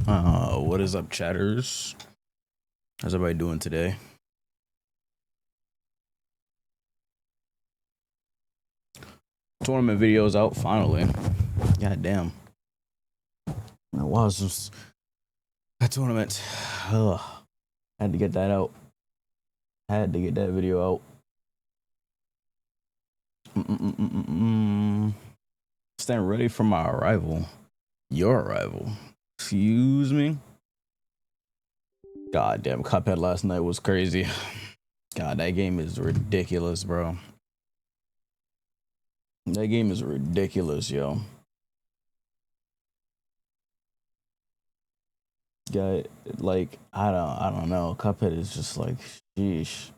What is up, chatters? How's everybody doing today? Tournament videos out finally. God damn. It was just that tournament. Ugh. Had to get that out. Had to get that video out. Stand ready for my arrival. Your arrival. Excuse me. God damn, Cuphead last night was crazy. God, that game is ridiculous, bro. That game is ridiculous, yo. Guy, like, I don't know. Cuphead is just like, sheesh.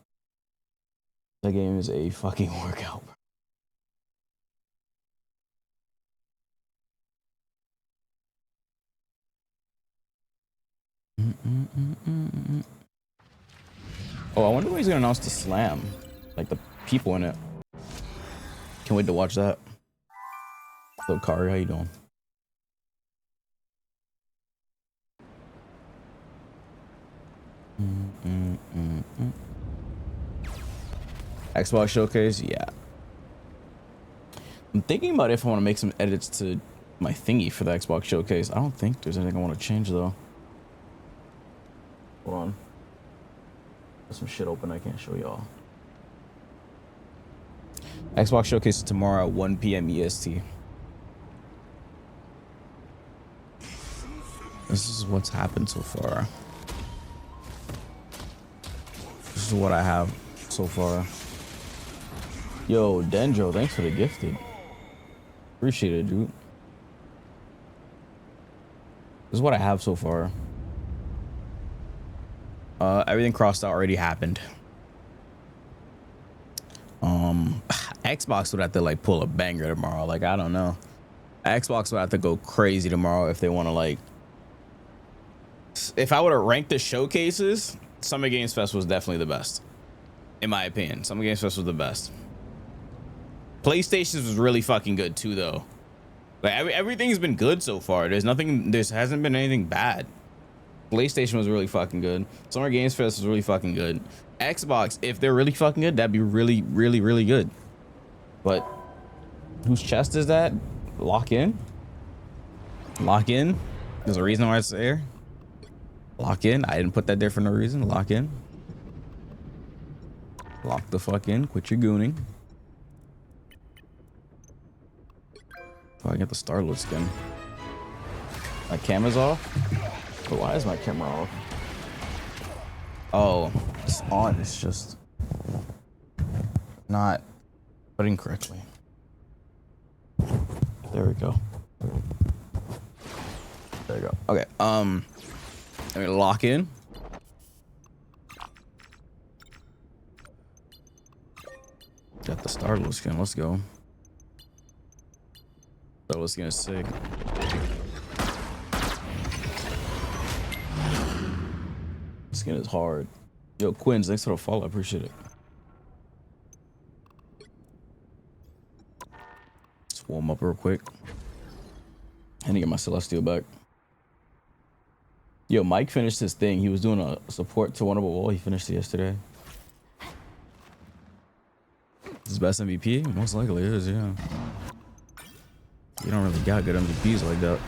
That game is a fucking workout, bro. Oh, I wonder when he's gonna announce the slam, like the people in it. Can't wait to watch that. So, Kari, how you doing? Xbox Showcase, yeah. I'm thinking about if I want to make some edits to my thingy for the Xbox Showcase. I don't think there's anything I want to change though. Hold on. There's some shit open I can't show y'all. Xbox Showcase is tomorrow at 1 p.m. EST. This is what's happened so far. This is what I have so far. Yo, Dendro, thanks for the gifted. Appreciate it, dude. This is what I have so far. Everything crossed out already happened. Xbox would have to like pull a banger tomorrow. Like, I don't know. Xbox would have to go crazy tomorrow if they want to like. If I would have ranked the showcases, Summer Games Fest was definitely the best. In my opinion, Summer Games Fest was the best. PlayStation was really fucking good too, though. Like everything's been good so far. There hasn't been anything bad. PlayStation was really fucking good. Summer Games Fest was really fucking good. Xbox, if they're really fucking good, that'd be really, really, really good. But whose chest is that? Lock in? Lock in? There's a reason why it's there. Lock in. I didn't put that there for no reason. Lock in. Lock the fuck in. Quit your gooning. Oh, I get the Star-Lord skin. My camera's off? But why is my camera off? Oh, it's on. It's just not putting correctly. There we go. There we go. Okay. I'm gonna lock in. Got the Star-Lord skin. Let's go. Star-Lord skin is sick. Skin is hard. Yo, Quinn, thanks for the follow. I appreciate it. Let's warm up real quick. I need to get my Celestial back. Yo, Mike finished his thing. He was doing a support to Wonderful Wall. He finished it yesterday. His best MVP? Most likely is, yeah. You don't really got good MVPs like that.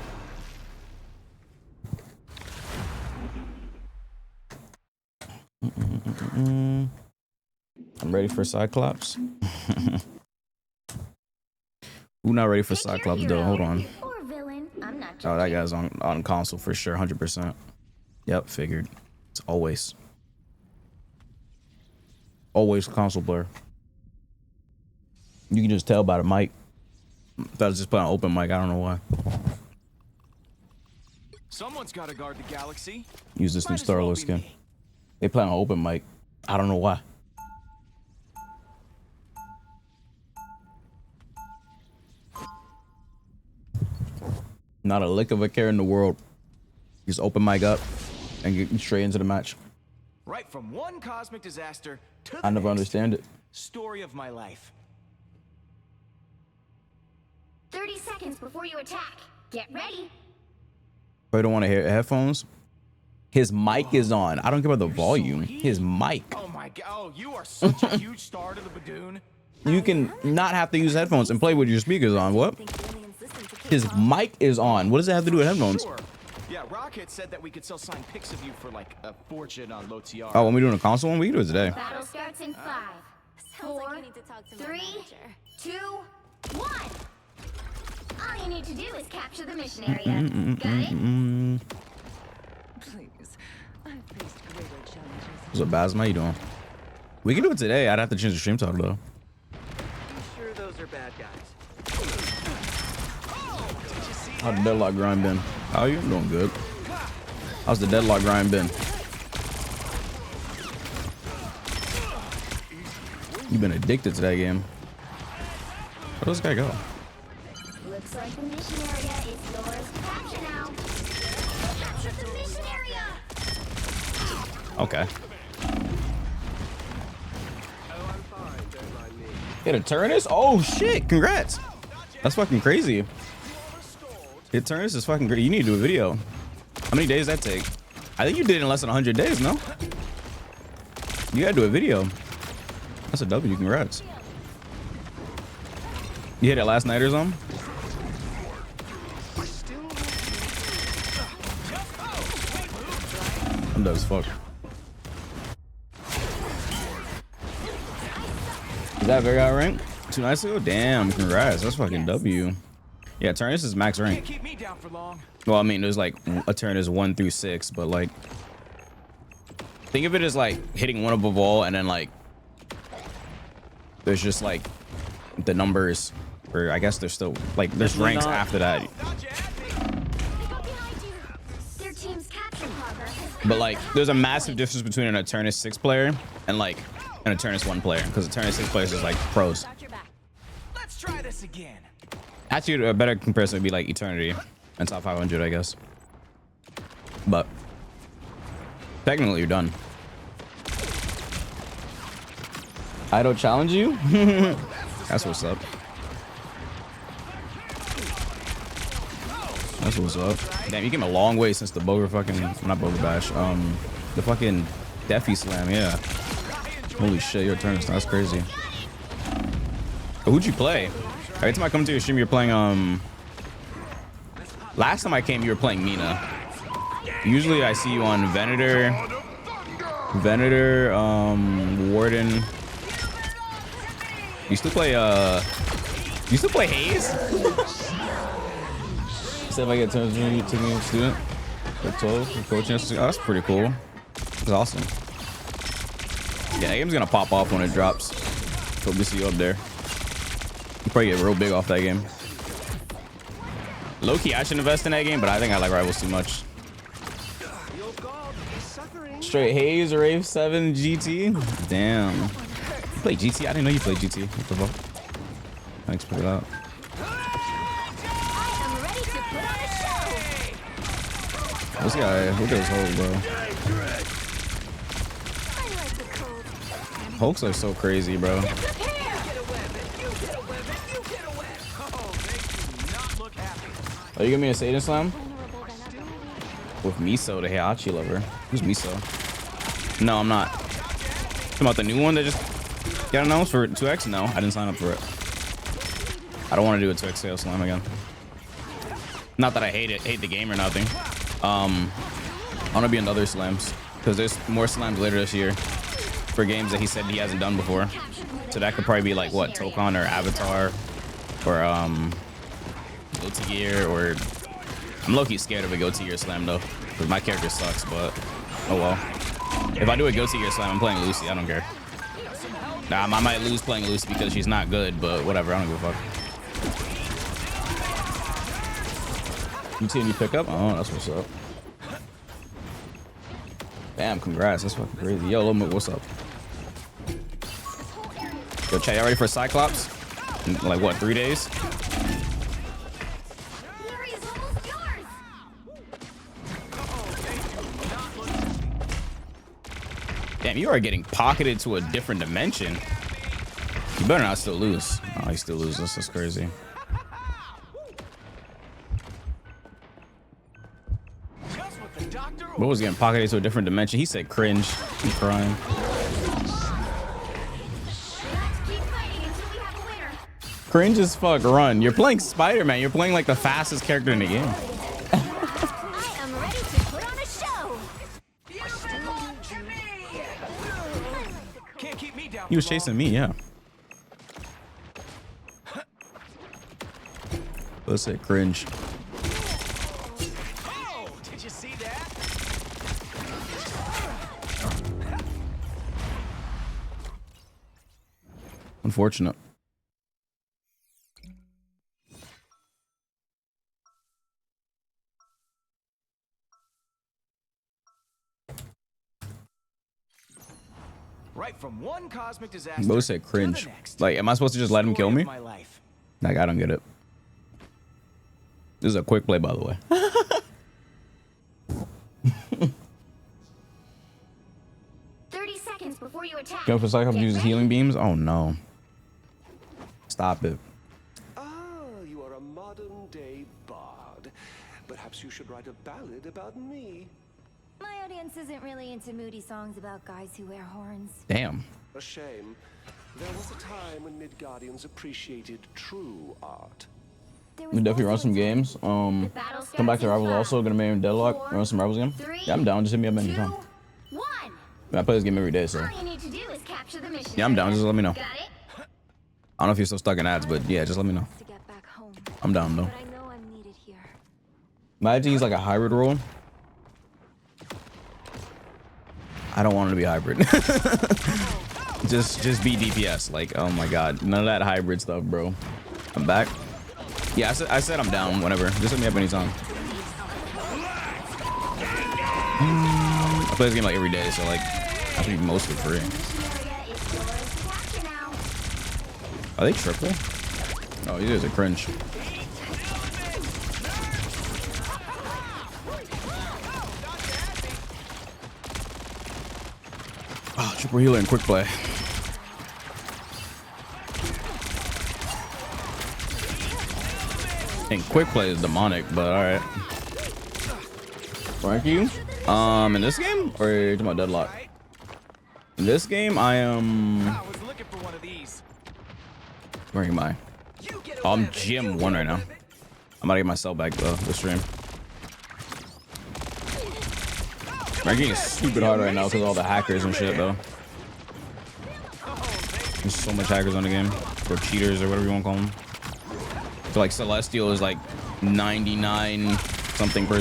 I'm ready for Cyclops. Who not ready for Cyclops though? Hold on. Oh, that guy's on console for sure, 100%. Yep, figured. It's always console player. You can just tell by the mic. That was just put on open mic. I don't know why. Someone's got to guard the galaxy. Use this new Star-Lord skin. They play on open mic. I don't know why. Not a lick of a care in the world. Just open mic up and get straight into the match. Right from one cosmic disaster to the I never next. understand it. Story of my life. 30 seconds before you attack. Get ready. Probably don't want to hear headphones. His mic is on. I don't care about the volume. His mic. Oh my god. Oh, you are such a huge star to the Badoon. You can not have to use headphones and play with your speakers on. What? His mic is on. What does it have to do with headphones? Sure. Yeah, Rocket said that we could sell signed pics of you for like a fortune on low TR. Oh, when we doing a console one, we can do it today. Battle starts in 5, 4, 3, 2, 1. All you need to do is capture the mission area. Got it? Please. I've faced greater challenges. What's up, Basma? How you doing? We can do it today. I'd have to change the stream talk though. You sure those are bad guys? How's the deadlock grind been? How are you? I'm doing good. How's the deadlock grind been? You've been addicted to that game. Where does this guy go? Looks like the mission area is yours to capture now. Capture the mission area. Okay. Hit a Turnus? Oh shit! Congrats! That's fucking crazy. Hit Turnus is fucking great. You need to do a video. How many days does that take? I think you did it in less than 100 days, no? You gotta do a video. That's a W. Congrats. You hit it last night or something? I'm dead as fuck. Is that very high rank? 2 nights ago? Damn, congrats. That's fucking W. Yeah, Turnus is max rank. Can't keep me down for long. Well, I mean, there's like a Turnus 1 through 6, but like, think of it as like hitting one above all, and then like, there's just like the numbers, or I guess there's still like, there's ranks after that. Their team's capture progress is But like, there's a massive difference between an Eternus 6 player and like an Eternus 1 player, because Eternus 6 players is like pros. Let's try this again. Actually, a better comparison would be like Eternity and top 500, I guess. But technically, you're done. I don't challenge you. That's what's up. That's what's up. Damn, you came a long way since the Boger fucking, not Boger Bash, the fucking Deafy Slam, yeah. Holy shit, your turn. That's crazy. But who'd you play? Every time I come to your stream, you're playing, last time I came, you were playing Mina. Usually I see you on Venator, Warden. You still play, Haze? Say if I get turns when you take me a student. For 12, for coaching. Oh, that's pretty cool. That's awesome. Yeah, that game's gonna pop off when it drops. Hope to see you up there. You probably get real big off that game. Low-key, I should invest in that game, but I think I like Rivals too much. Straight Haze or Rave 7 GT? Damn. You play GT? I didn't know you played GT. What the fuck? Thanks for that. I'm ready to put on a show. This guy, look at his Hulk, bro. I like the cold. Hulks are so crazy, bro. Are you giving me a Satan Slam? With Miso, the Heihachi lover. Who's Miso? No, I'm not. Talking about the new one that just got announced for 2X? No, I didn't sign up for it. I don't want to do a 2X sale slam again. Not that I hate the game or nothing. I want to be in other slams because there's more slams later this year for games that he said he hasn't done before. So that could probably be like what, Tokon or Avatar or Guilty Gear, or I'm low-key scared of a Guilty Gear slam though because my character sucks, but oh well. If I do a Guilty Gear slam, I'm playing Lucy. I don't care. Nah, I might lose playing Lucy because she's not good, but whatever. I don't give a fuck. You team you pick up? Oh, that's what's up. Damn, congrats. That's fucking crazy. Yo, Lil Mook, what's up? Yo, chat, y'all ready for Cyclops? In, like, what, 3 days? Area's almost yours. Damn, you are getting pocketed to a different dimension. You better not still lose. Oh, he still loses. That's crazy. What was getting pocketed to a different dimension? He said cringe. I'm crying. Cringe as fuck. Run. You're playing Spider-Man. You're playing like the fastest character in the game. I am ready to put on a show. Can't keep me down. He was chasing me, yeah. Let's say cringe. Oh, did you see that? Unfortunate. Right from one cosmic disaster. Bo said cringe. Like, am I supposed to just let him kill me? Like, I don't get it. This is a quick play, by the way. 30 seconds before you attack. Go for Cyclops Get uses ready. healing beams. Oh no! Stop it. Ah, you are a modern-day bard. Perhaps you should write a ballad about me. My audience isn't really into moody songs about guys who wear horns. Damn. A shame. There was a time when Midgardians appreciated true art. We definitely run some games. Come back to Rivals also. Gonna make Deadlock. Run some Rivals game. Yeah, I'm down. Just hit me up anytime. 2, 1. I play this game every day, so All you need to do is capture the mission. yeah, I'm down. Just let me know. Got it? I don't know if you're still stuck in ads, but yeah, just let me know. To get back home. I'm down though. But I know I'm needed here. Imagine he's like a hybrid role. I don't want him to be hybrid. just be DPS. Like, oh my god, none of that hybrid stuff, bro. I'm back. Yeah, I said I'm down. Whenever, just hit me up anytime. I play this game like every day, so like I think mostly free. Are they triple? Oh, these guys are cringe. Oh, triple healer and quick play. And quick play is demonic, but all right. Rank you? In this game, or are you talking about Deadlock? In this game, I am. I was looking for one of these. Where am I? Oh, I'm GM1 right now. I'm about to get myself back though this stream. Ranking is stupid hard right now because of all the hackers and shit though. There's so much hackers on the game, or cheaters or whatever you want to call them. So like Celestial is like 99 something %. I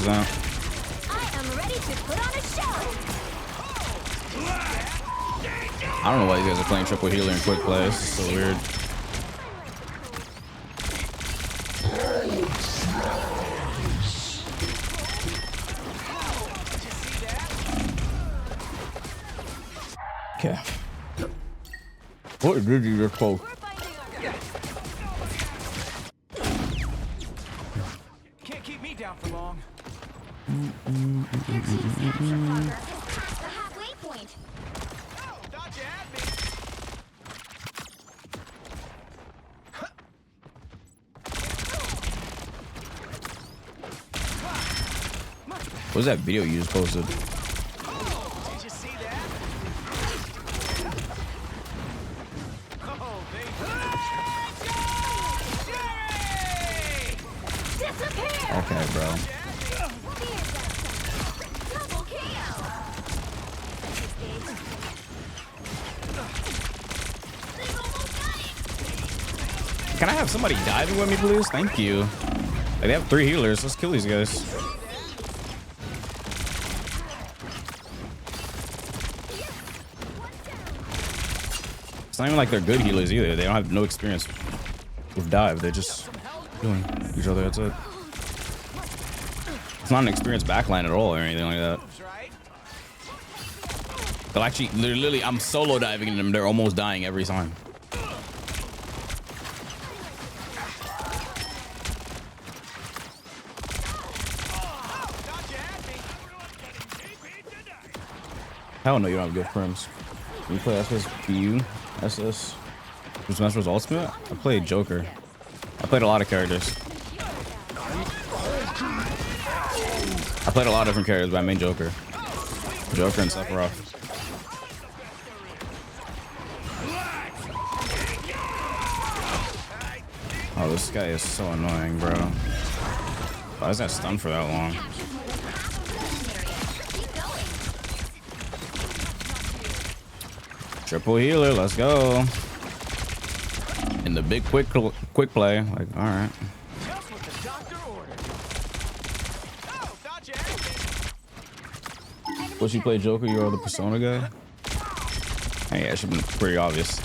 am ready to put on a show. I don't know why you guys are playing triple healer and quick play. This is so weird. Okay. What did you just post? Can't keep me down for long. Your team's capture marker has passed the halfway point. Oh, thought you had me. What was that video you just posted? Did you see that? Oh, baby. Disappear. Okay, bro. Double KO. They've almost got it. Can I have somebody diving with me, please? Thank you. Like, they have 3 healers. Let's kill these guys. It's not even like they're good healers either. They don't have no experience with dive. They're just doing each other. That's it. It's not an experienced backline at all or anything like that. They'll actually, literally, I'm solo diving them. They're almost dying every time. Hell no, you don't have good prims. You play SS BU, SS. Was Smash Bros Ultimate? I played Joker. I played a lot of characters. I played a lot of different characters, but I main Joker. Joker and Sephiroth. Oh, this guy is so annoying, bro. Why is that stunned for that long? Triple healer, let's go. In the big quick play, like, all right. Just what the doctor ordered. Oh, gotcha. What you play Joker? You are the Persona guy. Hey, yeah, it should be pretty obvious.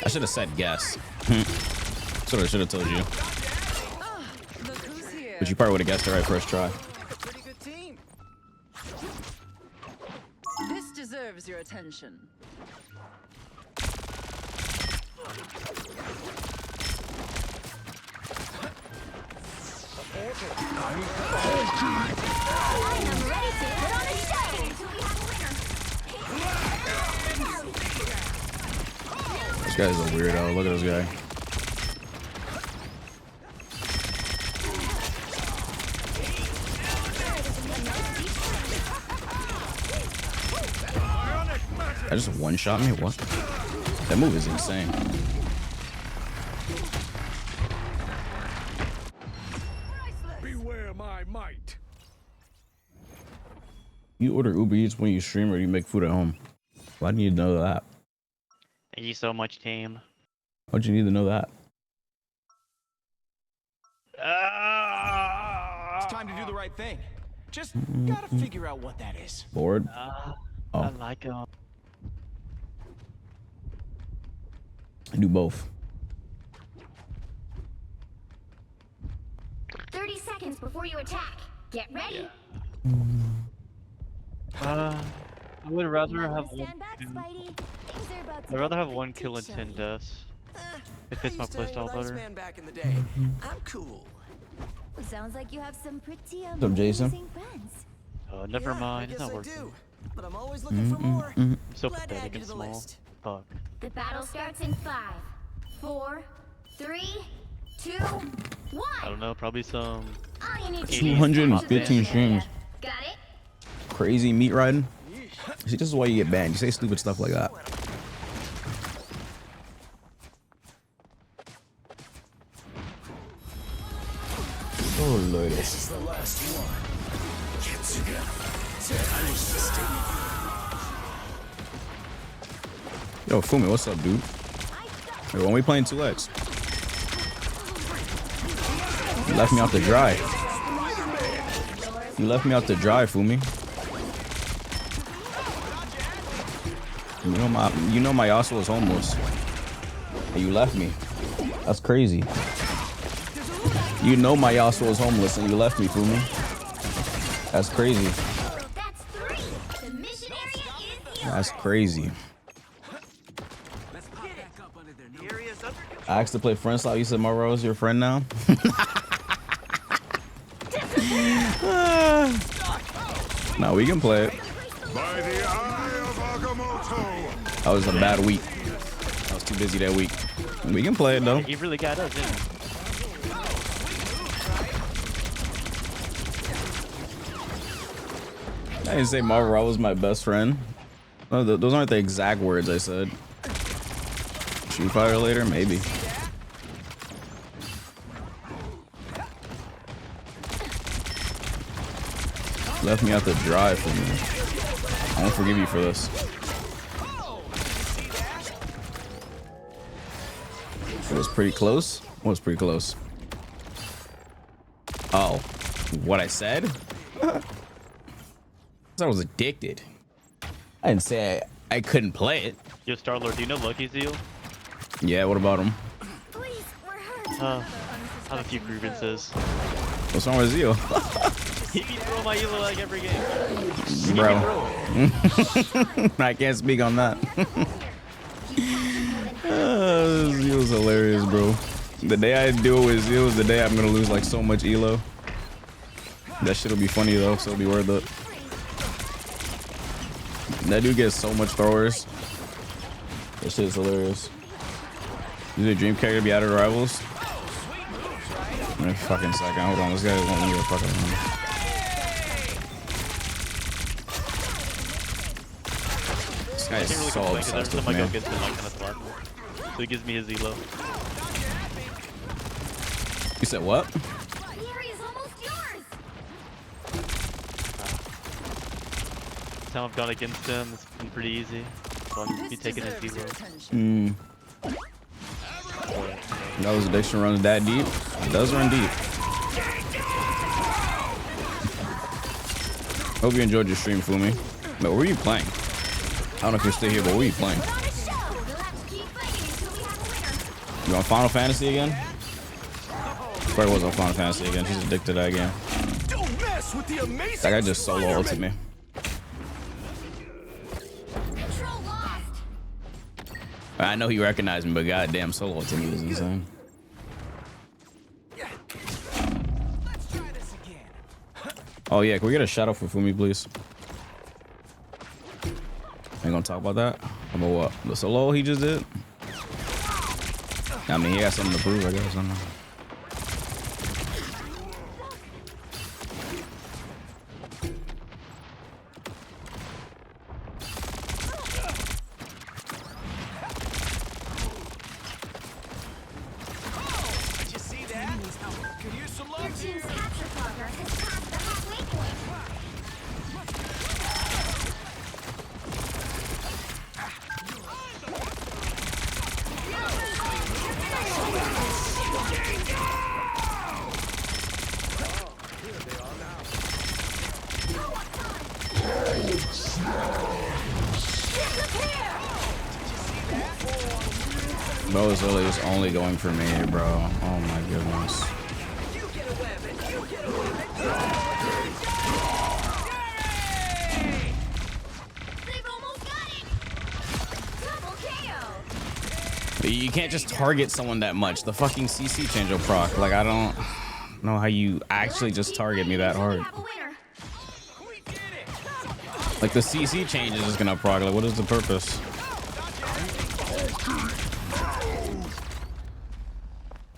I should have said guess. That's what I should have told you. Look who's here. But you probably would have guessed it right first try. Pretty good team. This deserves your attention. I am ready to put on a show until we have a winner. This guy's a weirdo. Look at this guy. I just one-shot me? What? That move is insane. Beware my might. You order Uber Eats when you stream, or do you make food at home? Why do you need to know that? Thank you so much, team. Why'd you need to know that? It's time to do the right thing. Just gotta figure out what that is. Bored? I Oh, like him. I do both. 30 seconds before you attack. Get ready. I would rather have one. Stand back, Spidey. Things are about to I'd rather get have one pretty kill and 10 chilly. deaths. It I fits my used to hang playstyle with better. Iceman back in the day. I'm cool. Sounds like you have some pretty What's up, Jason? amazing friends. Never Yeah, mind, I it's guess not I worth it. do. But I'm always looking for more. I'm so Glad to add pathetic you and to the small. list. Fuck. The battle starts in 5, 4, 3, 2, 1. I don't know, probably some. All you need to do is 215 capture the mission streams. area. Got it? Crazy meat riding. See, this is why you get banned. You say stupid stuff like that. Oh, Lord. This is the last one. Ketsuga. Yo, Fumi, what's up, dude? Hey, when we playing 2X? You left me out to dry. You left me out to dry, Fumi. You know my Yasuo was homeless. And you left me. That's crazy. You know my Yasuo was homeless and you left me, Fumi. That's crazy. That's 3. The mission area is yours. That's crazy. The area's under control. I asked to play friend slot. You said Moro is your friend now? Nah, we can play it. By the eye of Agamotto. That was a bad week. I was too busy that week. We can play it though. He really got us, didn't he? I didn't say Marvel was my best friend. No, those aren't the exact words I said. Shoot fire later? Maybe. Left me out to dry for me. I won't forgive you for this. It was pretty close. It was pretty close. Oh, what I said? I was addicted. I didn't say I couldn't play it. Yo, Star-Lord, do you know Lucky Zeal? Yeah, what about him? Please, we're hurt. I have a few grievances. What's wrong with Zio? He can throw my elo like every game. Bro. I can't speak on that. Zio's hilarious, bro. The day I deal with Zio is the day I'm gonna lose like so much elo. That shit'll be funny though, so it'll be worth it. That dude gets so much throwers. This shit is hilarious. Is it a dream character to be out of the rivals? Wait a fucking second. Hold on. This guy won't leave a fucking room. This guy I is can't really so complain because obsessed every with time I go me. against him, I kind of thwart him. So he gives me his elo. You said what? The area's almost yours. Each time I've gone against him, it's been pretty easy. So I'm This be taking his deserves your elo. attention. Those addiction runs that deep. It does run deep. Hope you enjoyed your stream, Fumi. But what were you playing? I don't know if you're still here, but what were you playing? Put on a show. We'll have to keep fighting until we have a winner. You on Final Fantasy again? Probably was on Final Fantasy again. She's addicted to that game. Don't mess with the amazing That guy just solo ulted me. Control lost. I know he recognized me, but goddamn, solo ulted me was insane. Let's try this again. Oh yeah, can we get a shout out for Fumi, please? Ain't gonna talk about that. About what? The solo he just did? I mean, he got something to prove, I guess. I don't know. Did you see that? Could use some Your love team's here. capture progress has passed the halfway point. Bro is literally just only going for me, bro. Oh my goodness. They've almost got it. Double KO. You can't just target someone that much. The fucking CC change will proc. Like, I don't know how you actually just target me that hard. We have a winner. Like, the CC change is just gonna proc. Like, what is the purpose?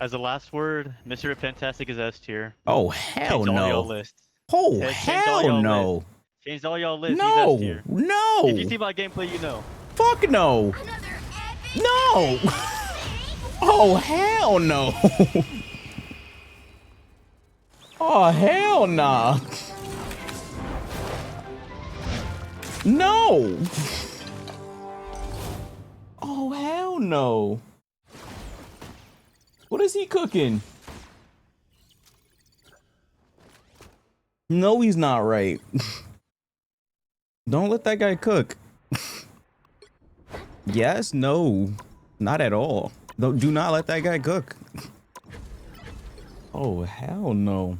As a last word, Mr. Fantastic is S tier. Oh, hell Change all y'all no. lists. Oh, Change all hell y'all no. lists. Changed all y'all lists. No, He's S tier. no. If you see my gameplay, you know. Fuck no. Another epic. No. Oh, hell no. Oh, hell nah. No. Oh, hell no. What is he cooking? No, he's not right. Don't let that guy cook. Yes, no, not at all. Do not let that guy cook. Oh, hell no.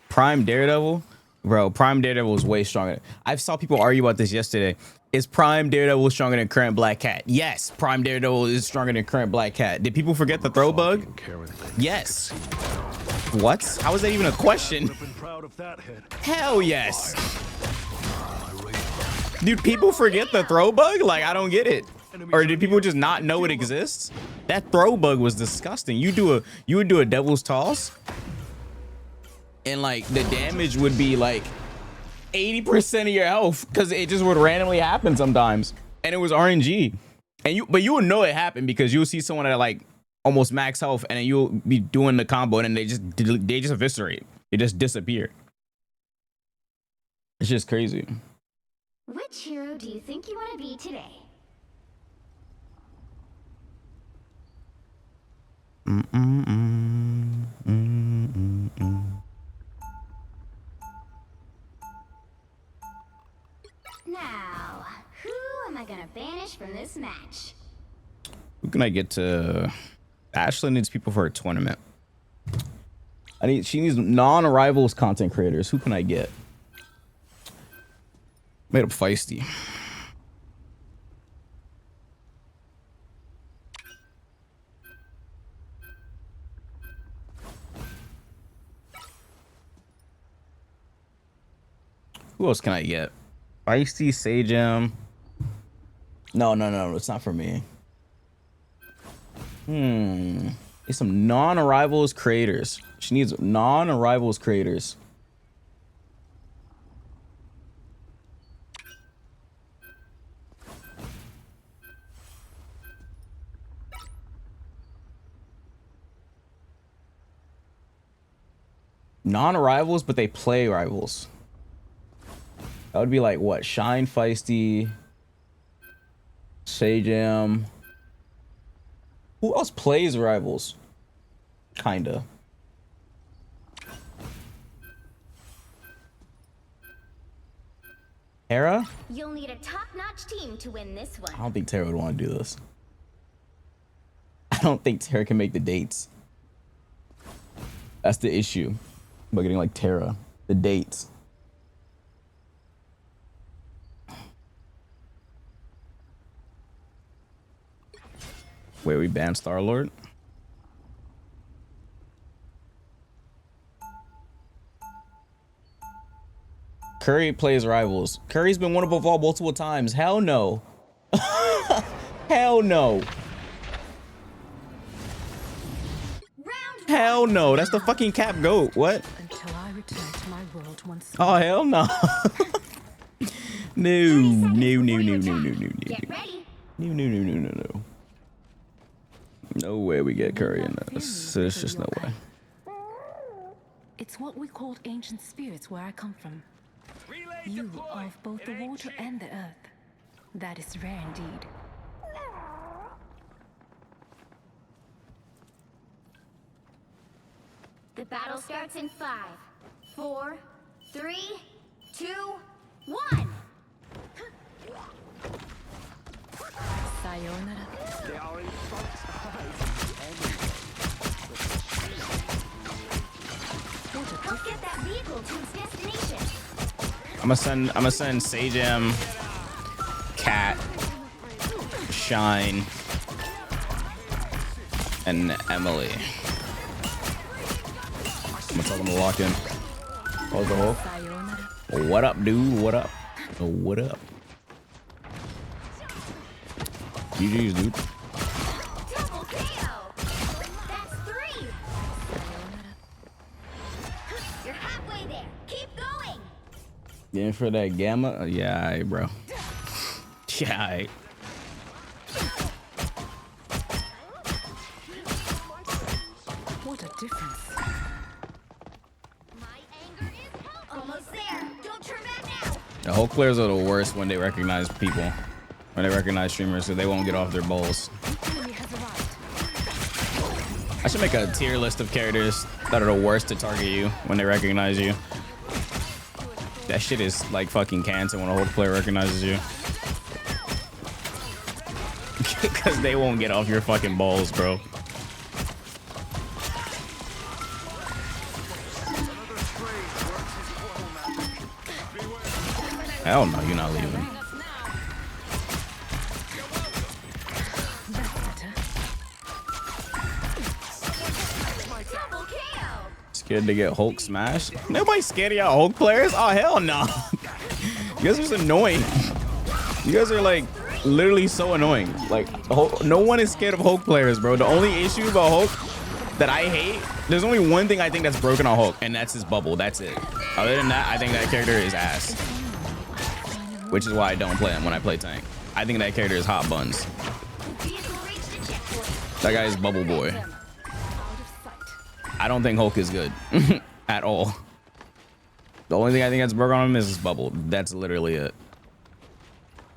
Prime Daredevil? Bro, Prime Daredevil is way stronger. I saw people argue about this yesterday. Is Prime Daredevil stronger than current Black Cat? Yes, Prime Daredevil is stronger than current Black Cat. Did people forget the throw bug? Yes. What? How is that even a question? Hell yes. Dude, people forget the throw bug? Like, I don't get it. Or did people just not know it exists? That throw bug was disgusting. You would do a devil's toss, and like the damage would be like 80% of your health because it just would randomly happen sometimes, and it was RNG. But you would know it happened because you would see someone at like almost max health, and then you'll be doing the combo, and then they just eviscerate. They just disappear. It's just crazy. Which hero do you think you want to be today? Now, who am I gonna banish from this match? Who can I get to? Ashley needs people for a tournament. She needs non-rivals content creators. Who can I get? Made up feisty. Who else can I get? Feisty, Sajam. No, it's not for me. It's some non-arrivals creators. She needs non-arrivals creators. Non-arrivals, but they play rivals. That would be like what? Shine, Feisty, Sajam. Who else plays rivals? Kinda. Tara? You'll need a top-notch team to win this one. I don't think Tara would want to do this. I don't think Tara can make the dates. That's the issue. About getting like Tara. The dates. Wait, we banned Star-Lord? Curry plays rivals. Curry's been won above all multiple times. Hell no. Hell no. Hell no. That's the fucking cap goat. What? Until I return to my world once Oh, hell no. No. Get ready. No. No way we get Curry in this. There's just no way. It's what we called ancient spirits where I come from. You are of both the water and the earth. That is rare indeed. The battle starts in 5, 4, 3, 2, 1. Sayonara. They are in Fox Let's get that vehicle to its destination. I'm gonna send Sajam, Cat, Shine, and Emily. I'm gonna tell them to lock in. Close the hole. Sayonara. What up, dude? What up? What up? GG's, dude. Double KO. That's 3. You're halfway there. Keep going. In for that gamma? Yeah, alright, bro. Yeah, alright. What a difference. My anger is almost there. Don't turn back now. The Hulk players are the worst when they recognize people. When they recognize streamers, so they won't get off their balls. Enemy has arrived. I should make a tier list of characters that are the worst to target you when they recognize you. That shit is like fucking cancer when a Hulk player recognizes you. Because they won't get off your fucking balls, bro. Hell no, you're not leaving. Double KO. Scared to get Hulk smashed? Nobody's scared of y'all Hulk players? Oh, hell no. You guys are just annoying. You guys are like literally so annoying. Like, no one is scared of Hulk players, bro. The only issue about Hulk that I hate, there's only one thing I think that's broken on Hulk, and that's his bubble. That's it. Other than that, I think that character is ass. Which is why I don't play him when I play tank. I think that character is hot buns. Vehicle reached the checkpoint. That guy is bubble boy. I don't think Hulk is good at all. The only thing I think that's broken on him is his bubble. That's literally it.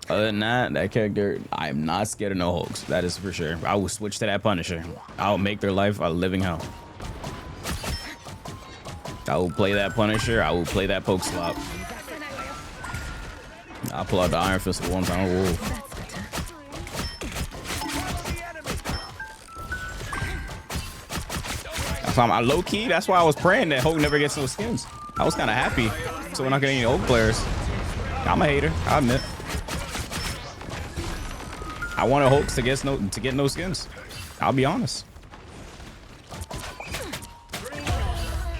Other than that, that character, I am not scared of no Hulks. That is for sure. I will switch to that Punisher. I'll make their life a living hell. I will play that Punisher. I will play that poke slop. I'll pull out the Iron Fist one time. Whoa. I low key, that's why I was praying that Hulk never gets those skins. I was kind of happy, so we're not getting any Hulk players. I'm a hater, I admit. I wanted Hulks to get no skins. I'll be honest.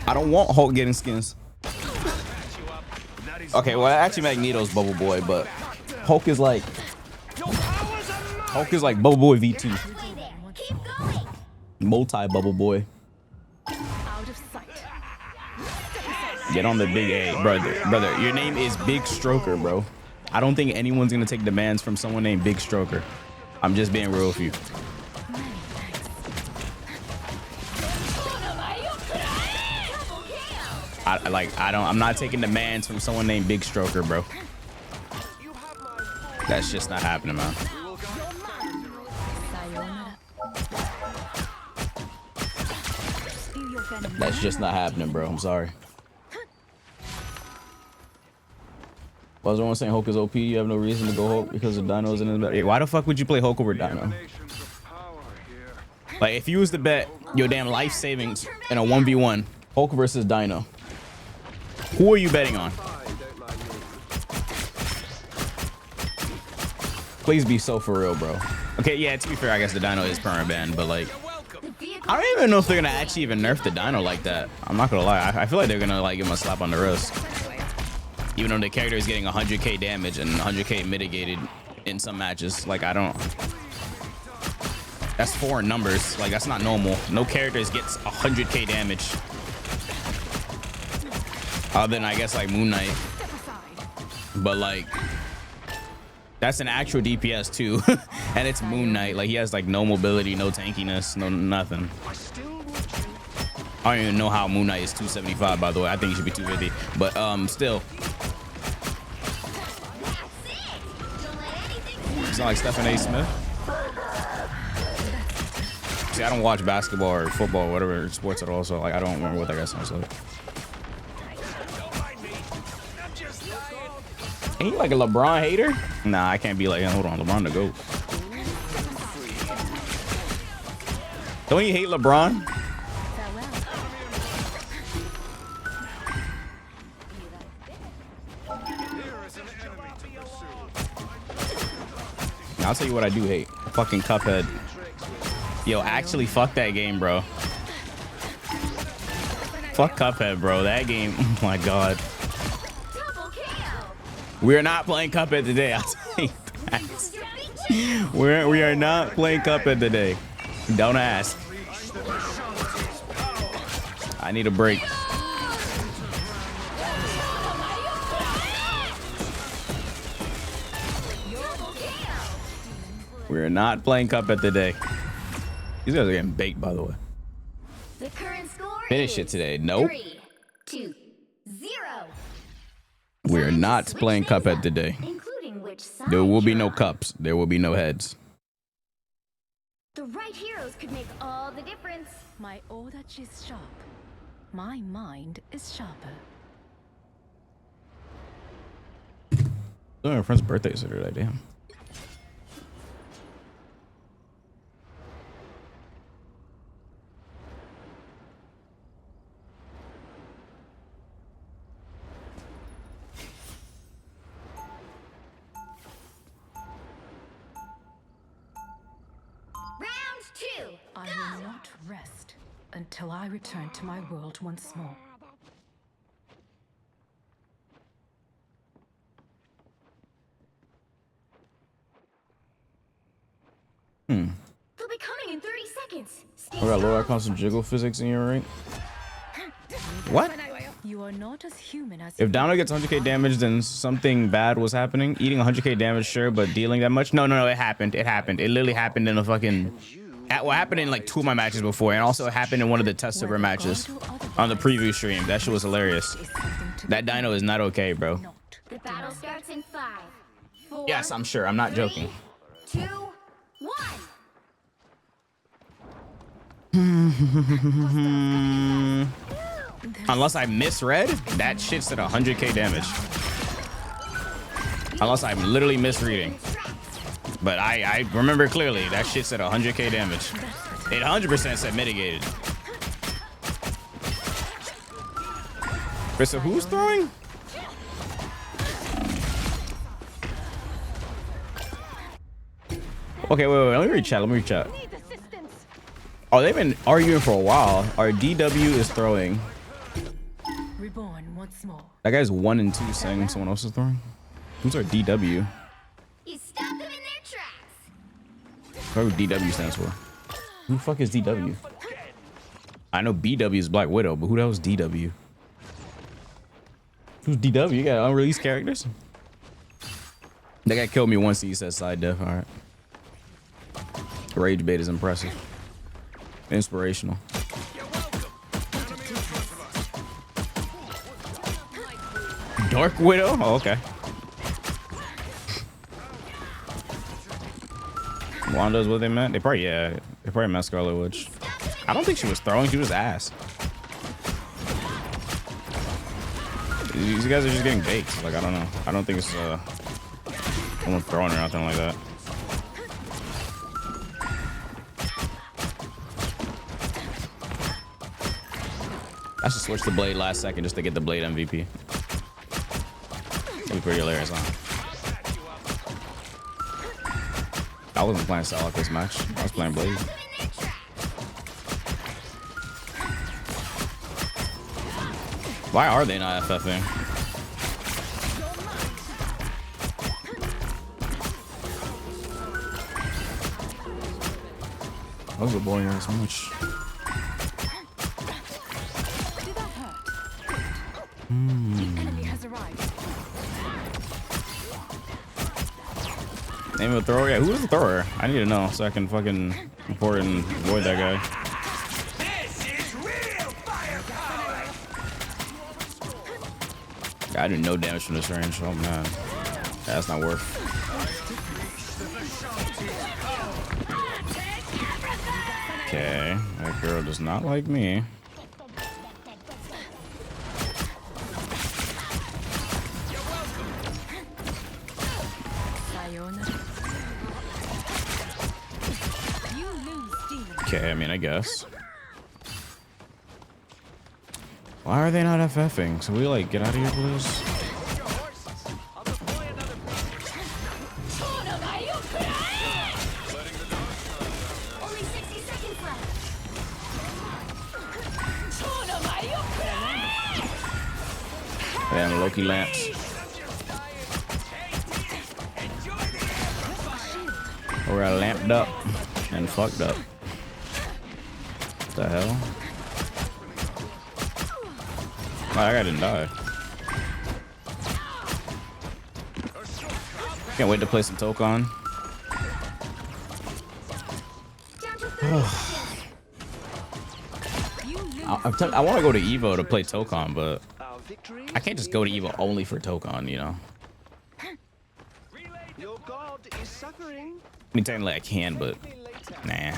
I don't want Hulk getting skins. Okay, well actually Magneto's Bubble Boy, but Hulk is like Bubble Boy V2. Halfway there. Keep going. Multi Bubble Boy. Out of sight. Get on the big A, brother. Your name is Big Stroker, bro. I don't think anyone's gonna take demands from someone named Big Stroker. I'm just being real with you. I'm not taking demands from someone named Big Stroker, bro. That's just not happening, man. That's just not happening, bro. I'm sorry. Was everyone saying Hulk is OP? You have no reason to go Hulk because the Dino's in his back. Why the fuck would you play Hulk over Dino? Like, if you was to bet your damn life savings in a 1v1, Hulk versus Dino, who are you betting on? Please be so for real, bro. Okay, yeah, to be fair, I guess the Dino is permanent banned, but like, I don't even know if they're gonna actually even nerf the Dino like that. I'm not gonna lie. I feel like they're gonna like give him a slap on the wrist. Even though the character is getting 100k damage and 100k mitigated in some matches. Like, I don't... That's foreign numbers. Like, that's not normal. No characters gets 100k damage. Other than, I guess, like, Moon Knight. But, like... That's an actual DPS, too. And it's Moon Knight. Like, he has, like, no mobility, no tankiness, no nothing. I don't even know how Moon Knight is 275, by the way. I think he should be 250. But, still... It's not like Stephen A. Smith. See, I don't watch basketball or football or whatever sports at all, so like I don't remember what that guy sounds like. Ain't you like a LeBron hater? Nah, I can't be like him. Hold on, LeBron the GOAT. Don't you hate LeBron? I'll tell you what I do hate. Fucking Cuphead. Yo, actually, fuck that game, bro. Fuck Cuphead, bro. That game, oh my god. We are not playing Cuphead today. I'll tell you that. We are not playing Cuphead today. Don't ask. I need a break. We're not playing Cuphead today. These guys are getting baked, by the way. The current score Finish it today. Nope. 3, 2, 0. We're not playing Cuphead today. Including which side There will be you're no on. cups. There will be no heads. The right heroes could make all the difference. My order is sharp. My mind is sharper. Oh, my friend's birthday is today. Damn. I will not rest until I return to my world once more. They'll be coming in 30 seconds. We got low icons and jiggle physics in your rank. What? You are not as human as If Dino gets 100k damage, then something bad was happening. Eating 100k damage, sure, but dealing that much? No, it happened. It happened. It literally happened in a fucking... Well, it happened in like 2 of my matches before, and also it happened in one of the test server matches on the preview stream. That shit was hilarious. That Dino is not okay, bro. The battle starts in 5, 4. Yes, I'm sure. I'm not joking. 2, 1. Unless I misread, that shit's at 100k damage. Unless I'm literally misreading. But I remember clearly that shit's at 100k damage. It 100% said mitigated. Wait, so who's throwing? Okay, wait, let me read chat. Oh, they've been arguing for a while. Our DW is throwing. reborn once more. That guy's 1 and 2 saying someone else is throwing. Who's our DW? You stopped them in their tracks. What would DW stands for? Who the fuck is DW? I know BW is Black Widow, but who the hell is DW? Who's DW? You got unreleased characters? That guy killed me once. He said side def. All right. Rage bait is impressive. Inspirational. Dark Widow? Oh, okay. Wanda's what they meant? They probably, yeah. They probably meant Scarlet Witch. I don't think she was throwing. She was ass. These guys are just getting baked. Like, I don't know. I don't think it's someone throwing or nothing like that. I should switch the blade last second just to get the blade MVP. That'd be pretty hilarious, huh? I wasn't playing Salak this match. I was playing Blade. Why are they not FFing? I was boring her so much. Enemy has arrived. Name of the thrower? Yeah, who was the thrower? I need to know so I can fucking report and avoid that guy. This is real firepower. I did no damage from this range. Oh man, that's not worth. Okay, that girl does not like me. Okay, I mean, I guess. Why are they not FFing? So we like get out of here, please. Only 60 seconds left. Damn, Loki lamps. We're lamped up and fucked up. What the hell? Oh, that guy didn't die. Can't wait to play some Tokon. I want to go to Evo to play Tokon, but I can't just go to Evo only for Tokon, you know? Your god is suffering. I mean, technically I can, but nah.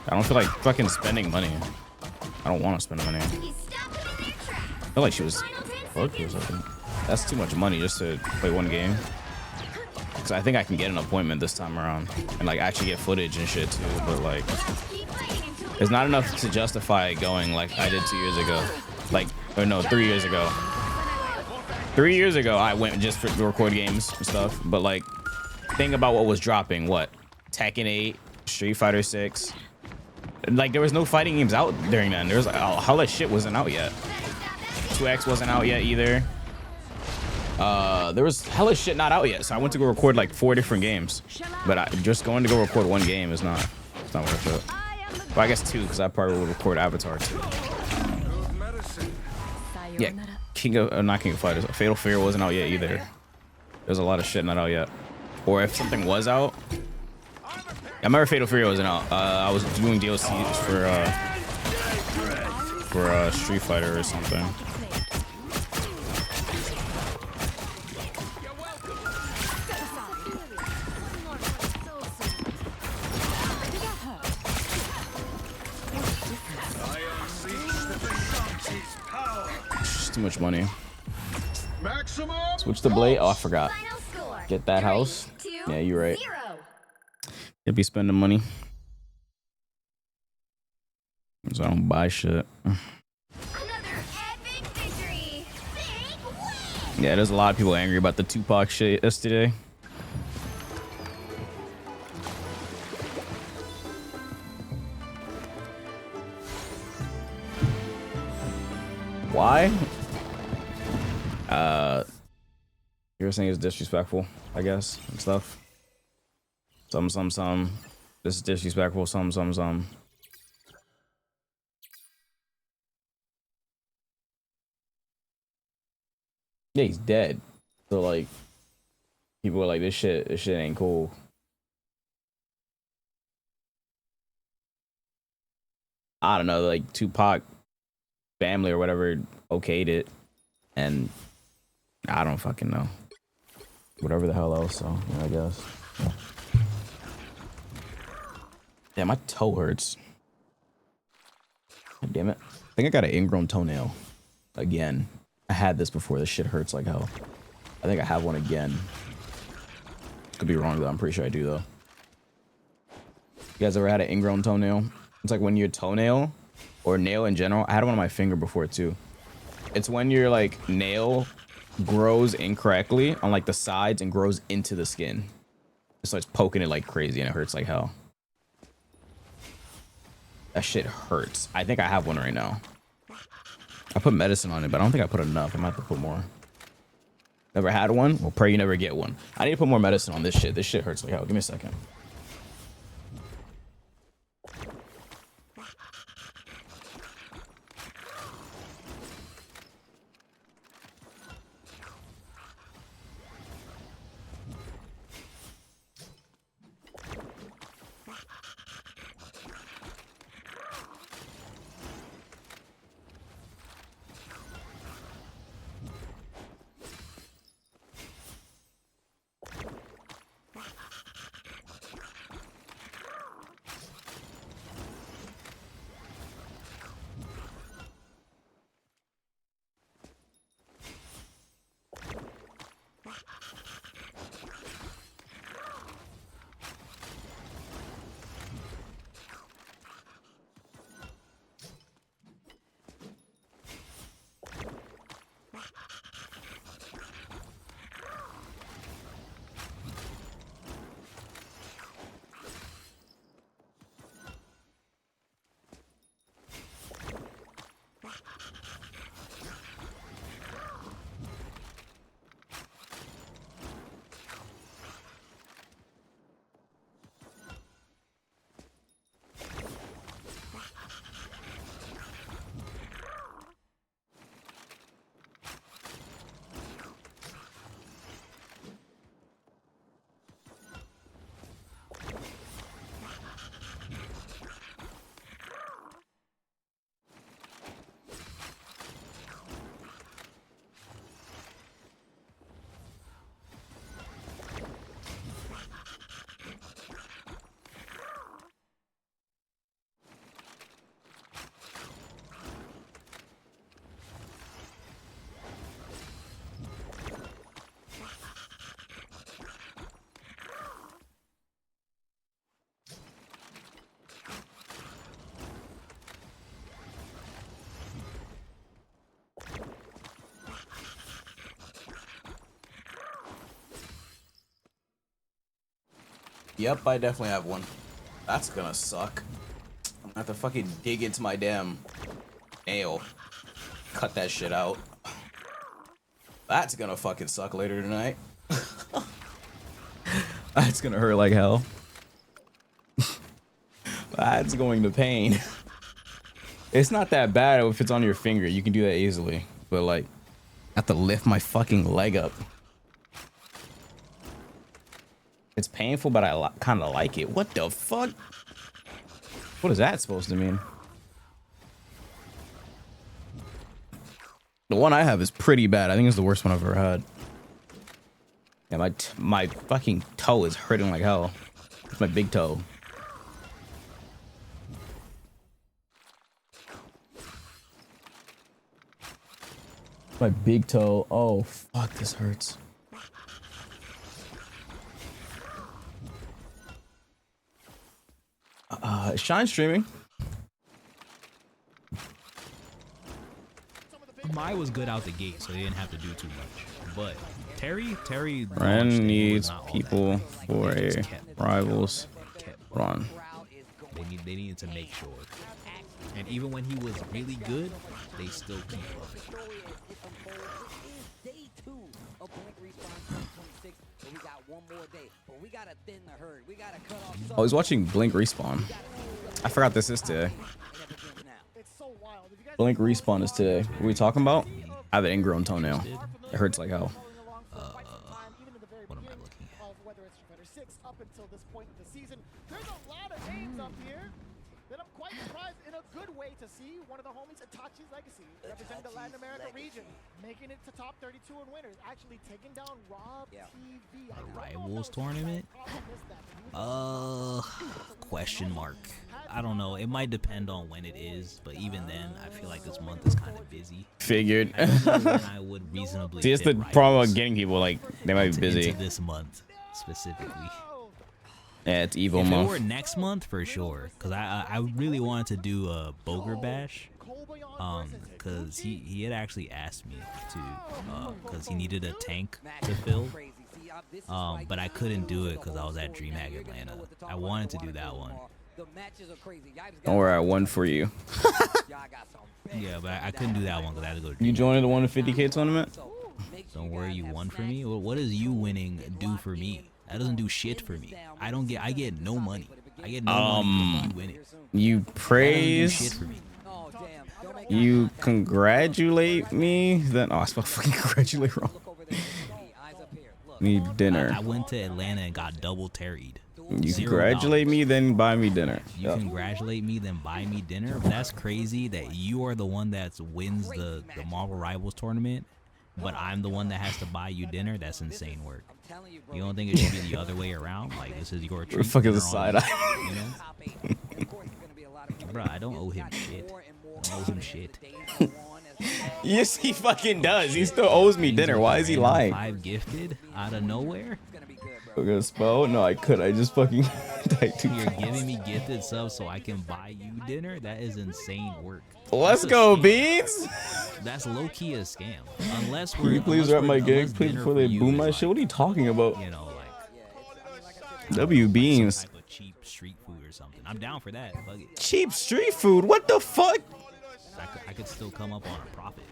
I don't feel like fucking spending money. I don't want to spend money. I feel like she was fucked or something. That's too much money just to play one game. Because I think I can get an appointment this time around and like actually get footage and shit too. But like, it's not enough to justify going like I did 2 years ago. Like, or no, 3 years ago. 3 years ago, I went just for record games and stuff. But like, think about what was dropping. What? Tekken 8, Street Fighter 6. Like, there was no fighting games out during then. There was like, oh, hella shit wasn't out yet. 2X wasn't out yet either. There was hella shit not out yet. So I went to go record like 4 different games. But just going to go record one game is not, it's not worth it. Well, I guess 2, because I probably will record Avatar 2. Yeah, not King of Fighters. Fatal Fear wasn't out yet either. There's a lot of shit not out yet. Or if something was out, I remember Fatal Fury wasn't out. I was doing DLCs for Street Fighter or something. Just too much money. Switch the blade. Oh, I forgot. Get that house. Yeah, you're right. They'd be spending money. So I don't buy shit. Yeah, there's a lot of people angry about the Tupac shit yesterday. Why? You're saying it's disrespectful, I guess, and stuff. Some. This is disrespectful. Some. Yeah, he's dead. So like, people are like, this shit ain't cool. I don't know, like Tupac family or whatever okayed it, and I don't fucking know. Whatever the hell else, so yeah, I guess. Damn, my toe hurts. God damn it. I think I got an ingrown toenail again. I had this before. This shit hurts like hell. I think I have one again. Could be wrong though. I'm pretty sure I do though. You guys ever had an ingrown toenail? It's like when your toenail or nail in general. I had one on my finger before too. It's when your like nail grows incorrectly on like the sides and grows into the skin. It starts poking it like crazy and it hurts like hell. That shit hurts. I think I have one right now. I put medicine on it, but I don't think I put enough. I might have to put more. Never had one? Well, pray you never get one. I need to put more medicine on this shit. This shit hurts like hell. Give me a second. Yep, I definitely have one. That's gonna suck. I'm gonna have to fucking dig into my damn nail. Cut that shit out. That's gonna fucking suck later tonight. That's gonna hurt like hell. That's going to pain. It's not that bad if it's on your finger. You can do that easily. But like, I have to lift my fucking leg up. It's painful, but I kind of like it. What the fuck? What is that supposed to mean? The one I have is pretty bad. I think it's the worst one I've ever had. Yeah, my fucking toe is hurting like hell. It's my big toe. My big toe. Oh, fuck, this hurts. Is Shine streaming? Mai was good out the gate, so they didn't have to do too much. But Terry. Ren needs people for a rivals run. They needed to make sure. And even when he was really good, they still keep pushing. Day 2 of Blink Respawn 2026, but we got one more day. But we gotta thin the herd. We gotta cut off. I was watching Blink Respawn. I forgot this is today. Blink Respawn is today. What are we talking about? I have an ingrown toenail. It hurts like hell. What am I looking at? Whether it's SF6 up until this point of the season, there's a lot of names up here that I'm quite surprised in a good way to see. One of the homies, Itachi's Legacy, representing the Latin America region, making it to top 32 in winners, actually taking down Rob TV. A Rivals tournament? Question mark. I don't know. It might depend on when it is, but even then, I feel like this month is kind of busy. Figured. I don't know when I would reasonably. See, it's the fit problem Rivals with getting people, like, they might be busy. into this month specifically. Yeah, it's evil If it month. were next month, for sure, because I really wanted to do a Boger Bash, because he had actually asked me to, because he needed a tank to fill, but I couldn't do it because I was at DreamHack Atlanta. I wanted to do that one. Don't worry, I won for you. Yeah, but I couldn't do that one because I had to go to You DreamHack. joining the 150K tournament? Don't worry, you won for me. Well, what does you winning do for me? That doesn't do shit for me. I get no money. I get no money for you winning. You That doesn't do praise, shit for me. you congratulate me, then I spelled fucking congratulate wrong. Need dinner. I went to Atlanta and got double tarried. You $0. congratulate me, then buy me dinner. You congratulate me, then buy me dinner. But that's crazy that you are the one that wins the Marvel Rivals tournament, but I'm the one that has to buy you dinner. That's insane work. You don't think it should be the other way around? Like, this is your treat. What the fuck is a dinner side on eye? me, you know? Bro, I don't owe him shit. I don't owe him shit. Yes, he fucking does. He still owes me dinner. Why is he lying? 5 gifted out of nowhere. I'm gonna spell? No, I could. I just fucking typed too You're fast. giving me gifted subs so I can buy you dinner? That is insane work. Let's That's a go, scam. Beans. That's low key a scam. Unless we're. Can you please unless rap my we're- gig, unless please, dinner before for they you boom is my like, shit? What are you talking about? You know, like W some Beans. type of cheap street food or something. I'm down for that. Fuck it. Cheap street food? What the fuck? I could still come up on a profit.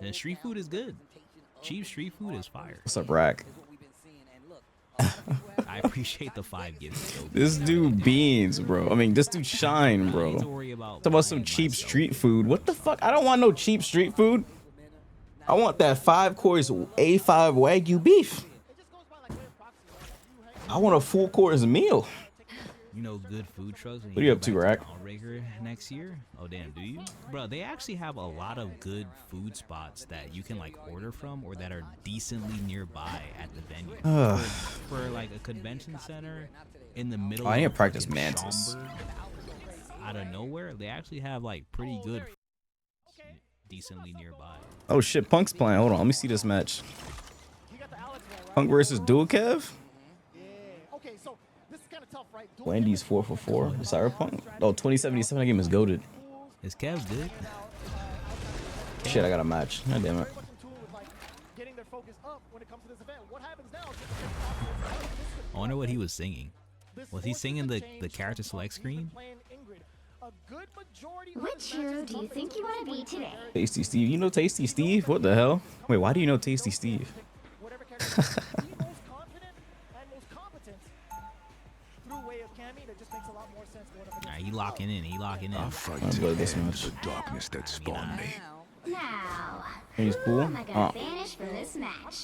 And street food is good. Cheap street food is fire. What's up, Rack? I appreciate the 5 gifts. Though. This dude Beans, bro. I mean, this dude Shine, I need to bro. worry about Talk about some buying cheap myself. street food. What the fuck? I don't want no cheap street food. I want that 5-course A5 Wagyu beef. I want a full course meal. You know, good food trucks. What are you up to, Rack? Outrigger next year? Oh damn, do you? Bro, they actually have a lot of good food spots that you can like order from or that are decently nearby at the venue. For like a convention center in the middle. Oh, I need to of practice fucking Mantis. Schaumburg, out of nowhere, they actually have like pretty good decently nearby. Oh shit, Punk's playing. Hold on, let me see this match. Punk versus Dual Kev? Okay, so this is kind of tough, right? Wendy's 4 for 4. Cyberpunk? Oh, 2077. That game is goated. Is Kev good? Shit, I got a match. God damn it. Getting their focus up when it comes to this event. What happens now? I wonder what he was singing. Was he singing the character select screen? Which hero do you think you want to be today? Tasty Steve. You know Tasty Steve? What the hell? Wait, why do you know Tasty Steve? Alright, he locking in. He locking in. I'm good this match. The darkness that spawned me. Now, He's cool. who am I gonna banish from this match?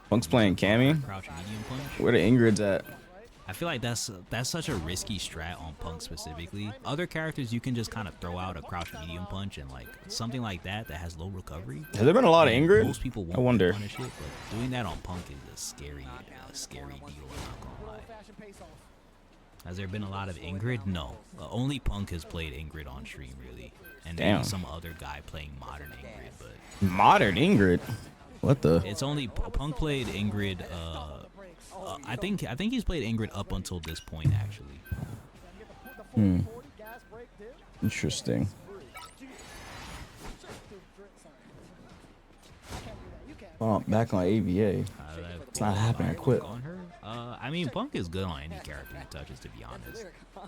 Punk's playing Cammy. Crouch medium punch. Where the Ingrid's at? I feel like that's such a risky strat on Punk specifically. Other characters you can just kind of throw out a crouch medium punch and like something like that has low recovery. Has there been a lot of And Ingrid? Most people won't I wonder. punish it, but doing that on Punk is a scary deal. I'm not gonna lie. Has there been a lot of Ingrid? No. Only Punk has played Ingrid on stream really, and Damn. maybe some other guy playing modern Ingrid, but Modern Ingrid? What the? it's only Punk played Ingrid. I think he's played Ingrid up until this point actually. Interesting. Oh, back on AVA. It's not happening. I quit. On her, I mean, Punk is good on any character he touches, to be honest. I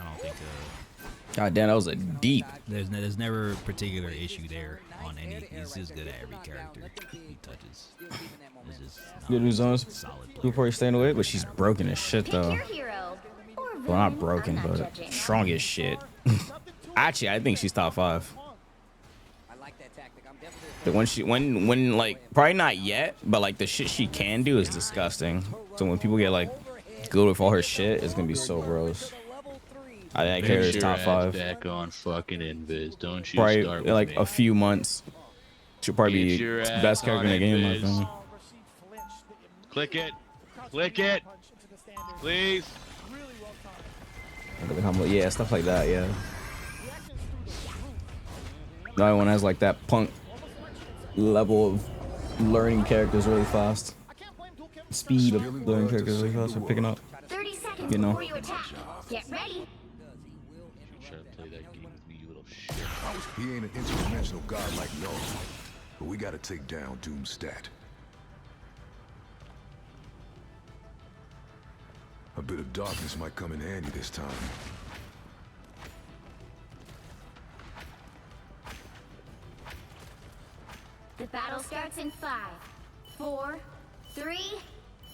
don't think God damn, that was a deep. there's never a particular issue there on any. He's just good at every character he touches. It's just Good news on us. solid player. Before he's staying away, but she's broken as shit Pick though. your hero. Or Well, not villain. broken, I'm not but judging. strong as shit. Actually, I think she's top 5. I like that tactic. I'm definitely But when like probably not yet, but like the shit she can do is disgusting. So when people get like good with all her shit, it's gonna be so gross. I think her is top 5. Back on fucking Invis, don't you Probably start in, like with a me. few months. She'll probably Get be your ass best character in the on game. I Invis. think. Click it. Click it. Please. Look at how much- Yeah, stuff like that. Yeah. The other one has like that Punk level of learning characters really fast. Speed of learning characters really fast. We're picking up. 30 seconds You know. before you attack. Get ready. Try to play that game with me, you little shit. He ain't an interdimensional god like no, but we gotta take down Doomstat. A bit of darkness might come in handy this time. The battle starts in 5, 4, 3,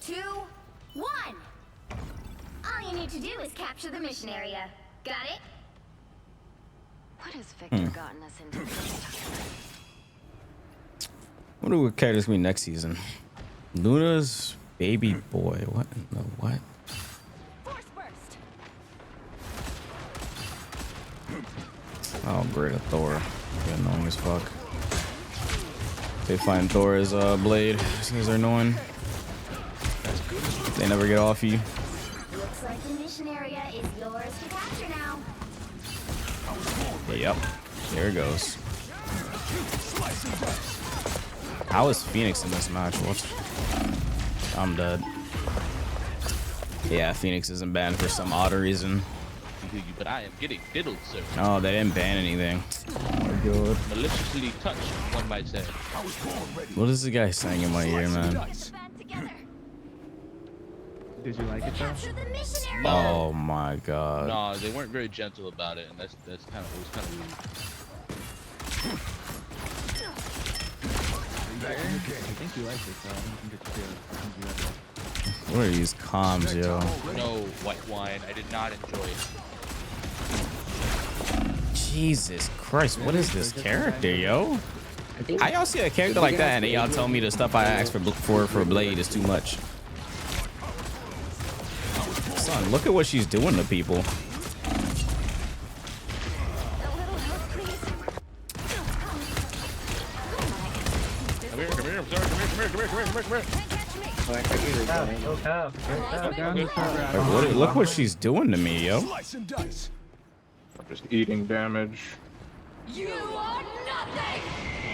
2, 1. All you need to do is capture the mission area. Got it? What has Victor gotten us into this time? What do we characters gonna be next season? Luna's baby boy. What in the what? Force burst. Oh, great, a Thor. Yeah, annoying as fuck. They find Thor's blade. These guys are annoying. They never get off you. Looks like the mission area is yours to capture now. Yep. There it goes. How is Phoenix in this match? What? I'm dead. Yeah, Phoenix isn't banned for some odd reason. But I am getting fiddled, sir. Oh, they didn't ban anything. Oh my god. Maliciously touched, one might say. What is the guy saying in my ear, man? Did you like it though? Capture the mission area. Oh my god. No, they weren't very gentle about it, and that's kind of, it was kind of weird. I think you liked it, so I don't think it's good. I think you like it. What are these comms, yo? No, white wine, I did not enjoy it. Jesus Christ, what is this character, yo? How y'all see a character like that and then y'all tell me the stuff I asked for Blade is too much? Son, look at what she's doing to people. Come here, I'm sorry, come here. Like, look what she's doing to me, yo. Slice and dice. Just eating damage. You are nothing!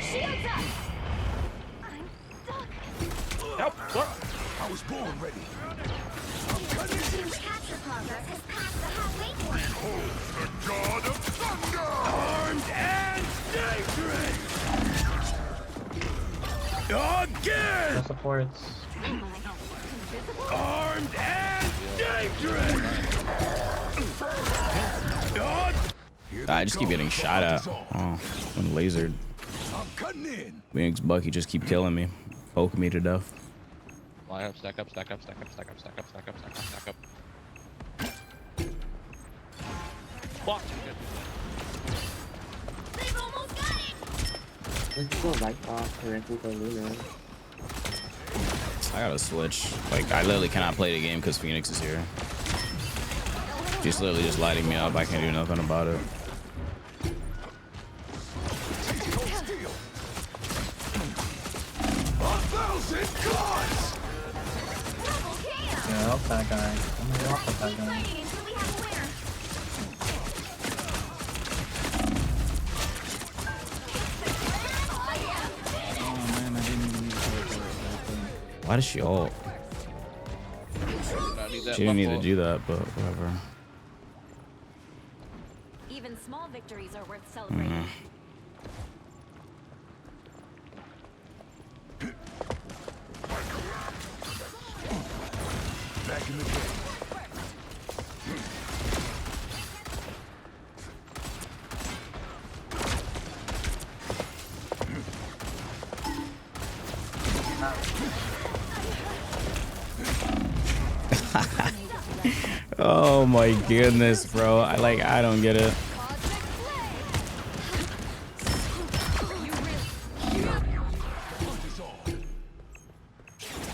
Shields up! I'm stuck. Help! What? I was born ready. Team's capture progress has passed the halfway point. The god of thunder! Armed and dangerous! Again! No supports. Armed and dangerous! I just keep getting shot at. Oh, I'm lasered. I'm cutting in. Phoenix Bucky just keep killing me, poking me to death. Line up, stack up, stack up, stack up, stack up, stack up, stack up, stack up, stack up. Fuck! They've almost got it! Let's go right off directly for Luna. I gotta switch. Like, I literally cannot play the game because Phoenix is here. She's literally just lighting me up. I can't do nothing about it. Yeah, off that guy. I'm gonna go off that guy. Fighting until we have a winner. Oh man, I didn't even need to play for it. Why does she ult? She didn't need to do that, but whatever. Even small victories are worth celebrating. Back in the game. Oh my goodness, bro. I don't get it.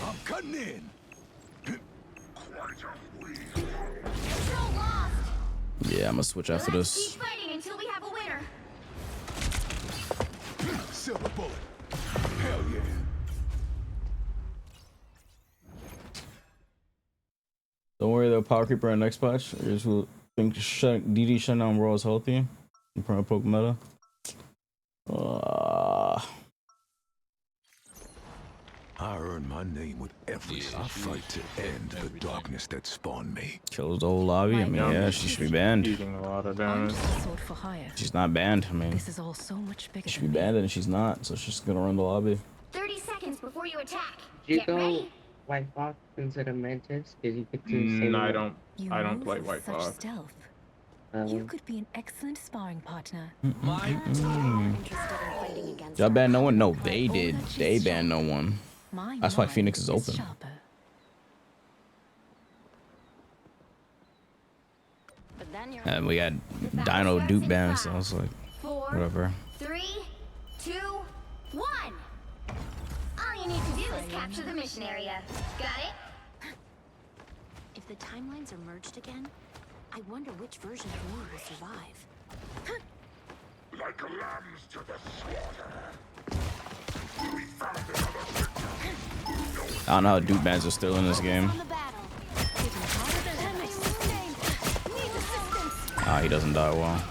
I'm cutting in. Yeah, I'm gonna switch after Keep this. fighting until we have a winner. Silver bullet. Hell yeah. Don't worry though, Power Creeper on next patch. I just will think DD shutdown world is healthy. In promo poke meta. I earn my name with every I fight to end the darkness that spawned me. Kills the whole lobby. I mean, yeah, she should be banned. Eating a lot of damage. Sword for hire. She's not banned. I mean, This is all so much bigger she should than be me. banned and she's not. So she's just gonna run the lobby. 30 seconds before you attack. Do you Get go ready. White Fox instead of Mantis? Because you could do the same. I don't. You I don't move play with White such Fox. stealth. You could be an excellent sparring partner. Y'all banned no one? No, they did. They banned no one. My That's why mind Phoenix is open. sharper. But then you're And we had Dino Duke banned, so I was like, 4, whatever. 3, 2, 1. All you need to do is capture the mission area. Got it? If the timelines are merged again, I wonder which version of me will survive. Like lambs to the slaughter. We found another victim. I don't know how Duke bans are still in this game. Ah, he doesn't die well.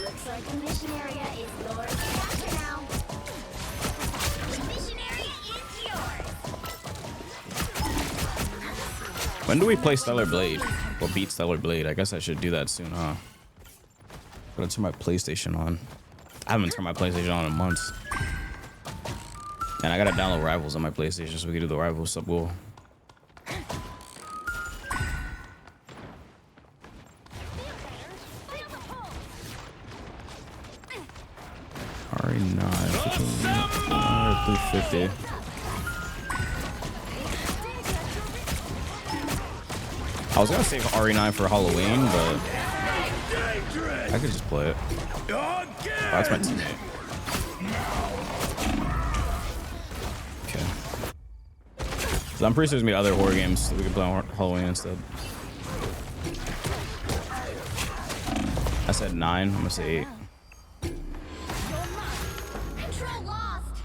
Looks like the mission area is yours to capture now. The mission area is yours. When do we play Stellar Blade? Or beat Stellar Blade? I guess I should do that soon, huh? Gotta turn my PlayStation on. I haven't turned my PlayStation on in months. And I gotta download Rivals on my PlayStation so we can do the Rivals sub goal. RE9, 350. I was gonna save RE9 for Halloween, but I could just play it. Oh, that's my teammate. Okay. So I'm pretty sure there's gonna be other horror games that we can play on Halloween instead. I said 9. I'm gonna say 8. Control lost.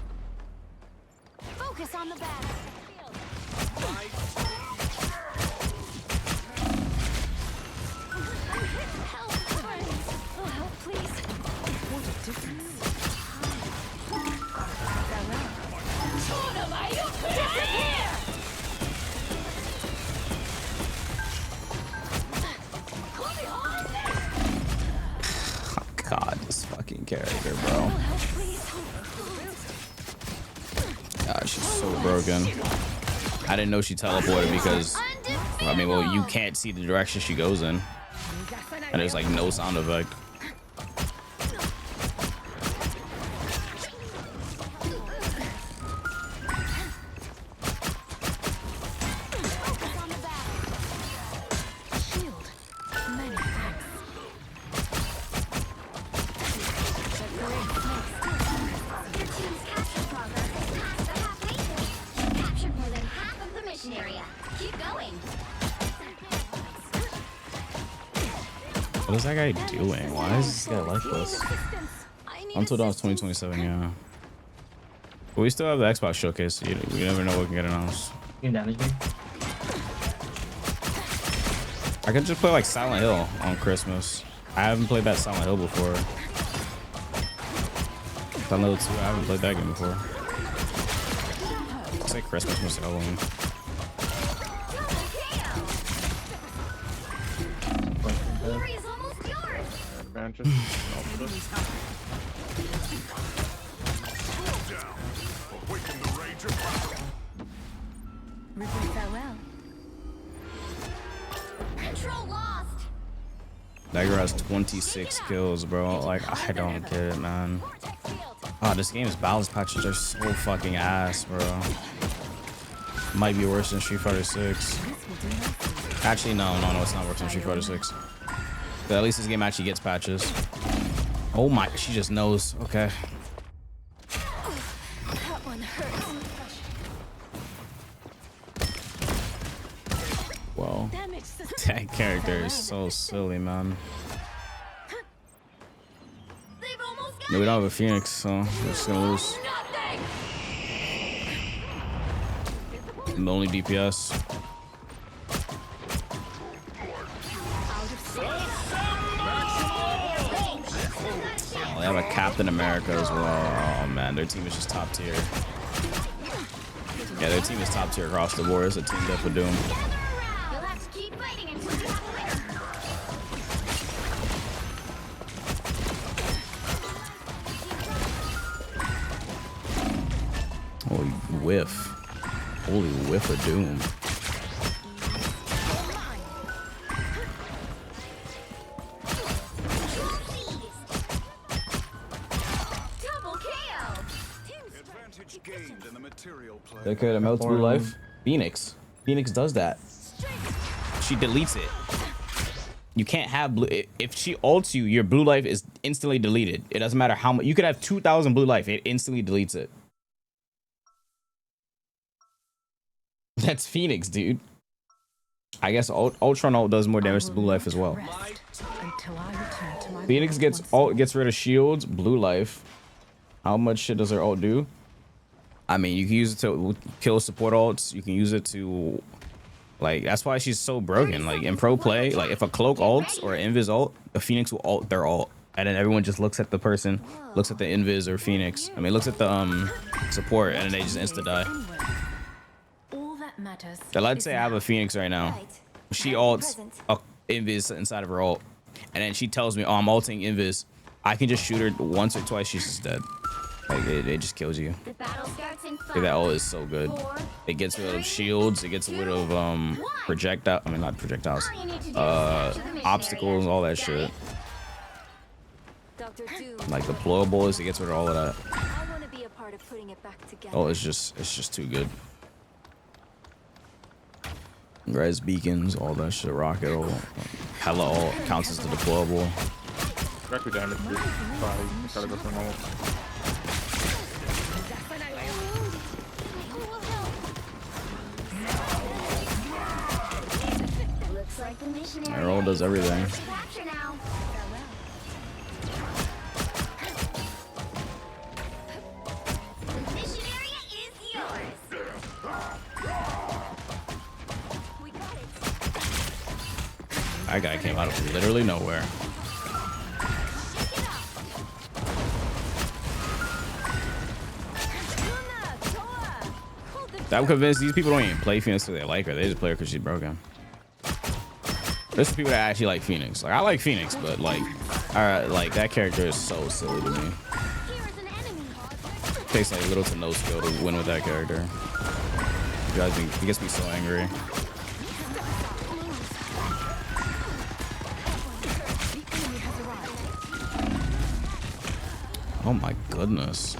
Focus on the battle. Help, friends. Oh, help, please. What a difference. Oh God, this fucking character, bro. God, she's so broken. I didn't know she teleported because, I mean, well, you can't see the direction she goes in. And there's like no sound effect. Shield. Many thanks. Your team's capture progress is past the halfway point. Captured more than half of the mission area. Keep going. What is that guy doing? Why is this guy like this? Until Dawn's 2027, yeah. But we still have the Xbox showcase, so you never know what can get announced. I could just play like Silent Hill on Christmas. I haven't played that Silent Hill before. Silent Hill 2, I haven't played that game before. It's like Christmas, must be Halloween. Glory is almost yours. Advantage. Farewell. Control lost. That girl has 26 kills, bro. Like, I don't get it, man. Oh, this game's balance patches are so fucking ass, bro. Might be worse than Street Fighter 6. Actually, no, it's not worse than Street Fighter 6. But at least this game actually gets patches. Oh my, she just knows. Okay. That one hurts. Well, that character is so silly, man. Yeah, we don't have a Phoenix, so we're just gonna lose. I'm the only DPS. Oh, they have a Captain America as well. Oh man, their team is just top tier. Yeah, their team is top tier across the board. It's a team death with Doom. Holy whiff. Holy whiff of Doom. That could have melts blue life. Phoenix does that. She deletes it. You can't have blue. If she ults you, your blue life is instantly deleted. It doesn't matter how much. You could have 2,000 blue life. It instantly deletes it. That's Phoenix, dude. I guess Ultron ult does more damage to blue life as well. Phoenix gets rid of shields, blue life. How much shit does her ult do? I mean, you can use it to kill support ults. You can use it to, like, that's why she's so broken. Like in pro play, like if a cloak ults or an invis ult, a Phoenix will ult their ult, and then everyone just looks at the person, looks at the invis or Phoenix. I mean, looks at the support, and then they just insta die. So let's say I have a Phoenix right now. She ults a invis inside of her ult, and then she tells me, "Oh, I'm ulting invis." I can just shoot her once or twice. She's just dead. Like it just kills you. Like, that ult is so good. It gets rid of shields. It gets rid of projectile. I mean, not projectiles. Obstacles, all that shit. Like deployables. It gets rid of all of that. Oh, it's just too good. Res beacons, all that shit. Rocket ult, hella ult counts as the deployable. Arrow does everything. That guy came out of literally nowhere. I'm convinced these people don't even play Phoenix because they like her. They just play her because she's broken. There's some people that actually like Phoenix. Like I like Phoenix, but like that character is so silly to me. It takes like little to no skill to win with that character. It gets me so angry. Oh my goodness.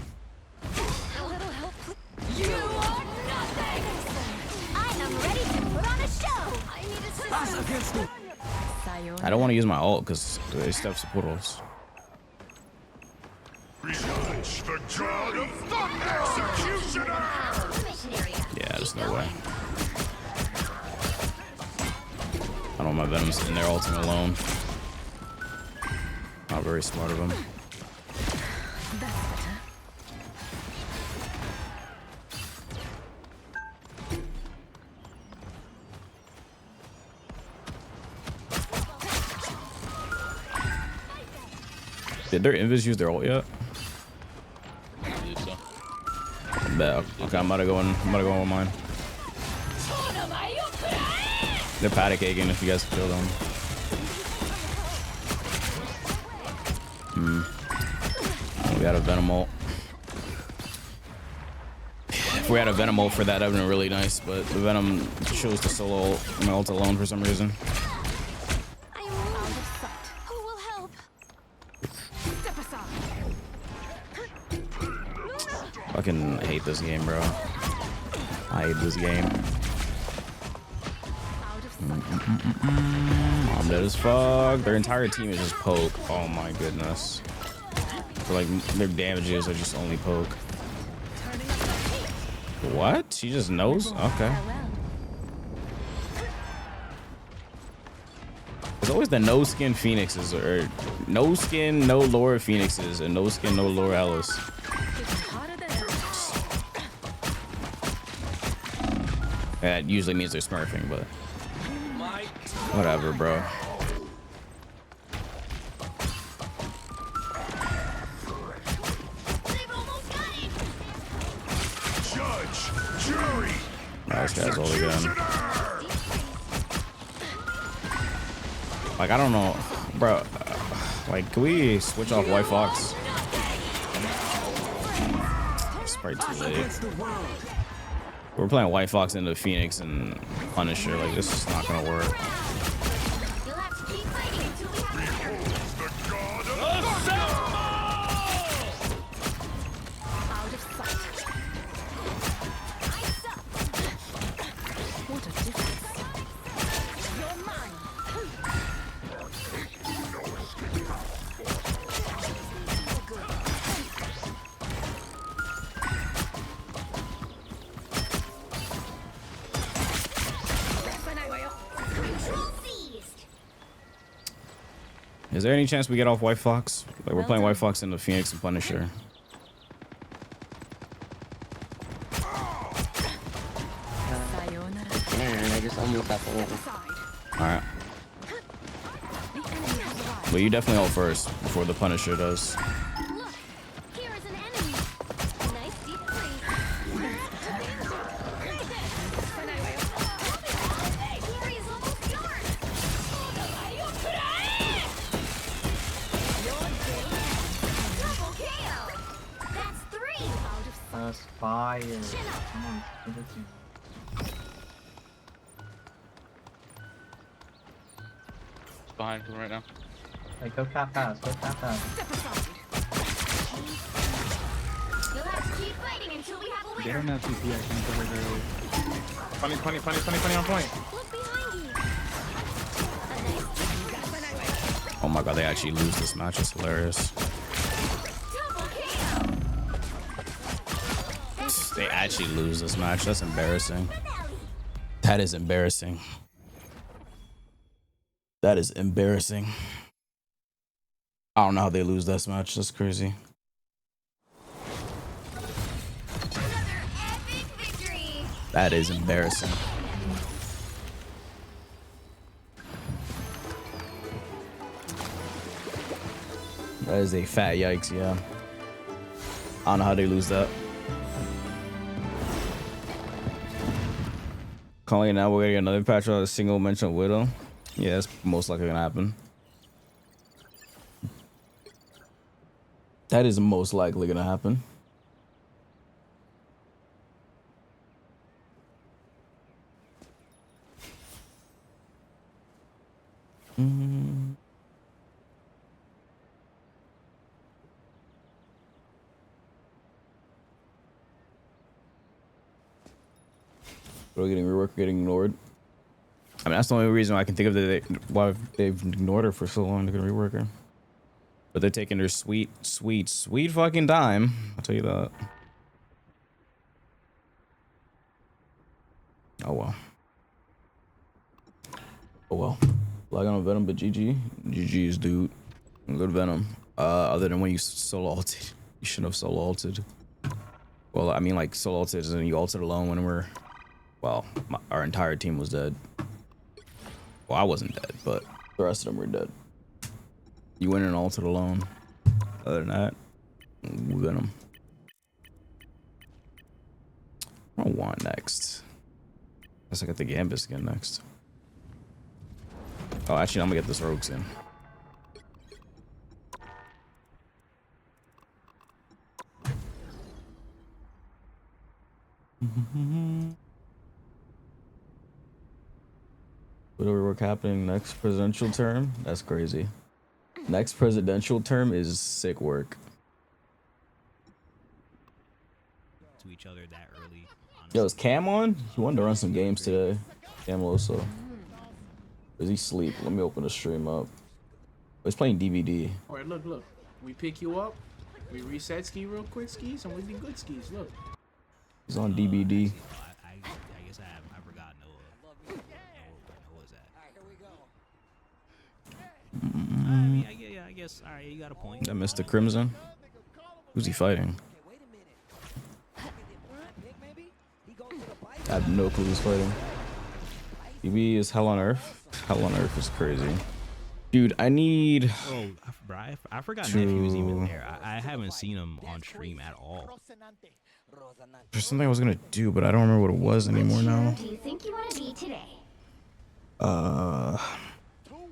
I don't want to use my ult because they still have support ults. Yeah, there's no way. I don't want my Venom sitting there ulting alone. Not very smart of him. Did their invis use their ult yet? I believe so. I bet. Okay, I'm about to go in with mine. They're panicking if you guys kill them. We got a Venom ult. If we had a Venom ult for that, that would have been really nice, but the Venom chose to solo my ult alone for some reason. Who will help? Step aside. Fucking hate this game, bro. I hate this game. I'm dead as fuck. Their entire team is just poke. Oh my goodness. So like their damages are just only poke. What? She just knows? Okay. It's always the no skin Phoenixes, or no skin, no lore Phoenixes, and no skin, no lore Alice. That usually means they're smurfing, but whatever, bro. Judge, jury. This guy's all again. Like, I don't know, bro. Like, can we switch off White Fox? It's probably too late. We're playing White Fox into Phoenix and Punisher. Like, this is not gonna work. Is there any chance we get off White Fox? Like, we're playing White Fox into Phoenix and Punisher. Alright. Well, you definitely ult first before the Punisher does. Fire. Come on, give it to me. It's behind him right now. Hey, go cap fast, go cap fast. You'll have to keep fighting until we have a winner. They don't have TP, I can't cover their ult. Funny on point. Look behind you. Oh my god, they actually lose this match. It's hilarious. They actually lose this match. That's embarrassing. That is embarrassing. That is embarrassing. I don't know how they lose this match. That's crazy. That is embarrassing. That is a fat yikes, yeah. I don't know how they lose that. Calling it now, we're gonna get another patch on a single mention Widow. Yeah, that's most likely gonna happen. That is most likely gonna happen. We're getting rework, getting ignored. I mean, that's the only reason I can think of that why they've ignored her for so long. They're gonna rework her, but they're taking their sweet fucking time. I'll tell you that. Oh well. Oh well. Lag on Venom, but GG's, dude. Good Venom. Other than when you solo ulted, you shouldn't have solo ulted. Well, I mean, like solo ulted and you ulted alone when we're. Well, our entire team was dead. Well, I wasn't dead, but the rest of them were dead. You went and ulted alone. Other than that, Venom. What do I want next? Guess I got the Gambit skin next. Oh, actually, I'm gonna get this Rogue skin. Whatever work happening next presidential term? That's crazy. Next presidential term is sick work. To each other that early. Yo, is Cam on? He wanted to run some games today. Cam Loso. Does he sleep? Let me open the stream up. He's playing DVD. Alright, look. We pick you up, we reset ski real quick skis, and we be good skis. Look. He's on DVD. I guess I forgot Noah. Noah's at. I mean, I guess. All right, you got a point. That Mr. Crimson. Who's he fighting? I have no clue who's fighting. DB is Hell on Earth. Hell on Earth is crazy. Dude, I need... Oh, bro, I forgot Nephew was even there. I haven't seen him on stream at all. There's something I was gonna do, but I don't remember what it was anymore now. Do you think you want to be today? 2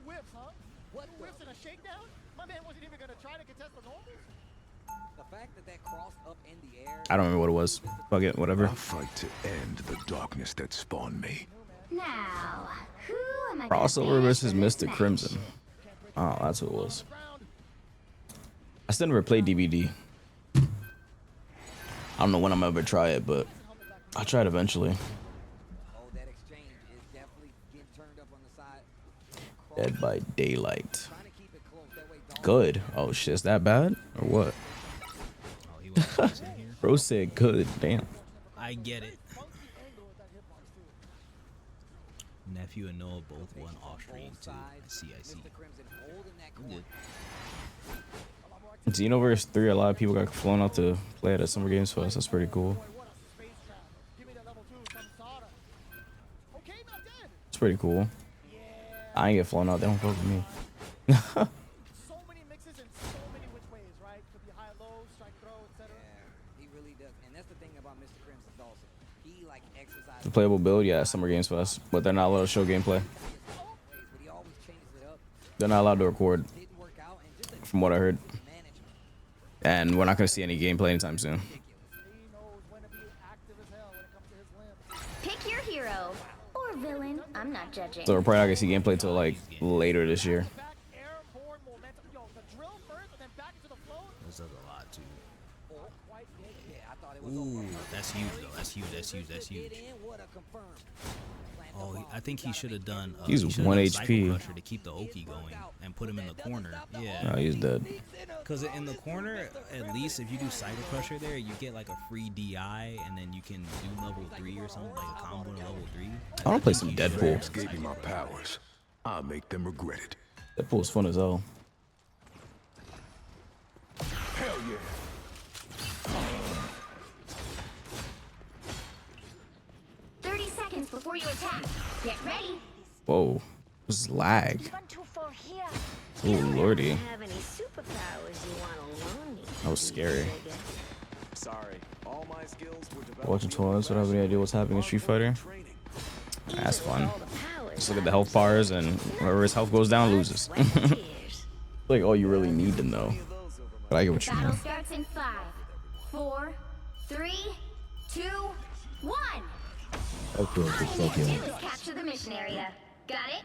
whips, huh? What whips in a shakedown? My man wasn't even gonna try to contest the normals. The fact that crossed up in the air. I don't remember what it was. Fuck it, whatever. I'll fight to end the darkness that spawned me. Now, who am I? Crossover versus Mr. Crimson. Oh, that's what it was. I still never played DVD. I don't know when I'm ever try it, but I'll try it eventually. Dead by Daylight. Good. Oh shit, is that bad or what? Bro said good. Damn. I get it. Nephew and Noah both won off stream too. I see. Good. Xenoverse 3, a lot of people got flown out to play it at Summer Games Fest. That's pretty cool. It's pretty cool. I ain't get flown out. They don't fuck with me. So many mixes and so many which ways, right? Could be high, low, strike, throw, etc. Yeah, he really does. And that's the thing about Mr. Crimson also. He like exercises. The playable build, yeah, Summer Games Fest, but they're not allowed to show gameplay. They're not allowed to record, from what I heard. And we're not going to see any gameplay anytime soon. Pick your hero or villain. I'm not judging. So we're probably not going to see gameplay till like later this year. This does a lot too. Ooh, that's huge though. That's huge. Oh, I think he should have done. He's 1 HP. To keep the Oki going and put him in the corner. Yeah. No, he's dead. Because in the corner, at least if you do Cyber Crusher there, you get like a free DI, and then you can do level 3 or something, like a combo to level 3. I want to play some Deadpool. Gave me my powers. I'll make them regret it. Deadpool's fun as hell. Hell yeah. 30 seconds before you attack. Get ready. Whoa. This is lag. Oh, lordy. That was scary. Sorry, all my skills were developed. Watching tournaments, don't have any idea what's happening in Street Fighter. That's fun. Just look at the health bars, and whoever his health goes down loses. Like all you really need to know. But I get what you mean. Battle starts in 5, 4, 3, 2, 1. Okay, All you need to do is capture the mission area. Got it?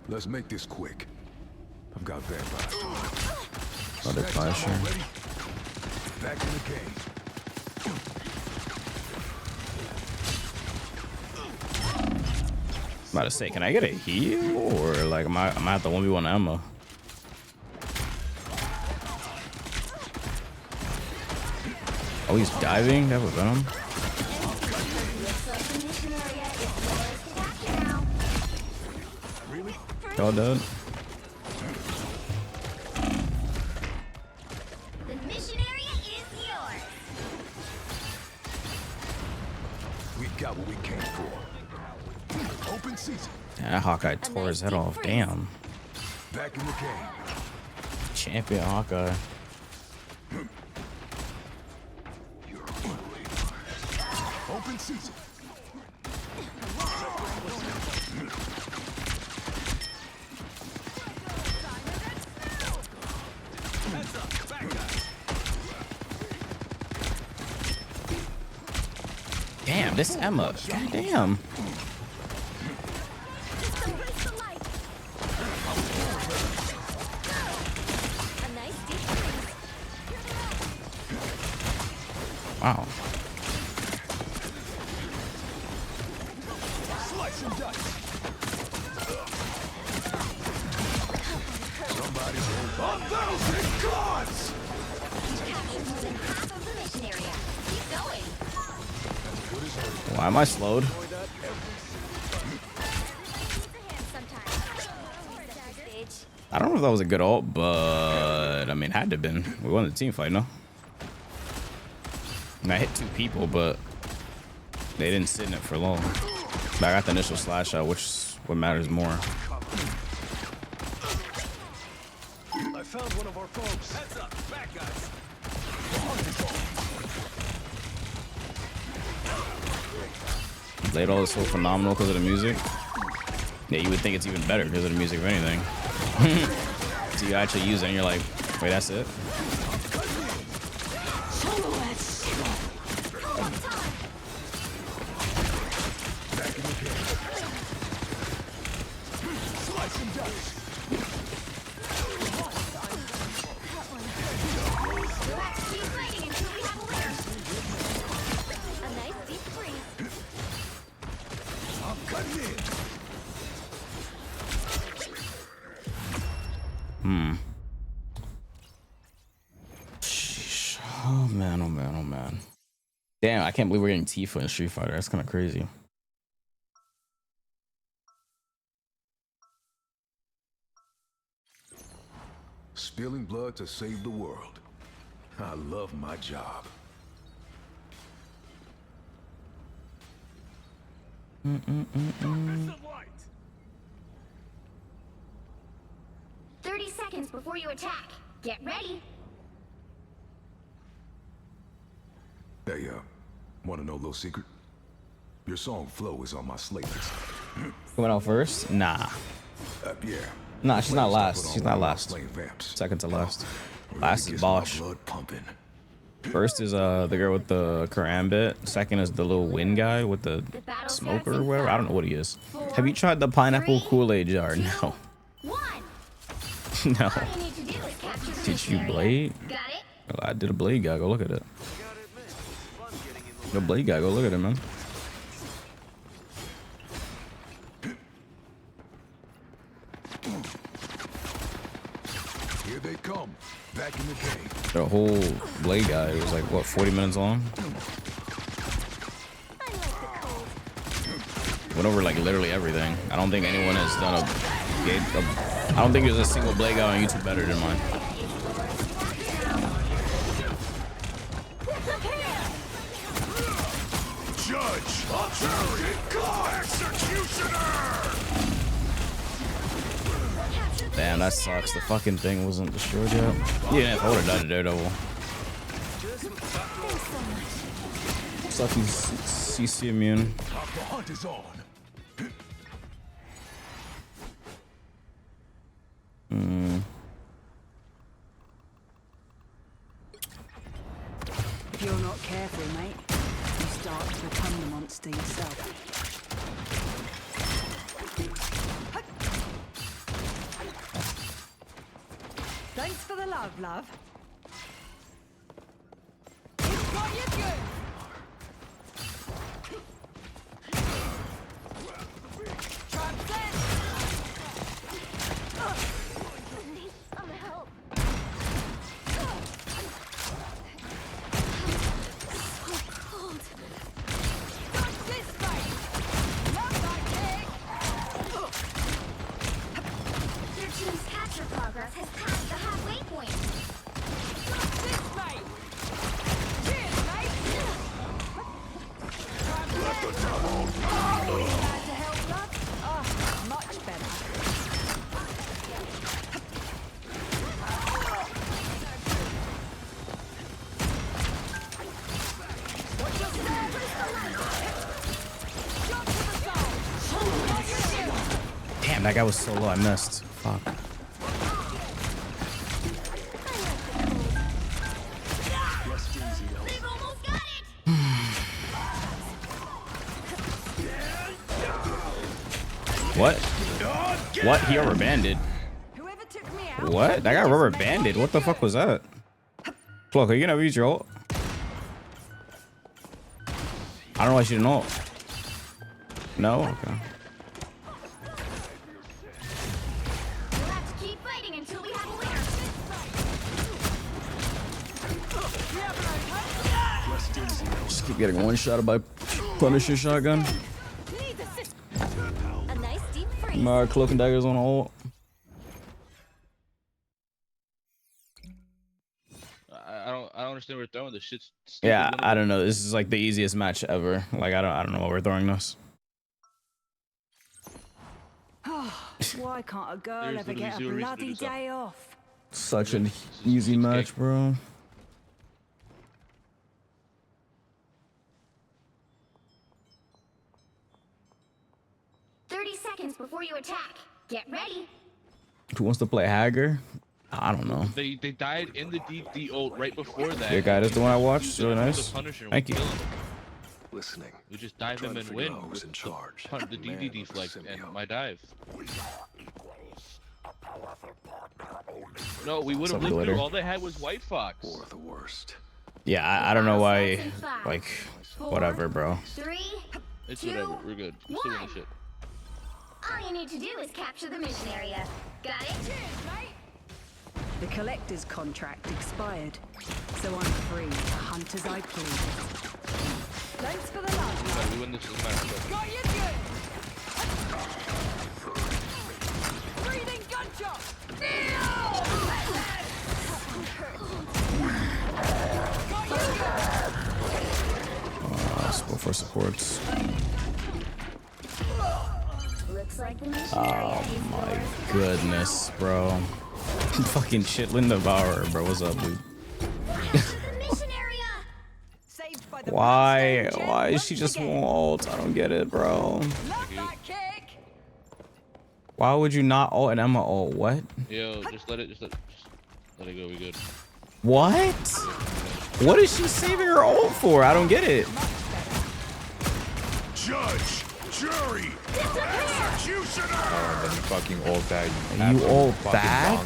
Let's make this quick. I've got vampires. Oh, they're flashing. Back in the game. I'm about to say, can I get a heal or like am I at the 1v1 ammo? Oh, he's diving. That was venom. Y'all dead? The mission area is yours. We got what we came for. Open season. Yeah, Hawkeye tore his head off. Damn. Back in the game. Champion Hawkeye. Open season. Damn, this Emma. God damn. Wow. Slice and dice. Somebody's hold 1,000 gods! Why am I slowed? I don't know if that was a good ult, but I mean, had to have been. We won the team fight, no? And I hit 2 people, but they didn't sit in it for long. But I got the initial slash out, which is what matters more. I found one of our folks. Heads up, back guys. Late all is so phenomenal because of the music. Yeah, you would think it's even better because of the music, if anything. So you actually use it and you're like, wait, that's it? Sheesh. Oh man, oh man, oh man. Damn, I can't believe we're getting Tifa in Street Fighter. That's kind of crazy. Spilling blood to save the world. I love my job. 30 seconds before you attack. Get ready. Hey, want to know a little secret? Your song Flow is on my slate list. Coming out first? Nah. Yeah. Nah, she's not last. She's not last. Second to last. Last is Bosch. First is the girl with the karambit. Second is the little wind guy with the smoker or whatever. I don't know what he is. Have you tried the pineapple Kool-Aid jar? No. No. Teach you Blade? Oh, I did a Blade guy. Go look at it. The Blade guy. Go look at it, man. Here they come. Back in the day. The whole Blade guy, it was like, what, 40 minutes long? Went over like literally everything. I don't think anyone has done I don't think there's a single Blade guy on YouTube better than mine. Judge, jury, executioner! Damn, that sucks. The fucking thing wasn't destroyed yet. Yeah, if I would've died to Daredevil. Sucks he's CC immune. The hunt is on. If you're not careful, mate, you start to become the monster yourself. Thanks for the love, love. It's got you good. Traps in. Need some help. So cold. Got this way. Love that kick. Your team's capture progress has passed the halfway point. Got this way. Cheers, mate. Let the trouble. Glad to help, love. Oh, much better. Damn, that guy was so low. I missed. Fuck. What? What? He rubber banded. What? That got rubber banded. What the fuck was that? Look, are you gonna use your ult? I don't know why she didn't ult. No? Okay. Just keep getting one shot by Punisher shotgun. My cloak and daggers on ult. I don't understand where we're throwing this shit. Yeah, I don't know. This is like the easiest match ever. Like I don't know why we're throwing this. Why can't a girl ever get a bloody day off? Such an easy match, bro. Before you attack, get ready. Who wants to play Hager? I don't know. They died in the DD ult right before that. Your guy is the one I watched. It's really nice. Thank you. Listening. We just dive him and win. Who's in charge? The DD deflect and my dive. No, we would have lived through. All they had was White Fox. Or the worst. Yeah, I don't know why. Like, whatever, bro. 3, it's 2, whatever. We're good. We're still winning shit. All you need to do is capture the mission area. Got it? The collector's contract expired, so I'm free to hunt as I please. Thanks for the love. We win this match. Got you good. Breathing gunshot. Let's go for supports. Oh my goodness, bro. Fucking Chitlin Devourer, bro. What's up, dude? Why is she just ult? I don't get it, bro. Why would you not ult and Emma ult? What? Yo, just let it go. We good. What? What is she saving her ult for? I don't get it. Judge, jury, executioner. Oh, then you fucking ult that. You ult that?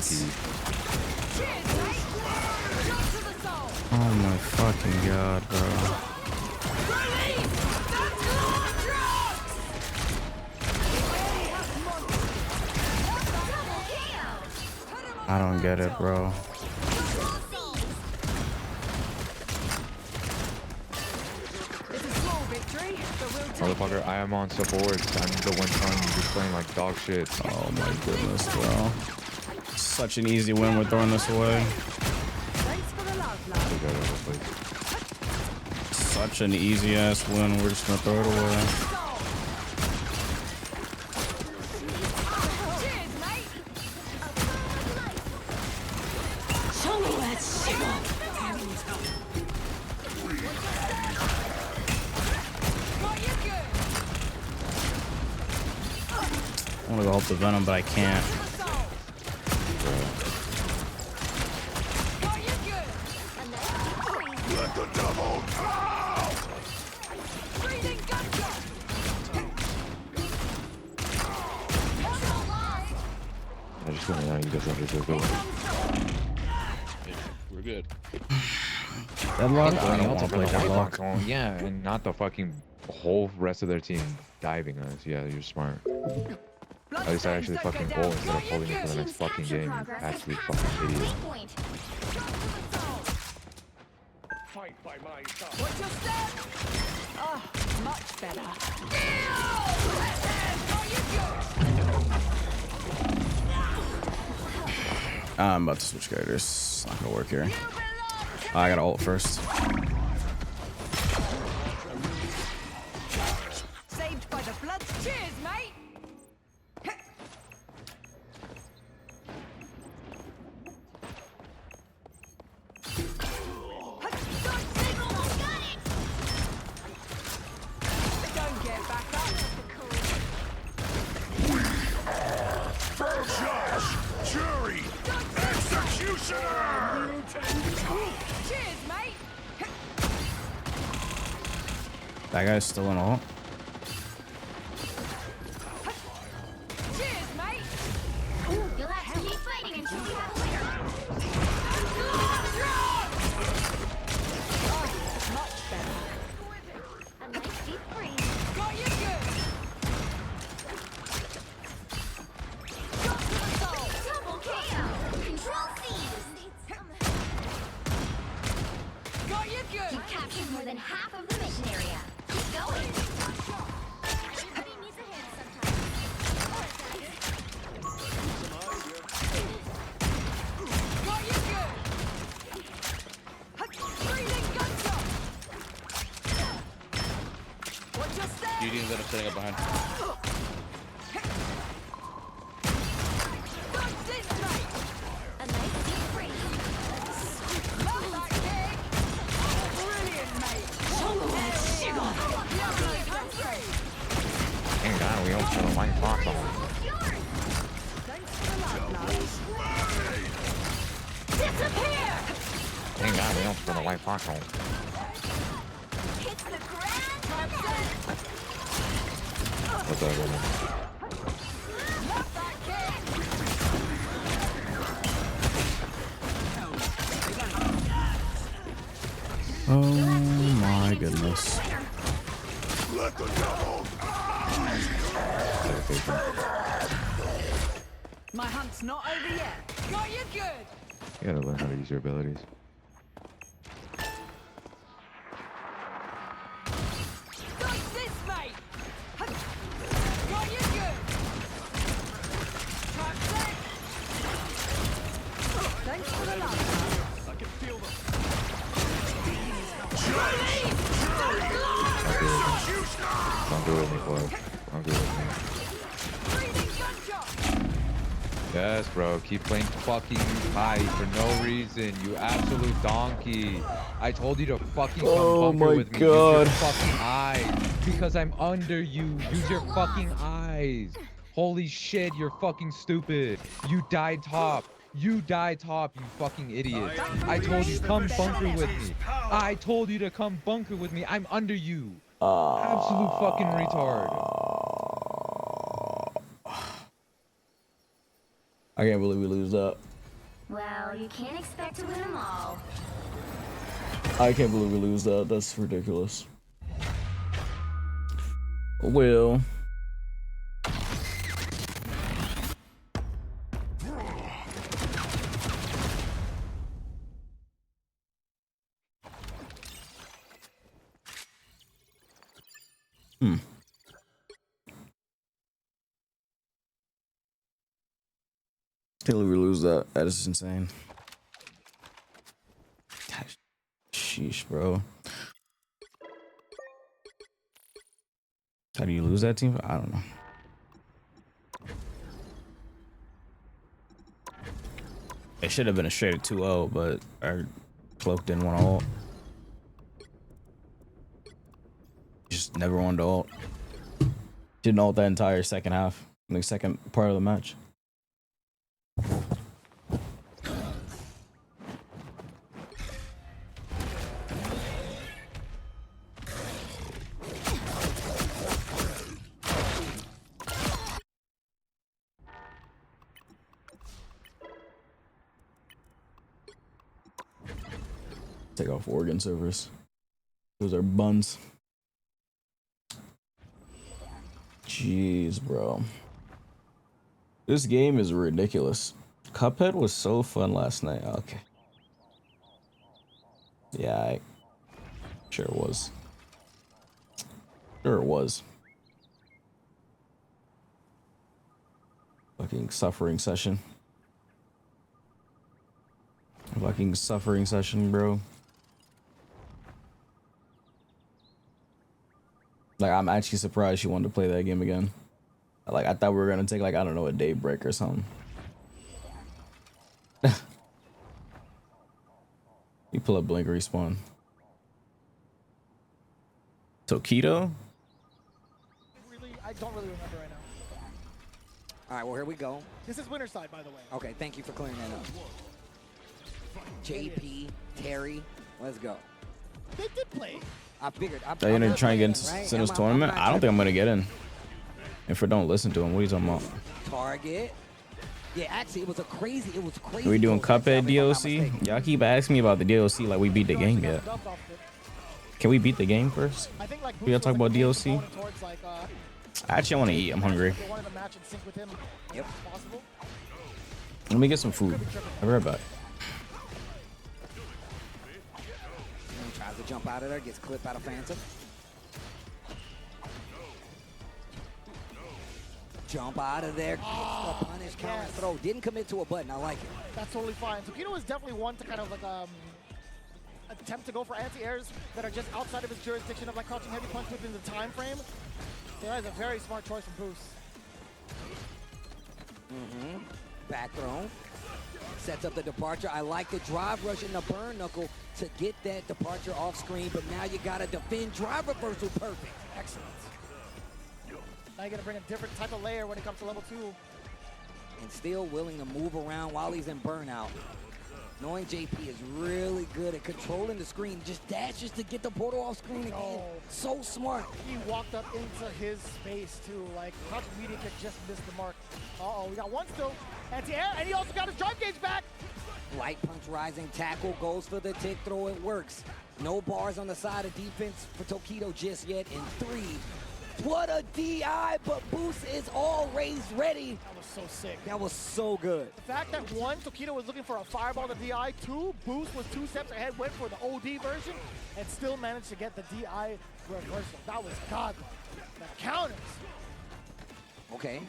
Oh my fucking god, bro. I don't get it, bro. Motherfucker, I am on supports. I'm the one time you're just playing like dog shit. Oh my goodness, bro. Such an easy win. We're throwing this away. Such an easy ass win. We're just gonna throw it away. I want to go help the Venom, but I can't. Let the devil out! I just want to know you guys are just good. We're good. Deadlock? I don't want to play Deadlock. Yeah, and not the fucking whole rest of their team diving us. Yeah, you're smart. At least I actually fucking goal instead of holding it for the next fucking game. You absolute fucking idiot. Fight by my side. What's your step? Oh, much better. I'm about to switch characters. It's not gonna work here. I gotta ult first. Saved by the blood. Cheers, mate. Don't get back up. Judge, jury, executioner! Cheers, mate. That guy's still in ult. than half of the mission area. Keep going. Everybody needs a hand sometimes. Got you good. Breathing gunshot. What just there? Judy ended up setting up behind. A nice deep breeze. Love that kick. Brilliant, mate. Thank God we don't put a white fox on. Disappear! Thank God we don't put a white fox on. Hits the ground. What's that woman? Love that kick. Oh my goodness. Let the devil. My hunt's not over yet. Got you good. You gotta learn how to use your abilities. Dodge this, mate. Got you good. Trap set. Thanks for the love. I can feel them. Don't do it with me, Flo. Don't do it with me. Breathing gunshot. Yes, bro. Keep playing fucking high for no reason. You absolute donkey. I told you to fucking come bunker with me. Use your fucking eyes. Because I'm under you. Use your fucking eyes. Holy shit, you're fucking stupid. You died top. You died top, you fucking idiot. I told you come bunker with me. I told you to come bunker with me. I'm under you. Absolute fucking retard. I can't believe we lose that. Well, you can't expect to win them all. I can't believe we lose that. That's ridiculous. Well. Can't believe we lose that. That is insane. Sheesh, bro. How do you lose that team? I don't know. It should have been a straight 2-0, but our cloak didn't want to ult. Just never wanted to ult. Didn't ult that entire second half, the second part of the match. Take off Oregon servers. Those are buns. Jeez, bro. This game is ridiculous. Cuphead was so fun last night. Okay. Yeah, I sure it was. Sure it was. Fucking suffering session. Fucking suffering session, bro. Like, I'm actually surprised she wanted to play that game again. Like, I thought we were gonna take, like, I don't know, a day break or something. You pull up Blink Respawn. Tokido? I don't really remember right now. All right, well, here we go. This is Winterside, by the way. Okay, thank you for clearing that up. JP, Terry, let's go. They did play. I figured. Are you gonna try and get into Sinnoh's tournament? I don't think I'm gonna get in. If I don't listen to him, what are you talking about? Target. Yeah, actually, it was crazy. Are we doing Cuphead DOC? Y'all keep asking me about the DOC like we beat the game yet. Can we beat the game first? We gotta talk about DOC. I actually want to eat. I'm hungry. Yep. Let me get some food. I'll be right back. Tries to to jump out of there, gets clipped out of Phantom. Jump out of there, gets the punish counter throw. Didn't commit to a button, I like it. That's totally fine. Tokido is definitely one to kind of like attempt to go for anti-airs that are just outside of his jurisdiction of like crouching heavy punch within the time frame. So that is a very smart choice from Boost. Back throw. Sets up the departure. I like the drive rush and the burn knuckle to get that departure off screen, but now you gotta defend drive reversal perfect. Excellent. Now you gotta bring a different type of layer when it comes to level 2. And still willing to move around while he's in burnout. Knowing JP is really good at controlling the screen, just dashes to get the portal off screen again. So smart. He walked up into his space too. Like, Crouch Media could just miss the mark. Uh-oh, we got one still. Anti-air, and he also got his drive gauge back. Light punch rising tackle goes for the tick throw. It works. No bars on the side of defense for Tokido just yet. In 3. What a DI, but Boost is always ready. That was so sick. That was so good. The fact that 1, Tokido was looking for a fireball to DI, 2, Boost was 2 steps ahead, went for the OD version, and still managed to get the DI reversal. That was godlike. The counters. Okay.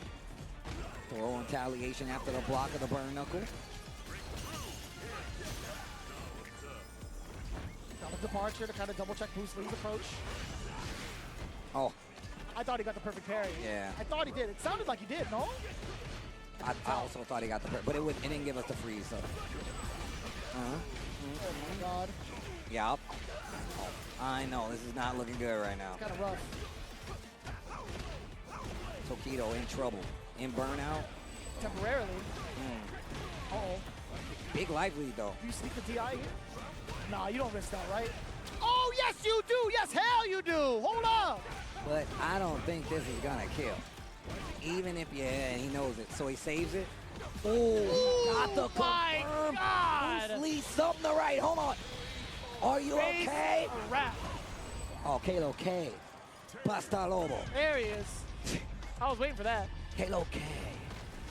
Throw retaliation after the block of the burn knuckle. Got a departure to kind of double check Boost Lee's approach. Oh. I thought he got the perfect parry. Yeah. I thought he did. It sounded like he did, no? I also thought he got the but it didn't give us the freeze, so. Oh my god. Yup. I know, this is not looking good right now. It's kind of rough. Tokido in trouble. In burnout. Temporarily. Uh-oh. Big life lead, though. Do you sneak the DI here? Nah, you don't risk that, right? Oh, yes, you do! Yes, hell you do! Hold up! But I don't think this is gonna kill. Even if, and he knows it. So he saves it. Oh, he got the confirm. Bruce Lee, something to right. Hold on. Are you okay? A wrap. Oh, Kalo K. Pasta Lobo. There he is. I was waiting for that. Kalo K.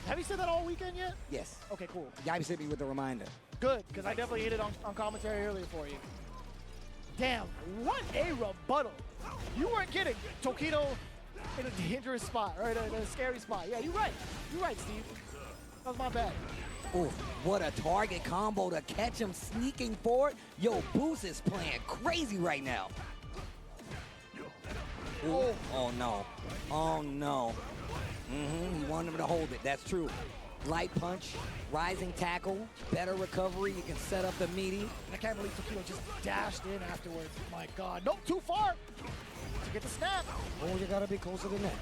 Have you said that all weekend yet? Yes. Okay, cool. Yabby hit me with the reminder. Good, because I definitely hit it on commentary earlier for you. Damn, what a rebuttal. You weren't kidding. Tokido in a dangerous spot, right? In a scary spot. Yeah, you're right. You're right, Steve. That was my bad. Oh, what a target combo to catch him sneaking forward. Yo, Boost is playing crazy right now. Ooh. Oh, no. Oh, no. He wanted him to hold it. That's true. Light punch, rising tackle, better recovery. You can set up the meaty. And I can't believe Tokido just dashed in afterwards. My God. Nope, too far to get the snap. Oh, you gotta be closer than that.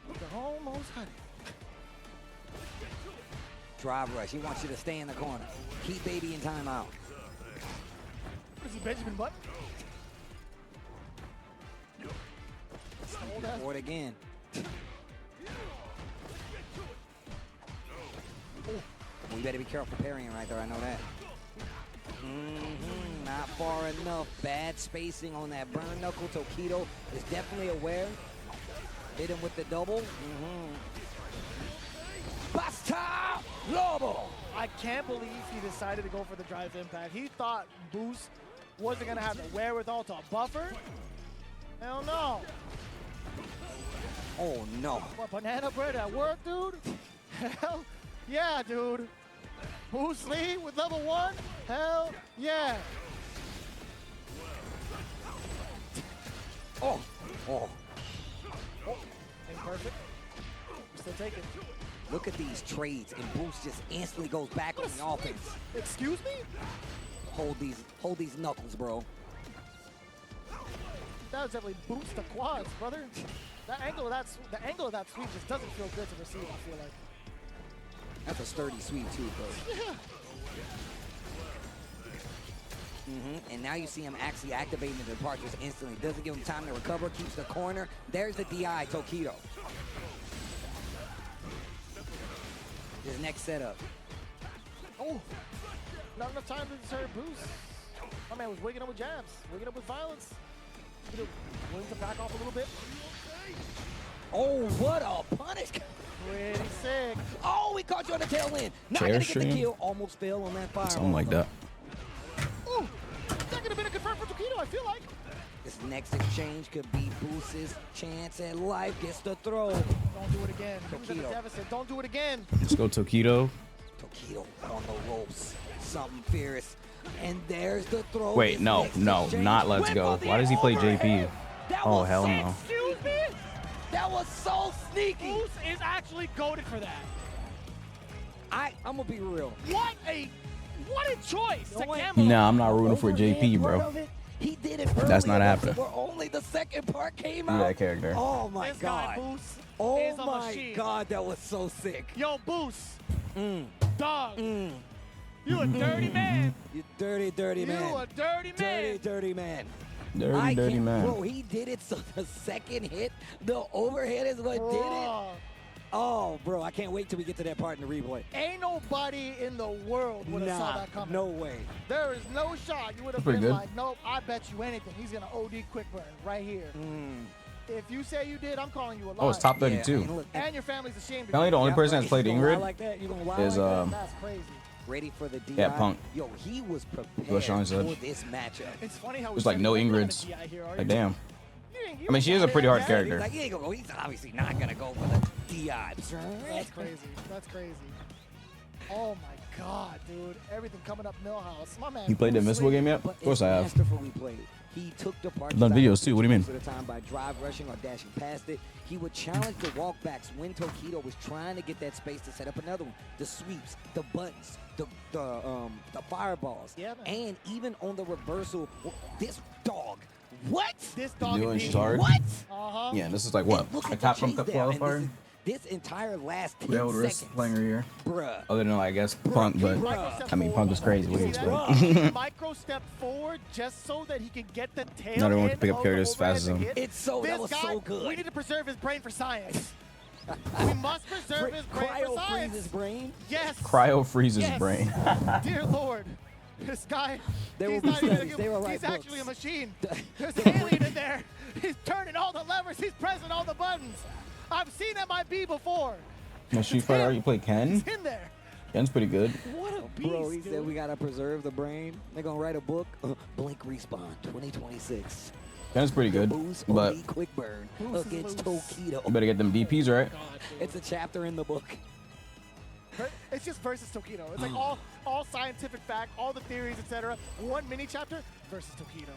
They're almost had it. Drive rush. He wants you to stay in the corner. Keep baby in timeout. Is he Benjamin Button? Forward again. We better be careful parrying right there. I know that. Not far enough. Bad spacing on that burn knuckle. Tokido is definitely aware. Hit him with the double. Basta Lobo! I can't believe he decided to go for the drive impact. He thought Boost wasn't going to have the wherewithal to buffer. Hell no. Oh, no. What, banana bread at work, dude? Hell yeah, dude. Boost Lee with level 1? Hell yeah. Oh. Imperfect. Still taking. Look at these trades, and Boost just instantly goes back on the offense. Excuse me? Hold these knuckles, bro. That was definitely Boost the quads, brother. The angle of that sweep just doesn't feel good to receive, I feel like. That's a sturdy sweep too, bro. Yeah. And now you see him actually activating the departures instantly. Doesn't give him time to recover, keeps the corner. There's the DI, Tokido. His next setup. Oh, not enough time to deter Boost. My man was waking up with jabs, waking up with violence. Willing to back off a little bit. Oh, what a punish. Pretty sick. Oh, he caught you on the tail end. Not gonna get the kill. Almost fell on that fire. Something like that. Ooh, that could have been a confirm for This next exchange could be Boost's chance at life. Gets the throw. Don't do it again. Who's at the Tokido. deficit? Don't do it again. Let's go Tokido. Tokido on the ropes. Something fierce. And there's the throw. Wait, This no, next no, exchange. not let's Whip go. of the Why does he play JP? overhead. That Oh, was hell so- no. Excuse me? That was so sneaky. Boost is actually goated for that. I'm gonna be real. What a choice. No way. Nah, I'm not rooting for JP, Part bro. of it, he did it That's not early enough happening. Where only the second part came Look out. at that character. Oh my This guy, god. Boost, Oh is a my machine. god, that was so sick. Yo, Boost. Mm. Dog. Mm. You a dirty man. You dirty, dirty man. You a dirty man. Dirty, dirty man. Dirty, dirty man. Bro, he did it so the second hit, the overhead is what did it. Bruh. Oh, bro, I can't wait till we get to that part in the replay. Ain't nobody in the world would have saw Nah, that coming. no way. There is no shot. You would have Pretty been good. like, nope, I bet you anything. He's going to OD quick burn right here. If you say you did, I'm calling you a liar. Oh, it's top 32. and look, And your family's ashamed of Apparently you. the only Yep, person right. that's played You gonna lie Ingrid like that? You gonna lie is like that? That's crazy. Ready for the DI. Yeah, Punk. Yo, he was prepared What Sean for said. this matchup. It's funny how There's like no Ingrids. Like, damn. I mean, she is a pretty hard character. Like, he ain't gonna go. He's obviously not gonna go for the DI. That's crazy. That's crazy. Oh my god, dude. Everything coming up Millhouse. My man. You played the Invincible game yet? But Of course I have. it's masterfully played. He took the part I've done videos too. What do you mean? Most of the time by drive rushing or dashing past it. He would challenge the walkbacks when Tokido was trying to get that space to set up another one. The sweeps, the buttons, the fireballs, Yeah, man. and even on the reversal, this dog. What? This dog You is and beating- Shard? What? Uh-huh. Yeah, this is like what? And look A at the Capcom chase Cup down, and qualifier? This entire last 10 We have risk seconds. playing her here. Bruh. Other than, I guess, Punk, but I mean, Punk is crazy. What do you See expect? that? Micro step forward just so that he can get the tail. Not everyone end can pick up of characters the as fast as overhead him. hit. It's so, that This was guy, so good. We need to preserve his brain for science. We must preserve his brain for Cryo freeze science. his brain. Yes. Cryo freezes Yes. brain. Dear Lord. This guy, There will he's be not even studies. They will he's write actually a books. machine. There's an alien in there. He's turning all the levers. He's pressing all the buttons. I've seen MIB before. No, Street Fighter, you play Ken? He's in there. Ken's pretty good. What a beast, Bro, he dude. said we gotta preserve the brain. They're gonna write a book. Blink Respawn 2026. Ken's pretty good, Boost but OD quick burn Boost is against loose. Tokido. you better get them DPs right. It's a chapter in the book. It's just versus Tokido. It's like all scientific fact, all the theories, etc. One mini chapter versus Tokido.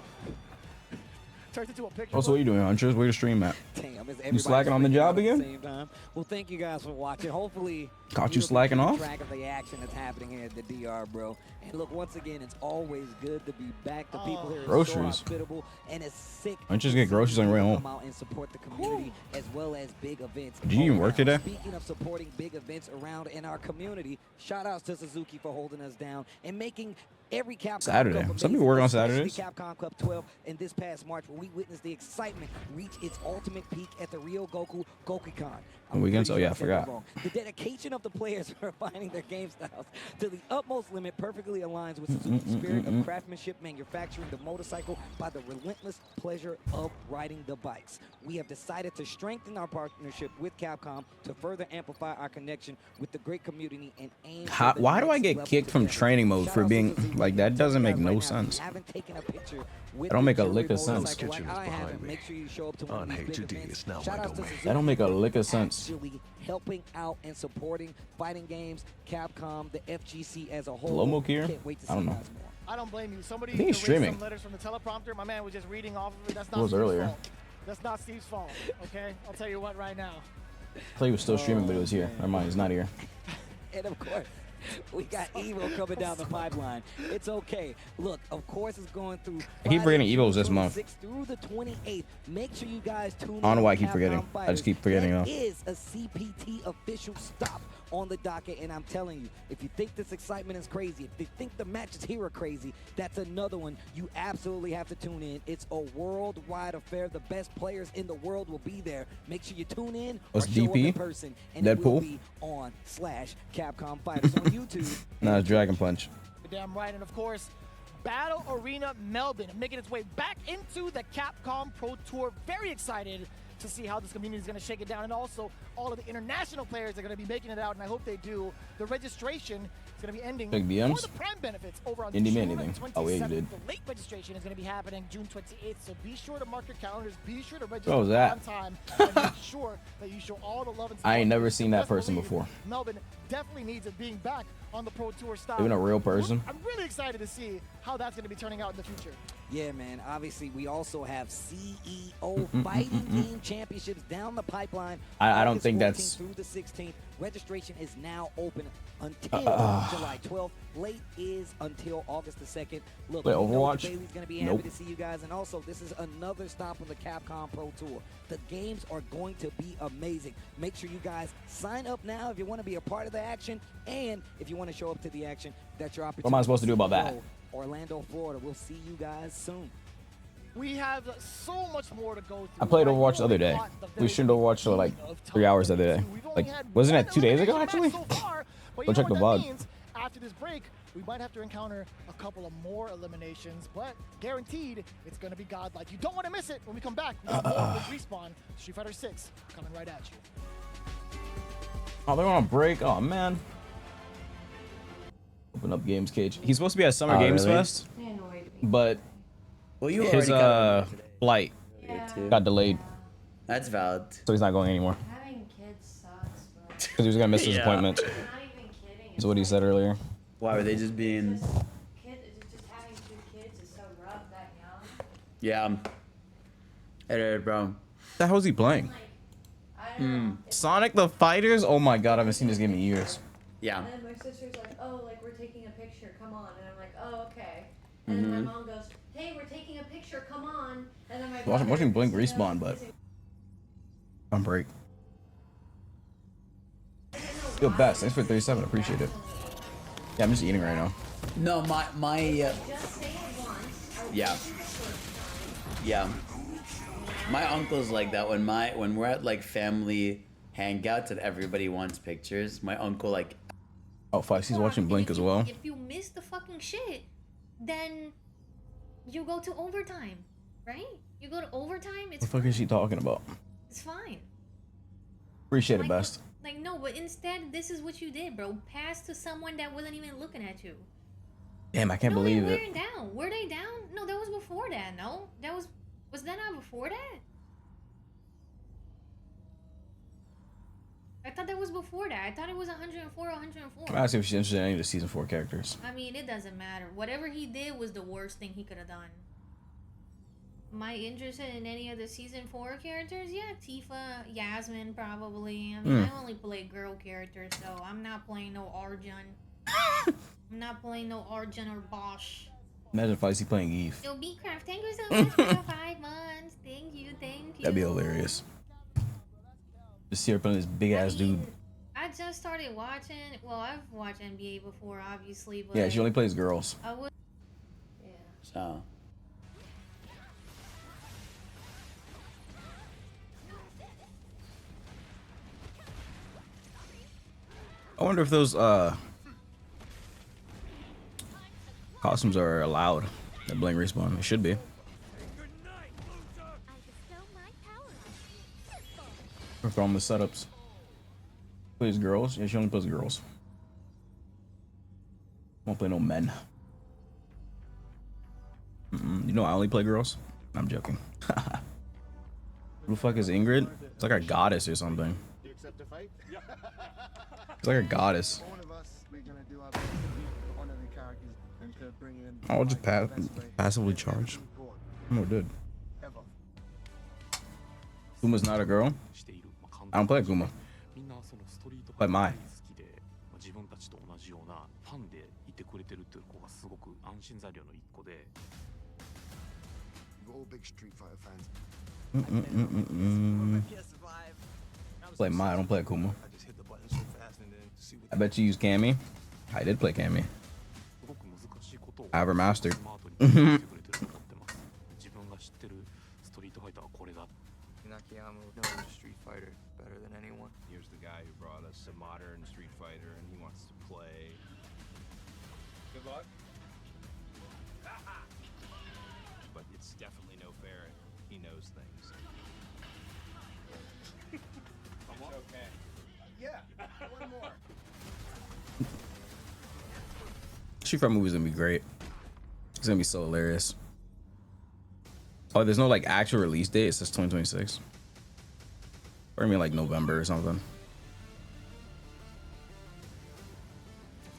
Turns into a picture. Also, what are you doing, Huntress? Where you stream at? Damn, is You slacking on the job at the again? same time? Well, thank you guys for watching. Hopefully, Caught you can slacking keep off? track of the action that's happening here at the DR, bro. And look, once again, it's always good to be back. The people here are so Groceries. hospitable, and it's sick. Why don't you just to get see groceries on your way people home? Come out and support the community as well as big events. Did you even work around. today? Speaking of supporting big events around in our community, shout outs to Suzuki for holding us down and making every Capcom Saturday. Cup Some amazing, people work on especially Saturdays. Capcom Cup 12 in this past March, where we witnessed the excitement reach its ultimate peak at the Rio Goku Gokicon. On weekends? Oh, yeah, I forgot. The dedication of the players refining their game styles to the utmost limit perfectly aligns with Suzuki's spirit of craftsmanship, manufacturing the motorcycle by the relentless pleasure of riding the bikes. We have decided to strengthen our partnership with Capcom to further amplify our connection with the great community and aim for the Why do I next get level kicked from together. training mode Shout for out to being Suzuki. like that? Doesn't make Right no now, sense. if you haven't taken a picture with That don't make a the lick of Jury sense. motorcycle like Kitchen is I behind haven't, me. make sure you show up to one of these big Unhate events. it's now Shout my outs to domain. Suzuki That don't make a lick of for sense. actually helping out and supporting fighting games, Capcom, the FGC as a whole. Lomok here? Can't wait to see I don't you know. guys more. I don't blame you. Somebody I think he's erased streaming. some letters from the teleprompter. My man was just reading off of it. That's not It was Steve's earlier. fault. That's not Steve's fault. Okay, I'll tell you what right now. I thought he was still streaming, but he was here. Never mind, he's not here. And of course, we got Evo coming down the pipeline. It's okay. Look, of course, it's going through. I keep forgetting Friday, Evo's June this month. 26th through the 28th. Make sure you guys tune in. I don't know why I on keep forgetting. Capcom I just keep forgetting There though. is a CPT official stop on the docket, and I'm telling you, if you think this excitement is crazy, if you think the matches here are crazy, that's another one you absolutely have to tune in. It's a worldwide affair. The best players in the world will be there. Make sure you tune in What's or show up in DP? person, and it will Deadpool? be on /Capcom Fighters on YouTube. No, it's Dragon Punch. You're damn right. And of course, Battle Arena Melbourne making its way back into the Capcom Pro Tour. Very excited to see how this community is going to shake it down, and also all of the international players are going to be making it out, and I hope they do. The registration is going to be ending Big for BMs? the Prime benefits over on Indie June man anything. 27th. Oh, yeah, you did. The late registration is going to be happening June 28th, so be sure to mark your calendars. Be sure to register What was that? on time, and make sure that you show all the love and support. I ain't never seen that Best person believe before. Melbourne definitely needs it being back on the Pro Tour style. Even a real person. I'm really excited to see how that's going to be turning out in the future. Yeah, man. Obviously, we also have CEO Fighting Game Championships down the pipeline. I don't August think 14th that's- through the 16th. Registration is now open until July 12th. Late is until August the 2nd. Look, Wait, we know Overwatch? Bailey's going to be happy to see you guys. And also, this is another stop on the Capcom Pro Tour. The games are going to be amazing. Make sure you guys sign up now if you want to be a part of the action. And if you want to show up to the action, that's your opportunity. What am I supposed to do about that? Orlando, Florida. We'll see you guys soon. We have so much more to go through. I played Overwatch the other day. We shouldn't Overwatch for like 3 hours the other day. Like, wasn't it 2 days ago actually? But Go check the VOD. means? After this break, we might have to encounter a couple of more eliminations, but guaranteed it's going to be godlike. You don't want to miss it. When we come back, we got more with Respawn, Street Fighter 6 coming right at you. Oh, they're on break. Oh man. Open up Games Cage. He's supposed to be at Summer Games really? Fest, but Well, you his already got it flight got delayed, That's valid. so he's not going anymore. Having kids sucks, bro. Because he was gonna miss his Yeah. appointment. I'm not even kidding. That's what he said earlier. Why were they just being? Just having 2 kids is so rough that young. Yeah. Hey, bro. What the hell is he playing? Sonic the Fighters? Oh my god, I haven't seen this game in years. Yeah. And then my sister's like, oh, like we're taking a picture, come on. And I'm like, oh, okay. And then my mom goes, hey, we're taking a picture, come on. And then my I'm watching Blink brother, Respawn, but on break. Yo, Best, thanks for 37. Appreciate it. Yeah, I'm just eating right now. No, my. Yeah. Yeah. My uncle's like that. When we're at like family hangouts and everybody wants pictures, my uncle like. Oh, fuck, he's watching Blink as well. If you miss the fucking shit, then you go to overtime, right? You go to overtime, What it's the fuck is she talking about? It's fine. Appreciate it, Best. Like, no, but instead, this is what you did, bro. Pass to someone that wasn't even looking at you. Damn, I can't No, believe they it. weren't down. Were they down? No, that was before that, no? Was that not before that? I thought that was before that. I thought it was 104 or 104. I'm asking if she's interested in any of the season 4 characters. I mean, it doesn't matter. Whatever he did was the worst thing he could have done. Am I interested in any of the season 4 characters? Yeah, Tifa, Yasmin, probably. I mean, I only play girl characters, so I'm not playing no Arjun. I'm not playing no Arjun or Bosch. Imagine Feisty playing Eve. Yo, B-Craft, thank you so much for the 5 months. Thank you, thank you. That'd be hilarious. Just see her playing this big ass dude. I just started watching. Well, I've watched NBA before, obviously, but Yeah, she only plays girls. I would. So. I wonder if those costumes are allowed at Blink Respawn. It should be. Or from the setups. Plays girls. Yeah, she only plays girls. Won't play no men. You know I only play girls? I'm joking. Who the fuck is Ingrid? It's like a goddess or something. It's like a goddess. I'll just passively charge. Oh, dude. Guma's not a girl? I don't play Guma. Play Mai. 自分たちと同じようなファンでいてくれてるっていう子がすごく安心材料の一個で。Play Mai, I don't play Akuma. I bet you use Cammy. I did play Cammy. I have her mastered. 自分が知ってるストリートファイターはこれだ。Nakayama knows Street Fighter better than anyone. Here's the guy who brought us a modern Street Fighter, and he wants to play. Good luck. But it's definitely no fair. He knows things. Street Fighter movie is gonna be great. It's gonna be so hilarious. Oh, there's no like actual release date. It says 2026. Or I mean like November or something.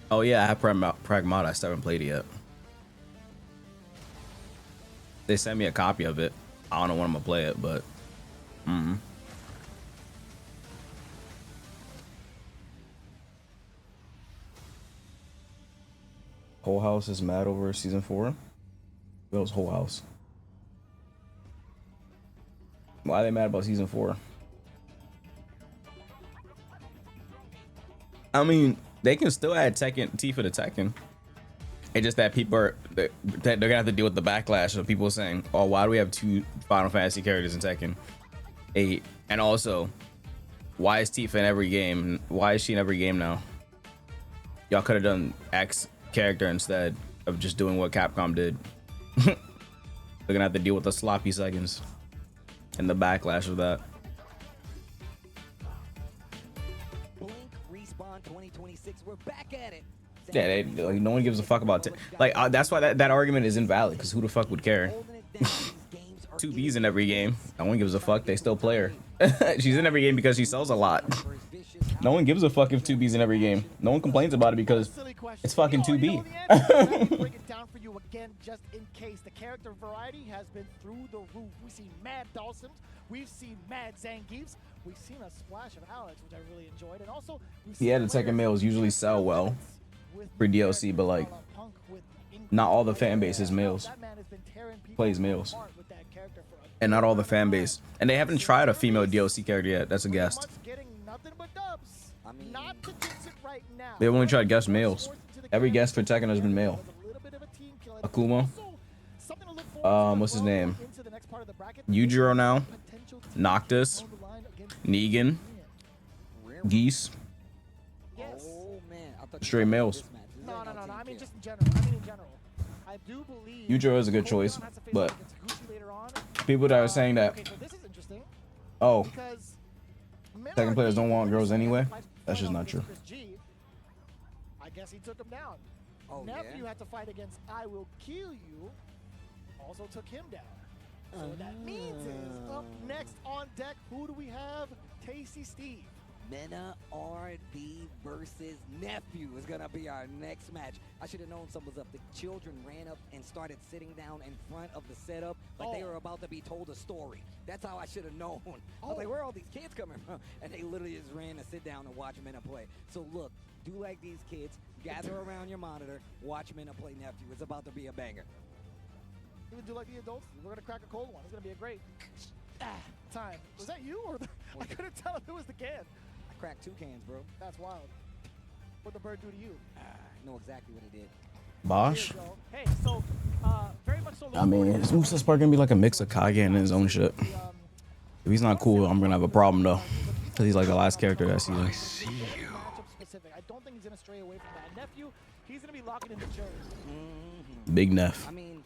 Oh yeah, I have Pragmata. I still haven't played it yet. They sent me a copy of it. I don't know when I'm gonna play it, but Whole House is mad over season 4. That was Whole House. Why are they mad about season 4? I mean, they can still add Tekken, Tifa to Tekken. It's just that people are they're gonna have to deal with the backlash of people saying, "Oh, why do we have 2 Final Fantasy characters in Tekken 8?" And also, why is Tifa in every game? Why is she in every game now? Y'all could have done X character instead of just doing what Capcom did. They're gonna have to deal with the sloppy seconds and the backlash of that. Blink, Respawn 2026. We're back at it. Yeah, like, no one gives a fuck about that's why that argument is invalid, because who the fuck would care? 2 B's in every game. No one gives a fuck. They still play her. She's in every game because she sells a lot. No one gives a fuck if 2 B's in every game. No one complains about it because it's fucking 2B. Break it down for you again, just in case. The character variety has been through the roof. We've seen Mad Dawson, we've seen Mad Zangiefs, we've seen a splash of Alex, which I really enjoyed, and also Yeah, the Tekken males usually sell well for DLC, but like not all the fan base is males. Plays males. And not all the fan base. And they haven't tried a female DLC character yet. That's a guest. They've only tried guest males. Every guest for Tekken has been male. Akuma. What's his name? Yujiro now. Noctis. Negan. Geese. Straight males. No. I mean just in general. I do believe Yujiro is a good choice, but people that are saying that, oh, Tekken players don't want girls anyway, that's just not true. I guess he took him down. Nephew had to fight against I Will Kill You, also took him down. So what that means is, up next on deck, who do we have? Tasty Steve. Mena RD versus Nephew is gonna be our next match. I should have known something was up. The children ran up and started sitting down in front of the setup like they were about to be told a story. That's how I should have known. I was like, where are all these kids coming from? And they literally just ran to sit down and watch Mena play. So look, do like these kids, gather around your monitor, watch Mena play Nephew. It's about to be a banger. Even do like the adults. We're gonna crack a cold one. It's gonna be a great time. Was that you or I couldn't tell if it was the can. Cracked 2 cans, bro. That's wild. What'd the bird do to you? I know exactly what he did. Bosch? Hey, so, very much so. I mean, his moveset's probably gonna be like a mix of Kage and his own shit. If he's not cool, I'm gonna have a problem though, because he's like the last character that season. I don't think he's gonna stray away from that. Nephew, he's gonna be locking in the jury. Big Neff. I mean,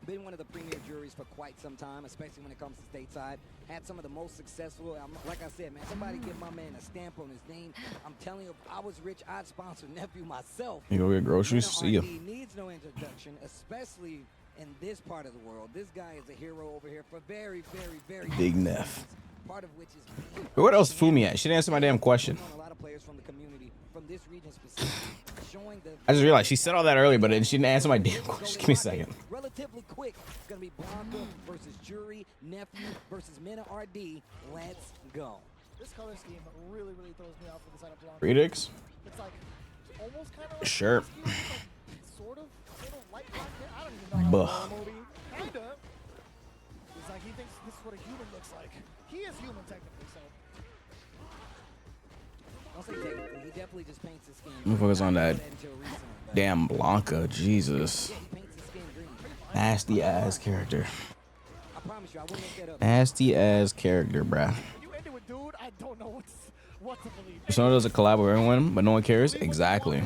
been one of the premier juries for quite some time, especially when it comes to stateside. Had some of the most successful, like I said, man, somebody give my man a stamp on his name. I'm telling you, if I was rich, I'd sponsor Nephew myself. You go get groceries? See ya. He needs no introduction, especially in this part of the world. This guy is a hero over here for very, very, very Big Neff. part of which is What else Fumi at? She didn't answer my damn question. a lot of players from the community, from this region specifically, showing the I just realized she said all that earlier, but then she didn't answer my damn question. Give me a second. relatively quick. It's gonna be Blanca versus Jury, Nephew versus Mena RD. Let's go. This color scheme really throws me off for the setup. Redix? It's like almost kind of like Sure. sort of light black. I don't even know how Buh. movie. Kinda. It's like he thinks this is what a human looks like. He is human technically, so. I'll say technically, he definitely just paints his skin. I'm gonna focus on that damn Blanca. Jesus. Nasty ass character. I promise you, I wouldn't make that up. Nasty ass character, bruh. You ended with dude, I don't know what to believe. Someone does a collab with everyone, but no one cares. Exactly.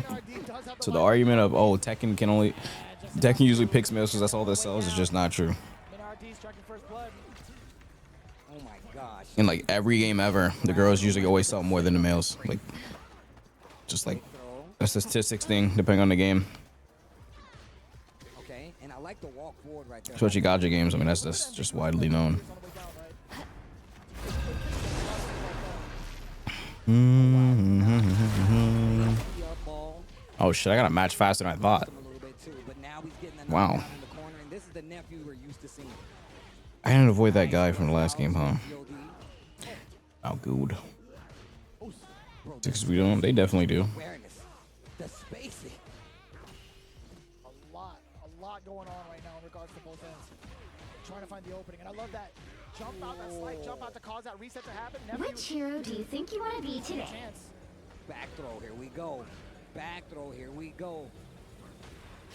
So the argument of Tekken usually picks males because that's all that sells is just not true. Oh my gosh. In like every game ever, the girls usually always sell more than the males. Like, just like a statistics thing, depending on the game. like the walk forward right there. Especially gacha games. I mean, that's just widely known. Oh shit! I got a match faster than I thought. Wow. I didn't avoid that guy from the last game, huh? Oh, good. Because we don't. They definitely do. The spacing. A lot going on right now in regards to both ends. Trying to find the opening, and I love that jump out, that slight jump out to cause that reset to happen. Which hero do you think you want to be today? Back throw, here we go. Back throw, here we go.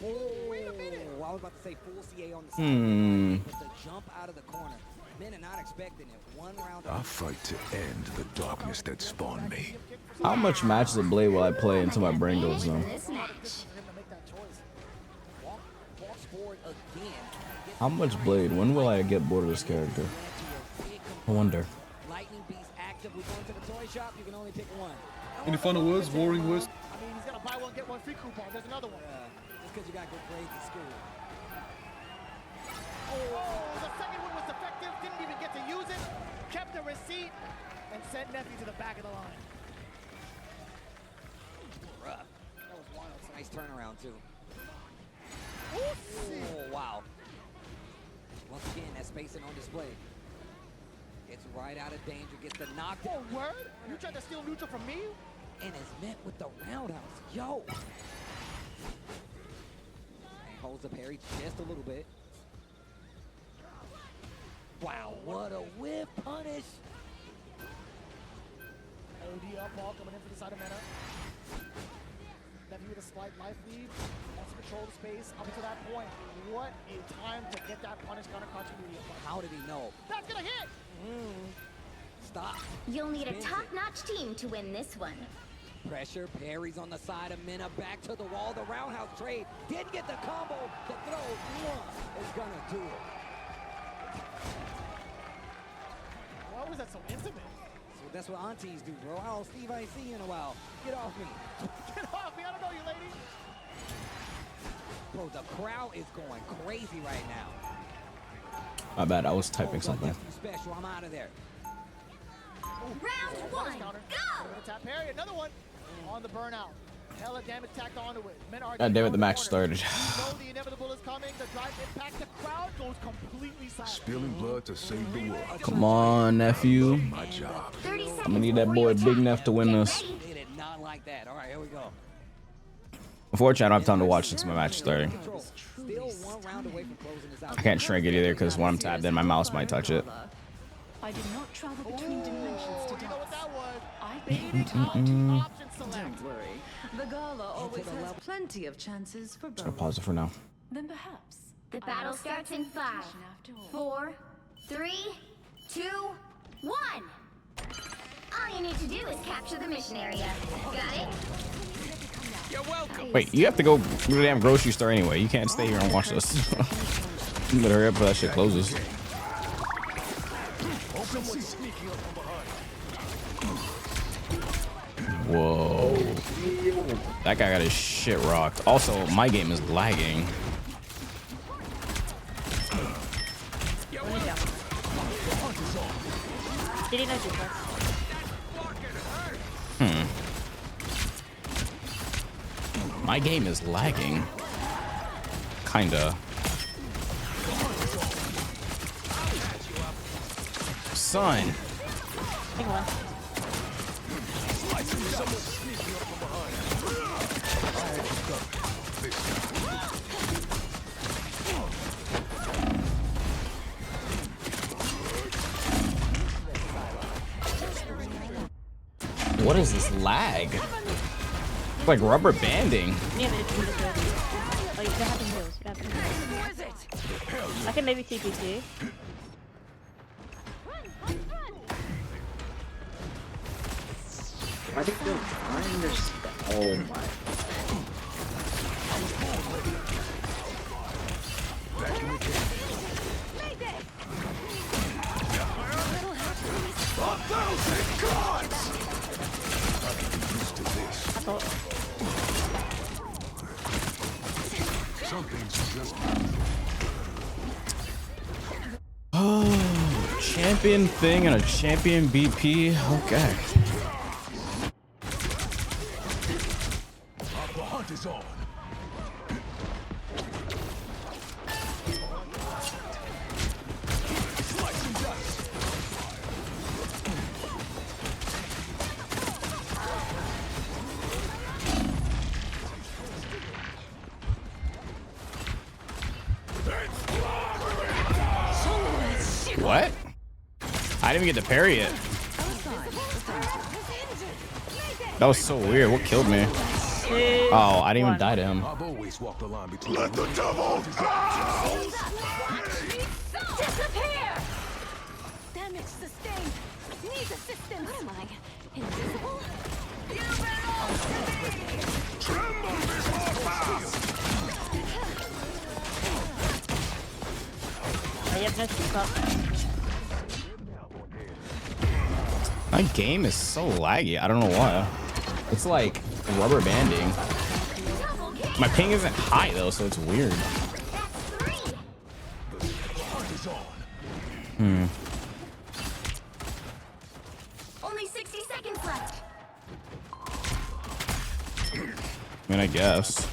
Oh, wait a minute. I was about to say full CA on the side. But the jump out of the corner. Men are not expecting it. One round. I fight to end the darkness that spawned me. How much matches of Blade will I play until my brain goes numb? How much Blade? When will I get bored of this character? I wonder. Lightning Beast active. We're going to the toy shop. You can only pick one. Any final words? Boring words? I mean, he's gonna buy one, get one free coupon. There's another one. Just because you got good grades in school. Oh, the second one was defective. Didn't even get to use it. Kept the receipt and sent Nephew to the back of the line. That was wild. It's a nice turnaround too. Oh, wow. Once again, that spacing on display. It's right out of danger. Gets the knockdown. Oh, word? You tried to steal neutral from me? And is met with the roundhouse. Yo. And holds the parry just a little bit. Wow, what a whip punish. OD up ball coming in for the side of Mena. Nephew with a slight life lead. Wants to control the space up until that point. What a time to get that punish counter continuity. How did he know? That's gonna hit! Stop. You'll need a top-notch team to win this one. Pressure, parries on the side of Mena, back to the wall, the roundhouse trade. Didn't get the combo, the throw, is gonna do it. Why was that so intimate? So that's what aunties do, bro. Oh, Steve, I ain't seen you in a while. Get off me. Get off me, I don't know you, lady. Bro, the crowd is going crazy right now. My bad, I was typing something. Special, I'm out of there. Round one, go! Tap parry, another one on the burnout. Hella damage tacked onto it. God damn it, the match started. You know the inevitable is coming. The drive impact, the crowd goes completely silent. Spilling blood to save the world. Come on, nephew. My job. I'm gonna need that boy Big Neff to win this. Not like that. All right, here we go. Unfortunately, I don't have time to watch since my match is starting. Still one round away from closing this out. I can't shrink it either because when I'm tapped in, my mouse might touch it. I did not travel between dimensions to dance. I Don't worry. The gala always has plenty of chances for both. I'll pause it for now. Then perhaps The battle starts in 5, 4, 3, 2, 1. All you need to do is capture the mission area. Got it? You're welcome. Wait, you have to go to the damn grocery store anyway. You can't stay here and watch this. You better hurry up before that shit closes. Whoa. That guy got his shit rocked. Also, my game is lagging. Did he know you My game is lagging. Kinda. Son. Hang on. What is this lag? It's like rubber banding. Yeah, but it's really good. Oh, you don't have heals. You don't have heals. I can maybe TPT. I think they'll find this. Oh my. Some things you just can't. champion thing and a champion BP. Okay. The hunt is on. Slice and dice. What? I didn't even get to parry it. That was so weird. What killed me? Oh, I didn't even die to him. I've always walked the line between let the devil out. Disappear! Damage sustained. Needs assistance. What am I? Invisible? Tremble before fast. My game is so laggy. I don't know why. It's like rubber banding. My ping isn't high though, so it's weird. Only 60 seconds left. I mean, I guess.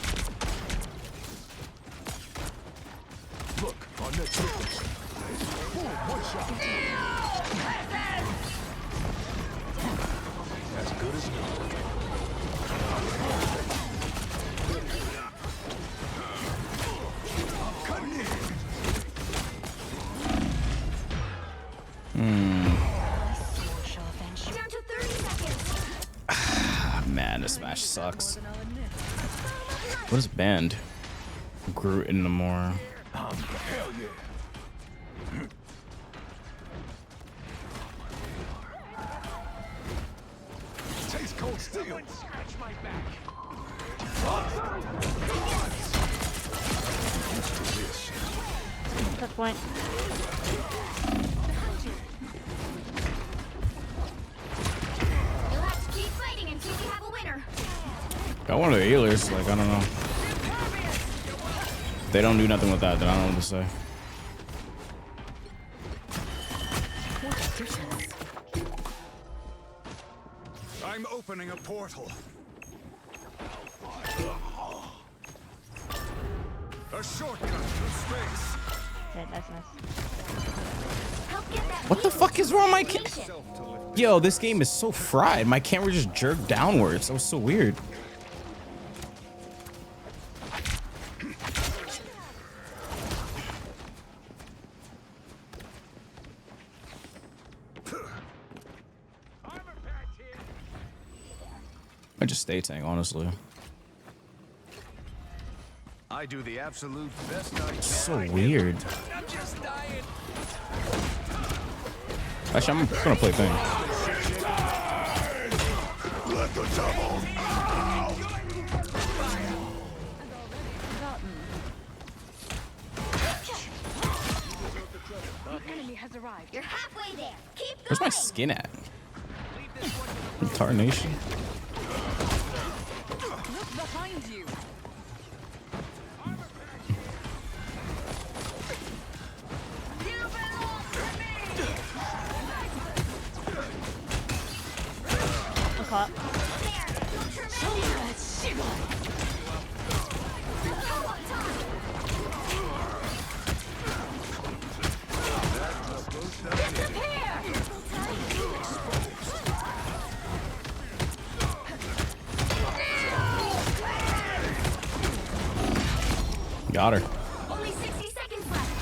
Look, our next victim. Boom, one shot. As good as new. Down to 30 seconds. Man, this Smash sucks. What is banned? Groot in the more. Hell yeah. Taste cold steel. Scratch my back. Good point. You'll have to keep fighting until we have a winner. Got one of the healers. Like, I don't know. They don't do nothing with that, then I don't know what to say. I'm opening a portal. A shortcut to space. Okay, that's nice. What the fuck is wrong with my camera? Yo, this game is so fried. My camera just jerked downwards. That was so weird. I just stay tank, honestly. I do the absolute best I can. So weird. I'm just dying. Actually, I'm gonna play thing. Let the devil out. The enemy has arrived. You're halfway there. Keep Where's my skin at? Tarnation. Look behind you. Caught. Got her. Only 60 seconds left.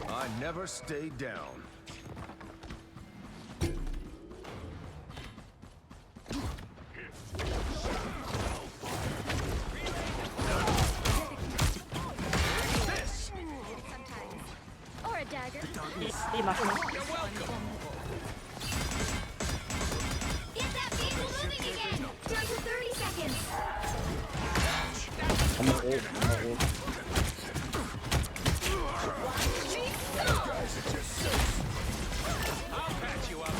I never stay down. Or a dagger. He must know. Get that vehicle moving again. Down to 30 seconds. I'm gonna ult. I'll patch you up.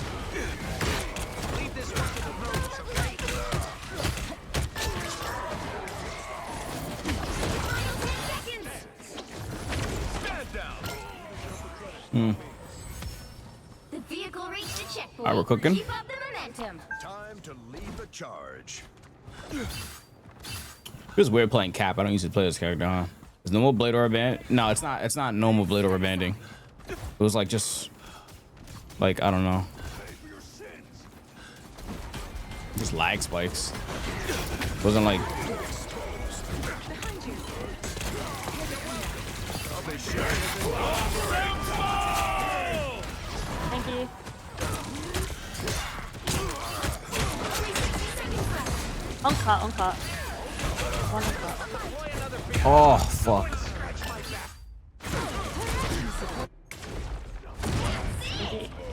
Leave this one to the pros, okay? Hmm. The vehicle reached a checkpoint. Alright, we're cooking. Keep up the momentum. Time to lead the charge. It was weird playing Cap. I don't usually play this character, huh? Is normal blade or band? No, it's not. It's not normal blade or banding. It was like just like I don't know. Just lag spikes. It wasn't like. Thank you. On cut. One on cut. Oh fuck.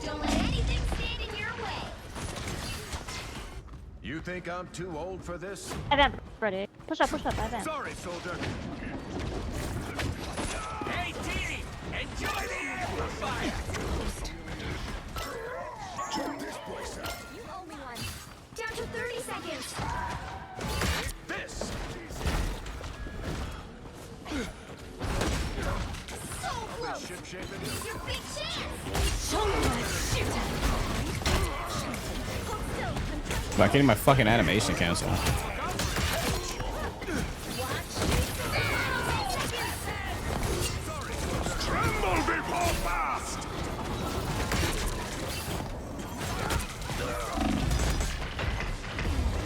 Don't let anything stand in your way. You think I'm too old for this? Evan, ready. Push up, Evan. Sorry, soldier. Hey, team! Enjoy the amplifier! Check this place out. You owe me one. Down to 30 seconds. This. So close. Ship shape it It's is. your big chance. I'm getting my fucking animation canceled. Tremble before fast.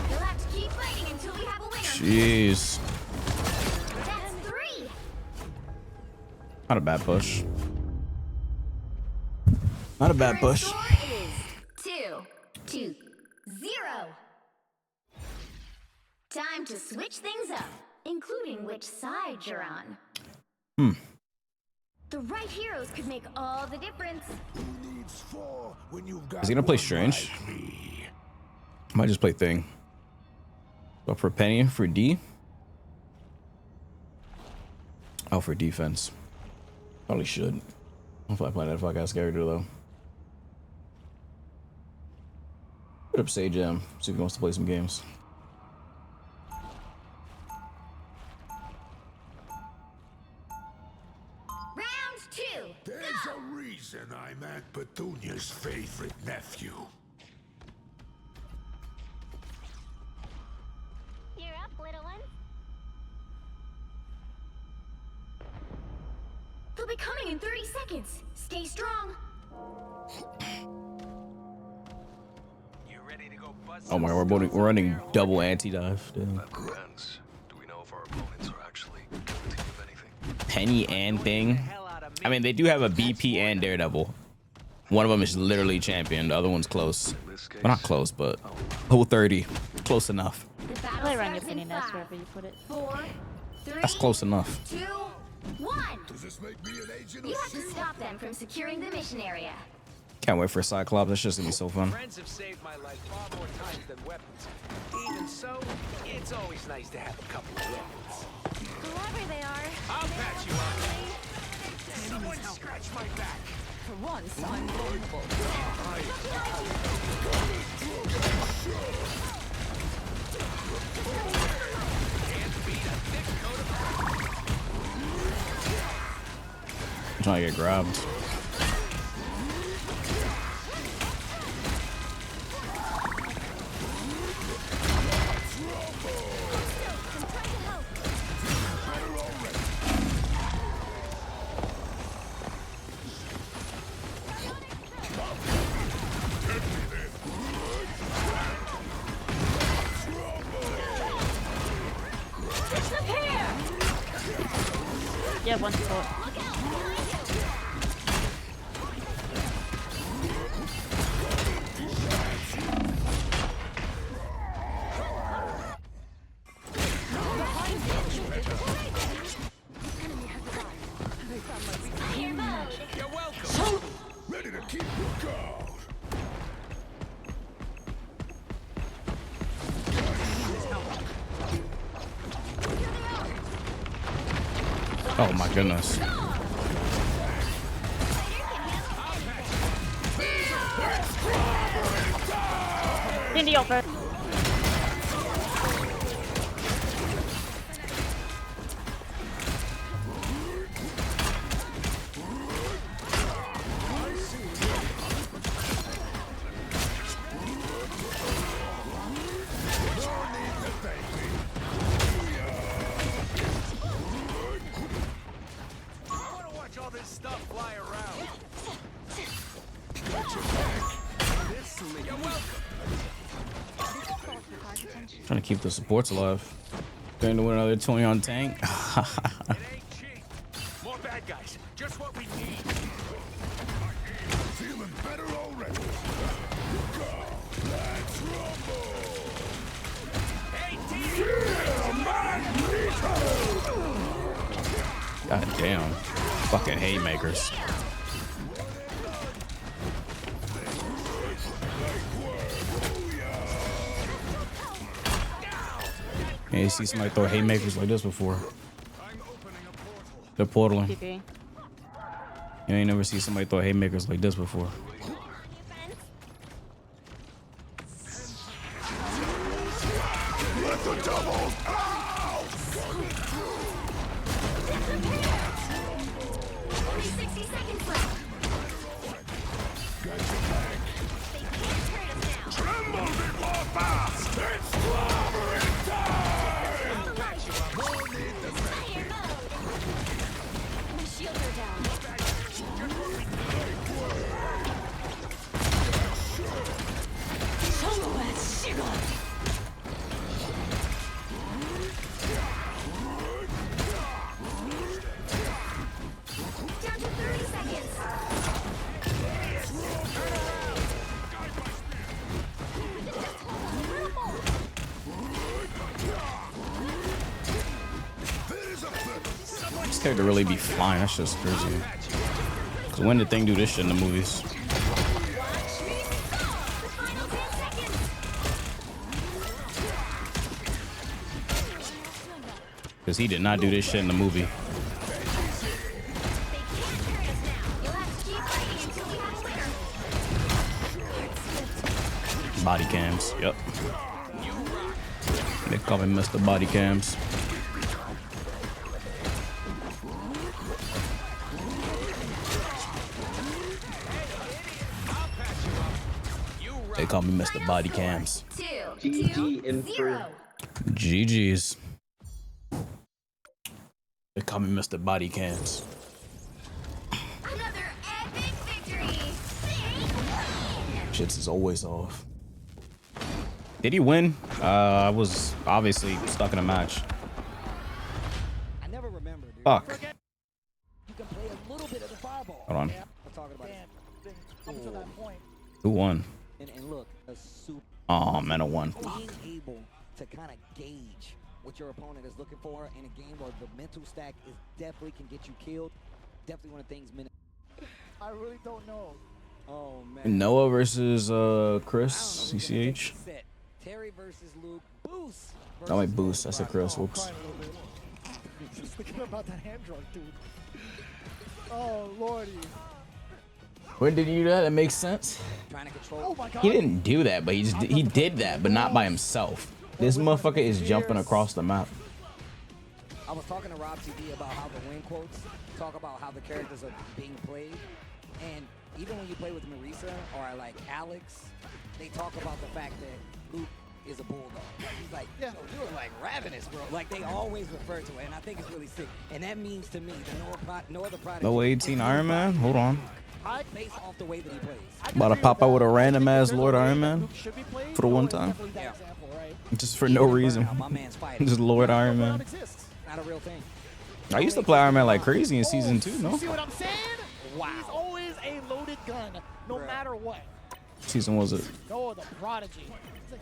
You'll have to keep fighting until we have a winner. Jeez. That's 3. Not a bad push. Not a bad push. Score is 2-0. Time to switch things up, including which side you're on. Hmm. The right heroes could make all the difference. Is he gonna play Strange? Might just play Thing. Go for Penny for D. Oh, for defense. Probably should. I don't feel like playing that fuck ass character though. Put up Sage M. See if he wants to play some games. Round 2. There's a reason I'm Aunt Petunia's favorite nephew. You're up, little one. They'll be coming in 30 seconds. Stay strong. Oh my god, we're running double anti-dive. Damn. Friends, do we know if our opponents are actually guilty of anything? Penny and Thing. I mean, they do have a BP and Daredevil. One of them is literally champion. The other one's close. Well, not close, but level 30. Close enough. I'll play around your penny nest wherever you put it. 4, 3, That's close enough. 2, 1. You have to stop them from securing the mission area. Can't wait for Cyclops. That's just gonna be so fun. Friends have saved my life far more times than weapons. Even so, it's always nice to have a couple of weapons. Whoever they are. I'll patch you up. Someone scratch my back. For once, I'm vulnerable. I'm trying to get grabbed. You have one support. You're welcome. Ready to keep your guard. Oh my goodness. Cindy over. Trying to keep the supports alive. Trying to win another 20 on tank. More bad guys. Just what we need. Feeling better already. Let's rumble. God damn. Fucking haymakers. Yeah, you see somebody throw haymakers like this before. They're portaling. TP. You ain't never see somebody throw haymakers like this before. Let the doubles out! 60 seconds left. Got your back. Tremble before fast! It's slobbering time! We'll need the back. My shields are down. Down to 30 seconds. This character really be flying. That's just crazy. Cause when did thing do this shit in the movies? Cause he did not do this shit in the movie. Body cams. Yep. They call me Mr. Body Cams. They call me Mr. Body Cams. GG Infer. GG's. They call me Mr. Body Cams. Another epic victory. Shits is always off. Did he win? I was obviously stuck in a match. I never remember, dude. Fuck. You can play a little bit of the fireball. Hold on. Yeah, we're talking about it. To that point. Who won? And look, a super Oh man, I won. being able to kind of gauge what your opponent is looking for in a game where the mental stack is definitely can get you killed. Definitely one of the things I really don't know. Oh man. Noah versus Chris CCH. Terry versus Luke. Boost. I like Boost. I said Chris. Whoops. Just thinking about that hand drug, dude. Oh lordy. When did you do that? That makes sense. Oh my god. He didn't do that, but he did that, but not by himself. This motherfucker is jumping across the map. I was talking to Rob TV about how the win quotes talk about how the characters are being played, and even when you play with Marisa or like Alex, they talk about the fact that Luke is a bulldog. He's like, yo, you're like ravenous, bro. Like they always refer to it, and I think it's really sick. And that means to me the no other product. Level 18 Iron Man. Hold on. Based off the way that he plays. About to pop out with a random ass Lord Iron Man for the one time. Yeah. Just for no reason. Just Lord Iron Man. Not a real thing. I used to play Iron Man like crazy in season 2, no? See what I'm saying? Wow. He's always a loaded gun, no matter what. Season was it? No, the prodigy. It's like,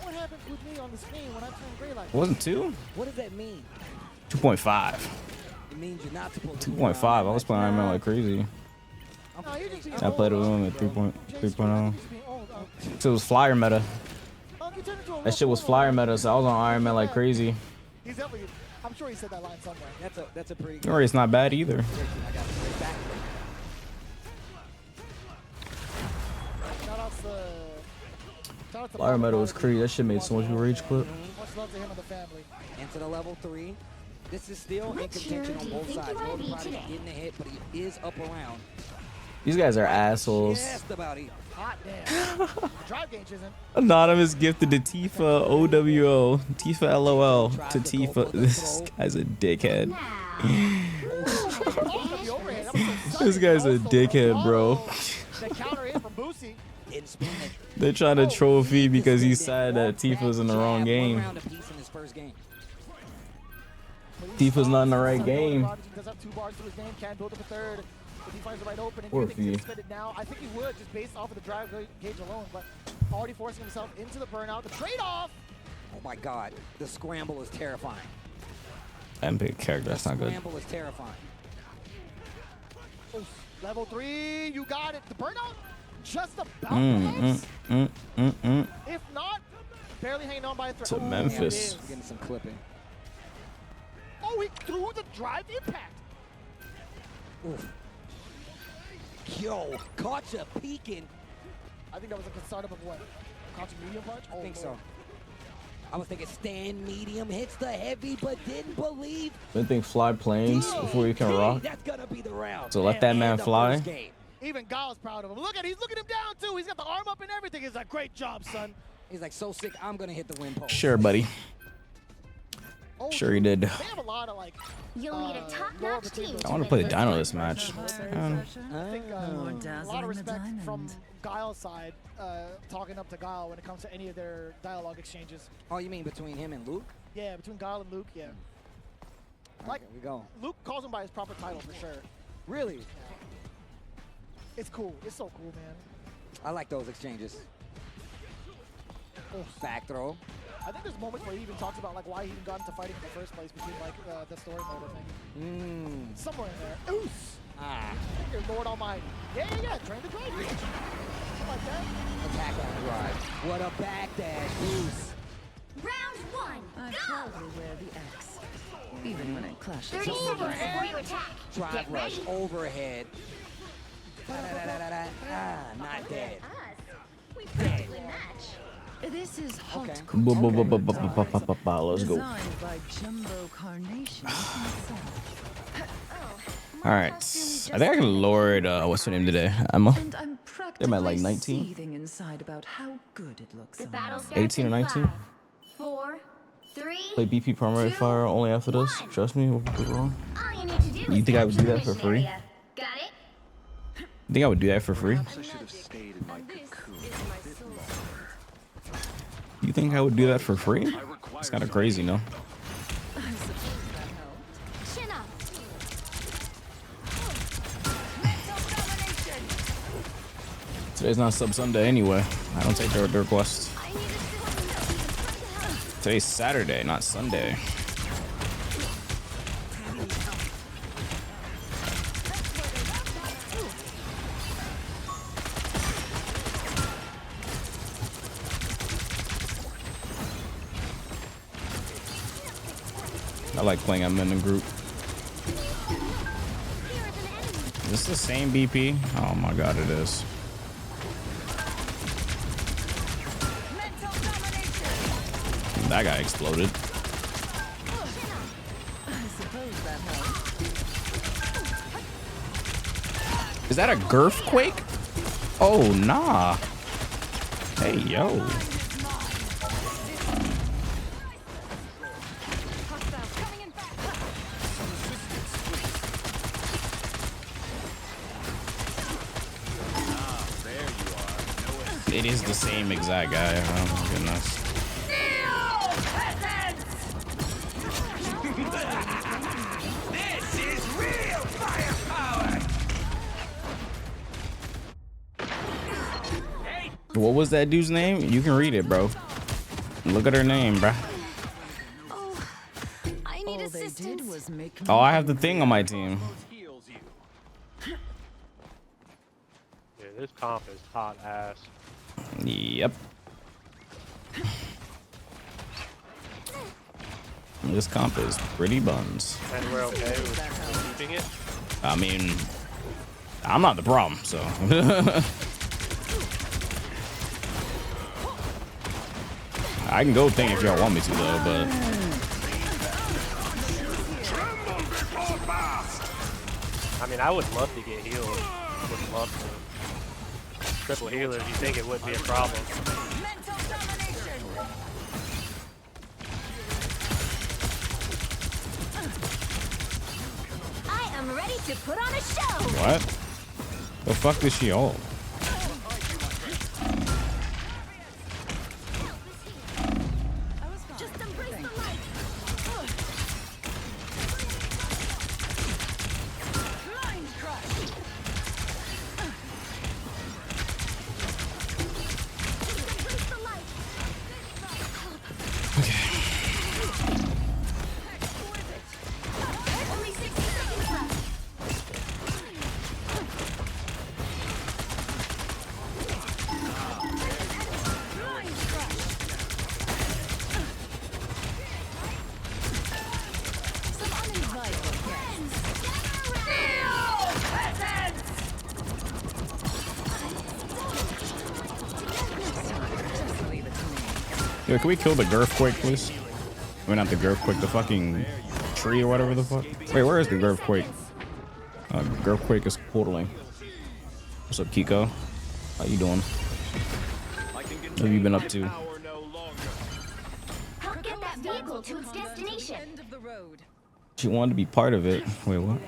what happened with me on the screen when I turned gray like that? Wasn't 2? What does that mean? 2.5. It means you're not supposed to. 2.5. I was playing Iron Man like crazy. I played it with him at 3.0. So it was flyer meta. That shit was flyer meta, so I was on Iron Man like crazy. He's definitely, I'm sure he said that line somewhere. That's a pretty. Or it's not bad either. Flyer meta was crazy. That shit made so much rage clip. Much love to him and the family. Into the level 3. This is still in contention on both sides. No Prodigy getting a hit, but he is up around. These guys are assholes. Just about here. Hot damn. Drive gauge isn't. Anonymous gifted to Tifa OWO. Tifa LOL to Tifa. This guy's a dickhead. This guy's a dickhead, bro. The counter in from Boosie. Didn't spin it. They're trying to trophy because he said that Tifa's in the wrong game. Tifa's not in the right game. He does have 2 bars to his name, can build up a third. If he finds the right opening, Or do you think he's if gonna spend it now? I think he would, just based off of the drive gauge alone, but already forcing himself into the burnout. The trade-off! Oh my god, the scramble is terrifying. Epic character, that's not good. The scramble is terrifying. Oh, level 3, you got it. The burnout, just about If not, barely hanging on by a thread. To Memphis. Getting some clipping. Oh, he threw the drive impact. Oof. Yo, Kacha peeking. I think that was a startup of what? Kacha medium punch? I think so. I was thinking stand medium, hits the heavy, but didn't believe. Didn't think fly planes before you can rock. That's gonna be the round. So let that man fly. Even Gal's proud of him. Look at, he's looking him down too. He's got the arm up and everything. He's like, great job, son. He's like, so sick, I'm gonna hit the win post. Sure, buddy. Oh, Sure he did. They have a lot of like. You'll need a top-notch team. I want to play the Dino this match. I think a lot of respect from Guile's side, talking up to Guile when it comes to any of their dialogue exchanges. Oh, you mean between him and Luke? Yeah, between Guile and Luke, yeah. Like, we go. Luke calls him by his proper title for sure. Really? Yeah. It's cool. It's so cool, man. I like those exchanges. Oh. Back throw. I think there's moments where he even talks about like why he even got into fighting in the first place between like the story mode thing. Somewhere in there. Oos! Your Lord Almighty. Yeah. Train the drive. Something like that. Attack on drive. What a backdash. Goose. Round 1. I proudly wear the X, even when it clashes. 30 seconds before you attack. Drive Get rush ready. overhead. Not dead. We perfectly match. This is hot Let's go. designed by Jumbo Carnation himself. All right. I think I can lower it. What's her name today? Emma. And I'm Am I like practically 19? seething inside about how good it looks. The on battle us. starts 18 or in 19? 5, 4, 3. Play BP primary fire only after this. Trust me, what could go wrong? All you need to do You is think I would do capture that the for free? mission area. Got it? You think I would do that for free? Perhaps I should have stayed in my cocoon a bit longer. You think I would do that for free? It's kind of crazy, no? Chin up. Today's not Sub Sunday anyway. I don't take their requests. Today's Saturday, not Sunday. I like playing them in a group. Is this the same BP? Oh my god, it is. That guy exploded. Is that a girthquake? Oh, nah. Hey, yo. It is the same exact guy. Oh my goodness. This is real firepower! What was that dude's name? You can read it, bro. Look at her name, bro. I need assistance. Oh, I have the thing on my team. Yeah, this comp is hot ass. Yep. This comp is pretty buns. And we're okay with keeping it? I mean, I'm not the problem, so. I can go thing if y'all want me to, though, but. I mean, I would love to get healed. Would love to. Triple healer, you think it would be a problem. I am ready to put on a show. What? The fuck is she all? Yo, can we kill the Girthquake, please? I mean, not the Girthquake, the fucking tree or whatever the fuck. Wait, where is the Girthquake? Girthquake is portaling. What's up, Kiko? How you doing? What have you been up to? Help get that vehicle to its destination. She wanted to be part of it. Wait, what?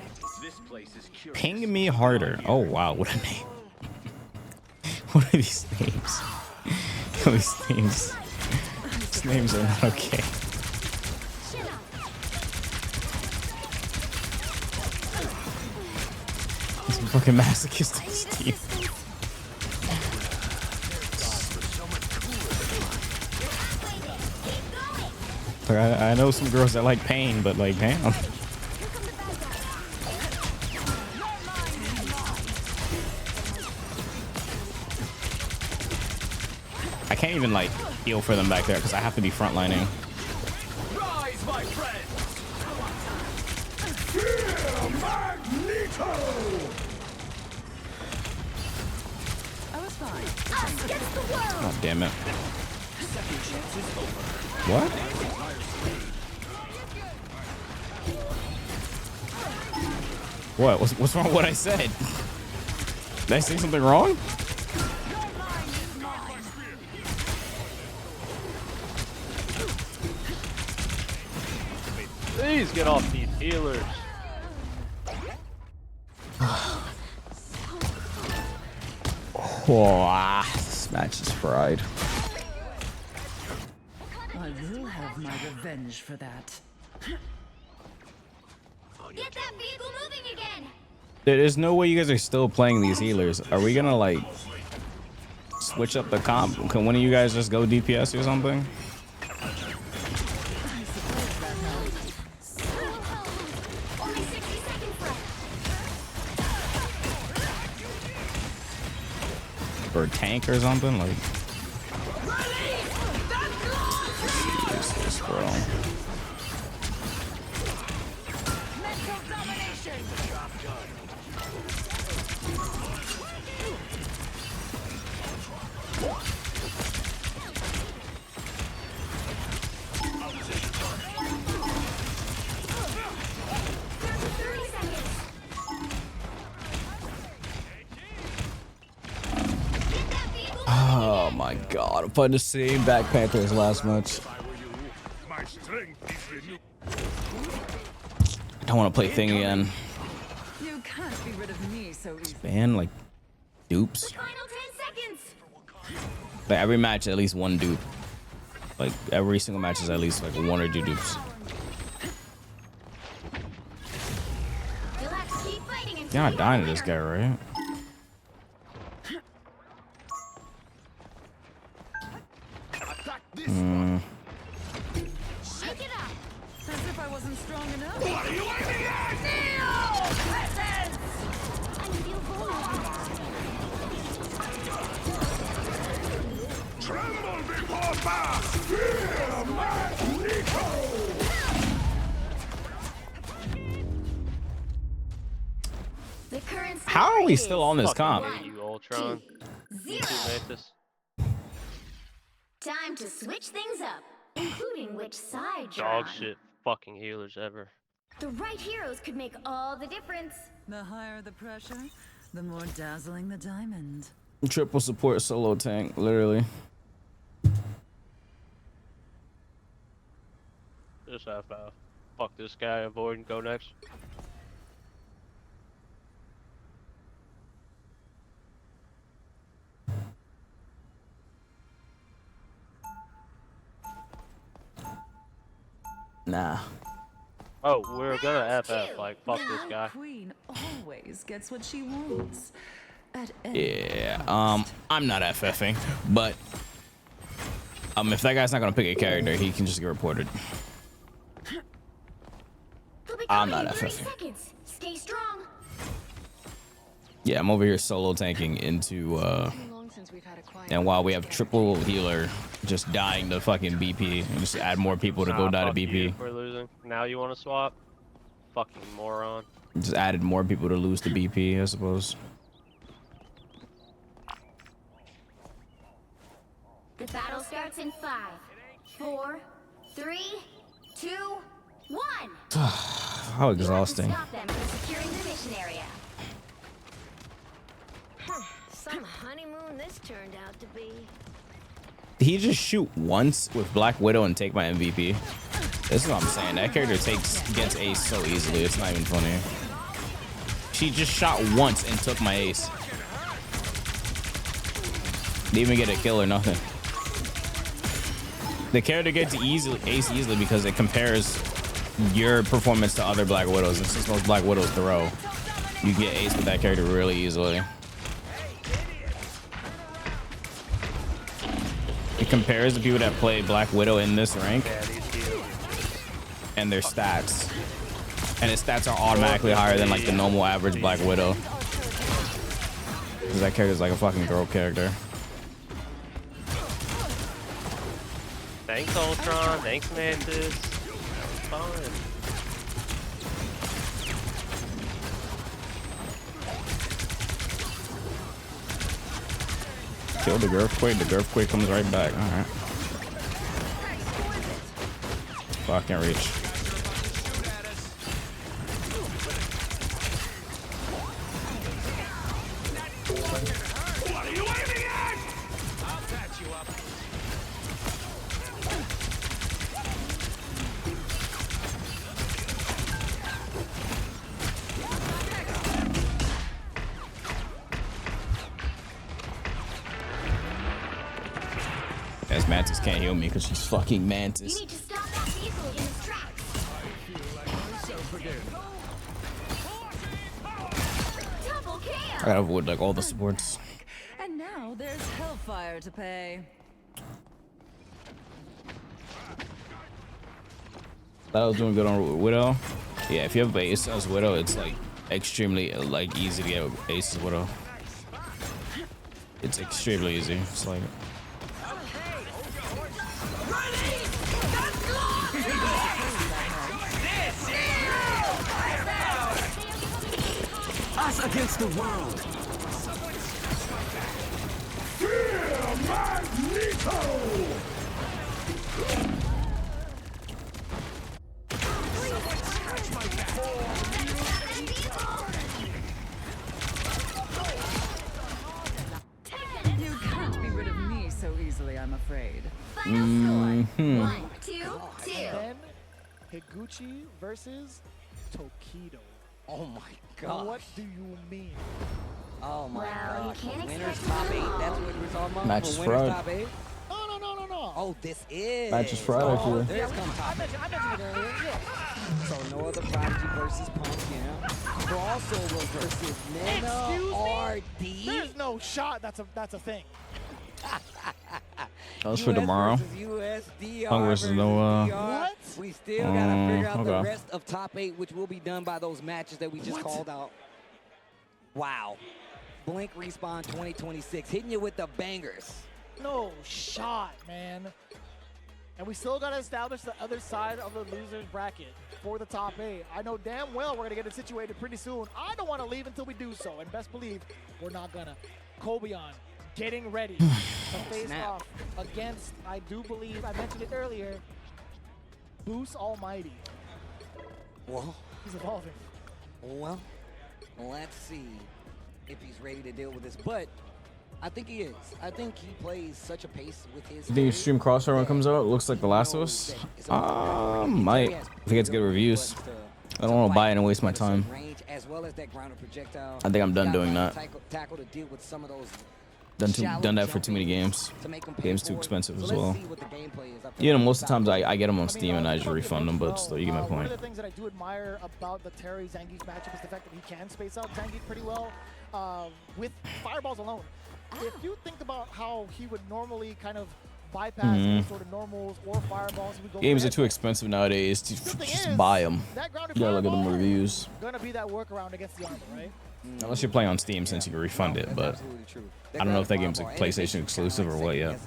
Ping me harder. Oh, wow. What a name. What are these names? These names. These names are not okay. Some fucking masochistic Steve. I know some girls that like pain, but like, damn. I can't even like heal for them back there because I have to be frontlining. Rise, my friend. I was fine. Us against the world. Oh, damn it. What? What? What's wrong with what I said? Did I say something wrong? Please get off these healers. Oh, this match is fried. I will have my revenge for that. Get that vehicle moving again. There's no way you guys are still playing these healers. Are we gonna like switch up the comp? Can one of you guys just go DPS or something? Only 60 seconds left. Or tank or something? Like, Jesus, bro. Oh my god, I'm fighting the same Black Panther as last match. I don't want to play Thing again. You can't be rid of me so easily. Man, like, dupes. Like, every match, at least one dupe. Like, every single match is at least like one or two dupes. You're not dying to this guy, right? Shake it up. As if I wasn't strong enough. What are you aiming at? Tremble before fast. Fear Magneto. How are we still on this comp? You Ultron. You made this. Time to switch things up, including which side you're Dog on. shit fucking healers ever. The right heroes could make all the difference. The higher the pressure, the more dazzling the diamond. Triple support solo tank, literally. Just have fuck this guy, avoid and go next. Nah. Oh, we're gonna FF, like, fuck this guy. Queen always gets what she wants. At any Yeah, I'm not FFing, but if that guy's not gonna pick a character, he can just get reported. I'm not FFing. Stay strong. Yeah, I'm over here solo tanking into and while we have triple healer just dying to fucking BP and just add more people to go die to Fuck you BP. for losing. Now you want to swap? Fucking moron. Just added more people to lose to BP, I suppose. The battle starts in 5, 4, 3, 2, 1. How exhausting. Stop them from securing the mission area. Some honeymoon this turned out to be. Did he just shoot once with Black Widow and take my MVP? This is what I'm saying. That character gets ace so easily. It's not even funny. She just shot once and took my ace. Didn't even get a kill or nothing. The character gets ace easily because it compares your performance to other Black Widows. And since most Black Widows throw, you get ace with that character really easily. It compares the people that play Black Widow in this rank and their stats. And his stats are automatically higher than like the normal average Black Widow. Because that character is like a fucking throw character. Thanks, Ultron. Thanks, Mantis. Fine. Kill the Earthquake. The Earthquake comes right back. All right. Fuck, can't reach. What are you aiming at? I'll patch you up. As Mantis can't heal me because she's fucking Mantis. You need to stop that vehicle in its tracks. Double kill. I gotta avoid like all the supports. And now there's hellfire to pay. Thought I was doing good on Widow. Yeah, if you have ace as Widow, it's like extremely like easy to get ace as Widow. It's extremely easy. It's like Us against the world. Fear Magneto! You can't be rid of me so easily, I'm afraid. Final score. 1, 2, 2. And then Higuchi versus Tokido. Oh my god. What do you mean? Oh my Well, you god. can't Winners expect top them 8. all. That's what we're talking about. Match For is winners Friday. top 8. No. Oh, this is. Match is Friday for you. There's come top 8. I mentioned it earlier. Yeah. So no other Prodigy versus Punk, yeah. Crossover versus Nena Excuse me? RD. There's no shot that's a thing. that was for tomorrow. USDR Punk versus Noah. What? We still gotta figure out the okay. rest of top 8, which will be done by those matches that we just called out. Wow. Blink Respawn 2026, hitting you with the bangers. No shot, man. And we still got to establish the other side of the loser's bracket for the top 8. I know damn well we're going to get it situated pretty soon. I don't want to leave until we do so. And best believe we're not going to. Kobeon getting ready to face off against, I do believe, I mentioned it earlier, Boost Almighty. Well, He's evolving. well, let's see if he's ready to deal with this. But I think he is. I think he plays such a pace with his. You think Extreme Crossfire when it comes out? It looks like The Last of Us. Might if it gets good reviews. I don't want to buy it and waste my time. As well as that grounded projectile. I think I'm done doing that. Tackle to deal with some of those. Done that for too many games. Games too expensive as well. What the gameplay is. You know, most of the times I get them on Steam and I just refund them, but still, you get my One point. of the things that I do admire about the Terry Zangief matchup is the fact that he can space out Zangief pretty well with fireballs alone. If you think about how he would normally kind of bypass any sort of normals or fireballs, he would go Games for are too expensive nowadays to just buy them. You gotta look at them reviews. Gonna be that workaround against the armor, right? Unless you're playing on Steam, since you can refund it, but I don't know if that game's a PlayStation exclusive or what yet.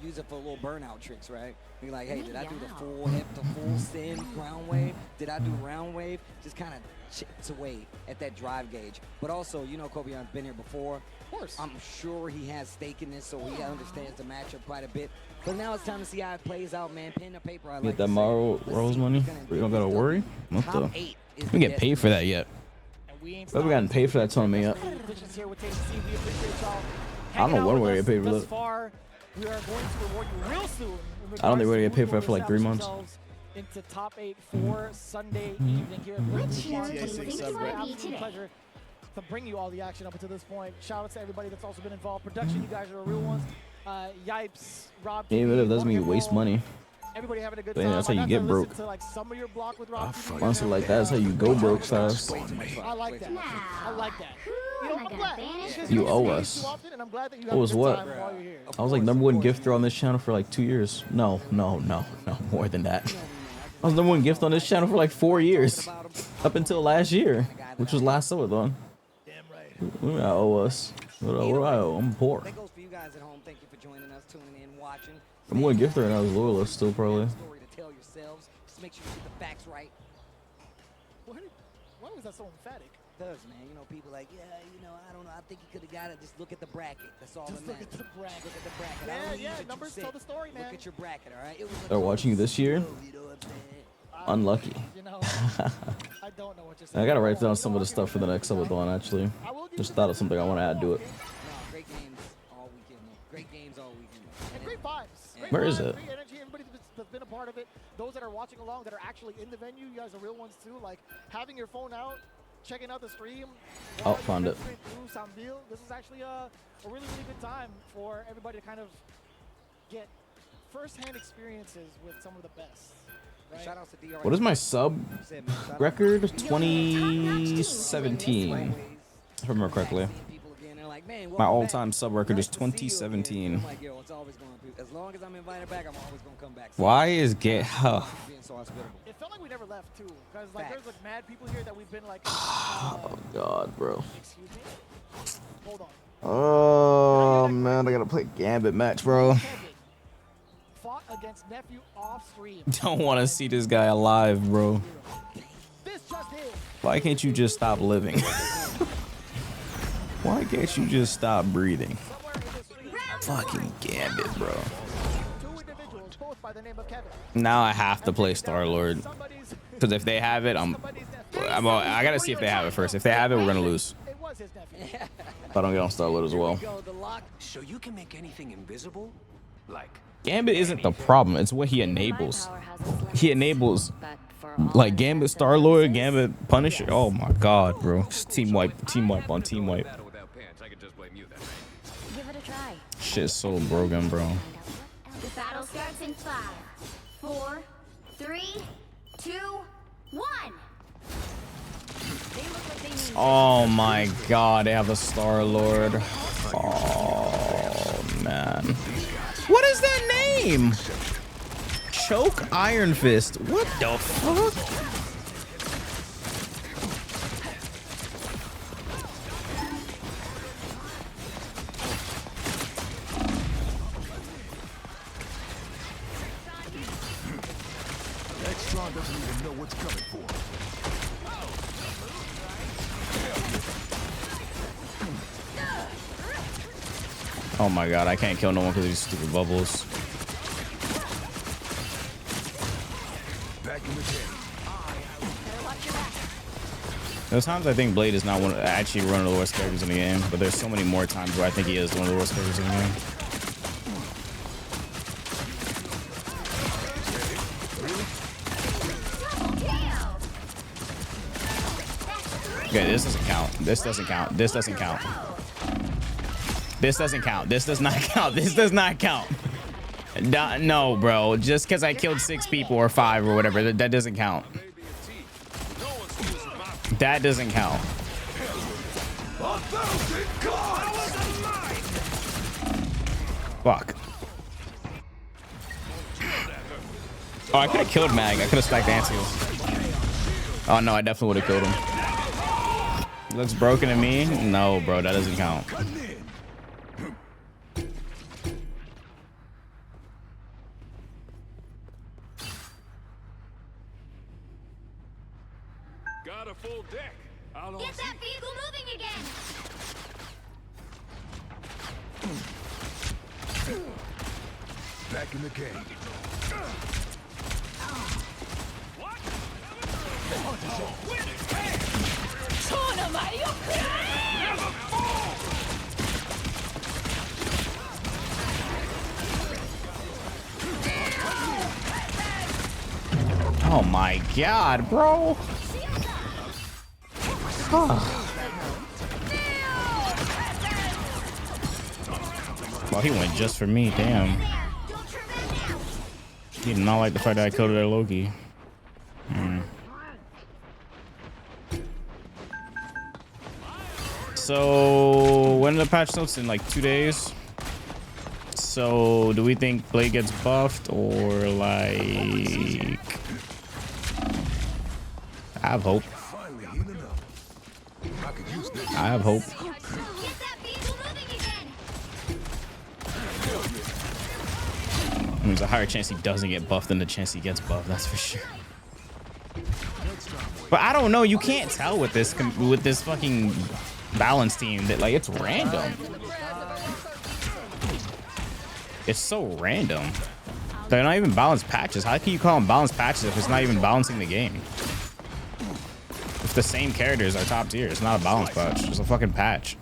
use it for little burnout tricks, right? You're like, hey, did I do the full hip, the full send ground wave? Did I do round wave? Just kind of chips away at that drive gauge. But also, you know, Kobeon's been here before. Of course. I'm sure he has stake in this, so he understands the matchup quite a bit. But now it's time to see how it plays out, man. Pen to paper. I like Get that Rose money. We don't gotta worry. What the? We didn't get paid for that yet. We haven't gotten paid for that tournament yet. I don't know when we're gonna get paid for that. We are going to reward you real soon. I don't think we're gonna get paid for that for like 3 months. Into top 8 for Sunday evening here at Absolute pleasure to bring you all the action up until this point. Shout out to everybody that's also been involved. Production, you guys are the real ones. Yipes, Rob. Even if it doesn't mean you waste money. Everybody having a good But time. that's how you get broke. To, like, some of your block with Rob Honestly, like that's how you go broke fast. I like that. I like that. You know, I'm glad. You owe us. Owe us what? I was like #1 gifter on this channel for like 2 years. No, more than that. I was #1 gift on this channel for like 4 years, up until last year, which was last subathon. What do I owe us? What do I owe? I'm poor. That goes for you guys at home. Thank you for joining us, tuning in, watching. I'm #1 gifter and I was loyalist still probably. Story to tell yourselves. Just make sure you get the facts right. Why was that so emphatic? Because, man, you know, people like, yeah, you know, I don't know. I think he could have got it. Just look at the bracket. That's all that matters. Look at the bracket. Look at the bracket. Yeah, numbers tell the story, man. Look at your bracket, all right? It was They're watching you this year. Unlucky. You know, I don't know what you're saying. I gotta write down some of the stuff for the next subathon actually. Just thought of something I want to add to it. No, great games all weekend. Great games all weekend. And great vibes. Great Where vibes, is it? Great energy. Everybody that's been a part of it. Those that are watching along that are actually in the venue, you guys are real ones too. Like having your phone out, checking out the stream. Oh, found it. This is actually a really, really good time for everybody to kind of get first-hand experiences with some of the best. Right? What is my sub record? 2017, if I remember correctly. My all-time sub record is 2017. Why is gay? Huh. It felt like we never left too, because like there's like mad people here that we've been like. Oh God, bro. Excuse me. Hold on. Oh man, I gotta play Gambit match, bro. Fought against nephew off stream. Don't want to see this guy alive, bro. This just is. Why can't you just stop living? Why can't you just stop breathing? Fucking Gambit, bro. Now I have to play Star-Lord. Because if they have it, I gotta see if they have it first. If they have it, we're gonna lose. If I don't get on Star-Lord as well. So you can make anything invisible? Like Gambit isn't the problem, it's what he enables. He enables like Gambit Star-Lord, Gambit Punisher. Oh my God, bro. Just team wipe on team wipe. Give it a try. Shit's so broken, bro. The battle starts in 5, 4, 3, 2, 1. Oh my God, they have a Star-Lord. Oh man. What is that name? Choke Iron Fist. What the fuck? Extron doesn't even know what's coming for him. Oh my God, I can't kill no one because of these stupid bubbles. Back in the game. There's times I think Blade is not actually one of the worst characters in the game, but there's so many more times where I think he is one of the worst characters in the game. Okay, this doesn't count. This doesn't count. This doesn't count. This doesn't count. This does not count. This does not count. No, bro. Just because I killed 6 people or 5 or whatever, that doesn't count. That doesn't count. Fuck. Oh, I could have killed Mag. I could have stacked Anseal. Oh no, I definitely would have killed him. Looks broken to me. No, bro, that doesn't count. Got a full deck. Get that vehicle moving again! Back in the game. Oh my god, bro. Well, he went just for me, damn. He did not like the fact that I coded that Loki. So when are the patch notes? In like 2 days. So do we think Blade gets buffed or like? I have hope. I have hope. There's a higher chance he doesn't get buffed than the chance he gets buffed. That's for sure. But I don't know. You can't tell with this fucking balance team that like it's random. It's so random. They're not even balanced patches. How can you call them balanced patches if it's not even balancing the game? If the same characters are top tier, it's not a balanced patch. It's a fucking patch.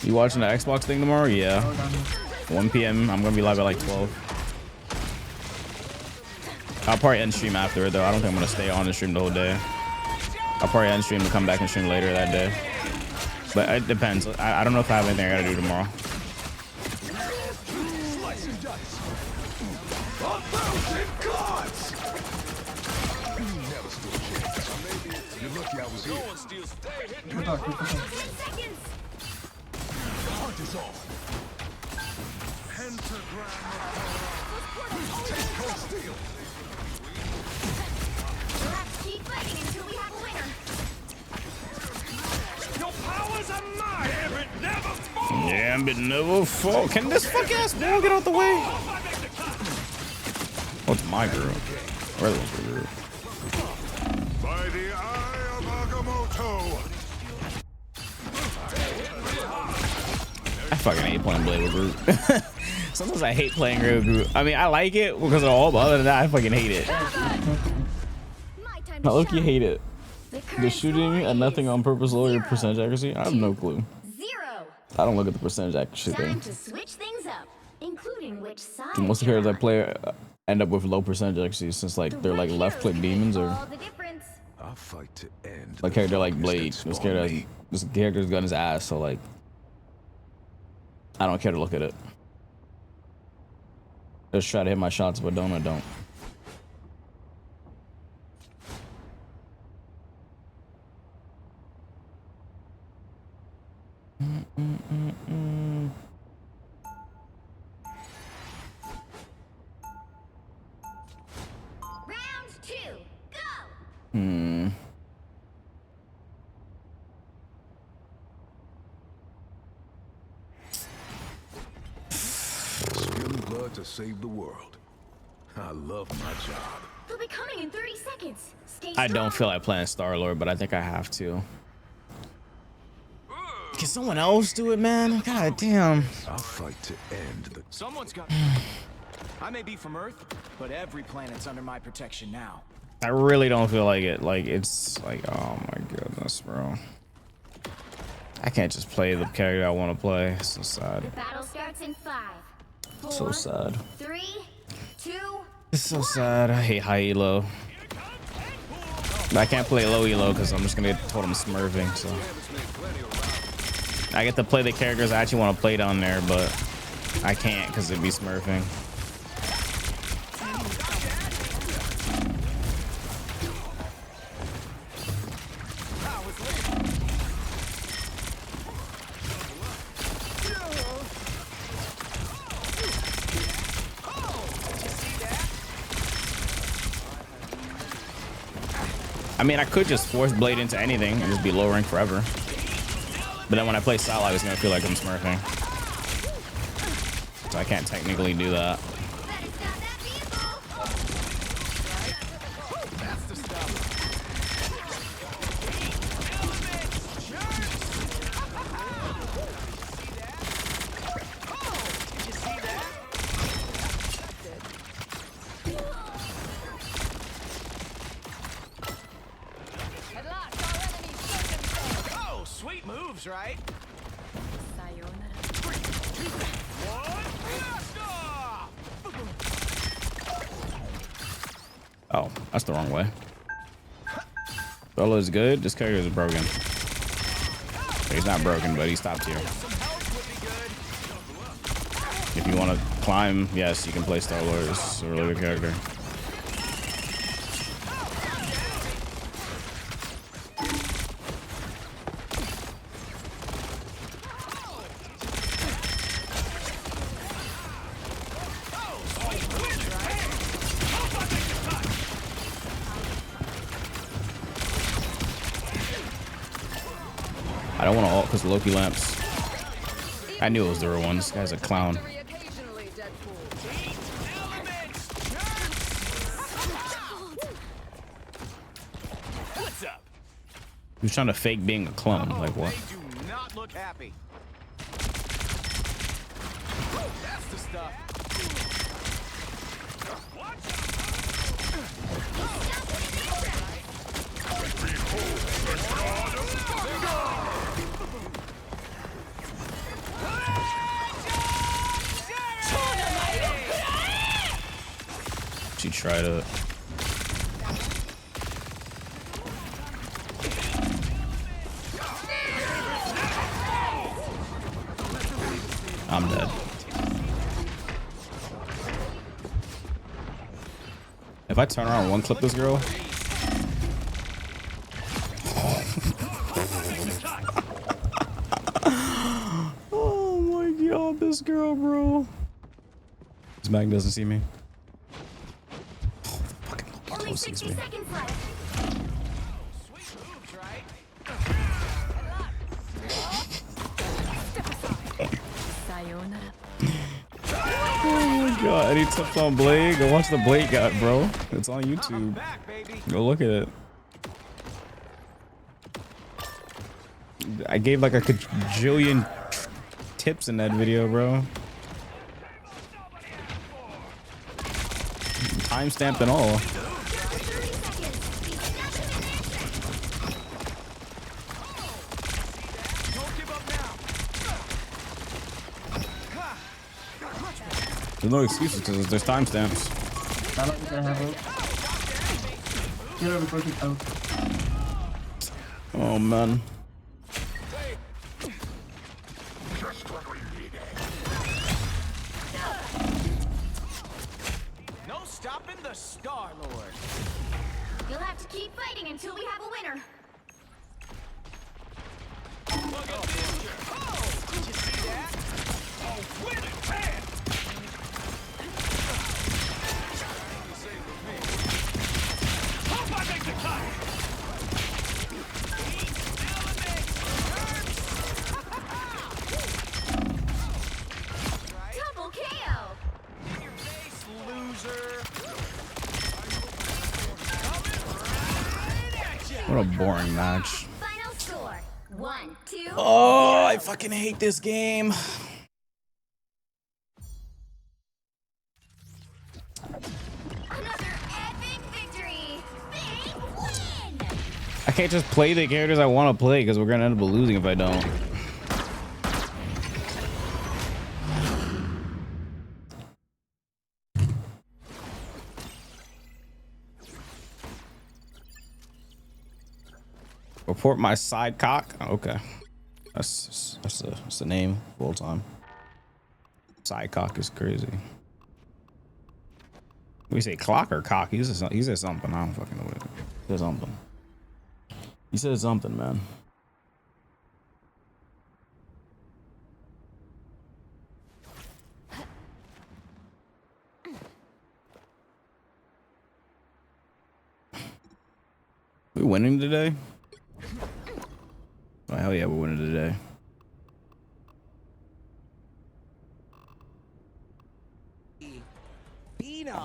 You watching the Xbox thing tomorrow? Yeah. 1 p.m. I'm gonna be live at like 12. I'll probably end stream after it though. I don't think I'm gonna stay on the stream the whole day. I'll probably end stream and come back and stream later that day. But it depends. I don't know if I have anything I gotta do tomorrow. Keep fighting until we have a winner. Your powers are mine. Never fall. Yeah, but never fall. Can this fuck ass ball get out the way? Oh, it's my girl. Where the girl? By the eye of Agamotto. I fucking hate playing Blade with Groot. Sometimes I hate playing Groot. I mean, I like it because of all, but other than that, I fucking hate it. I look, you hate it. The shooting and nothing on purpose lower your percentage accuracy. I have no clue. I don't look at the percentage accuracy thing. Time to switch things up, including which side. Most of the characters I play end up with low percentage accuracy since like they're like left click demons or I'll fight to end. a character like Blade. This character's gun his ass, so like I don't care to look at it. Just try to hit my shots, but I don't. Round 2, go! Spilling blood to save the world. I love my job. They'll be coming in 30 seconds. Stay I don't strong. feel like playing Star-Lord, but I think I have to. Can someone else do it, man? God damn. I'll fight to end the. Someone's got. I may be from Earth, but every planet's under my protection now. I really don't feel like it. Like, it's like, oh my goodness, bro. I can't just play the character I want to play. It's so sad. The battle starts in 5, 4, So sad. 3, 2. It's so sad. I hate high elo. I can't play low elo because I'm just gonna get told I'm smurfing. So I get to play the characters I actually want to play down there, but I can't because it'd be smurfing. I mean, I could just force Blade into anything and just be low rank forever. But then when I play Sala, it's gonna feel like I'm smurfing. So I can't technically do that. moves, right? Oh, that's the wrong way. Solo is good. This character is broken. He's not broken, but he's top tier. If you want to climb, yes, you can play Star Lord. It's a really good character. I don't want to ult because Loki lamps. I knew it was the real one. This guy's a clown. He was trying to fake being a clone. Like what? They do not look happy. That's the stuff. She tried to. I'm dead. If I turn around and one clip this girl. Oh my god, this girl, bro. This Mag doesn't see me. Only 60 seconds left. Oh my god, any tips on Blade? Go watch the Blade guy, bro. It's on YouTube. Go look at it. I gave like a cajillion tips in that video, bro. Timestamped and all. There's no excuses because there's timestamps. Oh man. No stopping the Star Lord. You'll have to keep fighting until we have a winner. Did you see that? Oh, win it, man! Hope I make the cut! Double KO. In your face, loser! What a boring match. Final score: 1-2. Oh, I fucking hate this game. Another epic victory. Big win. I can't just play the characters I want to play because we're gonna end up losing if I don't. Report my side cock. Oh, okay, that's the name full time. Side cock is crazy. We say clock or cock. He said something. I don't fucking know what it is. He said something. He said something, man. We winning today? Oh, hell yeah, we're winning today.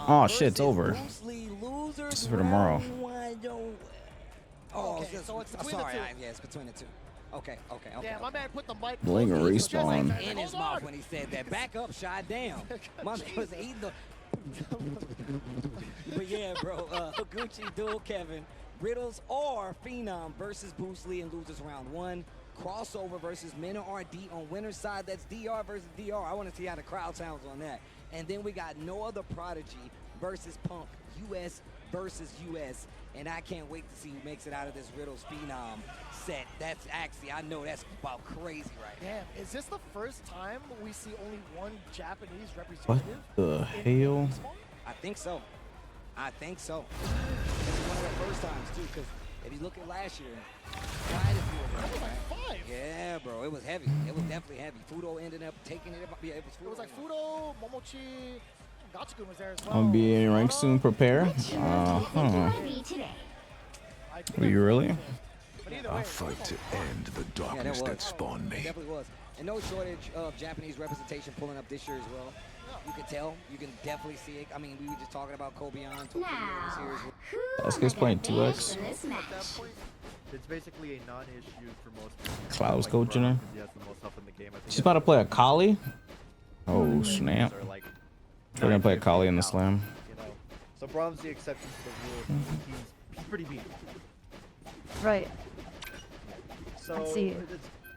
Oh shit, it's over. This is for tomorrow. Oh, okay, so it's between the two. Yeah, it's between the two. Okay. Yeah, my man put the mic Bling close to his respawn. chest. In his mouth when he said that. Back up, shot down. My man was eating the. But yeah, bro. Gucci, Dual, Kevin, Riddles or Phenom versus Bruce Lee in losers round 1. crossover versus Mena RD on winner's side. That's DR versus DR. I want to see how the crowd sounds on that. And then we got No Other Prodigy versus Punk, US versus US. And I can't wait to see who makes it out of this Riddles Phenom set. That's actually, I know that's about crazy right now. Damn, is this the first time we see only one Japanese What representative? the hell? I think so. I think so. It's one of the first times too, because if you look at last year, quite a few of them. It was like 5. Yeah, bro, it was heavy. It was definitely heavy. Fudo ended up taking it. Yeah, it was Fudo. It was like Fudo, Momochi, Gachikun was there as well. I'll be in rank soon. Prepare. Were you really? I fight to end the darkness that spawned me. It definitely was. And no shortage of Japanese representation pulling up this year as well. You can tell. You can definitely see it. I mean, we were just talking about Kobeon. This guy's playing 2X. It's basically a non-issue for most people. Cloud's coaching her. He has the most help in the game. I think She's about to play a Kali. Oh snap! They're gonna play a Kali in the slam. You know, so Brahm's the exception to the rule. He's pretty beat. Right. So Let's see.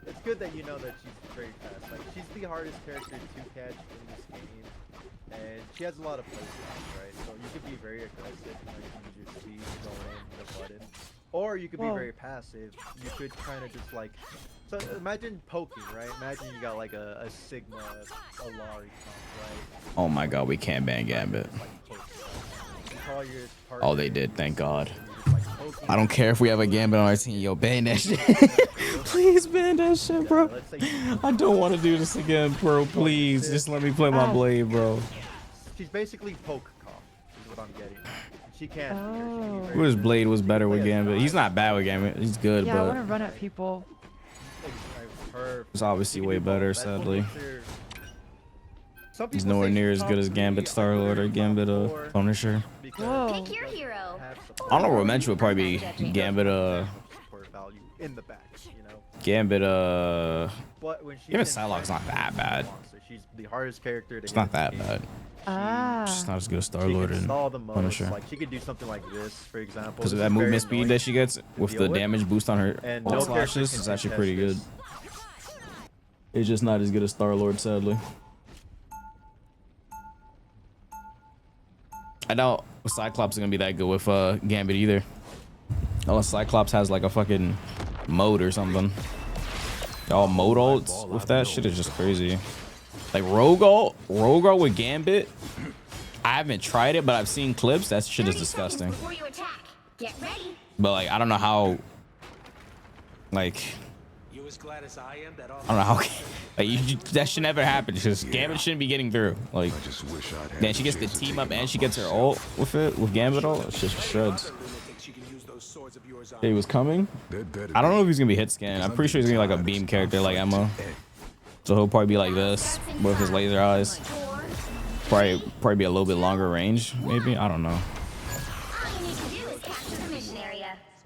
it's good that you know that she's very fast. Like she's the hardest character to catch in this game, and she has a lot of playstyles, right? So you could be very aggressive. You know, you can use your speed to go in the button, or you could be very passive. You could kind of just like. So imagine poking, right? Imagine you got like a Sigma Alari comp, right? Oh my god, we can't ban Gambit. Oh, they did. Thank God. I don't care if we have a Gambit on our team. Yo, ban that shit. Please ban that shit, bro. I don't want to do this again, bro. Please, just let me play my blade, bro. She's basically poke comp, is what I'm getting. She can't. Whose blade was better with Gambit? He's not bad with Gambit. He's good, Yeah, I want but to run at people. it's obviously way better, sadly. He's nowhere near as good as Gambit Star-Lord or Gambit Punisher. Whoa. Pick your hero. I don't know what Mensch would probably be Gambit in the back, you know. Gambit But when she's Gambit Psylocke's not that bad. She's the hardest character to It's not that bad. She's not as good as Star-Lord and Punisher. Like she could do something like this, for example. Because of that movement speed that she gets with the damage boost on her ult slashes, it's actually pretty good. It's just not as good as Star-Lord, sadly. I doubt Cyclops is gonna be that good with Gambit either. Unless Cyclops has like a fucking mode or something. Y'all mode ults with that shit is just crazy. Like Rogue ult with Gambit. I haven't tried it, but I've seen clips. That shit is disgusting. But like I don't know how. Like I don't know how. Like that should never happen. Just Gambit shouldn't be getting through. Like then she gets the team up and she gets her ult with it with Gambit ult. It's just shreds. He was coming. I don't know if he's gonna be hit scan. I'm pretty sure he's gonna be like a beam character like Emma. So he'll probably be like this with his laser eyes. Probably be a little bit longer range. Maybe I don't know.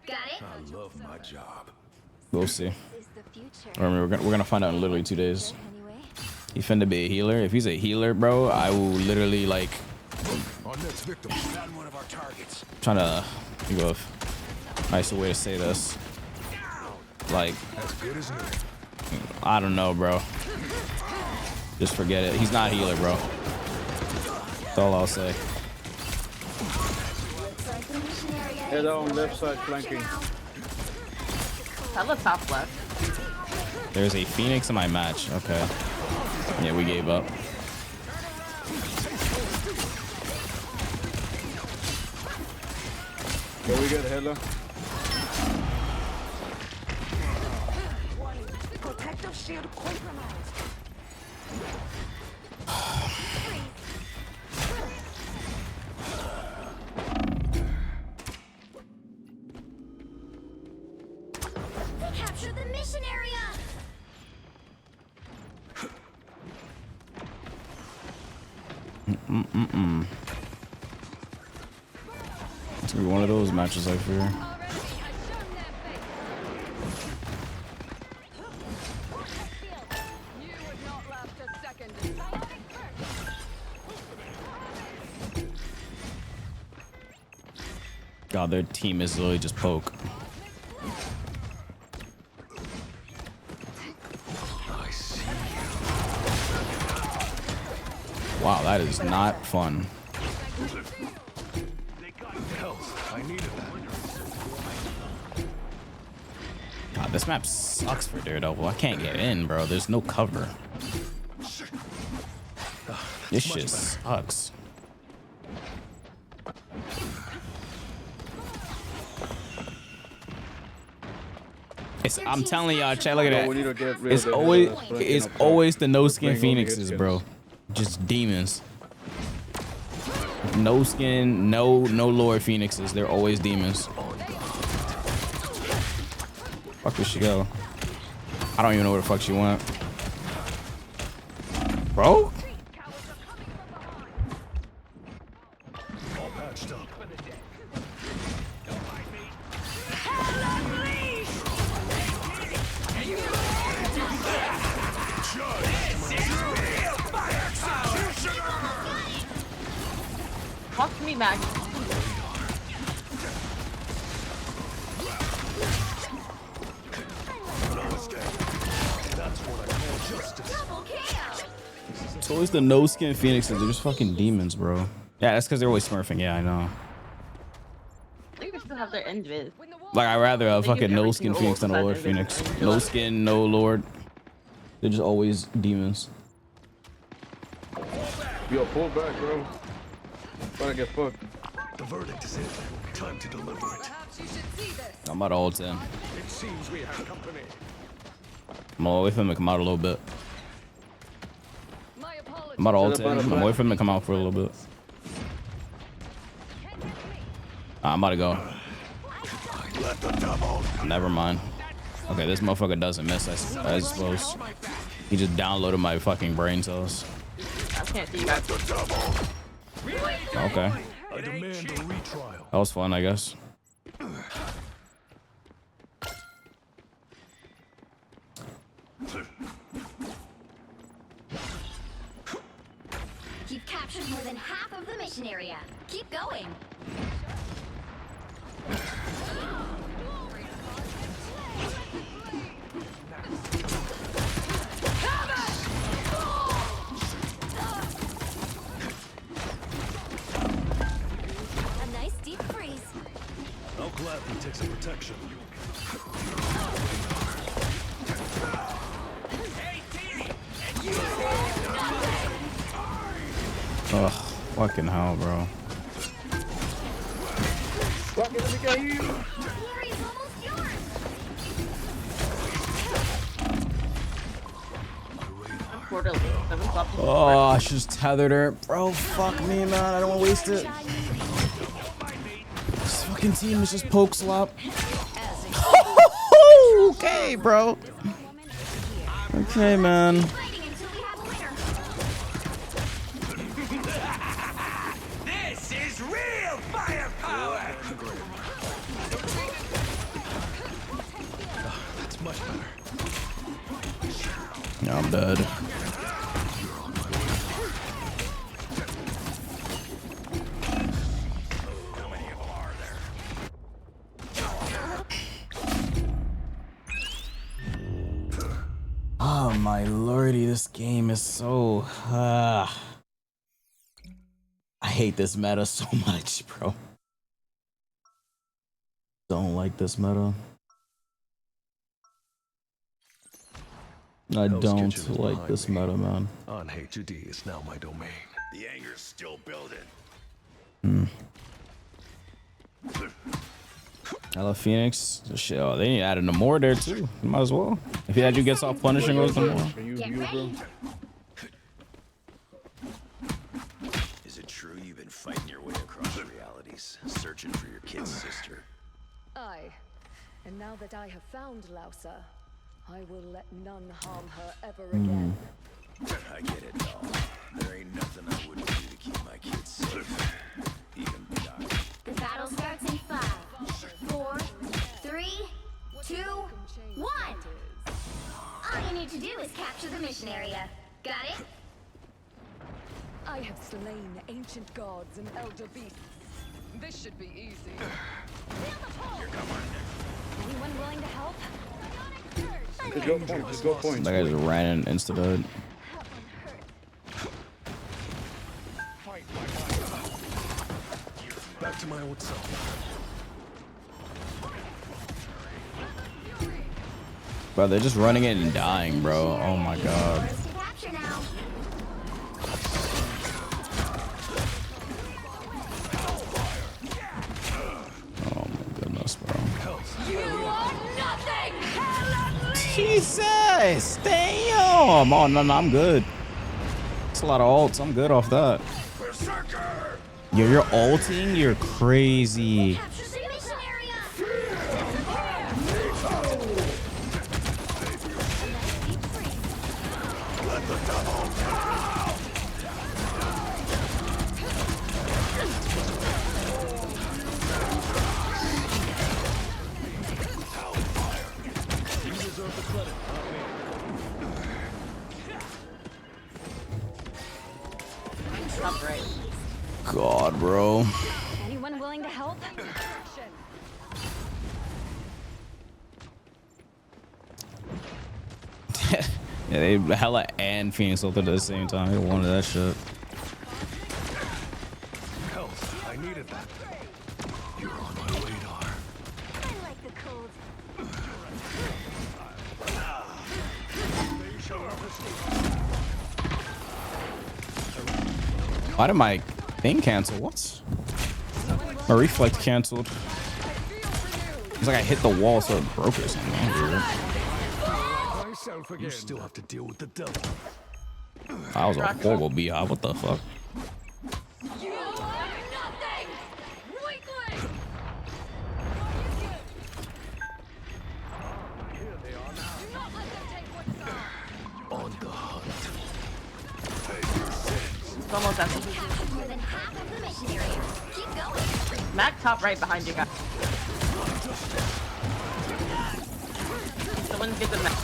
I love my job. We'll see. Remember, we're gonna find out in literally 2 days. He finna be a healer. If he's a healer, bro, I will literally like. Trying to think of a nicer way to say this. Like, I don't know, bro. Just forget it. He's not a healer, bro. That's all I'll say. Head on left side flanking. Tell the top left. There's a Phoenix in my match. Okay. Yeah, we gave up. Yeah, we got Hela. Protective shield compromised. Capture the mission area. It's gonna be one of those matches, I fear. God, their team is literally just poke. Wow, that is not fun. I needed that. God, this map sucks for Daredevil. I can't get in, bro. There's no cover. This shit sucks. I'm telling y'all, chat, look at that. It's always the no skin phoenixes, bro. Just demons. No skin, no lord phoenixes. They're always demons. Fuck where she go? I don't even know where the fuck she went. Bro? Talk to me, Max. It's always the no skin phoenixes. They're just fucking demons, bro. Yeah, that's because they're always smurfing. Yeah, I know. They still have their invis. Like, I'd rather a fucking no skin phoenix than a lord phoenix. No skin, no lord. They're just always demons. Yo, pull back, bro. Trying to get fucked. The verdict is in. Time to deliver it. I'm about to ult in. It seems we have company. I'm away from him to come out a little bit. I'm about to ult in. I'm away from him to come out for a little bit. I'm about to go. Never mind. Okay, this motherfucker doesn't miss, I suppose. He just downloaded my fucking brain cells. I can't see that. Okay. I demand a retrial. That was fun, I guess. You've captured more than half of the mission area. Keep going. A nice deep freeze. I'll gladly take some protection. Ugh, fucking hell, bro. Fuck it, let me get you. Oh, I should just tethered her. Bro, fuck me, man. I don't want to waste it. This fucking team is just poke slop. Okay, bro. Okay, man. This is real firepower! That's much better. Yeah, I'm dead. Oh my lordy, this game is so I hate this meta so much, bro. Don't like this meta. I don't like this meta, man. On HUD is now my domain. The anger's still building. I love Phoenix. Shit, oh, they need to add a more there too. Might as well. If he had you gets off punishing goes no more. Is it true you've been fighting your way across realities, searching for your kid's sister? Aye. And now that I have found Lausa, I will let none harm her ever again. I get it, doll. There ain't nothing I wouldn't do to keep my kids safe. Even die. The battle starts in 5, 4, 3, 2, 1. All you need to do is capture the mission area. Got it? I have slain ancient gods and elder beasts. This should be easy. Anyone willing to help? Just go point, just go point. That guy just ran in insta-dead. Bro, they're just running it and dying, bro. Oh my god. Oh my goodness, bro. Jesus! Damn! Oh, no, I'm good. It's a lot of ults. I'm good off that. Yo, you're ulting? You're crazy. Top right. God, bro. Anyone willing to help? Yeah, they Hella and Phoenix ulted at the same time. They wanted that shit. Health, I needed that. You're on my radar. I like the cold. Why did my thing cancel? What? My reflect canceled. It's like I hit the wall, so it broke or something. You still have to deal with the devil. That was a horrible beehive. What the fuck? On the hunt. It's almost at More than half of the mission area. Keep going. Mac top right behind you guys. Someone get the Mac.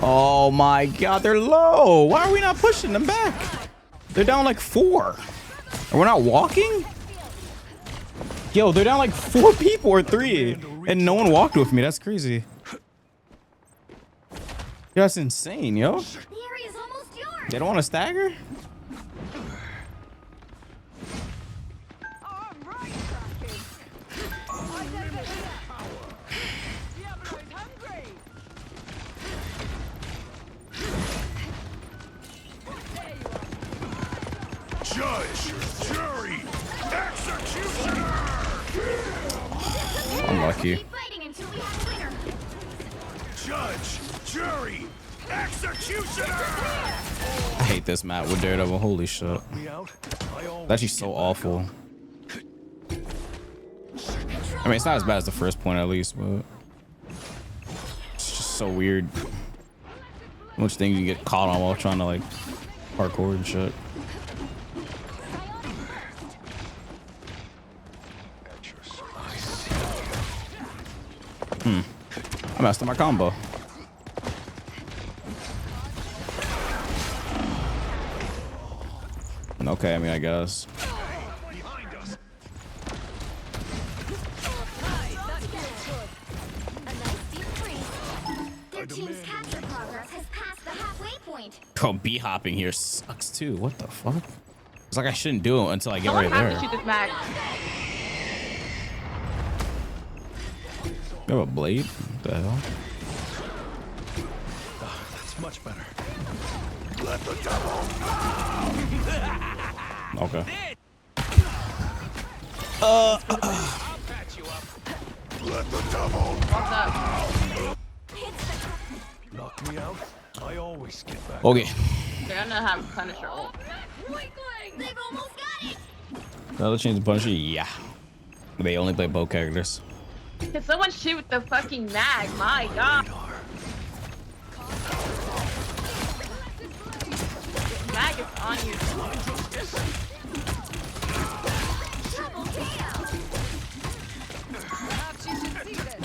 Oh my god, they're low. Why are we not pushing them back? They're down like 4. And we're not walking? Yo, they're down like 4 people or 3. And no one walked with me. That's crazy. Yo, that's insane, yo. The area's almost yours. They don't want to stagger? Judge, jury, executioner. Unlucky. Keep fighting until we have a winner. Judge, jury, executioner. I hate this map with Daredevil. Holy shit. That's actually so awful. I mean, it's not as bad as the first point, at least, but it's just so weird. How much things you get caught on while trying to like parkour and shit. I messed up my combo. Okay, I mean, I guess. Their team's capture progress has passed the halfway point. Bro, B-hopping here sucks too. What the fuck? It's like I shouldn't do it until I get right Someone there. have to shoot this Mac. You have a blade? What the hell? That's much better. Let the devil. Okay. I'll patch you up. Let the devil. Knock me out. I always get back. Okay. They're gonna have Punisher ult. They've almost got it. Another change of Punisher? Yeah. They only play both characters. Can someone shoot the fucking mag? My god. Mag is on you. Double kill. Perhaps you should see this.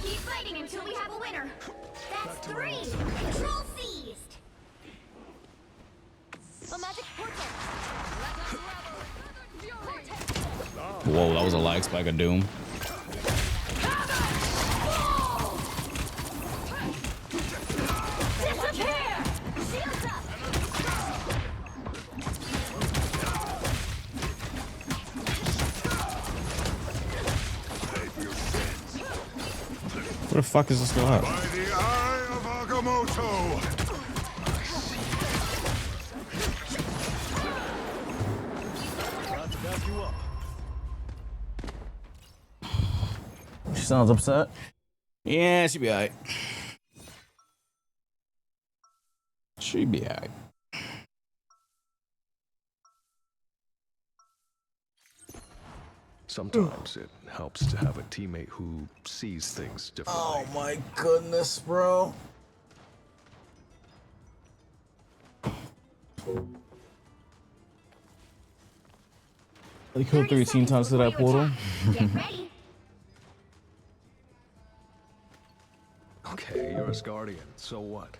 Keep fighting until we have a winner. That's 3. Control seized. A magic portal. Whoa, that was a lag spike of doom. Where the fuck is this girl at? By the eye of Agamotto! About to back you up. She sounds upset. Yeah, she'll be alright. She'll be alright. Sometimes it helps to have a teammate who sees things differently. Oh my goodness, bro. They killed 13 times to that portal. Get ready. Okay, you're Asgardian, so what?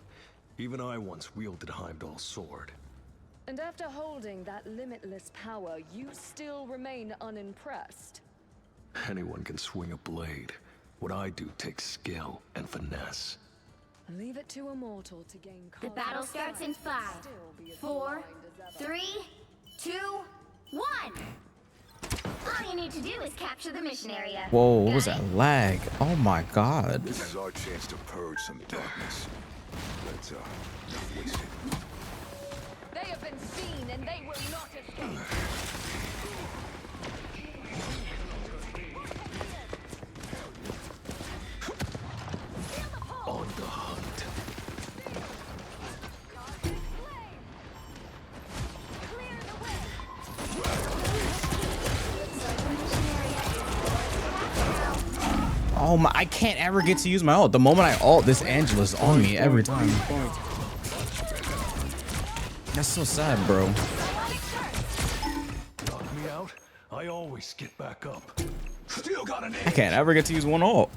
Even I once wielded Heimdall's sword. And after holding that limitless power, you still remain unimpressed. Anyone can swing a blade. What I do takes skill and finesse. Leave it to a mortal to gain The battle starts in 5, 4, 3, 2, 1. All you need to do is capture the mission area. Whoa, what was that lag? Oh my god. This is our chance to purge some darkness. Let's not waste it. They have been seen and they will not escape. On the hunt. Oh my, I can't ever get to use my ult. The moment I ult, this Angela's on me every time. That's so sad, bro. Knock me out, I always get back up. Still got an I can't ever get to use one ult.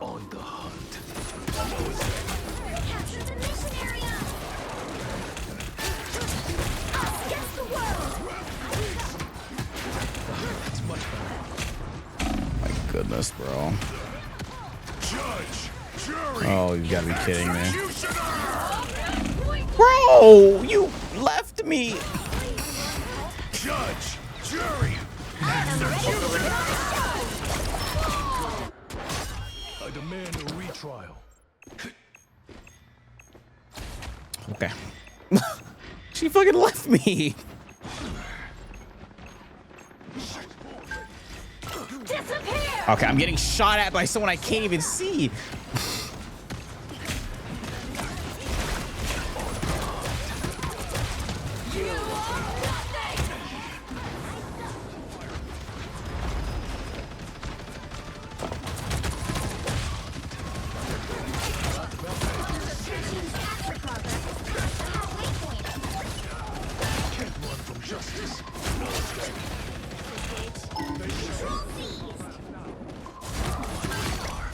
On the hunt. Capture the mission area. Us against the world. That's much better. My goodness, bro. Judge, jury, Oh, you gotta be kidding me. Bro, you left me. Judge, jury, I demand a retrial. Okay. She fucking left me. Disappear. Okay, I'm getting shot at by someone I can't even see.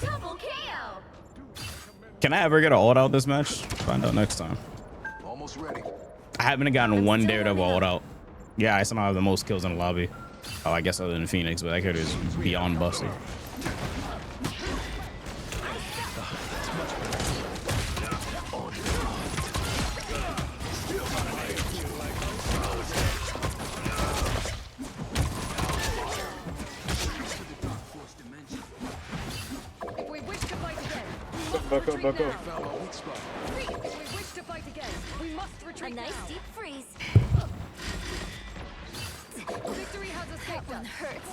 Double KO. Can I ever get an ult out this match? Find out next time. almost ready. I haven't gotten one Daredevil ult out. Yeah, I somehow have the most kills in the lobby. Oh, I guess other than Phoenix, but that character is beyond busted. If we wish to fight again, we must Back up, retreat back now. up. If we wish to fight again, we must retreat A nice now. deep freeze. Victory has escaped us. Hurts.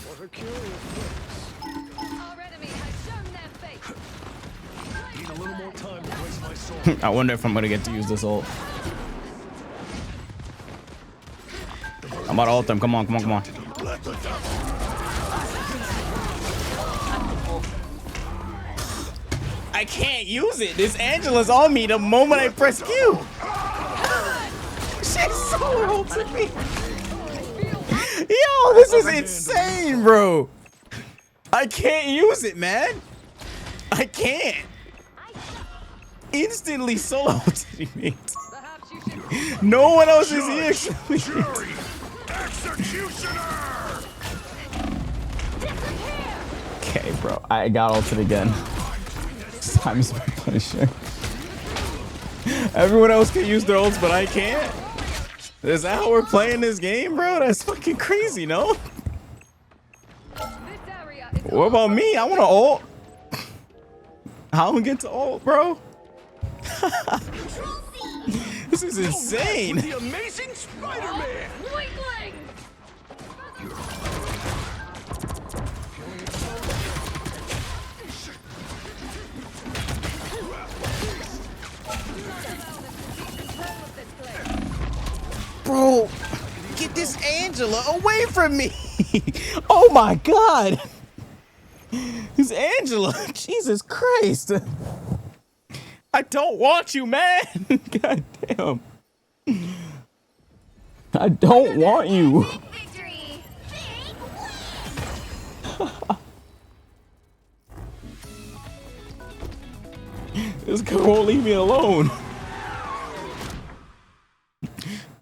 What a curious place. Our enemy has shown their fate. Need a little more time to place my sword. I wonder if I'm gonna get to use this ult. I'm about to ult them. Come on, come on, come on. I can't use it. This Angela's on me the moment I press Q. She's so ulted me. Yo, this is insane, bro. I can't use it, man. I can't. Instantly solo ulted me. No one else is here except me. Okay, bro. I got ulted again. This time is my Punisher. Everyone else can use their ults, but I can't. Is that how we're playing this game, bro? That's fucking crazy, no? What about me? I want to ult. How do we get to ult, bro? This is insane. The amazing Spider-Man. Bro, get this Angela away from me. Oh my God. Who's Angela? Jesus Christ. I don't want you, man. God damn. I don't want you. This girl won't leave me alone.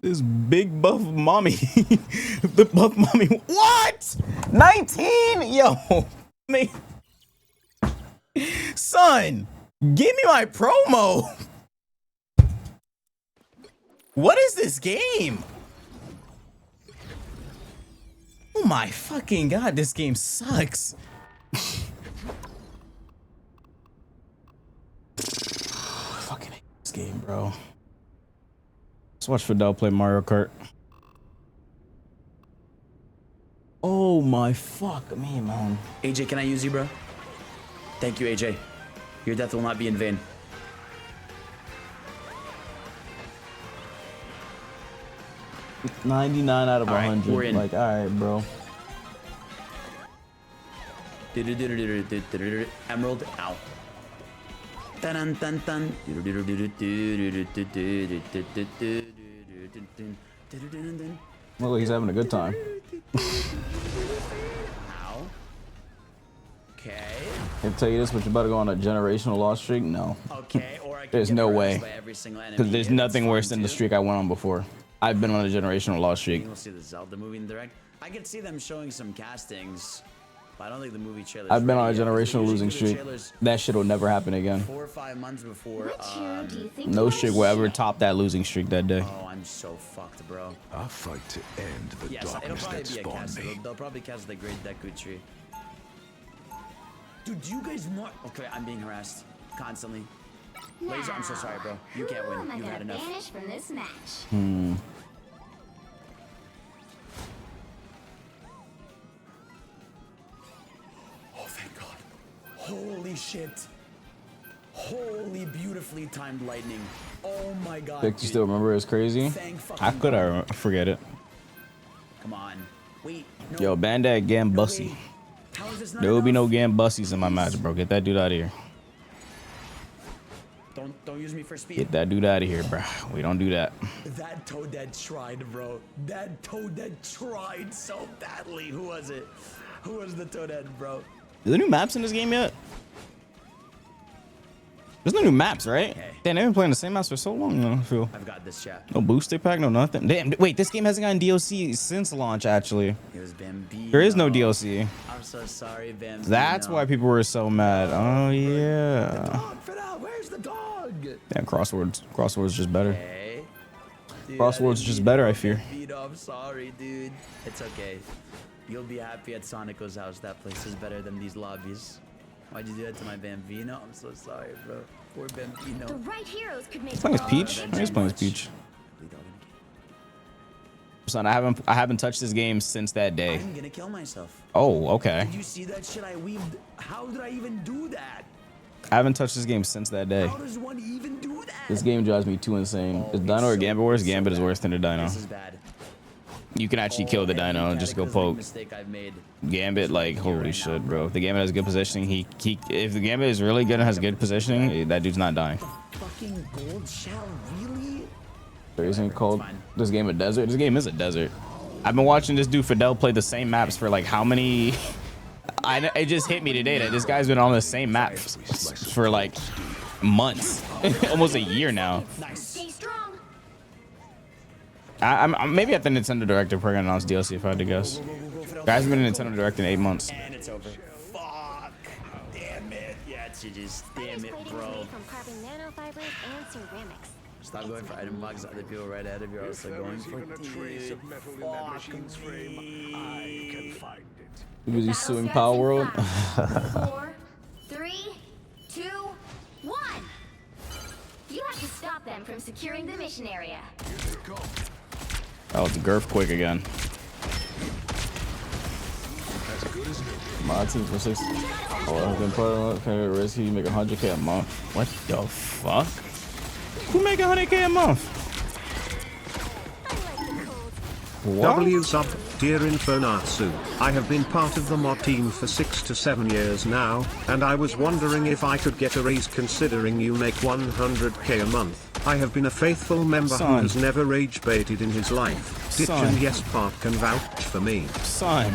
This big buff mommy. The buff mommy. What? 19? Yo. Man. Son, give me my promo. What is this game? Oh my fucking God, this game sucks. Fucking hate this game, bro. Let's watch Fidel play Mario Kart. Oh my fuck me, man. AJ, can I use you, bro? Thank you, AJ. Your death will not be in vain. It's 99 out of 100. we're in. Like, all right, bro. Emerald, ow. Dun dun dun. Look like he's having a good time. Ow. Okay. Can I tell you this, but you're about to go on a generational loss streak? No. Okay, or I can There's get no harassed way. by every single enemy. Because there's Yeah, that's nothing worse fine than the too. streak I went on before. I've been on a generational loss streak. We'll see the Zelda movie in direct. I could see them showing some castings, but I don't think the movie trailer. I've been on a generational losing streak. That shit will never happen again. 4 or 5 months before. No streak will ever top that losing streak that day. Oh, I'm so fucked, bro. I fight to end the Yes, it'll darkness probably that be a spawned cast. me. They'll probably cast the Great Deku Tree. Dude, do you guys want? Okay, I'm being harassed constantly. Laser, I'm so sorry, bro. You can't win. You've had enough. Vanish from this match. Oh, thank God. Holy shit. Holy beautifully timed lightning. Oh my God. Vic, you still remember it's crazy? How could I forget it? Come on. Wait. No. Yo, ban that Gambussy. How is this not There will be enough? no Gambussies in my match, bro. Get that dude out of here. Don't use me for speed. Get that dude out of here, bro. We don't do that. That Toadette tried, bro. That Toadette tried so badly. Who was it? Who was the Toadette, bro? Are there new maps in this game yet? There's no new maps, right? Okay. Damn, they've been playing the same maps for so long now, I feel. I've got this, chat. No booster pack, no nothing. Damn, wait, this game hasn't gotten DLC since launch, actually. It was Bambino. There is no DLC. I'm so sorry, Bambino. That's why people were so mad. Oh, yeah. Dog, Fidel, where's the dog? Damn, Crosswords just better. Hey. Dude, Crosswords just better, I fear. Bambino, I'm sorry, dude. It's okay. You'll be happy at Sonico's house. That place is better than these lobbies. Why'd you do that to my Bambino? I'm so sorry, bro. Poor Bambino. The right heroes could make He's playing as Peach? He's playing as Peach. Son, I haven't touched this game since that day. I'm gonna kill myself. Oh, okay. Did you see that shit I weaved? How did I even do that? I haven't touched this game since that day. How does one even do that? This game drives me too insane. Is Dino or Gambit worse? Gambit is worse than the Dino. This is bad. You can actually kill the Dino and just go poke. Mistake I've made. Gambit, like, holy shit, bro. If the Gambit has good positioning, if the Gambit is really good and has good positioning, that dude's not dying. Fucking gold shell, really? There isn't called this game a desert. This game is a desert. I've been watching this dude Fidel play the same maps for like how many? It just hit me today that this guy's been on the same maps for like months, almost a year now. Stay strong. I'm maybe at the Nintendo Direct they're probably gonna announce DLC if I had to guess. Guys have been in Nintendo Direct in 8 months. And it's over. Fuck. Damn it. Yeah, it's just damn it, bro. From carbon nanofibers and ceramics. Stop going for item boxes. Other people right ahead of you are also going for. Dude, He was just suing Power World. 4, 3, 2, 1. You have to stop them from securing the mission area. Oh, it's Gurf quick again. My team for 6. Oh, I've been put on a risk. You make 100K a month. What the fuck? Who make 100K a month? What? W sub, dear Infernasu, I have been part of the mod team for 6 to 7 years now, and I was wondering if I could get a raise considering you make 100K a month. I have been a faithful member who has never rage baited in his life. Ditch and Yes Park can vouch for me. Son.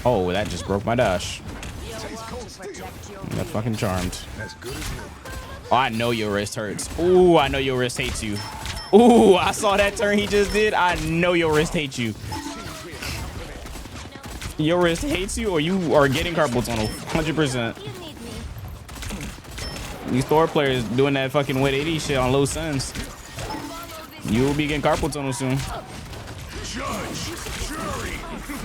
Oh, that just broke my dash. Got fucking charmed. Oh, I know your wrist hurts. Ooh, I know your wrist hates you. Ooh, I saw that turn he just did. I know your wrist hates you. Your wrist hates you, or you are getting carpal tunnel. 100%. These Thor players doing that fucking 180 shit on low sense. You will be getting carpal tunnel soon. Judge, jury, this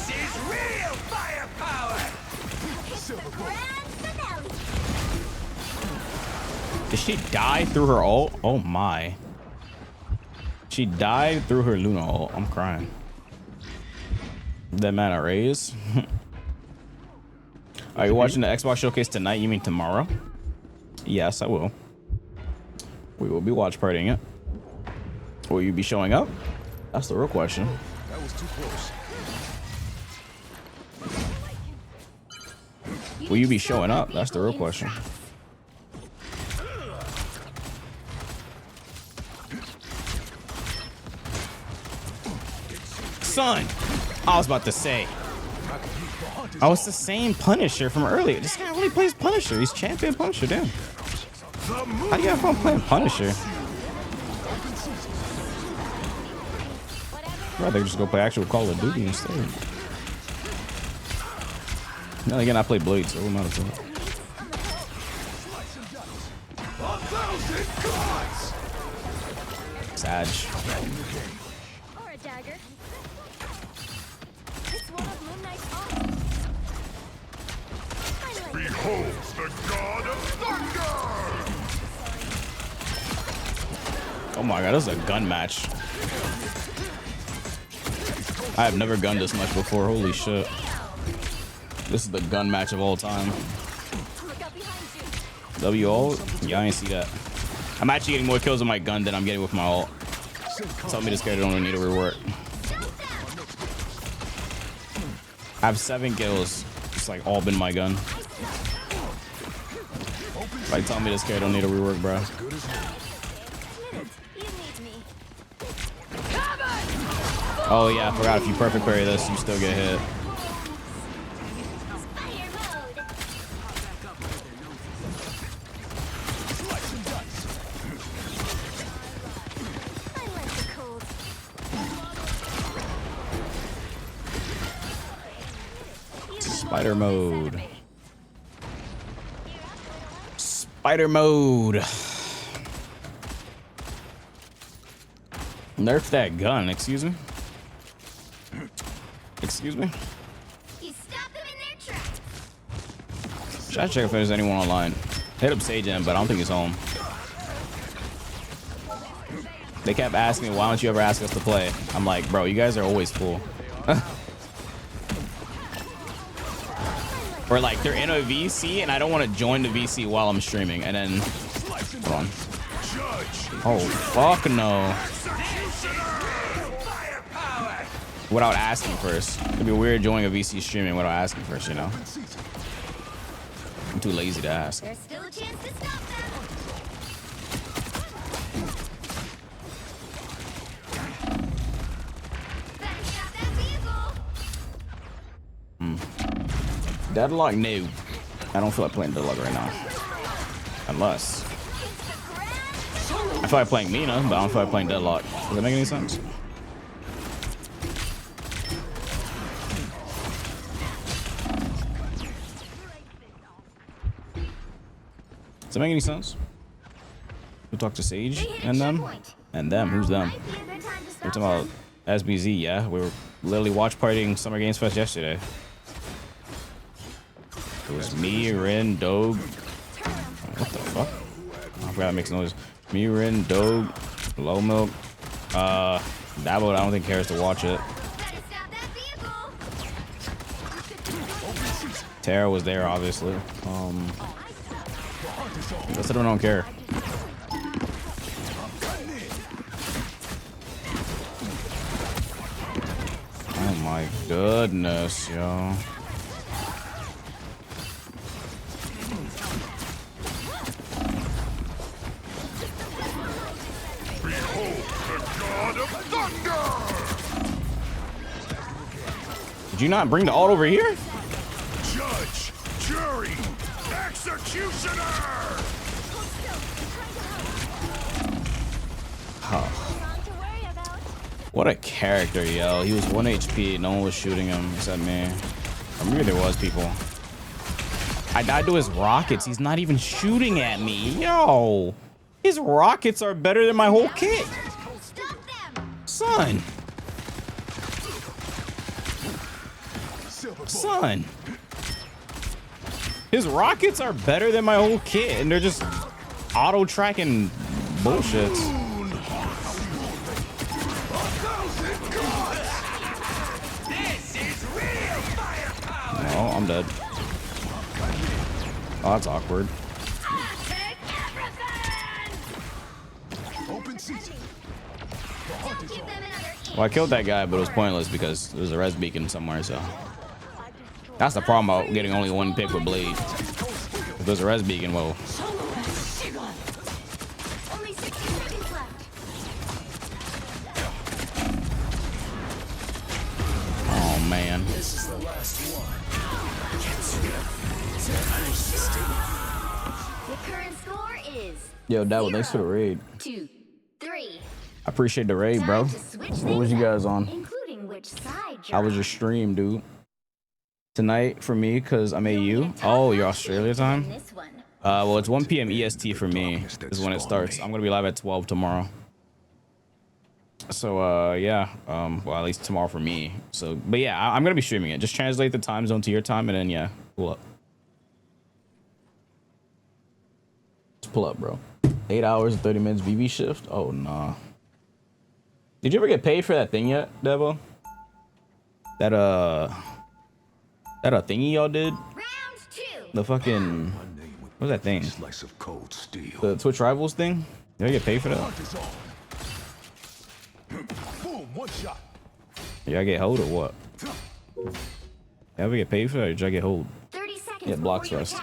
is real firepower. Did she die through her ult? Oh my. She died through her Luna ult. I'm crying. That mana raise. Are you watching the Xbox showcase tonight? You mean tomorrow? Yes, I will. We will be watch partying it. Will you be showing up? That's the real question. That was too close. Will you be showing up? That's the real question. Son, I was about to say. Oh, it's the same Punisher from earlier. This guy really plays Punisher. He's champion Punisher, damn. How do you have fun playing Punisher? I'd rather just go play actual Call of Duty instead. Then again, I play Blade, so it won't matter. Sag. Or a dagger. It's one of Moonlight's arms. Behold the god of thunder! Oh my god, this is a gun match. I have never gunned this much before. Holy shit. This is the gun match of all time. W ult? Yeah, I ain't see that. I'm actually getting more kills with my gun than I'm getting with my ult. Tell me this character don't need a rework. I have 7 kills. It's like all been my gun. Like, tell me this character don't need a rework, bro. Oh yeah, I forgot if you perfect parry this, you still get hit. Spider mode. Spider mode. Nerf that gun, excuse me. Excuse me? Should I check if there's anyone online? Hit up Sage M, but I don't think he's home. They kept asking me, why don't you ever ask us to play? I'm like, bro, you guys are always full. Or like they're in a VC and I don't want to join the VC while I'm streaming, and then hold on. Oh fuck no. Without asking first. It'd be weird joining a VC streaming without asking first, you know. I'm too lazy to ask. There's still a chance to stop them. Deadlock? No. I don't feel like playing Deadlock right now. Unless. I feel feel like playing Mina, but I don't feel like playing Deadlock. Does that make any sense? Does that make any sense? We'll talk to Sage and them. And them, who's them? We're talking about SBZ, yeah. We were literally watch partying Summer Games Fest yesterday. It was me, Rin, Dog. What the fuck? I forgot to make some noise. Me, Rin, Dog, Low Milk. Dabo, I don't think cares to watch it. Tara was there, obviously. The rest of them don't care. Oh my goodness, yo. Did you not bring the alt over here? Judge, jury, executioner! Oh. What a character, yo. He was 1 HP. No one was shooting him except me. Or maybe there was people. I died to his rockets. He's not even shooting at me. Yo. His rockets are better than my whole kit. Son. Son. His rockets are better than my whole kit, and they're just auto-tracking bullshits. Oh, I'm dead. Oh, that's awkward. Well, I killed that guy, but it was pointless because there was a res beacon somewhere, so. That's the problem about getting only one pick with Blade. If there's a res beacon, well. Oh, man. This is the last one. The current score is Yo, Dabo, thanks for the raid. 2, 3. I appreciate the raid, bro. What was you guys on? Including which side. How was your stream, dude? Tonight for me, because I'm AU. Oh, you're Australia time? Well, it's 1 p.m. EST for me is when it starts. I'm going to be live at 12 tomorrow. So, yeah. Well, at least tomorrow for me. So, but yeah, I'm going to be streaming it. Just translate the time zone to your time and then, yeah, pull up. Just pull up, bro. 8 hours and 30 minutes VV shift? Oh, nah. Did you ever get paid for that thing yet, Devo? That a thingy y'all did? The fucking, what's that thing? Slice of cold steel. The Twitch Rivals thing? Did I get paid for that? Boom, one shot. Did I get hold or what? Did I ever get paid for that or did I get hold? Yeah, blocks rest.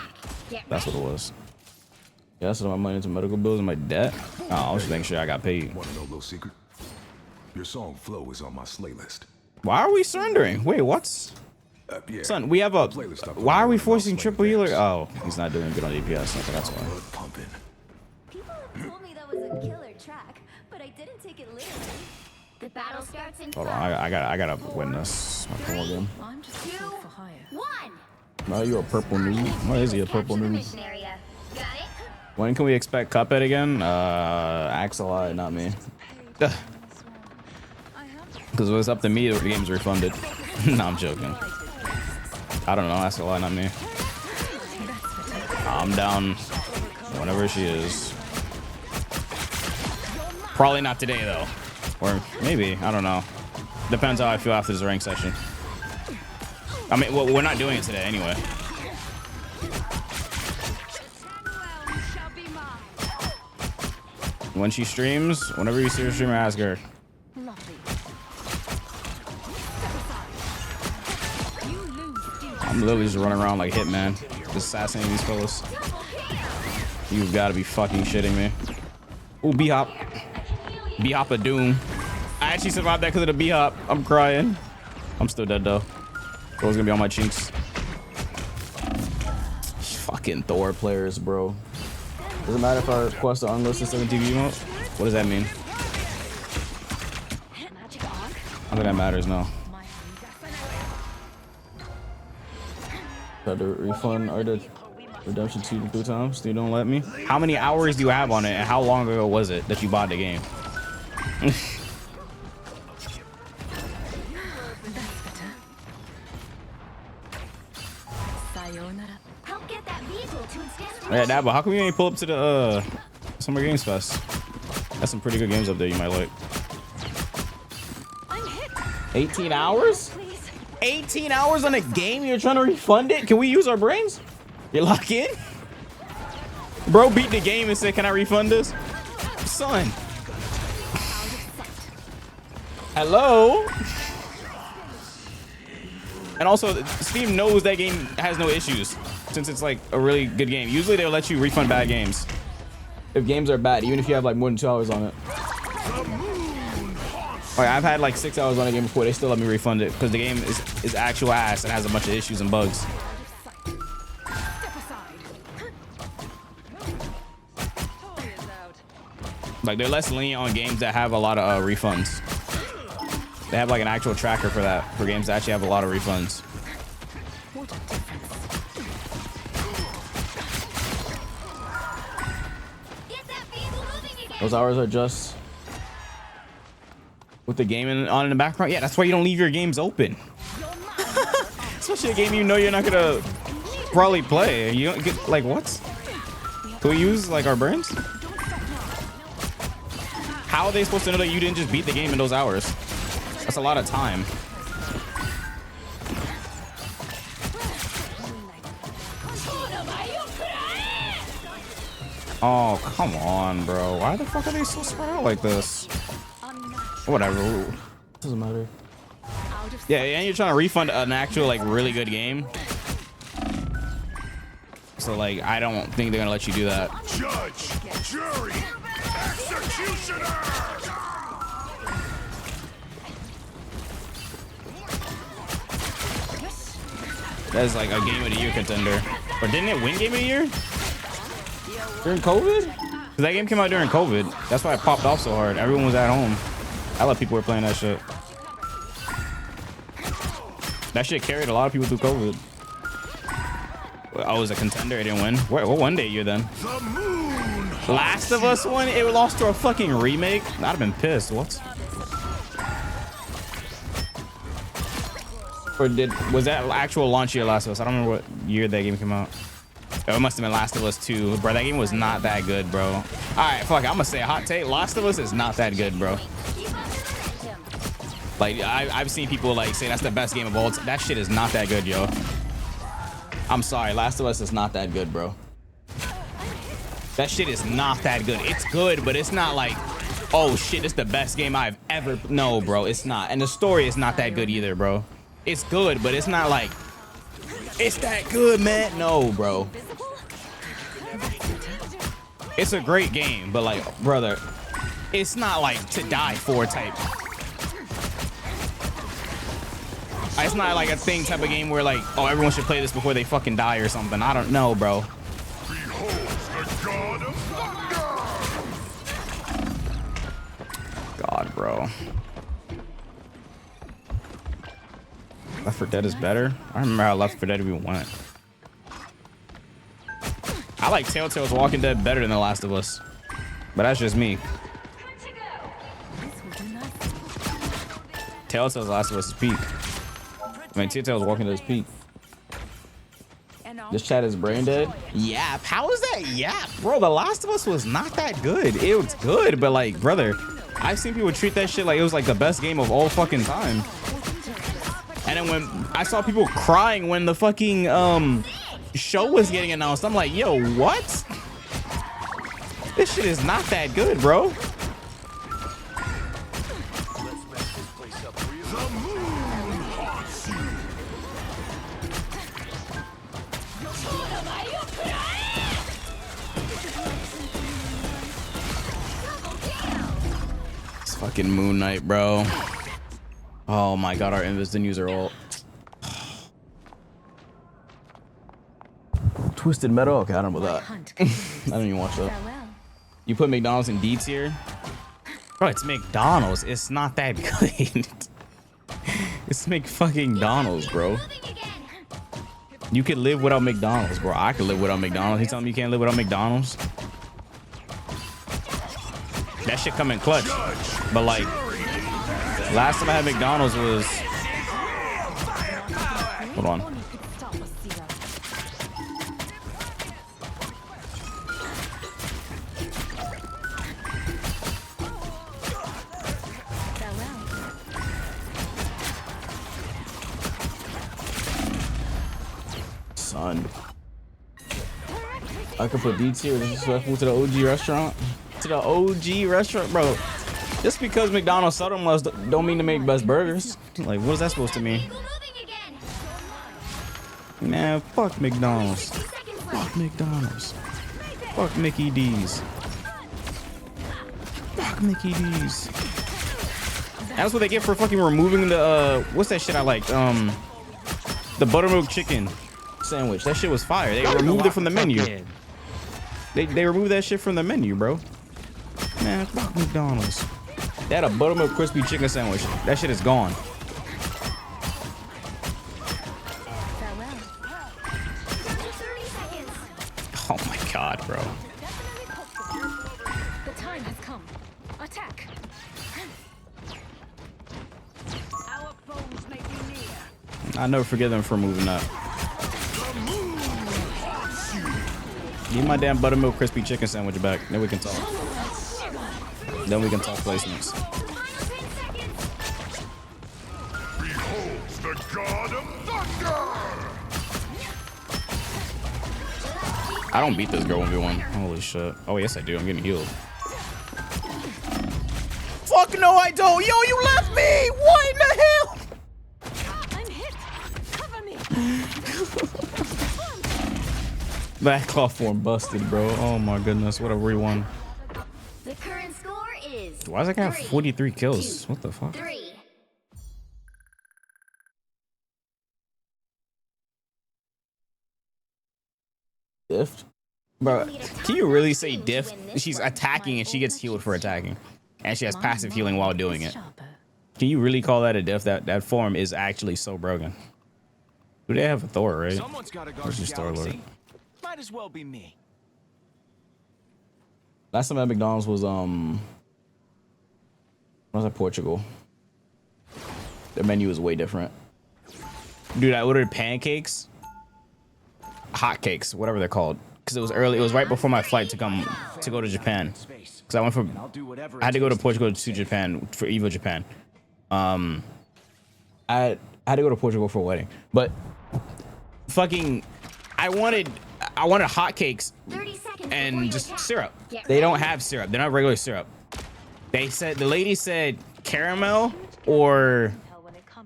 That's what it was. Yeah, that's what my money into medical bills and my debt. Oh, I was just making sure I got paid. Want to know a little secret? Your song Flow is on my slay list. Why are we surrendering? Wait, what's? Yeah. Son, we have a. Why are we forcing triple healer? Oh, he's not doing good on DPS. I think that's why. People have told me that was a killer track, but I didn't take it literally. The battle starts in Hold on, I gotta win this. My game. 2, 1. No, you're a purple noob. Why is he a purple noob? When can we expect Cuphead again? Axelai, not me. Because if it's up to me, the game's refunded. No, I'm joking. I don't know. That's a lie, not me. I'm down whenever she is. Probably not today, though. Or maybe. I don't know. Depends how I feel after this rank session. I mean, well, we're not doing it today anyway. When she streams, whenever you see her stream, ask her. I'm literally just running around like Hitman, just assassinating these fellas. You've got to be fucking shitting me. Ooh, B-hop. B-hop of doom. I actually survived that because of the B-hop. I'm crying. I'm still dead though. Thor's gonna be on my cheeks. Fucking Thor players, bro. Doesn't matter if I request an unlisted 7 TV mode. What does that mean? I don't think that matters, no. Tried to refund or the redemption 2 to 3 times. They don't let me. How many hours do you have on it, and how long ago was it that you bought the game? Yeah, that, but how come you ain't pull up to the Summer Games Fest? That's some pretty good games up there you might like. 18 hours? 18 hours on a game? You're trying to refund it? Can we use our brains? You lock in? Bro beat the game and said, can I refund this? Son. Hello? And also, Steam knows that game has no issues since it's like a really good game. Usually they'll let you refund bad games if games are bad, even if you have like more than 2 hours on it. Like, I've had like 6 hours on a game before. They still let me refund it because the game is actual ass and has a bunch of issues and bugs. Like, they're less lenient on games that have a lot of refunds. They have like an actual tracker for that, for games that actually have a lot of refunds. Those hours are just with the game on in the background. Yeah, that's why you don't leave your games open. Especially a game you know you're not gonna probably play. You don't get like what? Can we use like our brains? How are they supposed to know that you didn't just beat the game in those hours? That's a lot of time. Oh, come on, bro. Why the fuck are they so spread out like this? Whatever. Doesn't matter. Yeah, and you're trying to refund an actual, like, really good game. So, like, I don't think they're gonna let you do that. Judge, jury, executioner! That's like a Game of the Year contender. Or didn't it win Game of the Year? During COVID? Because that game came out during COVID. That's why it popped off so hard. Everyone was at home. I love people were playing that shit. That shit carried a lot of people through COVID. Oh, it was a contender. It didn't win. What won that year then? Last of Us won? It lost to a fucking remake? I'd have been pissed. What? Or was that actual launch year Last of Us? I don't remember what year that game came out. Oh, it must have been Last of Us 2. Bro, that game was not that good, bro. All right, fuck it. I'm gonna say a hot take. Last of Us is not that good, bro. Like, I've seen people like say that's the best game of all time. That shit is not that good, yo. I'm sorry. Last of Us is not that good, bro. That shit is not that good. It's good, but it's not like, oh shit, it's the best game I've ever. No, bro, it's not. And the story is not that good either, bro. It's good, but it's not like, it's that good, man. No, bro. It's a great game, but like, brother, it's not like to die for type. It's not like a thing type of game where like, oh, everyone should play this before they fucking die or something. I don't know, bro. God, bro. Left 4 Dead is better. I don't remember how Left 4 Dead even went. I like Telltale's Walking Dead better than The Last of Us, but that's just me. Telltale's Last of Us is peak. I mean, Telltale's Walking Dead is peak. This chat is brain dead. Yap. How is that yap? Bro, The Last of Us was not that good. It was good, but like, brother, I've seen people treat that shit like it was like the best game of all fucking time. And then when I saw people crying when the fucking show was getting announced, I'm like, yo, what? This shit is not that good, bro. It's fucking Moon Knight, bro. Oh my god, our invis didn't use our ult. Twisted Metal? Okay, I don't know about that. I didn't even watch that. You put McDonald's in D tier? Bro, it's McDonald's. It's not that good. It's fucking Donald's, bro. You could live without McDonald's, bro. I could live without McDonald's. You telling me you can't live without McDonald's? That shit come in clutch. But like, last time I had McDonald's was... Hold on. Son. I could put D tier disrespectful to the OG restaurant. To the OG restaurant, bro. Just because McDonald's sold them was don't mean to make best burgers. Like, what is that supposed to mean? Man, fuck McDonald's. Fuck McDonald's. Fuck Mickey D's. Fuck Mickey D's. That's what they get for fucking removing the what's that shit I liked? The buttermilk chicken sandwich. That shit was fire. They removed it from the menu. They removed that shit from the menu, bro. Man, fuck McDonald's. They had a buttermilk crispy chicken sandwich. That shit is gone. Oh my god, bro. The time has come. Attack. Our foes may be near. I'll never forgive them for moving that. Give my damn buttermilk crispy chicken sandwich back. Then we can talk. Then we can talk placements. Behold the god of thunder! I don't beat this girl 1v1. Holy shit. Oh, yes, I do. I'm getting healed. Fuck no, I don't. Yo, you left me. What in the hell? I'm hit. Cover me. That claw form busted, bro. Oh my goodness. What a re-1. The current score is Why does that guy have 43 kills? What the fuck? 3. Diff? Bro, can you really say diff? She's attacking and she gets healed for attacking. And she has passive healing while doing it. Can you really call that a diff? That form is actually so broken. Do they have a Thor, right? Someone's got to guard Where's the your Thor galaxy. Lord? Might as well be me. Last time at McDonald's was what was that, Portugal? The menu was way different. Dude, I ordered pancakes, hotcakes, whatever they're called, because it was early. It was right before my flight to go to Japan. Because I had to go to Portugal to Japan for EVO Japan. I had to go to Portugal for a wedding, but fucking, I wanted hotcakes and just syrup. They don't have syrup. They're not regular syrup. They said, the lady said caramel, or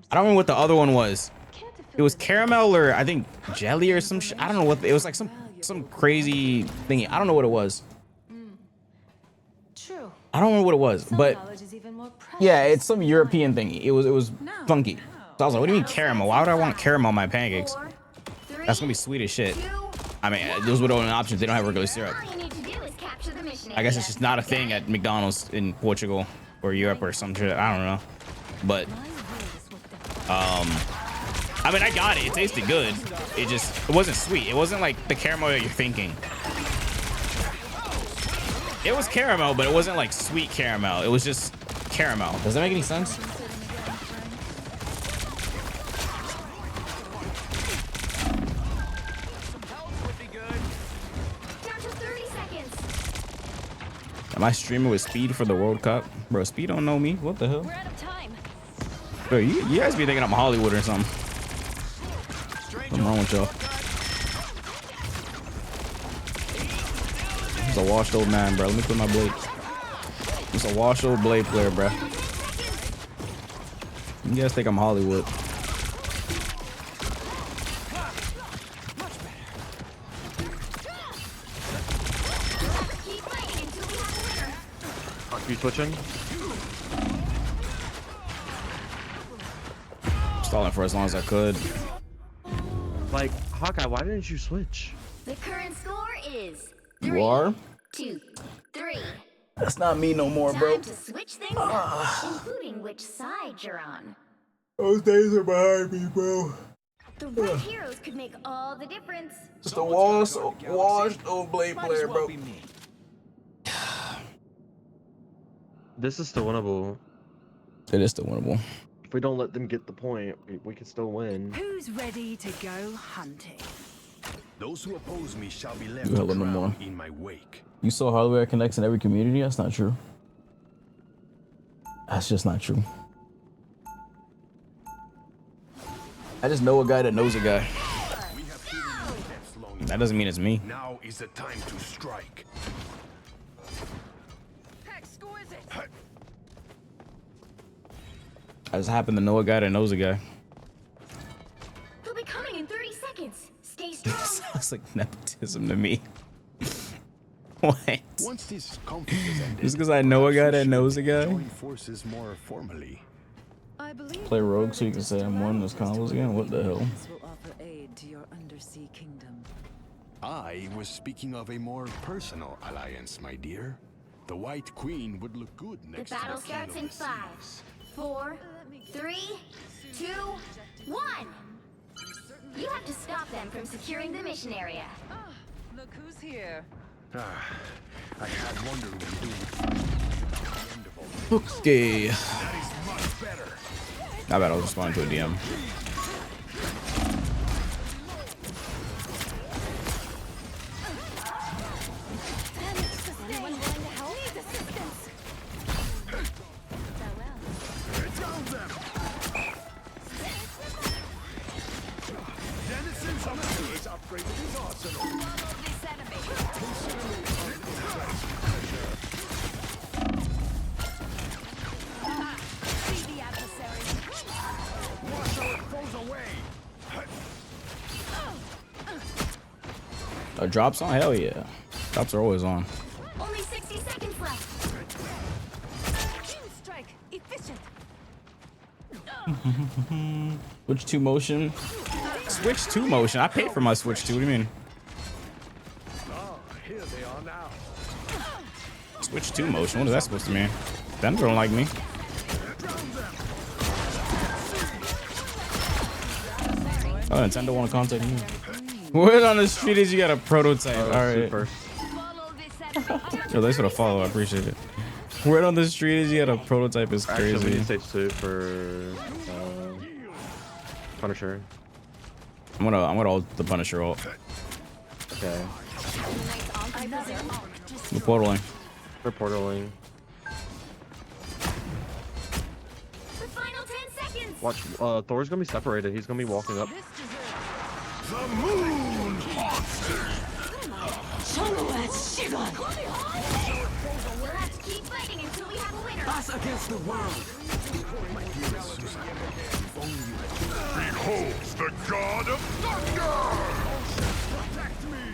I don't remember what the other one was. It was caramel or I think jelly or some shit. I don't know what it was, like some crazy thingy. I don't know what it was. True. I don't remember what it was, but yeah, it's some European thingy. It was funky. So I was like, what do you mean caramel? Why would I want caramel on my pancakes? That's gonna be sweet as shit. I mean, those were the only options. They don't have regular syrup. I guess it's just not a thing at McDonald's in Portugal or Europe or some shit. I don't know. But I mean, I got it. It tasted good. It wasn't sweet. It wasn't like the caramel that you're thinking. It was caramel, but it wasn't like sweet caramel. It was just caramel. Does that make any sense? Am I streaming with Speed for the World Cup? Bro, Speed don't know me. What the hell? We're out of time. Bro, you guys be thinking I'm Hollywood or something. What's wrong with y'all? He's a washed old man, bro. Let me put my blade. He's a washed old blade player, bro. You guys think I'm Hollywood? Are you switching? Stalling for as long as I could. Like, Hawkeye, why didn't you switch? The current score is You are? 2, 3. That's not me no more, bro. Time to switch things up, including which side you're on. Those days are behind me, bro. The right heroes could make all the difference. Just a washed old blade player, bro. This is still winnable. It is still winnable. If we don't let them get the point, we can still win. Who's ready to go hunting? Those who oppose me shall be left You hella no more. in my wake. You saw hardware connects in every community? That's not true. That's just not true. I just know a guy that knows a guy. That doesn't mean it's me. Now is the time to strike. I just happen to know a guy that knows a guy. They'll be coming in 30 seconds. Stay strong. Sounds like nepotism to me. What? Once this conflict is ended, Just because I know a guy that knows a guy? join forces more formally. Play rogue so you can say I'm one of those combos again? What the hell? This will offer aid to your undersea kingdom. I was speaking of a more personal alliance, my dear. The White Queen would look good The next battle to the King starts of in the 5, 4, 3, 2, 1. You have to stop them from securing the mission area. Look who's here. I had wondered Okay. That is much better. I bet I'll respond to a DM. Drops on? Hell yeah. Drops are always on. Only 60 seconds left. Strike efficient. Switch to motion. Switch to motion. I paid for my Switch 2. What do you mean? Oh, here they are now. Switch to motion. What is that supposed to mean? Them don't like me. Oh, Nintendo want to contact me. Word on the street is you got a prototype. All right. Yo, thanks for the follow. I appreciate it. Word on the street is you got a prototype is crazy. Actually, we need stage 2 for Punisher. I'm gonna ult the Punisher ult. Okay. We're portaling. We're portaling. The final 10 seconds. Watch, Thor's gonna be separated. He's gonna be walking up. The moon monster. We'll have to keep fighting until we have a winner. Us against the world. Behold the god of thunder. Protect me.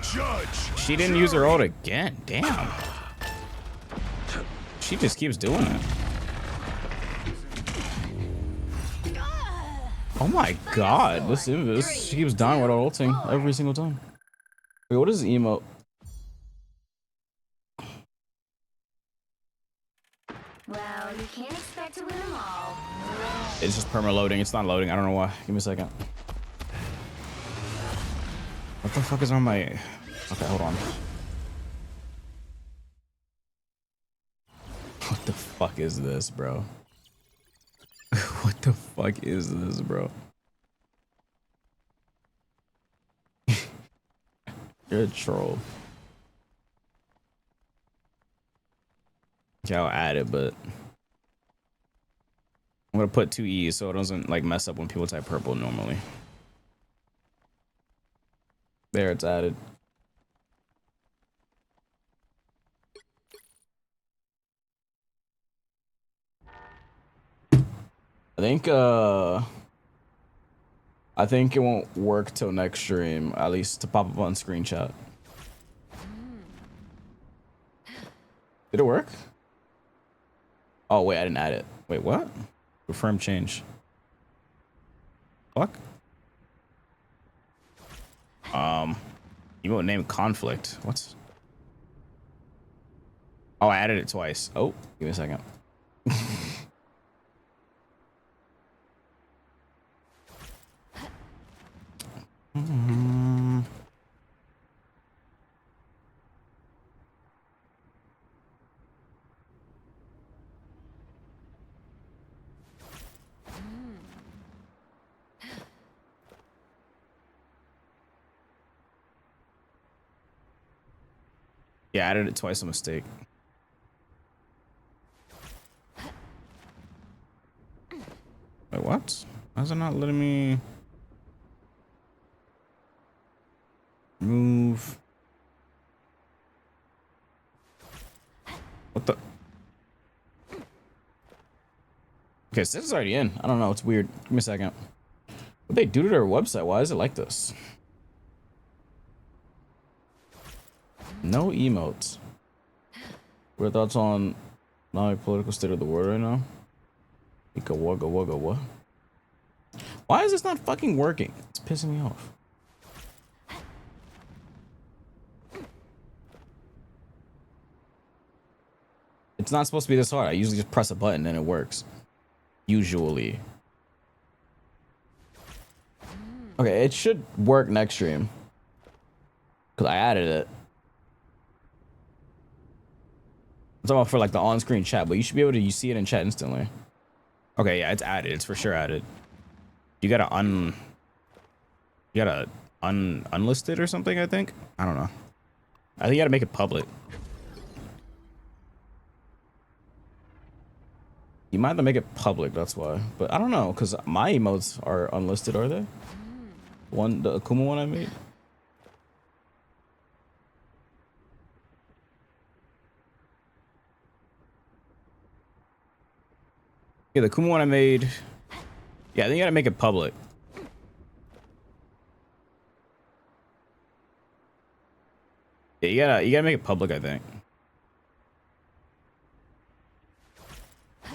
Judge. She didn't use her ult again. Damn. She just keeps doing it. Oh my god, this she keeps dying without ulting every single time. Wait, what is the emote? Well, you can't expect to win them all. It's just perma loading. It's not loading. I don't know why. Give me a second. What the fuck is on my... Okay, hold on. What the fuck is this, bro? What the fuck is this, bro? You're a troll. Okay, I'll add it, but I'm gonna put 2 E's so it doesn't like mess up when people type purple normally. There, it's added. I think it won't work till next stream, at least to pop up on screenshot. Did it work? Oh wait, I didn't add it. Wait, what? Confirm change. Fuck. Emote name conflict. What? Oh, I added it twice. Oh, give me a second. Yeah, I added it twice, a mistake. Wait, what? Why is it not letting me move? What the? Okay, so this is already in. I don't know. It's weird. Give me a second. What they do to their website? Why is it like this? No emotes. What are your thoughts on the political state of the world right now? Ika wugga wugga what? Why is this not fucking working? It's pissing me off. It's not supposed to be this hard. I usually just press a button and it works. Usually. Okay, it should work next stream. Because I added it. I'm talking about for like the on-screen chat, but you should be able to see it in chat instantly. Okay, yeah, it's added. It's for sure added. You gotta unlist it or something, I think. I don't know. I think you gotta make it public. You might have to make it public, that's why. But I don't know, because my emotes are unlisted, are they? The Akuma one I made? Yeah, the Akuma one I made. Yeah, I think you gotta make it public. Yeah, you gotta make it public, I think.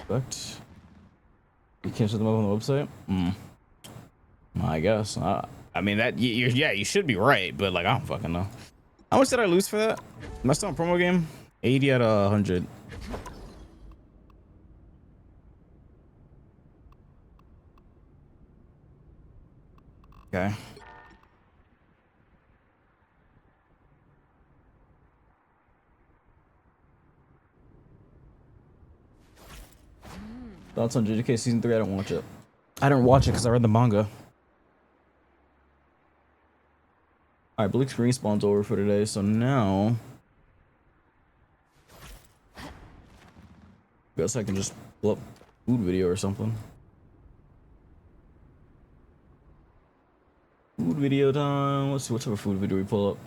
But you can't set them up on the website. I guess. I mean that. You should be right, but like I don't fucking know. How much did I lose for that? Am I still on promo game? 80 out of 100. Okay. Thoughts on JJK season 3? I don't watch it. I didn't watch it because I read the manga. Alright, Blue screen spawn's over for today, so now guess I can just pull up food video or something. Food video time. Let's see what type of food video we pull up.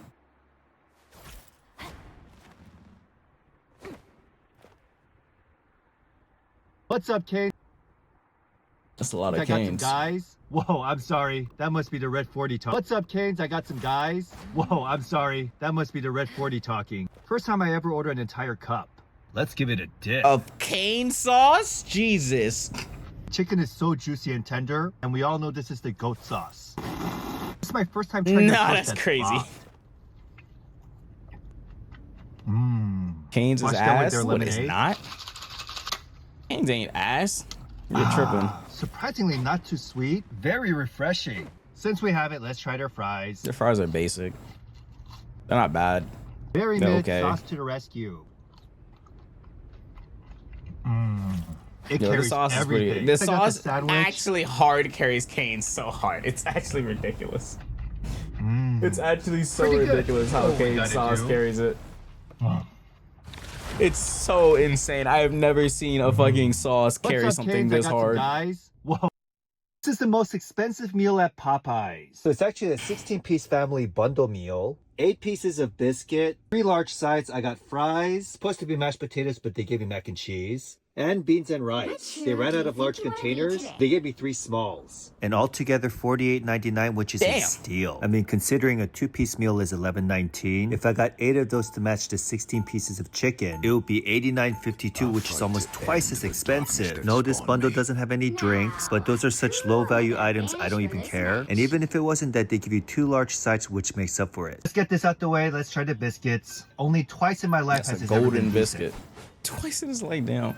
What's up, Kane? That's a lot of I got some canes. guys. Whoa, I'm sorry. That must be the Red 40 talk. What's up, Canes? I got some guys. Whoa, I'm sorry. That must be the Red 40 talking. First time I ever ordered an entire cup. Let's give it a dip. Of cane sauce? Jesus. Chicken is so juicy and tender, and we all know this is the goat sauce. This is my first time trying Nah, that's crazy. Canes is ass? What is not? Canes ain't ass. You're tripping. Surprisingly not too sweet. Very refreshing. Since we have it, let's try their fries. Their fries are basic. They're not bad. Very They're mid, okay. sauce to the rescue. It Yo, carries the sauce everything. is pretty. The I got sauce sandwich. actually hard carries cane so hard. It's actually ridiculous. It's actually so Pretty good. ridiculous how Oh, we cane gotta sauce do. carries it. It's so insane. I have never seen a fucking sauce What's carry up, something Canes? this I got some hard. guys. Whoa. This is the most expensive meal at Popeyes. So it's actually a 16-piece family bundle meal. 8 pieces of biscuit, 3 large sides. I got fries. Supposed to be mashed potatoes, but they gave me mac and cheese. And beans and rice. They ran out of large containers. They gave me 3 smalls. And altogether $48.99, which is a steal. I mean, considering a 2-piece meal is $11.19, if I got 8 of those to match the 16 pieces of chicken, it would be $89.52, which is almost twice as expensive. No, this bundle doesn't have any drinks, but those are such low value items, I don't even care. And even if it wasn't that, they give you 2 large sides, which makes up for it. Let's get this out the way. Let's try the biscuits. Only twice in my life has this ever been biscuit. Twice in his lay down.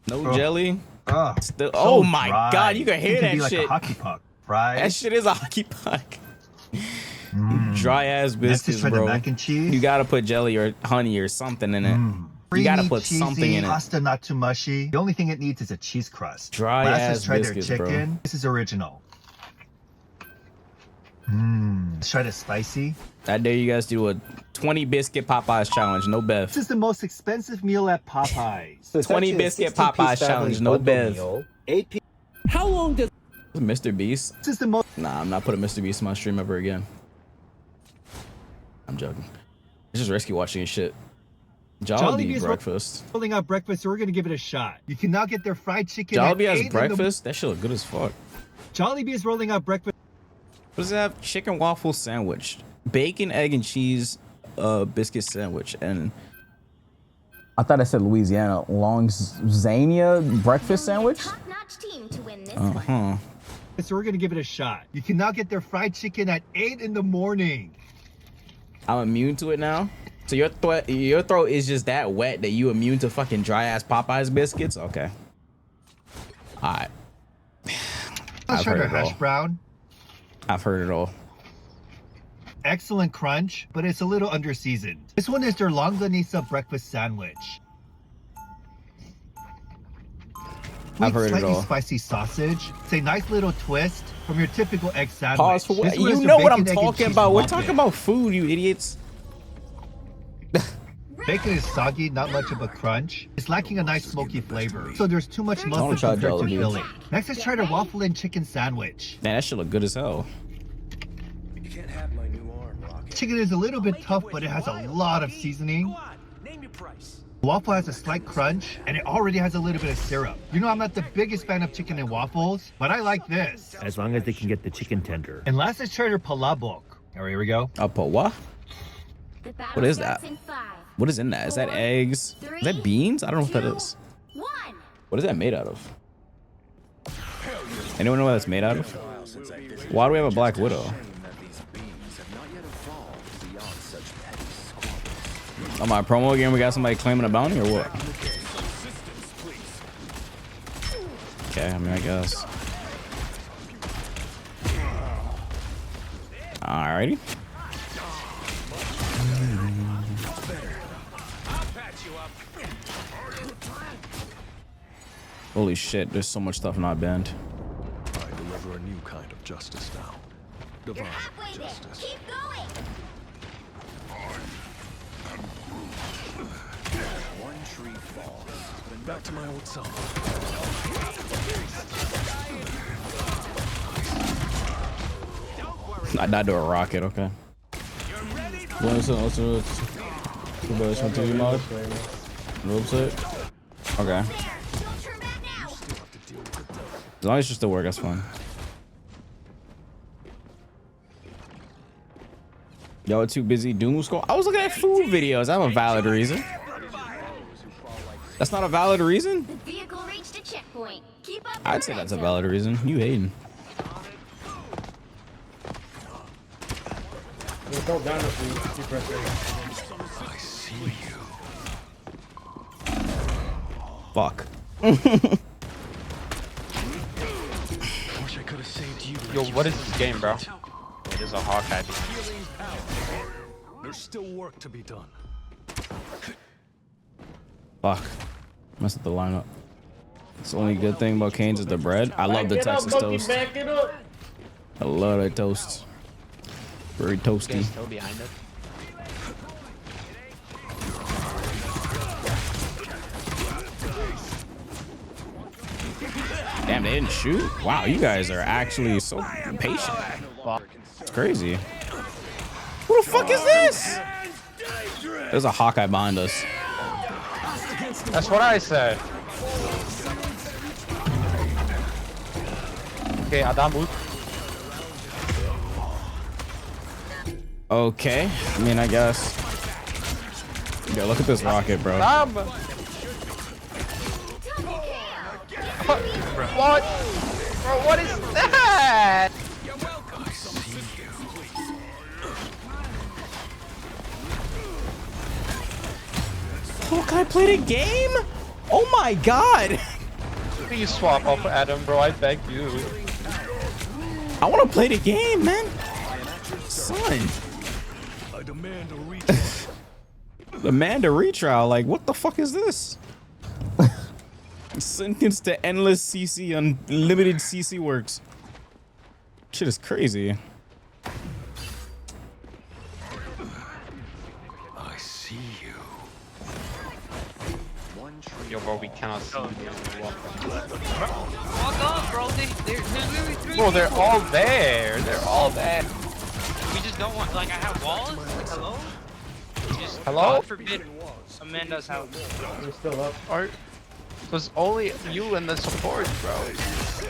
No jelly. So oh my dry. god, you can hear that be like shit. A hockey puck, right? That shit is a hockey puck. Dry ass biscuits, try bro. the mac and cheese. You gotta put jelly or honey or something in it. You gotta put cheesy, something in it. Pasta not too mushy. The only thing it needs is a cheese crust. Dry Let's ass try biscuits, their chicken. bro. This is original. Let's try the spicy. I dare you guys do a 20 biscuit Popeyes challenge, no bev. This is the most expensive meal at Popeyes. So 20 biscuit Popeyes challenge, no bev. 8 p. How long does Mr. Beast? This is the most. Nah, I'm not putting Mr. Beast in my stream ever again. I'm joking. It's just risky watching his shit. Jollibee breakfast. Rolling out breakfast, so we're gonna give it a shot. You can now get their fried chicken. Jollibee has breakfast? That shit look good as fuck. Jollibee is rolling out breakfast. What does it have? Chicken waffle sandwich, bacon, egg, and cheese biscuit sandwich, and I thought I said Louisiana Longzania breakfast sandwich. So we're gonna give it a shot. You can now get their fried chicken at 8 in the morning. I'm immune to it now. So your throat is just that wet that you immune to fucking dry ass Popeyes biscuits? Okay. All right. Let's try their hash brown. I've heard it all. Excellent crunch, but it's a little under seasoned. This one is their longanisa breakfast sandwich. I've heard it all. Spicy sausage. It's a nice little twist from your typical egg sandwich. Pause for what? You know what I'm talking about. We're talking about food, you idiots. Bacon is soggy, not much of a crunch. It's lacking a nice smoky flavor, so there's too much muscle compared to filling. Next, let's try the waffle and chicken sandwich. Man, that shit look good as hell. You can't have my new arm, Rocket. Chicken is a little bit tough, but it has a lot of seasoning. Name your price. Waffle has a slight crunch, and it already has a little bit of syrup. You know, I'm not the biggest fan of chicken and waffles, but I like this. As long as they can get the chicken tender. And last, let's try their palabok. All right, here we go. What? What is that? What is in that? Is that eggs? Is that beans? I don't know what that is. What is that made out of? Anyone know what that's made out of? Why do we have a Black Widow? On my promo game, we got somebody claiming a bounty or what? Okay, I mean, I guess. Alrighty. Holy shit, there's so much stuff not banned. I deliver a new kind of justice now. Divine justice. Keep going. One tree falls. Back to my old self. I died to a rocket, okay. Okay. As long as you still work, that's fine. Y'all too busy doom scroll. I was looking at food videos. That's a valid reason. That's not a valid reason? The vehicle reached a checkpoint. Keep up. I'd say that's a valid reason. You hating. I see you. Fuck. Yo, what is this game, bro? It is a Hawkeye. There's still work to be done. Fuck. Messed up the lineup. It's the only good thing about Canes is the bread. I love the Texas toast. I love that toast. Very toasty. Still behind it. Damn, they didn't shoot? Wow, you guys are actually so patient. It's crazy. Who the fuck is this? There's a Hawkeye behind us. That's what I said. Okay, Adam ult. Okay, I mean, I guess. Yeah, look at this rocket, bro. Adam! What? Bro, what is that? Oh, can I play the game? Oh my god! Please swap off Adam, bro. I beg you. I want to play the game, man. Son. I demand a Demand a retrial. Like, what the fuck is this? Sentenced to endless CC, unlimited CC works. Shit is crazy. I see you. Yo, bro, we cannot see you. Walk off, bro. There's literally 3 Bro, they're people. all there. They're all there. We just don't want, like, I have walls? Like, hello? Just, Hello? God forbid Amanda's house. We're still up. There's only you and the support, bro.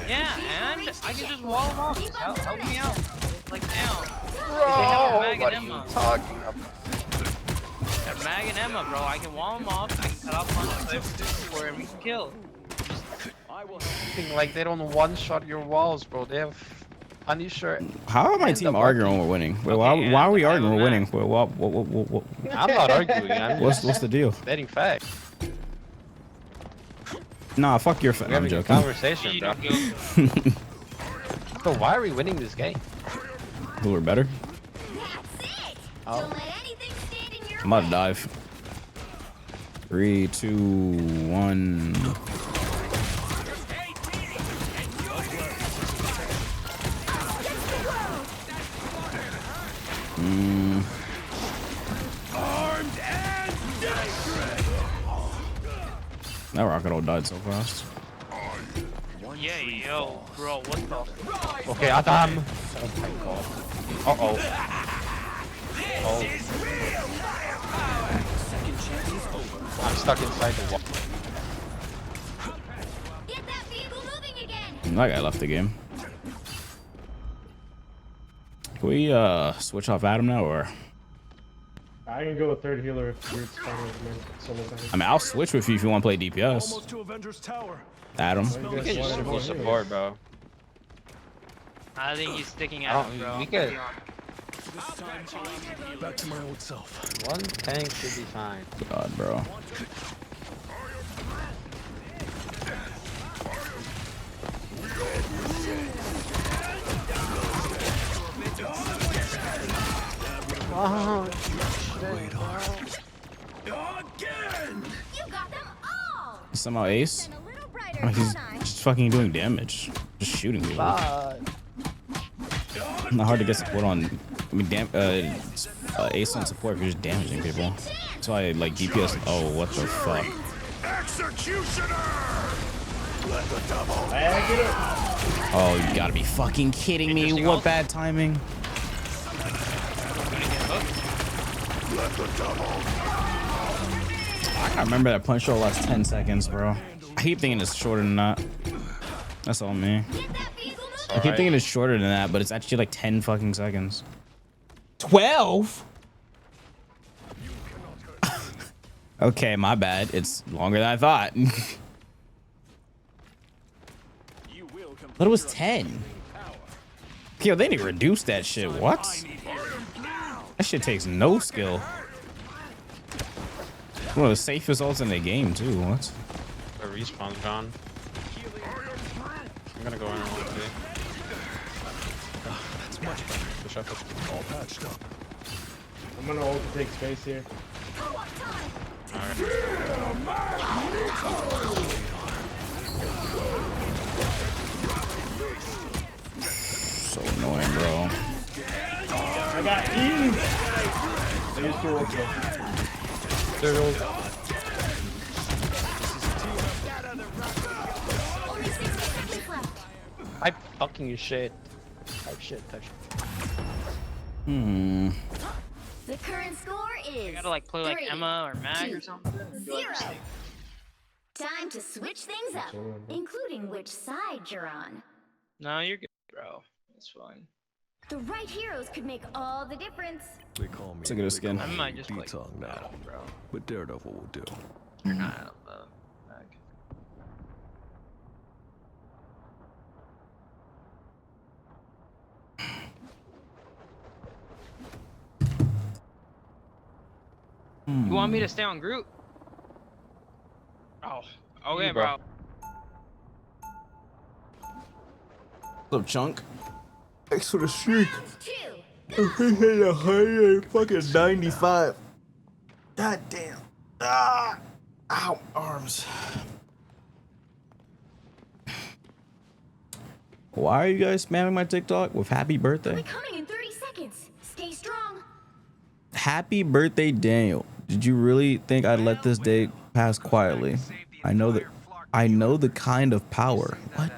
Yeah, and I can just wall them off. Just help me out. Like, now. Bro, Mag what and are you Emma. talking about? Got Mag and Emma, bro. I can wall them off. I can cut off one for and we can kill. Like, they don't one-shot your walls, bro. They have Punisher. How am my team arguing when we're winning? Wait, why are we arguing we're winning? Wait, what? I'm not arguing. I'm What's the deal? stating fact. Nah, fuck your We're I'm having a joking. conversation, bro. So why are we winning this game? Who are better? Oh. I'm about to dive. 3, 2, 1. That rocket all died so fast. Yeah, yo, bro, what the? Okay, Adam. Oh my god. Uh-oh. Oh. I'm stuck inside the wall. That guy left the game. Can we switch off Adam now, or? I can go with third healer if you're fine with me. I mean, I'll switch with you if you want to play DPS. Adam. You can just full support, bro. I think he's sticking out, bro. We could. Back to my old self. One tank should be fine. God, bro. Oh, Somehow ace. Oh, he's just fucking doing damage. Just shooting people. Not hard to get support on. I mean, ace on support if you're just damaging people. That's why like DPS. Oh, what the fuck? Oh, you gotta be fucking kidding me! What bad timing? I gotta remember that punch roll lasts 10 seconds, bro. I keep thinking it's shorter than that. That's all me. I keep thinking it's shorter than that, but it's actually like 10 fucking seconds. 12? Okay, my bad. It's longer than I thought. But it was 10. Yo, they need to reduce that shit. What? That shit takes no skill. One of the safest ults in the game, too. What? The respawn's gone. I'm gonna go in and ult too. That's much better. Push up. All patched up. I'm gonna ult to take space here. So annoying, bro. I got eaten. I used to ult though. I fucking shit. Type shit. Hmm. The current score is I gotta like play like 3, Emma or Mag or 2, something. 0. Time to switch things up, including which side you're on. No, you're good, bro. It's fine. The right heroes could make all the difference. They call me. It's a good skin. I might just play tongue now, Battle, bro. but Daredevil will do. You're not out of the bag. You want me to stay on Groot? Oh, okay, bro. What's up, Chunk? Thanks for the streak. Two. Fucking 95. God damn. Ah! Ow, arms. Why are you guys spamming my TikTok with happy birthday? We're coming in 30 seconds. Stay strong. Happy birthday, Daniel. Did you really think I'd let this day pass quietly? I know the kind of power. What?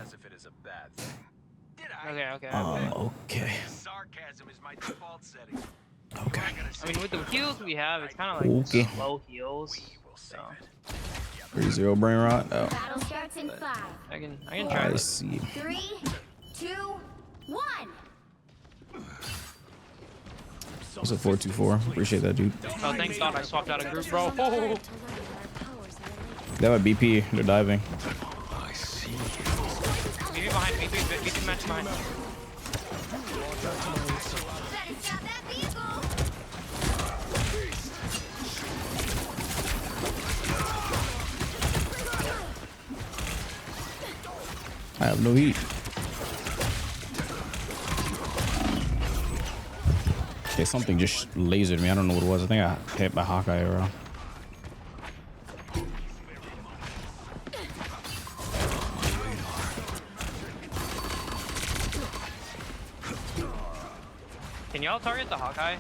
Okay. Okay. Sarcasm is my default setting. Okay. I mean, with the heals we have, it's kind of like Okay. slow heals. So 3-0 brain rot. Oh. Battle starts in 5. I can try I this. see. 3, 2, 1. What's a 424? Appreciate that, dude. Oh, thank God I swapped out a group, bro. They have a BP. They're diving. I see. BP behind me. BP match behind me. Better stop that vehicle. I have no heat. Okay, something just lasered me. I don't know what it was. I think I hit my Hawkeye arrow. Can y'all target the Hawkeye?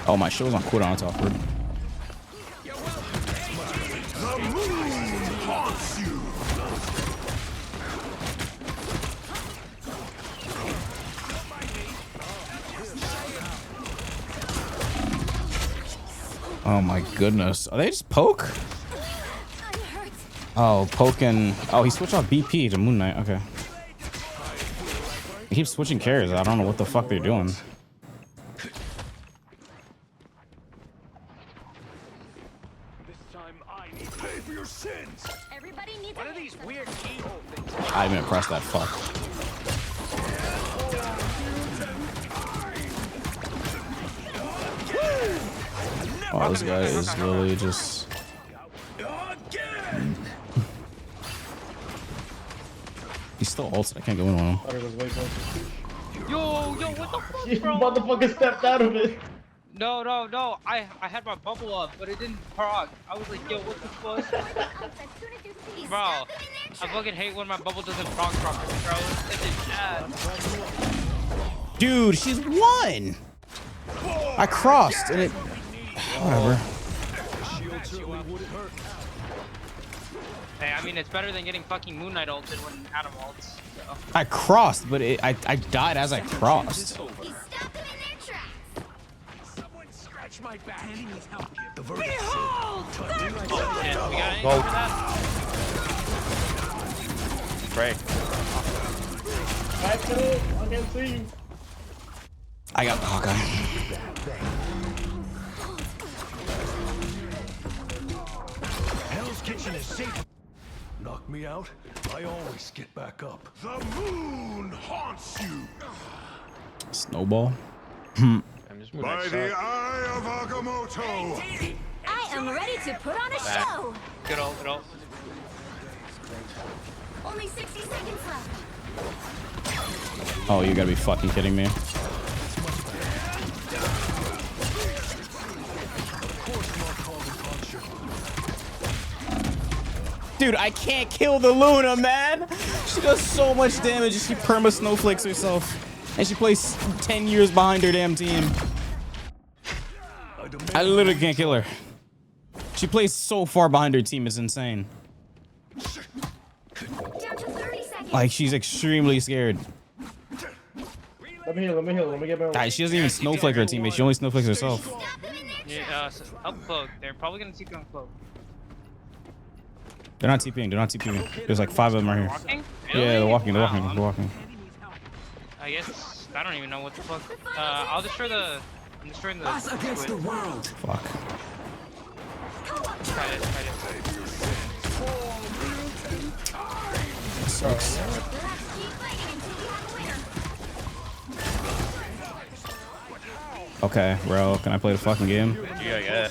Oh, my show's on cooldown. It's awkward. Oh my goodness. Are they just poke? Oh, poking. Oh, he switched off BP to Moon Knight. Okay. He keeps switching carries. I don't know what the fuck they're doing. Everybody needs One of these weird keyhole things. I didn't press that fuck. Oh, this guy is literally just. He's still ulted. I can't go in on him. Yo, what the fuck, bro? Motherfucker stepped out of it. No. I had my bubble up, but it didn't proc. I was like, yo, what the fuck? Bro, I fucking hate when my bubble doesn't proc properly, bro. It's bad. Dude, she's won. I crossed and it. Whatever. Hey, I mean, it's better than getting fucking Moon Knight ulted when Adam ults. So. I crossed, but I died as I crossed. My back. He needs help. Behold! We got anything Go. for that? Break. I can't see. I got the Hawkeye. Hell's Kitchen is safe. Knock me out, I always get back up. The moon haunts you. Snowball. By the eye of Agamotto. I am ready to put on a show. Good ult. Only 60 seconds left. Oh, you gotta be fucking kidding me. Dude, I can't kill the Luna, man. She does so much damage. She perma snowflakes herself. And she plays 10 years behind her damn team. I literally can't kill her. She plays so far behind her team. It's insane. Like, she's extremely scared. Let me heal. Let me get my. Guys, she doesn't even snowflake her teammate. She only snowflakes herself. Yeah. Up cloak. They're probably gonna TP on cloak. They're not TPing. They're not TPing. There's like 5 of them right here. Walking? Yeah, they're walking. They're walking. They're walking. I guess I don't even know what the fuck. I'll destroy the. I'm destroying the. Us against the world. Fuck. Try it. Sucks. Okay, bro. Can I play the fucking game? Yeah, yeah.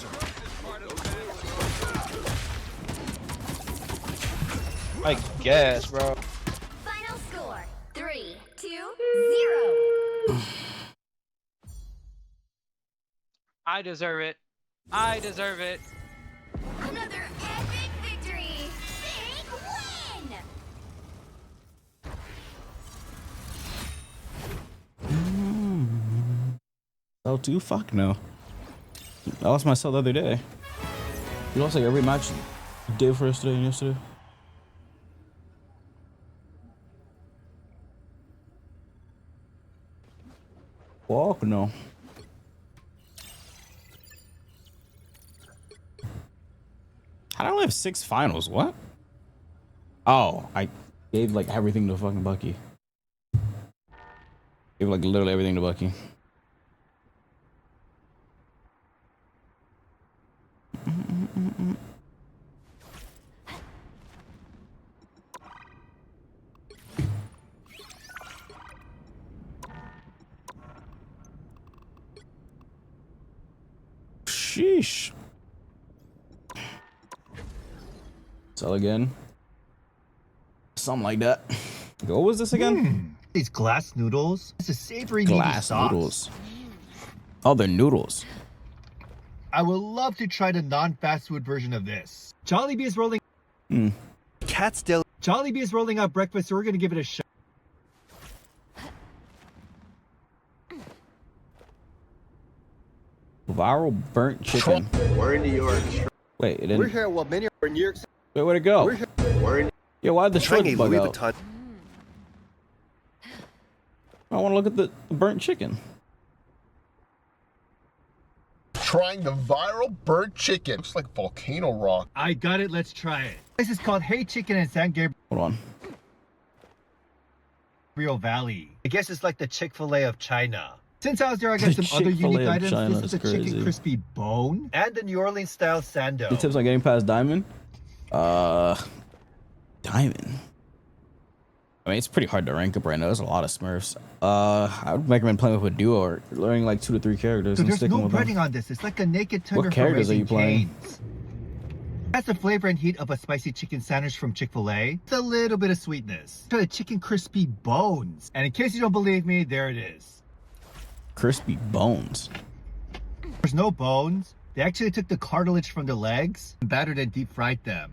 I guess, bro. Final score 3-2-0. I deserve it. I deserve it. Another epic victory. Big win. Cell 2? Fuck no. I lost my cell the other day. You lost like every match day before yesterday and yesterday. Fuck no. How do I only have 6 finals? What? Oh, I gave like everything to fucking Bucky. Gave like literally everything to Bucky. Sheesh. Sell again. Something like that. What was this again? These glass noodles. It's a savory glass noodles. Oh, they're noodles. I would love to try the non-fast food version of this. Jollibee is rolling. Cat still. Jollibee is rolling out breakfast, so we're gonna give it a shot. Viral burnt chicken. We're in New York. Wait, it didn't. We're here. Well, many are in New York. Wait, where'd it go? We're in. Yo, why'd the Trying shrimp a bug Louis out? Vuitton. I want to look at the burnt chicken. Trying the viral burnt chicken. Looks like volcano rock. I got it. Let's try it. This is called Hey Chicken in San Hold Gabriel Valley. I guess it's like the Chick-fil-A of China. Since I was there, I got The some other Chick-fil-A unique of items. China This is is the chicken crazy. crispy bone and the New Orleans style sando. Any tips on getting past diamond? Diamond. I mean, it's pretty hard to rank up right now. There's a lot of Smurfs. I would recommend playing with a duo or learning like 2 to 3 characters So and there's sticking no with them. breading on this. It's like a naked tender What for characters are Raising you playing? Cane's. That's the flavor and heat of a spicy chicken sandwich from Chick-fil-A. It's a little bit of sweetness. Try the chicken crispy bones. And in case you don't believe me, there it is. Crispy bones. There's no bones. They actually took the cartilage from the legs and battered and deep fried them.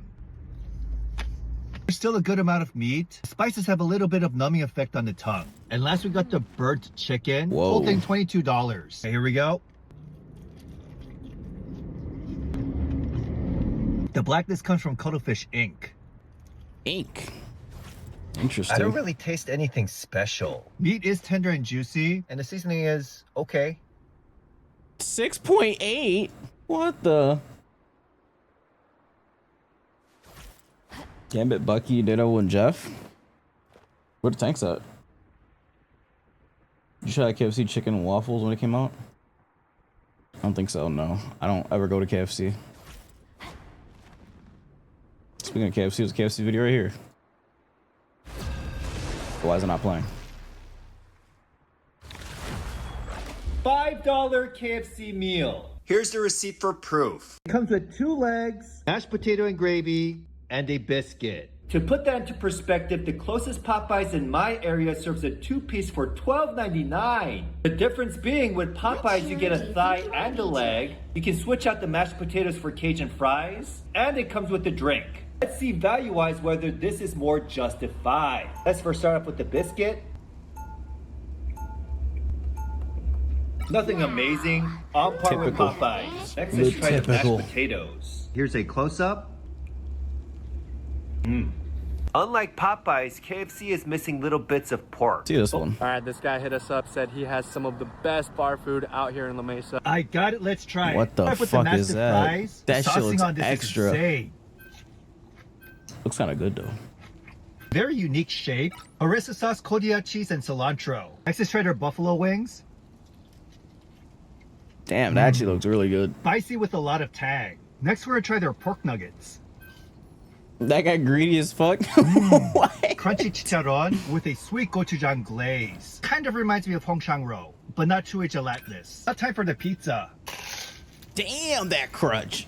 There's still a good amount of meat. The spices have a little bit of numbing effect on the tongue. And last we got the burnt chicken. Whoa. Whole thing $22. Okay, here we go. The blackness comes from Cuttlefish Ink. Ink. Interesting. I don't really taste anything special. Meat is tender and juicy, and the seasoning is okay. 6.8? What the? Gambit, Bucky, Ditto, and Jeff. Where the tanks at? Did you try KFC chicken and waffles when it came out? I don't think so, no. I don't ever go to KFC. Speaking of KFC, there's a KFC video right here. Why is it not playing? $5 KFC meal. Here's the receipt for proof. It comes with 2 legs, mashed potato and gravy, and a biscuit. To put that into perspective, the closest Popeyes in my area serves a 2-piece for $12.99. The difference being with Popeyes, you get a thigh and a leg. You can switch out the mashed potatoes for Cajun fries, and it comes with a drink. Let's see value-wise whether this is more justified. Let's first start off with the biscuit. Nothing amazing. On par with Typical. Popeyes. Next, let's try the Typical. mashed potatoes. Here's a close-up. Unlike Popeyes, KFC is missing little bits of pork. See this one. All right, this guy hit us up, said he has some of the best bar food out here in La Mesa. I got it. Let's try What it. the Start with the fuck is massive that? fries. That The shit saucing looks on this is extra. insane. Looks kind of good though. Very unique shape. Harissa sauce, Kodiak cheese, and cilantro. Next is shredded buffalo wings. Damn, that actually looks really good. Spicy with a lot of tang. Next, we're gonna try their pork nuggets. That guy greedy as fuck. Crunchy chicharron with a sweet gochujang glaze. Kind of reminds me of Hongshang-ro, but not chewy gelatinous. Now time for the pizza. Damn, that crunch.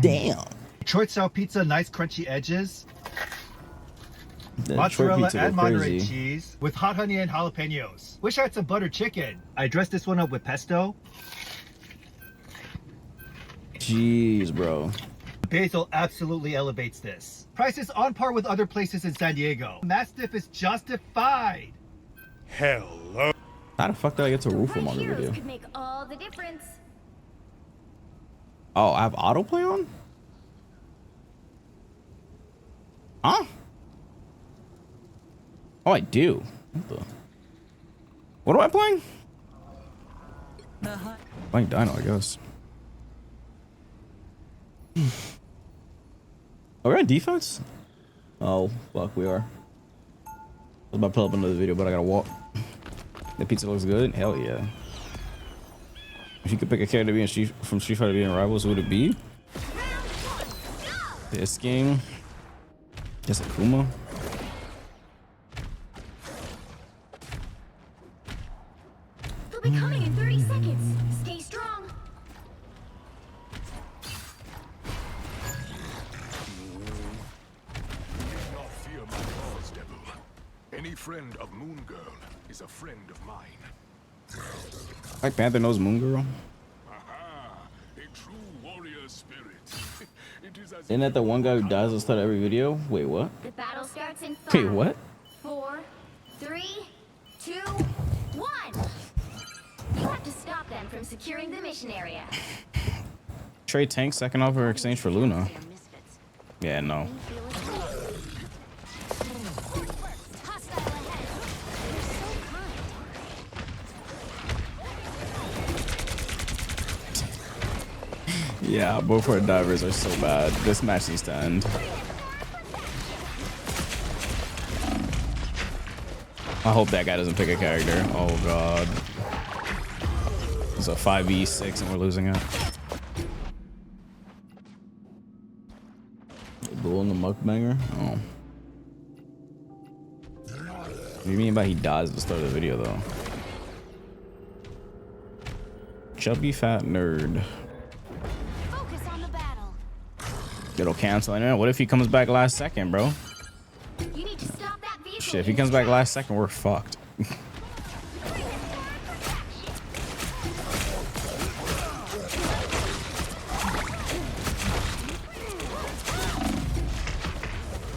Damn. Detroit style pizza, nice crunchy edges. That Mozzarella pizza and go Monterey crazy. cheese with hot honey and jalapenos. Wish I had some buttered chicken. I dressed this one up with pesto. Jeez, bro. Basil absolutely elevates this. Price is on par with other places in San Diego. Mastiff is justified. Hello. How the fuck did I get to roof him on the Heroes video? could make all the difference. Oh, I have autoplay on? Huh? Oh, I do. What am I playing? Playing Dino, I guess. Are we on defense? Oh, fuck, we are. I was about to pull up another video, but I gotta walk. The pizza looks good? Hell yeah. If you could pick a character to be in from Street Fighter being Rivals, who would it be? This game. Just Akuma. They'll be coming in 30 seconds. Stay strong. Need not fear my cause, devil. Any friend of Moon Girl is a friend of mine. Black Panther knows Moon Girl. Aha! A true warrior spirit. It is as Isn't that the one guy who dies at the start of every video? Wait, what? The battle starts in 5. Wait, what? 4, 3, 2, 1. You have to stop them from securing the mission area. Trade tank second offer exchange for Luna. Yeah, no. Yeah, both our divers are so bad. This match needs to end. I hope that guy doesn't pick a character. Oh god. It's a 5v6 and we're losing it. Bull in the mukbanger? Oh. What do you mean by he dies at the start of the video though? Chubby fat nerd. Focus on the battle. It'll cancel. I know. What if he comes back last second, bro? You need to stop that vehicle. Shit, if he comes back last second, we're fucked.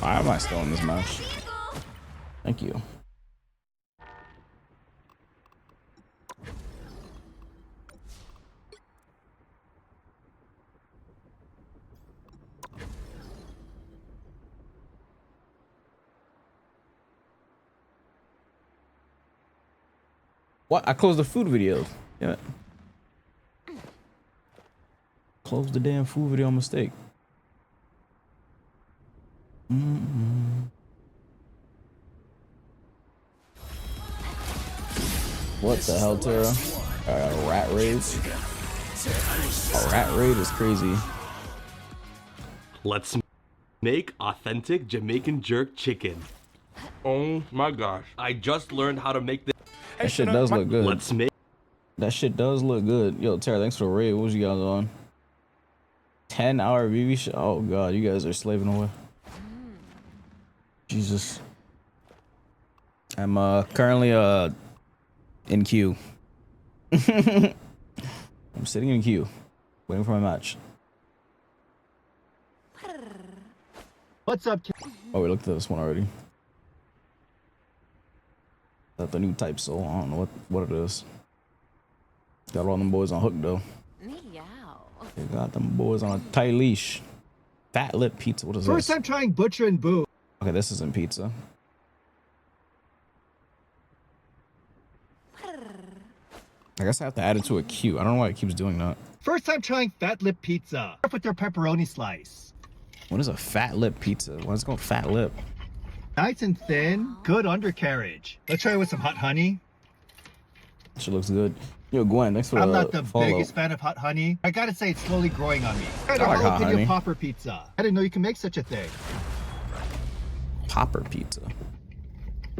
Why am I still in this match? Thank you. What? I closed the food video. Yeah. Closed the damn food video mistake. What the hell, Tara? Rat raid? A rat raid is crazy. Let's make authentic Jamaican jerk chicken. Oh my gosh. I just learned how to make this. That shit does look good. Let's make. That shit does look good. Yo, Tara, thanks for the raid. What was you guys on? 10-hour VV show. Oh god, you guys are slaving away. Jesus. I'm currently in queue. I'm sitting in queue, waiting for my match. What's up, Oh, we looked at this one already. That's the new type soul. I don't know what it is. Got all them boys on hook though. They got them boys on a tight leash. Fat lip pizza. What is First this? time trying butcher and boo. Okay, this isn't pizza. I guess I have to add it to a queue. I don't know why it keeps doing that. First time trying fat lip pizza. With their pepperoni slice. What is a fat lip pizza? Why is it called fat lip? Nice and thin, good undercarriage. Let's try it with some hot honey. Shit looks good. Yo, Gwen, thanks for I'm not the follow. biggest fan of hot honey. I gotta say, it's slowly growing on me. I like hot honey. Popper pizza. I didn't know you can make such a thing. Popper pizza.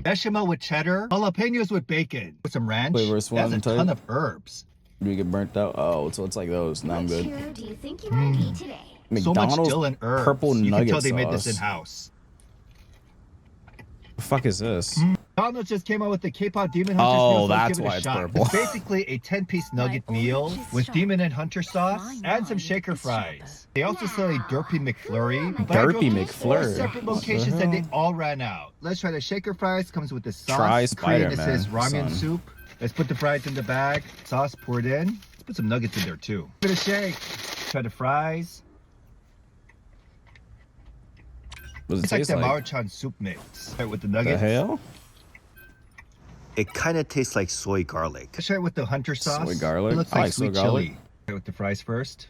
Bechamel with cheddar, jalapenos with bacon, with some ranch. Flavors That's a ton of herbs. Do you get burnt out? Oh, so it's like those. Now I'm good. Churro do you think you might eat today? So much McDonald's dill and herbs. purple You can nugget tell they made sauce. this in-house. The fuck is this? McDonald's just came out with the K-pop Demon Hunters Oh, meal, so let's that's give it why a it's shot. purple. It's basically a 10-piece nugget meal with Demon and Hunter sauce and some shaker fries. They also sell a Derpy McFlurry. But I drove Derpy to 4 McFlurry. separate What the locations and they hell? all ran out. Let's try the shaker fries. Comes with the sauce. Try Korean, it says Spider-Man, ramen son. soup. Let's put the fries in the bag. Sauce poured in. Let's put some nuggets in there too. Give it a shake. Try the fries. What does it It's like taste the like? Maruchan soup mix. Try it with the The nuggets. hell? It kind of tastes like soy garlic. Let's try it with the Hunter sauce. Soy garlic? It looks I like like soy sweet garlic. chili. Try it with the fries first.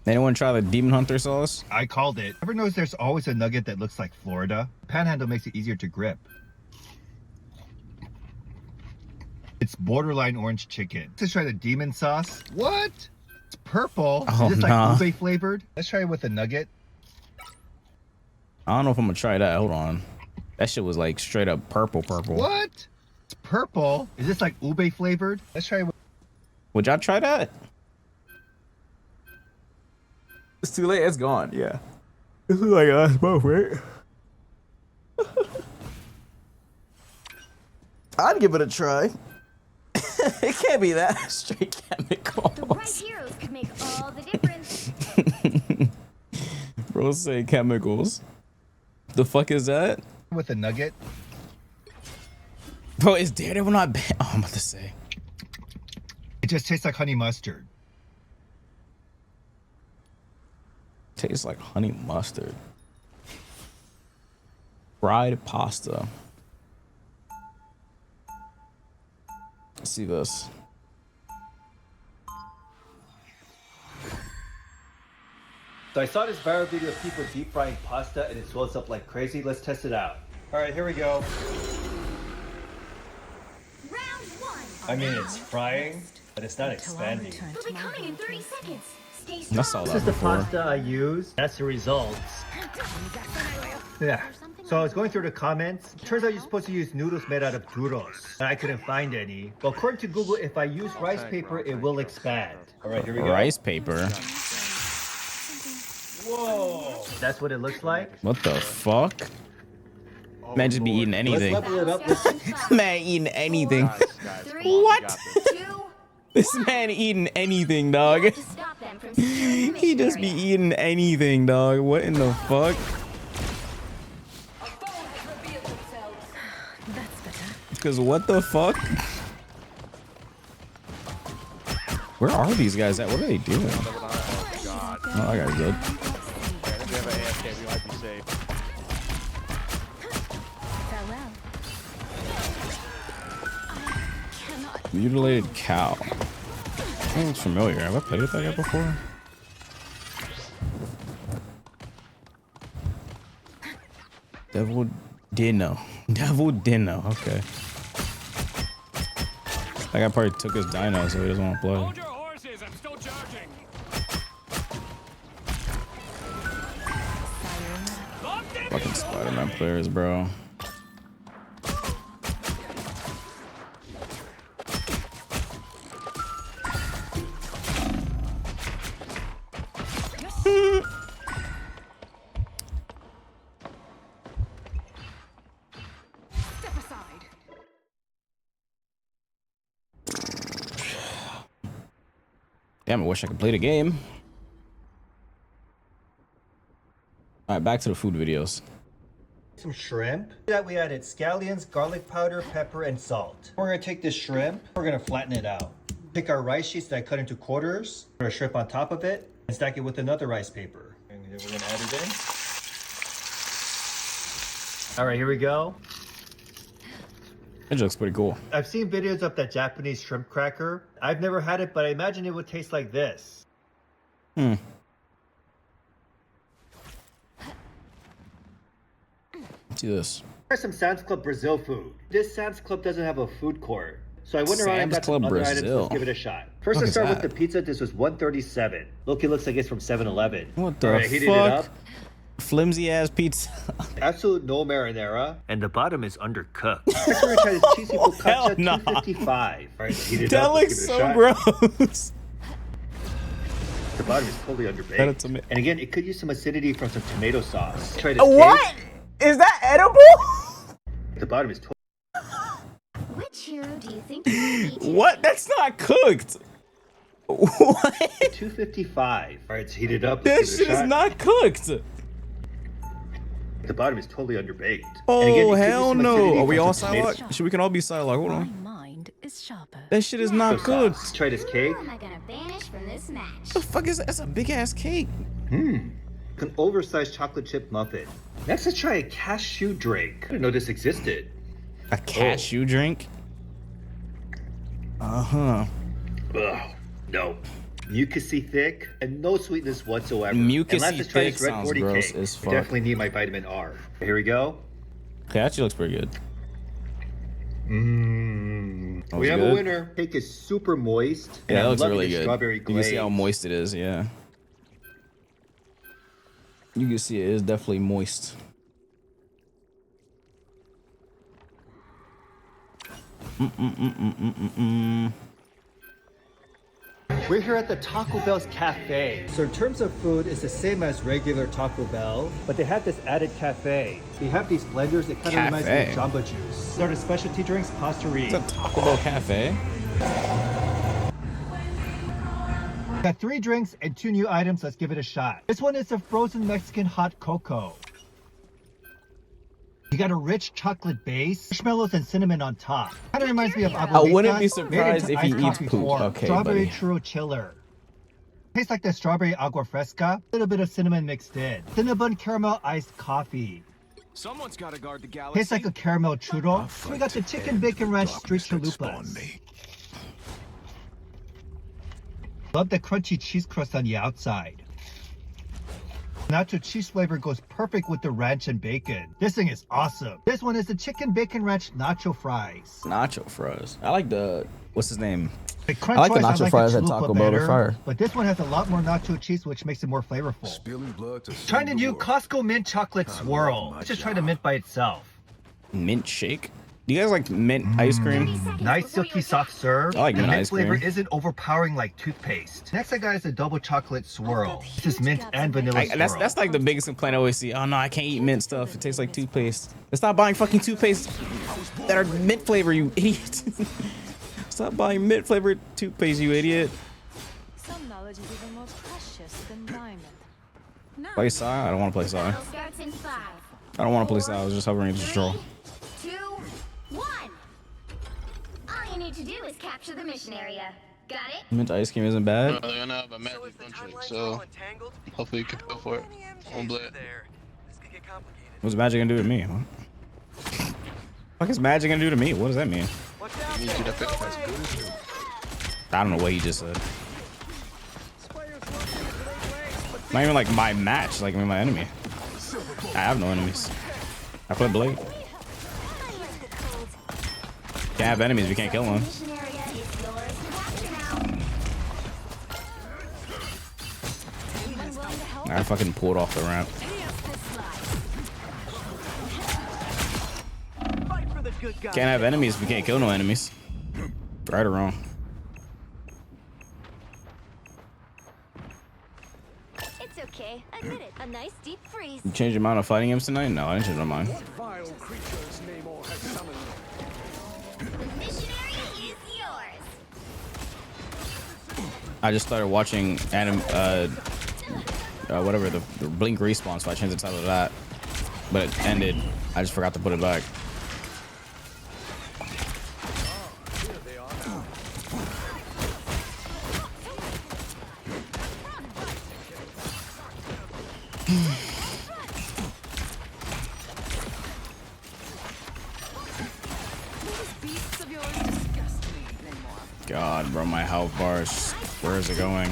Anyone try the Demon Hunter sauce? I called it. Ever notice there's always a nugget that looks like Florida? Panhandle makes it easier to grip. It's borderline orange chicken. Let's try the demon sauce. What? It's purple. Oh, Is this nah. like ube flavored? Let's try it with a nugget. I don't know if I'm gonna try that. Hold on. That shit was like straight up purple. What? It's purple. Is this like ube flavored? Let's try it with... Would y'all try that? It's too late. It's gone. Yeah. This is like us both, right? I'd give it a try. It can't be that straight chemicals. The right heroes could make all the difference. Bro, say chemicals. The fuck is that? With a nugget. Bro, is Daredevil not bad? Oh, I'm about to say. It just tastes like honey mustard. Tastes like honey mustard. Fried pasta. Let's see this. So I saw this viral video of people deep frying pasta and it swells up like crazy. Let's test it out. All right, here we go. Round one. I mean, it's frying, but it's not expanding. We'll be coming in 30 seconds. Stay strong. That's all This that is the before. pasta I use. That's the results. Yeah. So I was going through the comments. Turns out you're supposed to use noodles made out of churros. And I couldn't find any. But according to Google, if I use rice paper, it will expand. All right, here we go. Rice paper. Whoa. That's what it looks like. What the fuck? Man just be eating anything. Let's level it up. Man eating anything. Three, What? 2, This man eating anything, dog. to stop them from securing the He just be area. eating anything, dog. What in the fuck? That's better. Because what the fuck? Where are these guys at? What are they doing? Oh, I got good. If we have an AFK, we might be safe. Farewell. Mutilated cow. That looks familiar. Have I played with that guy before? Devil Dino. Devil Dino. Okay. That guy probably took his dino, so he doesn't want to play. Hold your horses, I'm still charging. Fucking Spider-Man players, bro. Step aside. Damn, I wish I could play the game. Alright, back to the food videos. Some shrimp. That we added scallions, garlic powder, pepper, and salt. We're gonna take this shrimp, we're gonna flatten it out. Take our rice sheets that I cut into quarters, put our shrimp on top of it, and stack it with another rice paper. And then we're gonna add it in. All right, here we go. It looks pretty cool. I've seen videos of that Japanese shrimp cracker. I've never had it, but I imagine it would taste like this. Hmm. See this. Here's some Sam's Club Brazil food. This Sam's Club doesn't have a food court, so I went around and Sam's got some Club other items. Brazil. Let's give it a shot. First, What let's is start with that? the pizza. This was $137. Look, it looks like it's from 7-Eleven. What the All right, heating it fuck? up. Flimsy ass pizza. Absolute no marinara. And the bottom is undercooked. Next, we're gonna try this cheesy Hell focaccia, nah. $255. All right, heat it That up. looks Let's give it a so shot. gross. The bottom is totally That underbaked. it's ama- And again, it could use some acidity from some tomato sauce. Try this What? Is that edible? cake. The bottom is totally. Which hero do you think you're gonna be? What? That's not cooked. What? $255. All right, it's heated up. That Let's give shit it a is shot. not cooked. The bottom is totally underbaked. And Oh again, it could use hell some no! acidity Are we from all some tomato Psylocke? Should we can all be Psylocke? Hold on. Mind is sharper. That shit is not sauce. cooked. Try this cake. Who am I gonna banish from this match? The fuck is that? That's a big ass cake. An oversized chocolate chip muffin. Next, let's try a cashew drink. I didn't know this existed. A cashew drink? Uh-huh. Ugh, no. Mucousy thick and no sweetness whatsoever. Mucousy and last, let's try thick this red sounds 40 gross cake. as I fuck. definitely need my vitamin R. Here we go. Okay, actually looks pretty good. That We was have good. a winner. Cake is super moist. and Yeah, that I'm looks loving really the good. Strawberry You can see how glaze. moist it is, yeah. You can see it is definitely moist. We're here at the Taco Bell's cafe. So in terms of food, it's the same as regular Taco Bell, but they have this added cafe. They have these blenders. It kind of reminds me Cafe? of Jamba Juice. They're the specialty drinks, Pasterie. It's a Taco Bell cafe. Got 3 drinks and 2 new items. Let's give it a shot. This one is a frozen Mexican hot cocoa. You got a rich chocolate base, marshmallows and cinnamon on top. Kind of reminds me of I wouldn't be Abuelitas, surprised made if into he iced eats coffee poop. form. Okay, Strawberry buddy. churro chiller. Tastes like the strawberry agua fresca. A little bit of cinnamon mixed in. Cinnabon caramel iced coffee. Someone's got to guard the galaxy. Tastes like a caramel churro. So we got the chicken bacon ranch street chalupas. Love the crunchy cheese crust on the outside. Nacho cheese flavor goes perfect with the ranch and bacon. This thing is awesome. This one is the chicken bacon ranch nacho fries. Nacho fries. I like the, what's his name? The I crunch like the wise, nacho fries at chalupa Taco Bell. They're better, fire. but this one has a lot more nacho cheese, which makes it more flavorful. Spilling blood to Trying the save the new world. Costco mint chocolate swirl. Let's just try the mint by itself. Mint shake? Do you guys like mint ice cream? Nice silky soft serve. I like the mint mint ice flavor cream. isn't overpowering like toothpaste. Next I got is a double chocolate swirl. This is mint and vanilla swirl. That's like the biggest complaint I always see. Oh no, I can't eat mint stuff. It tastes like toothpaste. Stop buying fucking toothpaste that are mint flavor, you idiot. Stop buying mint flavored toothpaste, you idiot. Some knowledge is even more precious than diamond. Play Psy? I don't want to play Psy. Battle starts in 5, I don't want to play Psy. I was just hovering to control. 2, 1. All you need to do is capture the mission area. Got it? Mint ice cream isn't bad. They're gonna have a magic trick, so hopefully you can go for it. Don't blame it. What's magic gonna do to me? Huh? What is magic gonna do to me? What does that mean? Need you to pick I don't know what he just said. Not even like my match, like my enemy. I have no enemies. I play Blade. Can't have enemies, we can't kill them. Mission area is yours to capture now. I fucking pulled off the ramp. Can't have enemies, we can't kill no enemies. Right or wrong. It's okay. Admit it. A nice deep freeze. You changed your mind on fighting him tonight? No, I didn't change my mind. Vile creatures Namor has summoned. The mission area is yours. I just started watching whatever the Blink respawn, so I changed the title of that. But it ended. I just forgot to put it back. God, bro, my health bars. Where is it going?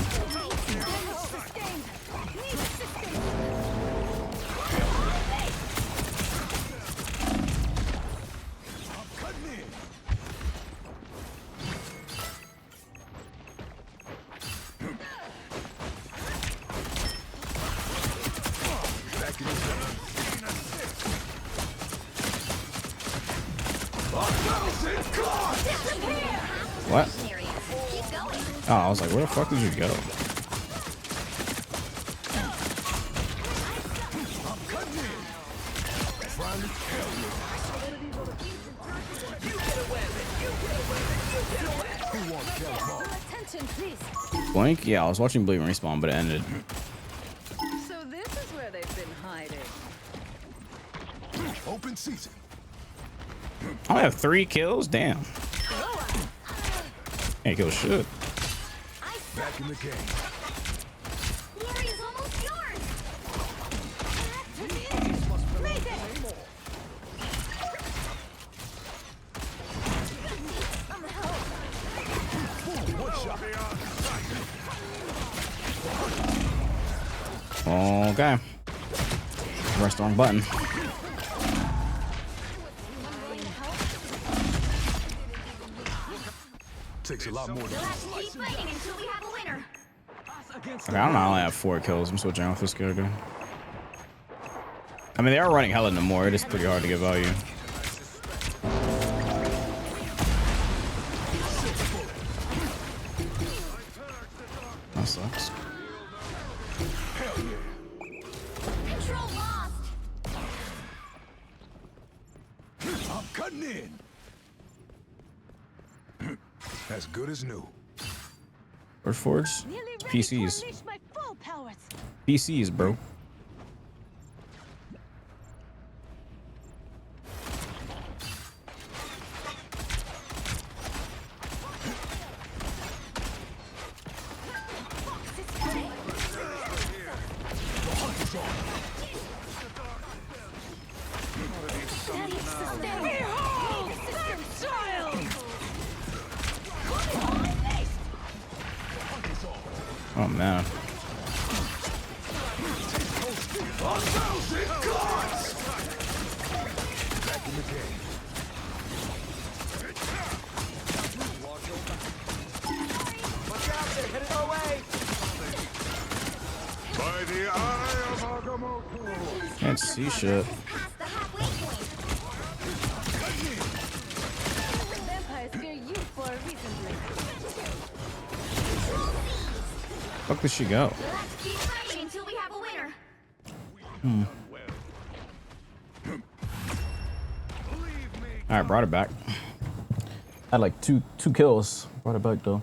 What? Oh, I was like, where the fuck did you go? Blink? Yeah, I was watching Blink respawn, but it ended. So this is where they've been hiding. Open season. I have 3 kills? Damn. Ain't kill shit. Back in the game. Okay. Press the wrong button. Takes a lot more than Okay, I don't know. I only have 4 kills. I'm switching off this character. I mean, they are running hell into more. It is pretty hard to get value. That sucks. I'm cutting in. As good as new. Where's Forge? PCs. PCs, bro. Oh man. Back in the game. Watch out, they're headed our way. By the eye of Agamotto. Can't see shit. Vampires fear you for a reason. Fuck did she go? Let's keep fighting until we have a winner. Hmm. Alright, brought it back. Had like two kills. Brought it back though.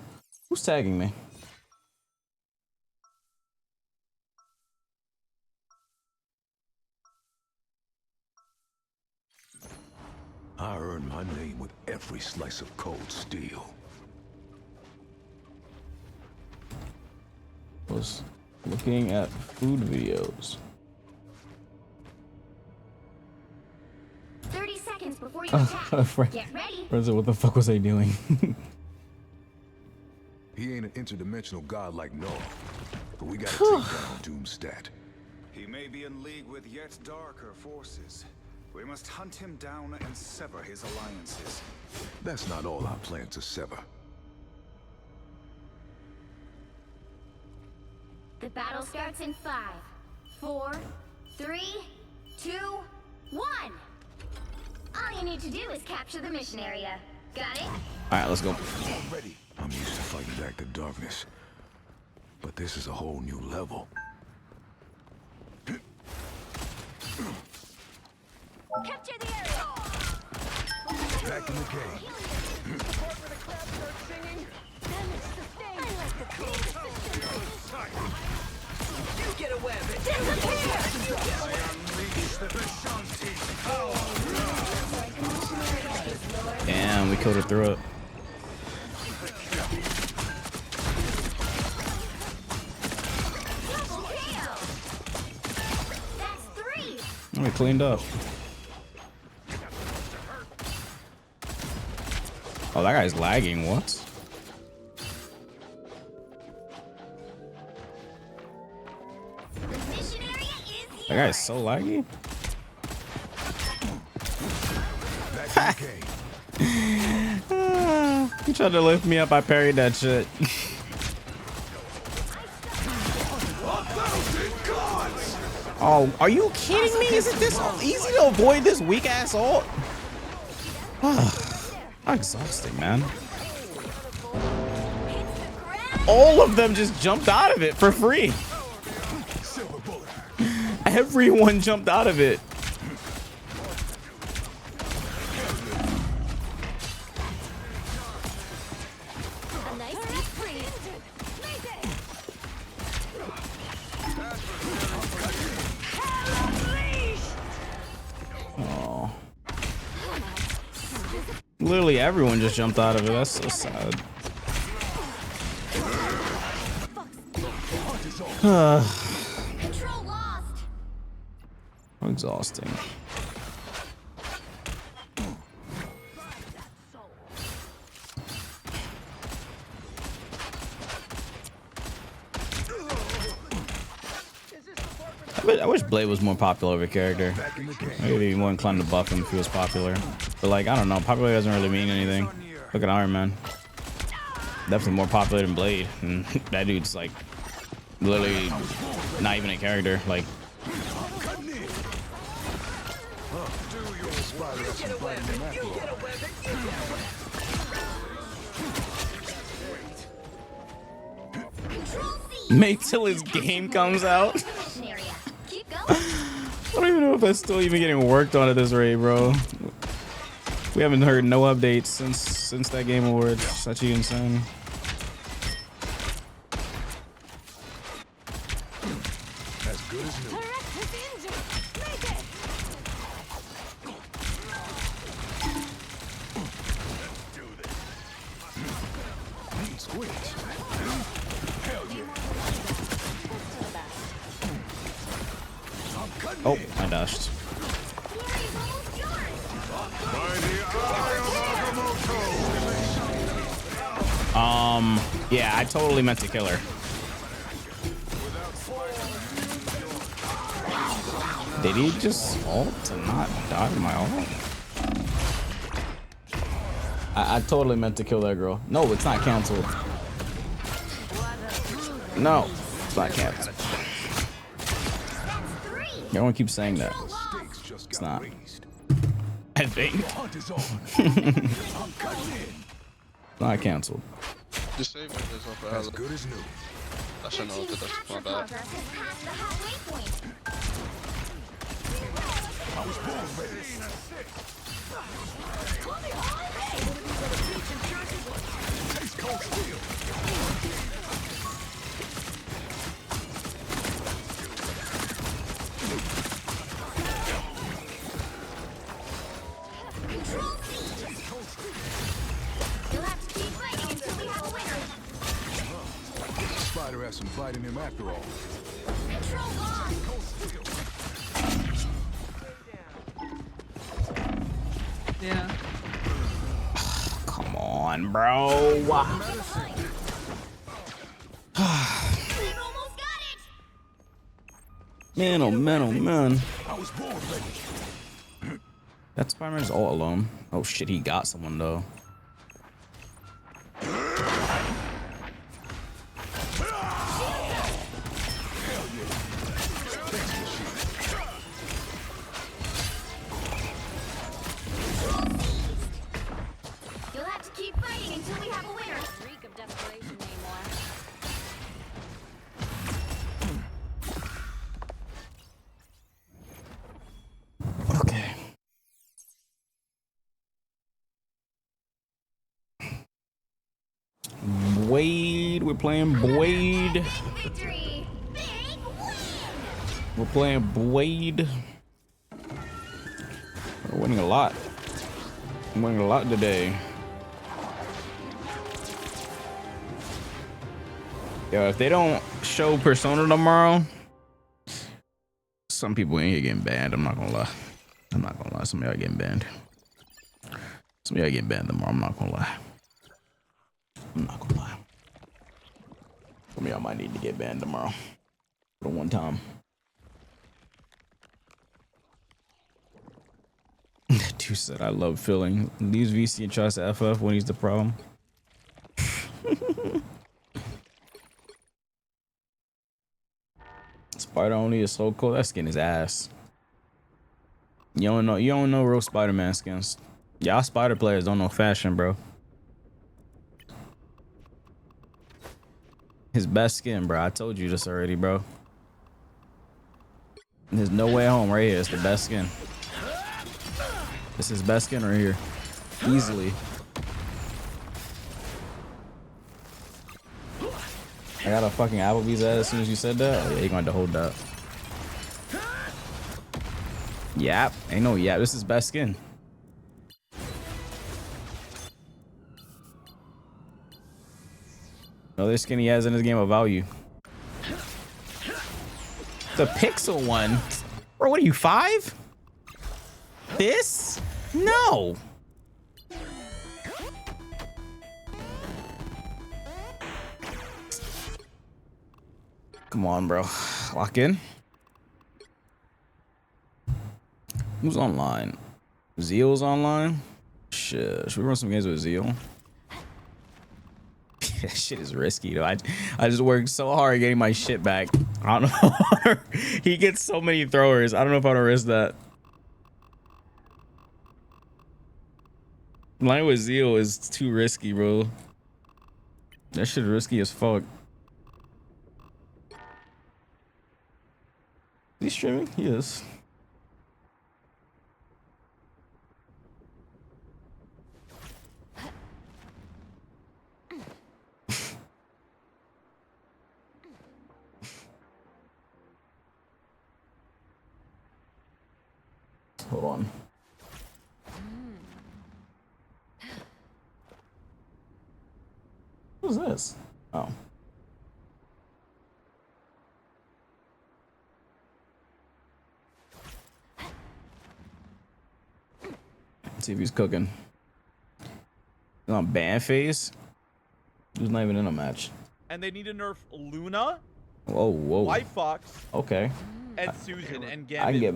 Who's tagging me? I earned my name with every slice of cold steel. Was looking at food videos. 30 seconds before you attack. Get ready. Friends, what the fuck was I doing? He ain't an interdimensional god like Noah, but we gotta take down Doomstat. He may be in league with yet darker forces. We must hunt him down and sever his alliances. That's not all I plan to sever. The battle starts in 5, 4, 3, 2, 1. All you need to do is capture the mission area. Got it? Alright, let's go. Ready. I'm used to fighting back the darkness, but this is a whole new level. Capture the area. Back in the game. You get away with it. Damn, we killed her through it. We cleaned up. Oh, that guy's lagging. What? That guy's so laggy. He tried to lift me up. I parried that shit. Oh, are you kidding me? Is it this easy to avoid this weak ass ult? Exhausting, man. All of them just jumped out of it for free. Everyone jumped out of it. Oh. Literally everyone just jumped out of it. That's so sad. Exhausting. I wish Blade was more popular of a character. Maybe more inclined to buff him if he was popular. But like, I don't know. Popular doesn't really mean anything. Look at Iron Man. Definitely more popular than Blade. And that dude's like literally not even a character. Like, make till his game comes out. I don't even know if that's still even getting worked on at this rate, bro. We haven't heard no updates since that Game Awards. That's actually insane. As good as new. Oh, I dashed. Yeah, I totally meant to kill her. Did he just ult and not die to my ult? I totally meant to kill that girl. No, it's not canceled. No, it's not canceled. Everyone keeps saying that. It's not. I think. Not canceled. Just save me. There's no problem. As good as new. I should know that that's my bad. I was born ready. Taste cold steel. Spider has some fight in him after all. Yeah. Come on, bro. Man, oh man, oh man. That Spider-Man's all alone. Oh shit, he got someone though. Boyd, we're playing Boyd. We're playing Boyd. We're winning a lot. I'm winning a lot today. Yo, if they don't show Persona tomorrow, Some people in here getting banned. I'm not gonna lie. I'm not gonna lie. Some of y'all getting banned. Some of y'all getting banned tomorrow. I'm not gonna lie. I'm not gonna lie. Some of y'all might need to get banned tomorrow. For one time. Dude said, I love filling. Leaves VC and tries to FF when he's the problem. Spider only is so cool. That skin is ass. You don't know real Spider-Man skins. Y'all Spider players don't know fashion, bro. His best skin, bro. I told you this already, bro. There's no way home right here. It's the best skin. This is best skin right here. Easily. I got a fucking Applebee's ad as soon as you said that. Oh yeah, you're going to hold that. Yap. Ain't no yap. This is best skin. Another skin he has in his game of value. The pixel one. Bro, what are you, 5? This? No. Come on, bro. Lock in. Who's online? Zeal's online? Shit. Should we run some games with Zeal? That shit is risky, though. I just worked so hard getting my shit back. I don't know. He gets so many throwers. I don't know if I want to risk that. Line with Zeal is too risky, bro. That shit risky as fuck. Is he streaming? He is. Hold on. Who's this? Oh. Let's see if he's cooking. He's on ban phase. He's not even in a match. And they need to nerf Luna, Whoa, whoa. White Fox, Okay. and Susan, and Gambit. I can get.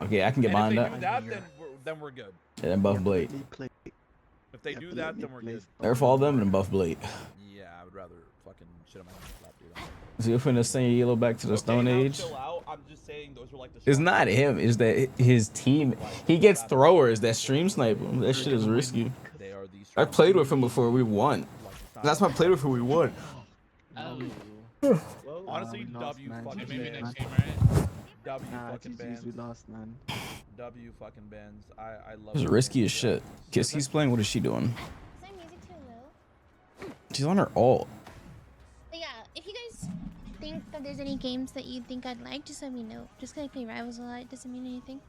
Okay, I can get behind If that. they do that, then we're good. And then buff Blade. If they do that, then we're good. Nerf all them and buff Blade. Yeah, I would rather fucking shit on my lap, dude. So you're finna send Yellow back to the Stone Age? Chill out. I'm just saying those are like the It's not him. It's that his team. He gets throwers that stream snipe him. That shit is risky. I played with him before. We won. That's why I played with him. We won. Honestly, W fucking bands. W fucking bands. We lost, man. W fucking bands. I love It's it. risky as shit. Kissky's playing. What is she doing? She's on her ult. But yeah, if you guys think that there's any games that you think I'd like, just let me know. Just 'cause I play Rivals a lot, it doesn't mean anything.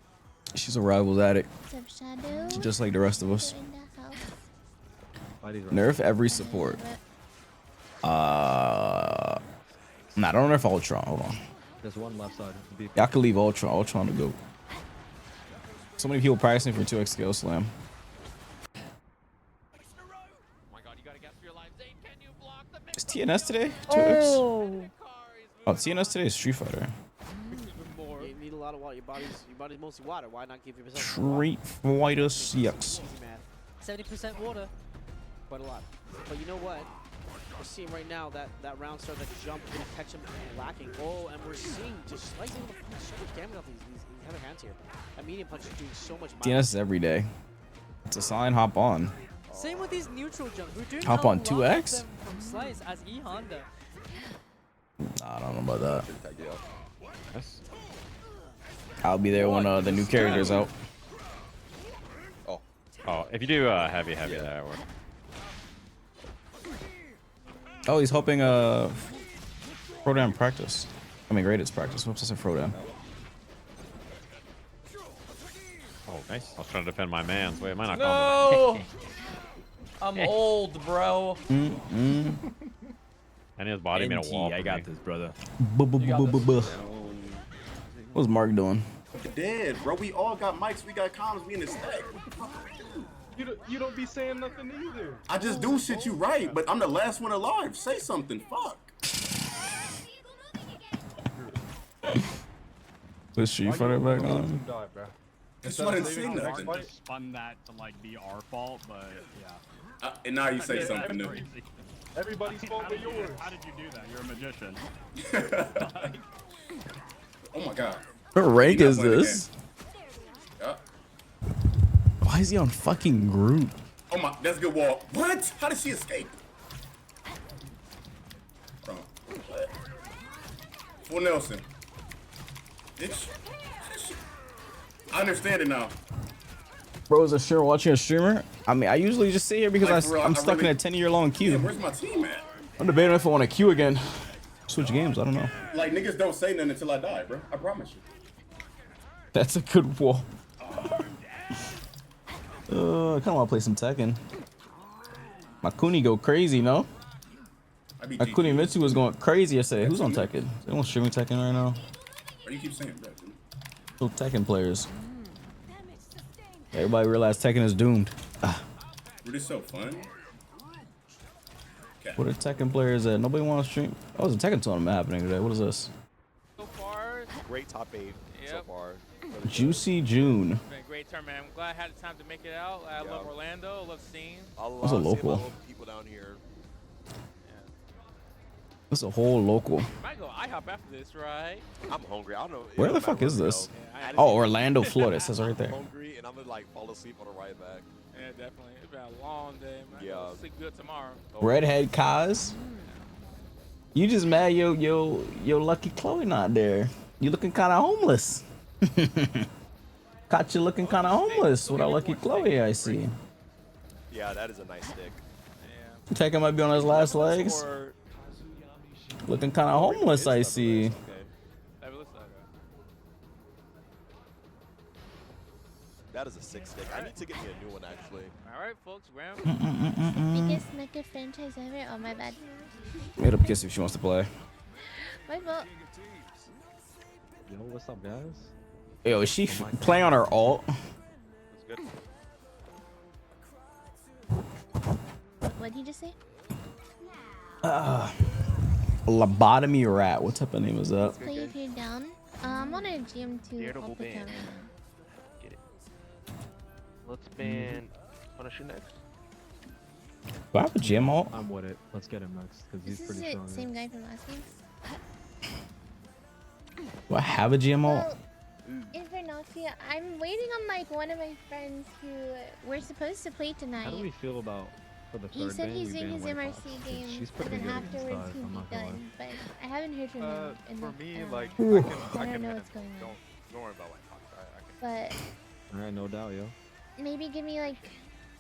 She's a Rivals addict. What's up, Shadow? She's just like the rest of us. In the house. Nerf every support. Nah, don't nerf Ultron. Hold on. There's one left side. Y'all can leave Ultron. Ultron to go. So many people practicing for 2x skill slam. Is TNS today? 2x? Oh, TNS today is Street Fighter. You need a lot of water. Your body's mostly water. Why not give yourself Street Fighter 6. 70% water. Quite a lot. But you know what? We're seeing right now that round star, that jump, gonna catch him lacking. Oh, and we're seeing just slicing so much damage off these heavy hands here. That medium punch is doing so much TNS is every day. It's a sign. Hop on. Same with these neutral jumps. We're doing Hop a on lot 2x? of them from Slice as E Honda. I don't know about that. I'll be there when the new character's out. Oh, if you do heavy there. Or... Oh, he's hoping Frodan practice. I mean, Greatest practice. Whoops, I said Frodan. Oh, nice. I was trying to defend my man's. Wait, am I not No! I'm old, bro. And his body made a wall. I got this, brother. What's Mark doing? Dead, bro. We all got mics. We got comms. We in the stack. What the fuck are we doing? You don't be saying nothing either. I just do shit you right, but I'm the last one alive. Say something. Fuck. Let's Street Fighter back on. That's what I'm saying. Just spun that to like be our fault, but yeah. And now you say something new. Everybody's fault but yours. How did you do that? You're a magician. Oh my god. What rank is this? Yep. Why is he on fucking Groot? Oh my, that's a good wall. What? How did she escape? Bro, what? Full Nelson. Bitch. I understand it now. Bro, is a sure watching a streamer? I mean, I usually just sit here because Like, for real, I'm I stuck really- in a 10-year-long queue. Yeah, where's my team at? I'm debating if I want to queue again. Switch games, I don't know. Like, niggas don't say nothing until I die, bro. I promise you. That's a good wall. I kind of want to play some Tekken. Makuni go crazy, no? Makuni Mitsu was going crazy yesterday. Who's on Tekken? Is anyone streaming Tekken right now? Or you keep saying that. So Tekken players. Everybody realized Tekken is doomed. We're just so fun. Okay. What are Tekken players at? Nobody want to stream? Oh, there's a Tekken tournament happening today. What is this? So far, great top 8 so far. Juicy June. It's been a great tournament. I'm glad I had the time to make it out. I love Orlando. I love seeing. What's a local? People down here. What's a whole local? Might go IHOP after this, right? I'm hungry. I don't know. Where the fuck is this? Oh, Orlando, Florida. It says right there. I'm hungry and I'm gonna like fall asleep on the ride back. Yeah, definitely. It's been a long day, man. Yeah. Sleep good tomorrow. Redhead Kaz. You just mad yo lucky Chloe not there. You looking kind of homeless. Caught you looking kind of homeless with a lucky Chloe, I see. Yeah, that is a nice stick. Tekken might be on his last legs. Looking kind of homeless, I see. That is a 6 stick. I need to get me a new one actually. All right, folks. Round. Biggest NECA franchise ever. Oh my bad. Hit up Kiss if she wants to play. My fault. Yo, what's up, guys? Yo, is she playing on her alt? That's good. What did you just say? Lobotomy rat. What type of name is that? Let's play if you're down. I'm on a GM2 all the time. Get it. Let's ban Punisher next. Do I have a gym alt? I'm with it. Let's get him next because he's This pretty is strong. the same guy from last game. Do I have a gym alt? Infernasu, I'm waiting on like one of my friends who we're supposed to play tonight. How do we feel about for the third He said ban, he's we doing ban his White MRC Fox, 'cause game, she's and pretty then good against afterwards dive, he'll I'm be not gonna lie. done. But I haven't heard from him. In For like, me, I don't like know. I I don't can know manage what's going on. Don't worry about White Fox. But All right, no doubt, yo. maybe give me like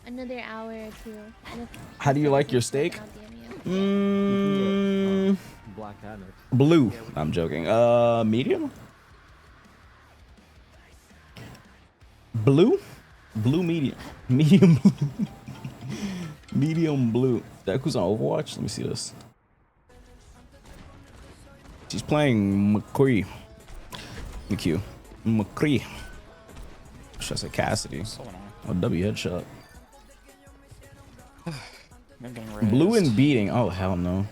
another hour or two. And if How do you like your steak? Black hat next. Blue. I'm joking. Medium? Blue? Blue medium. Medium blue. Medium blue. That who's on Overwatch? Let me see this. She's playing McCree. McHugh. McCree. Should I say Cassidy? Oh, W headshot. Blue and beating. Oh, hell no.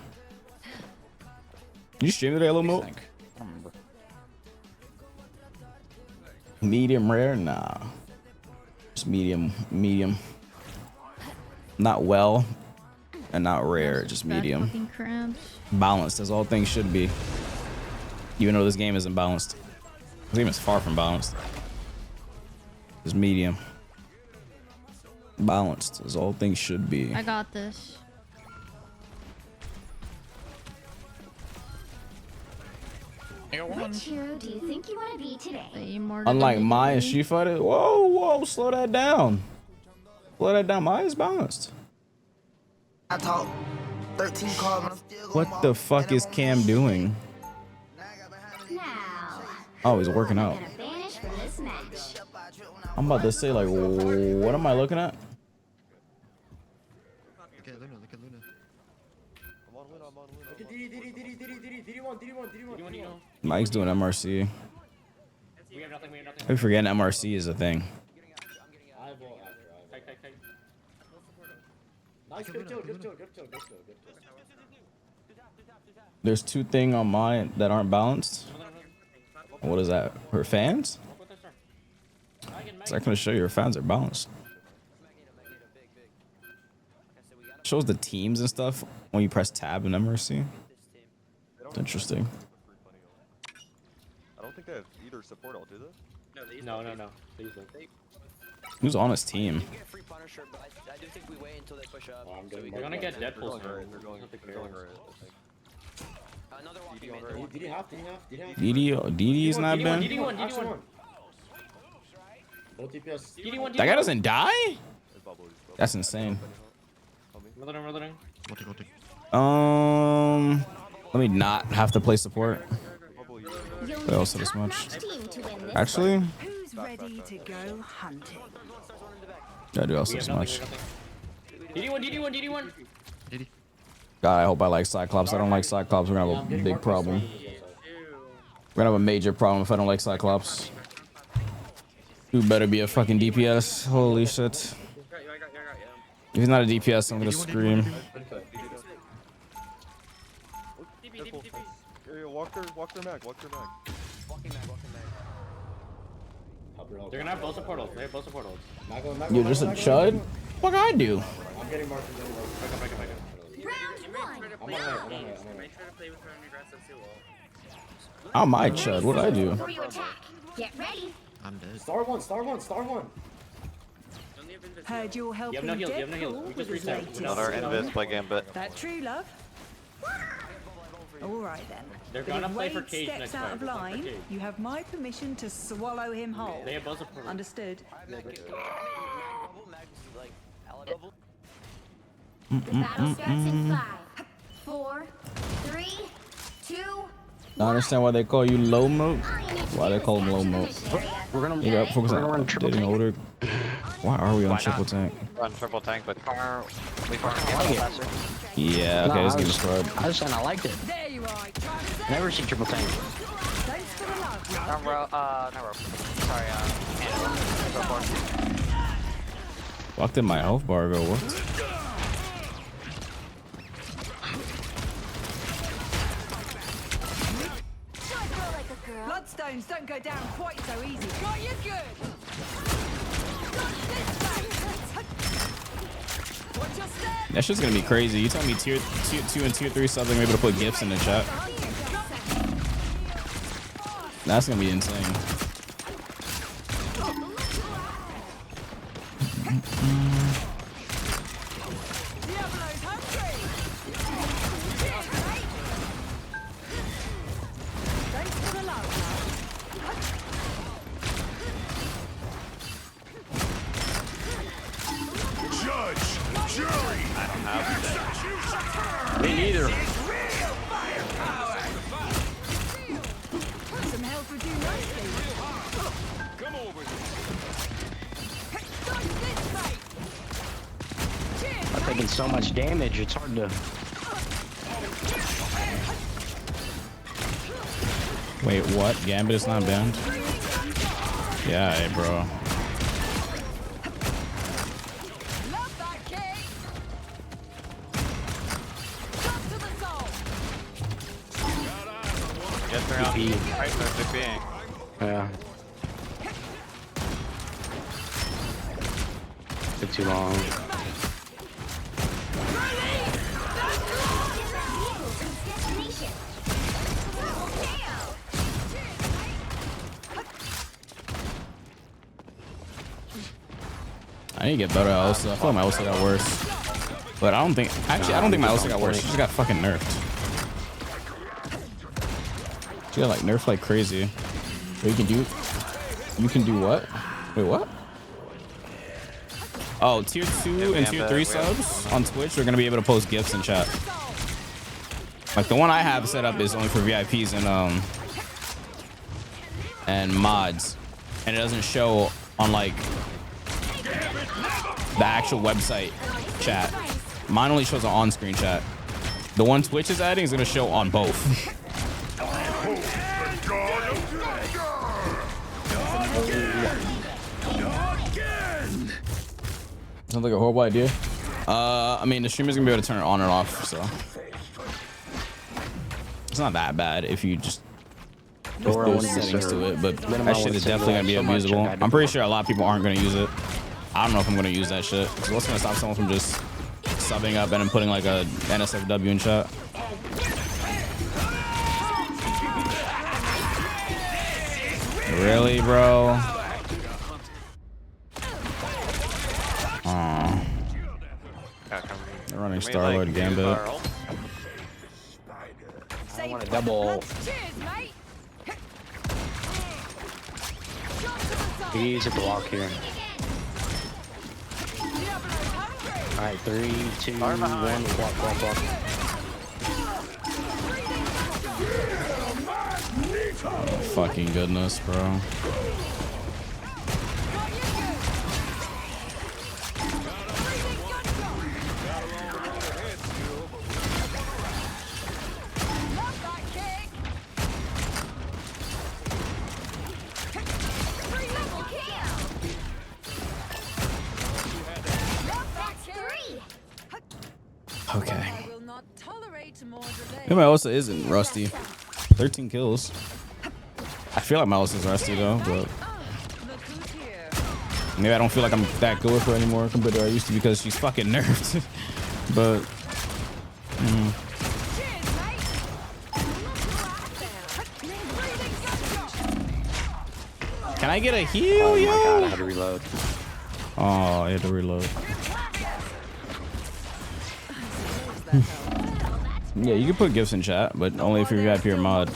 You stream today, Lil Mo? Medium rare? Nah. Just medium. Medium. Not well and not rare. Just medium. Balanced, as all things should be. Even though this game isn't balanced. This game is far from balanced. It's medium. Balanced, as all things should be. I got this. Which hero do you think you want to be today? Unlike Maya Street Fighter. Whoa, whoa, slow that down. Slow that down. Maya's balanced. I talk 13 calls, but I'm still What the fuck is Cam doing? Oh, he's working out. Vanish from this match. I'm about to say, like, what am I looking at? Look at Luna, look at Luna. I'm on Luna, I'm on Luna. Look at DD1. Mike's doing MRC. I'm forgetting MRC is a thing. Nice, good kill, good kill, good kill, good kill, good kill. There's two things on mine that aren't balanced. What is that? Her fans? It's not gonna show your fans are balanced. Shows the teams and stuff when you press tab in MRC. It's interesting. I don't think they have either support all, do they? No. Who's on his team? They're gonna get Deadpool soon. They're going right. DD's not been. DD1. That guy doesn't die? That's insane. Let me not have to play support. But also this much. Actually, Who's ready to go hunting? I do also this much. DD1. God, I hope I like Cyclops. I don't like Cyclops. We're gonna have a big problem. We're gonna have a major problem if I don't like Cyclops. You better be a fucking DPS. Holy shit. If he's not a DPS, I'm gonna scream. Walk their mag. They're gonna have both portals. They have both portals. You're just a chud? What can I do? I'm getting marked. I'm my chud. What did I do? Get ready. I'm dead. Star one. Heard you're helping no heals, you have no heals. Deadpool We just with his reset. latest Another skill. invis by Gambit. That true love? All right then. They're But gonna if play for Wade Cage steps next out time. of They're playing for line, Cage. you have my permission to swallow him whole. They have both portals. Understood. The battle starts in 5, 4, 3, 2. I understand why they call you low mode. Why they call him low mode. We're gonna Focus on triple dating older. Why are we on triple tank? run triple tank, but we farm faster. Yeah, okay, let's get destroyed. I was saying I liked it. There you are. Never seen triple tank. Thanks for the love. Not rope. Sorry, Fucked in my health bar go. What? Bloodstones don't go down quite so easy. Got you good. Watch your step. That shit's gonna be crazy. You tell me tier 2 and tier 3 subs are gonna be able to put gifts in the chat. That's gonna be insane. Me neither. Some help would do nicely. Come over I'm taking so much damage, it's hard to. Wait, what? Gambit is not banned? Yeah, hey, bro. Get her out. Right, perfect being. Yeah. Took too long. I need to get better at Elsa. I feel like my Elsa got worse. But I don't think... Actually, I don't think my Elsa got worse. She just got fucking nerfed. She got like nerfed like crazy. But you can do... You can do what? Wait, what? Oh, tier 2 and tier 3 subs on Twitch are going to be able to post gifts in chat. Like the one I have set up is only for VIPs and mods. And it doesn't show on like the actual website chat. Mine only shows on on-screen chat. The one Twitch is adding is gonna show on both. Sounds like a horrible idea. I mean, the streamer's gonna be able to turn it on and off, so it's not that bad if you just if there's settings to it. But that shit is definitely gonna be abusable. I'm pretty sure a lot of people aren't gonna use it. I don't know if I'm gonna use that shit. So what's gonna stop someone from just subbing up and then putting like a NSFW in chat? Really, bro? Aw. They're running Star-Lord Gambit. I want a double. He's at the walk here. Alright, 3, 2, 1, walk. Oh, fucking goodness, bro. Okay. My Elsa isn't rusty. 13 kills. I feel like my Elsa's rusty though, but maybe I don't feel like I'm that good with her anymore compared to where I used to because she's fucking nerfed. But can I get a heal, oh yo? my god, I had to reload. Oh, I had to reload. Yeah, you can put gifts in chat, but only if you're VIP or mod.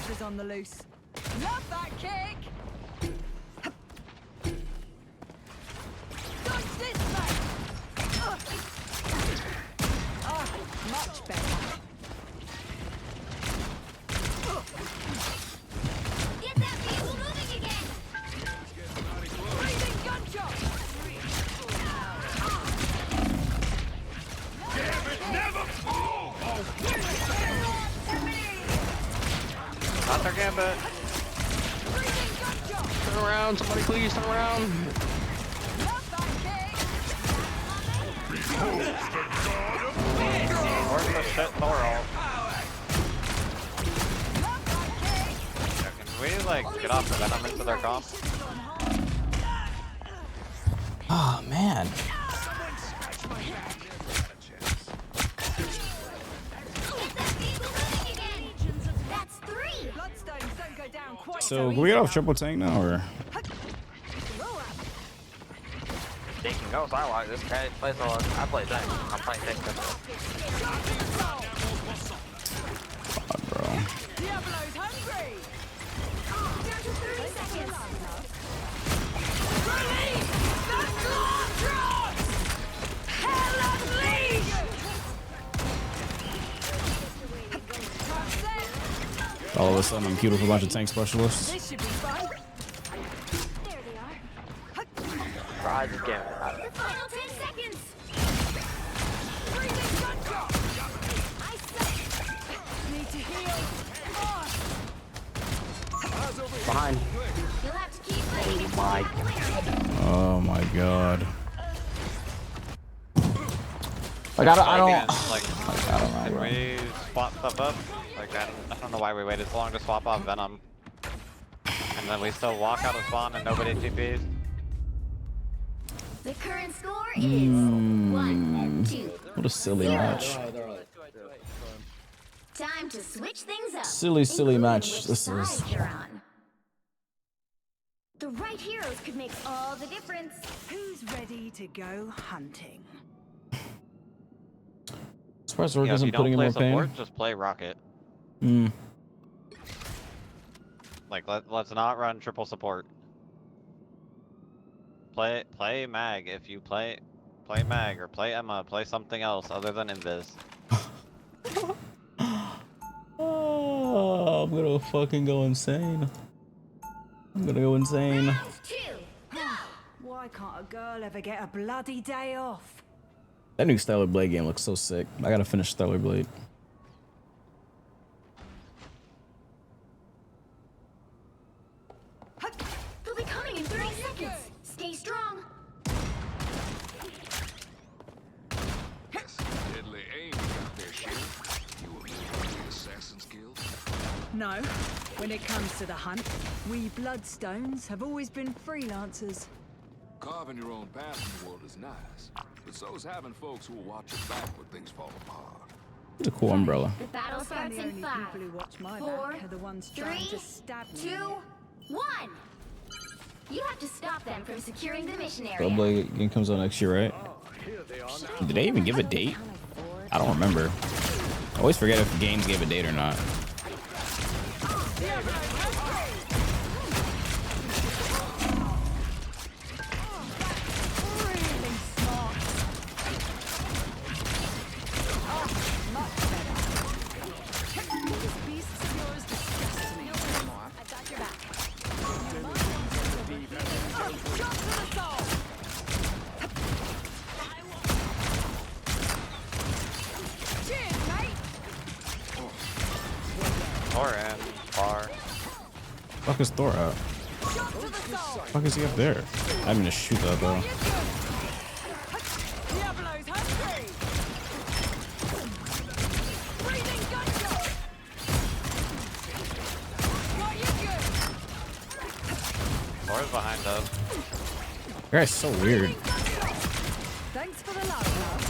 Not their Gambit. Turn around, somebody please turn around. Where's the shit Thor ult? Yeah, can we like get off the Venom into their comp? Oh man. So can we get off triple tank now or? Taking goes, I like this guy. Plays a lot. I play tank. I'm playing tank. God, bro. All of a sudden, I'm queued with a bunch of tank specialists. This should be fun. There they are. Try this game. The final 10 seconds. Need to heal. Behind. You'll have to keep fighting. Oh my god. Like I don't know. Can we swap stuff up? Like I don't know why we waited so long to swap off Venom. And then we still walk out of spawn and nobody TPs. The current score is 1-2. What a silly match. Time to switch things up. Silly match this is. Side you're on. The right heroes could make all the difference. Who's ready to go hunting? Surprised Orc Yeah, if isn't you putting don't in play more pain. support, just play Rocket. Hmm. Like let's not run triple support. Play Mag if you play Mag or play Emma, play something else other than Invis. Oh, I'm gonna fucking go insane. I'm gonna go insane. Why can't a girl ever get a bloody day off? That new Stellar Blade game looks so sick. I gotta finish Stellar Blade. They'll be coming in 30 seconds. Stay strong. No. When it comes to the hunt, we Bloodstones have always been freelancers. Carving your own path in the world is nice, but so's having folks who will watch your back when things fall apart. It's a cool umbrella. The battle starts The in only 5, people who watch my 4, back are the ones trying 3, to stab me. 2, 1. You have to stop them from securing the mission area. Hellblade game comes out next year, right? Did they even give a date? I don't remember. I always forget if games gave a date or not. Or in bar. Fuck is Thor out? Fuck is he up there? I'm gonna shoot that though. Thor's behind us. That guy's so weird. Thanks for the love, love.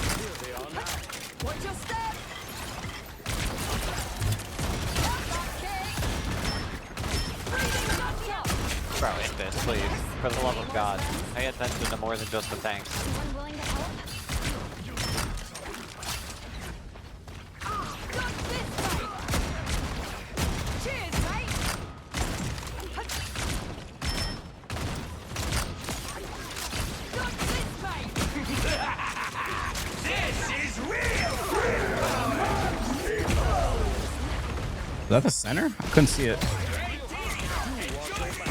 Watch your step. Bro, in this, please. For the love of God. Pay attention to more than just the tanks. Is that the center? I couldn't see it.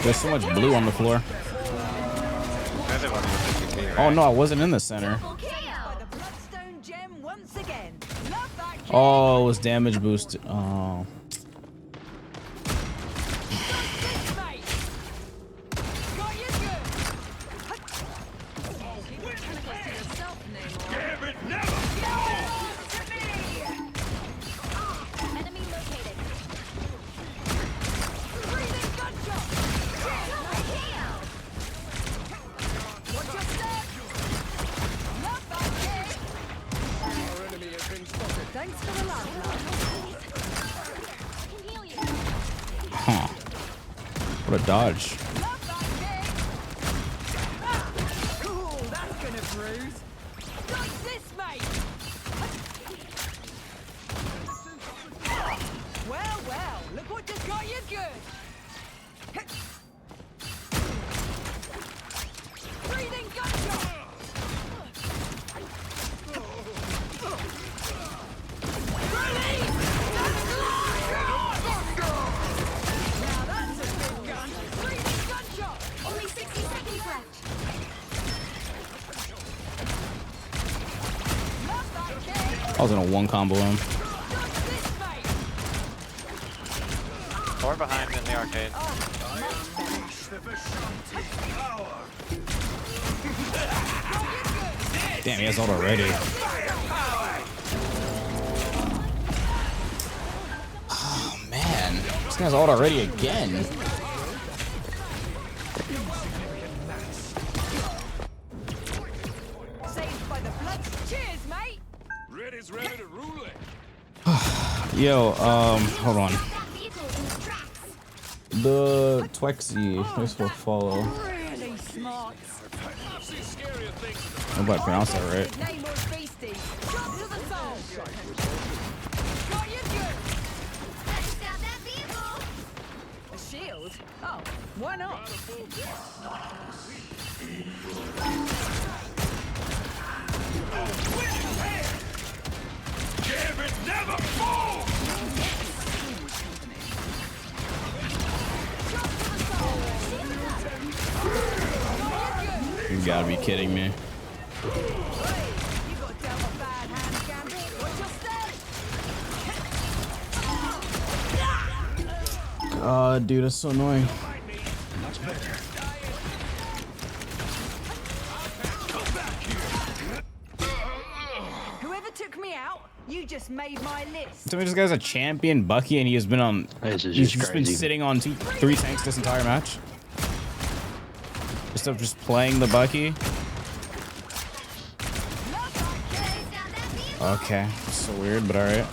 There's so much blue on the floor. Oh no, I wasn't in the center. Oh, it was damage boosted. Oh. Thanks for the love, Huh. What a dodge. Cool, that's gonna bruise. What's this, mate? Well, well, look what just got you good. Breathing gunshot. Only 60 seconds left. I was in a one combo him. Thor behind in the arcade. Damn, he has ult already. Oh man, this guy's ult already again. Saved by the blood. Cheers, mate. Ready's ready to rule it. Yo, hold on. The Twexy, this will follow. Really smart. I hope I pronounced that right. Name was Beastie. Drop to the soul. Got you good. Stop that vehicle. A shield? Oh, why not? Damn it, never fall! You gotta be kidding me. God, dude, that's so annoying. Whoever took me out, You just made my list. So this guy's a champion Bucky, and he has been on. He's just been sitting on 3 tanks this entire match. Instead of just playing the Bucky. Okay, so weird, but all right.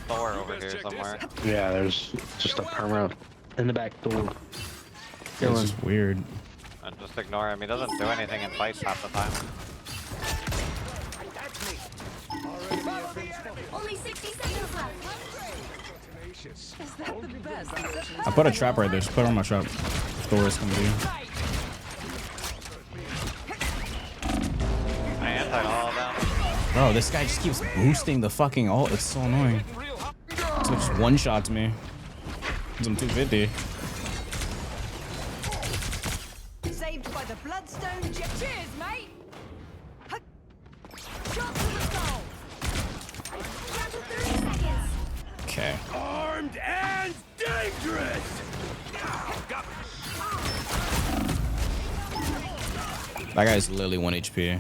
Thor over here somewhere. Yeah, there's just a perma in the back door. It's just weird. And just ignore him. He doesn't do anything in fights half the time. Only 60 seconds left. Is that the best? I put a trap right there. Just put it on my trap. Thor is gonna be. I anti-all of them. Bro, this guy just keeps boosting the fucking ult. It's so annoying. So it just one-shots me. I'm 250. Saved by the bloodstone jet. Cheers, mate. Shot to the soul. Down to 30 seconds. Okay. Armed and dangerous. That guy's literally 1 HP.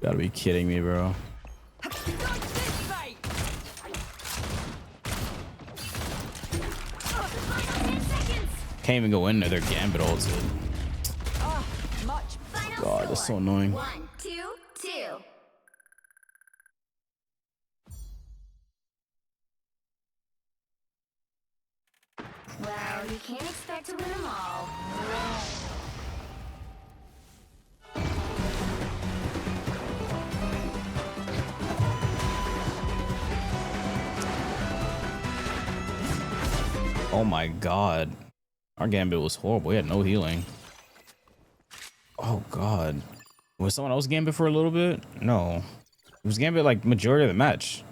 Gotta be kidding me, bro. Can't even go in there. Their Gambit ults. God, that's so annoying. 1, 2, 2. Well, you can't expect to win them all. Oh my god. Our Gambit was horrible. We had no healing. Oh god. Was someone else Gambit for a little bit? No. It was Gambit like majority of the match.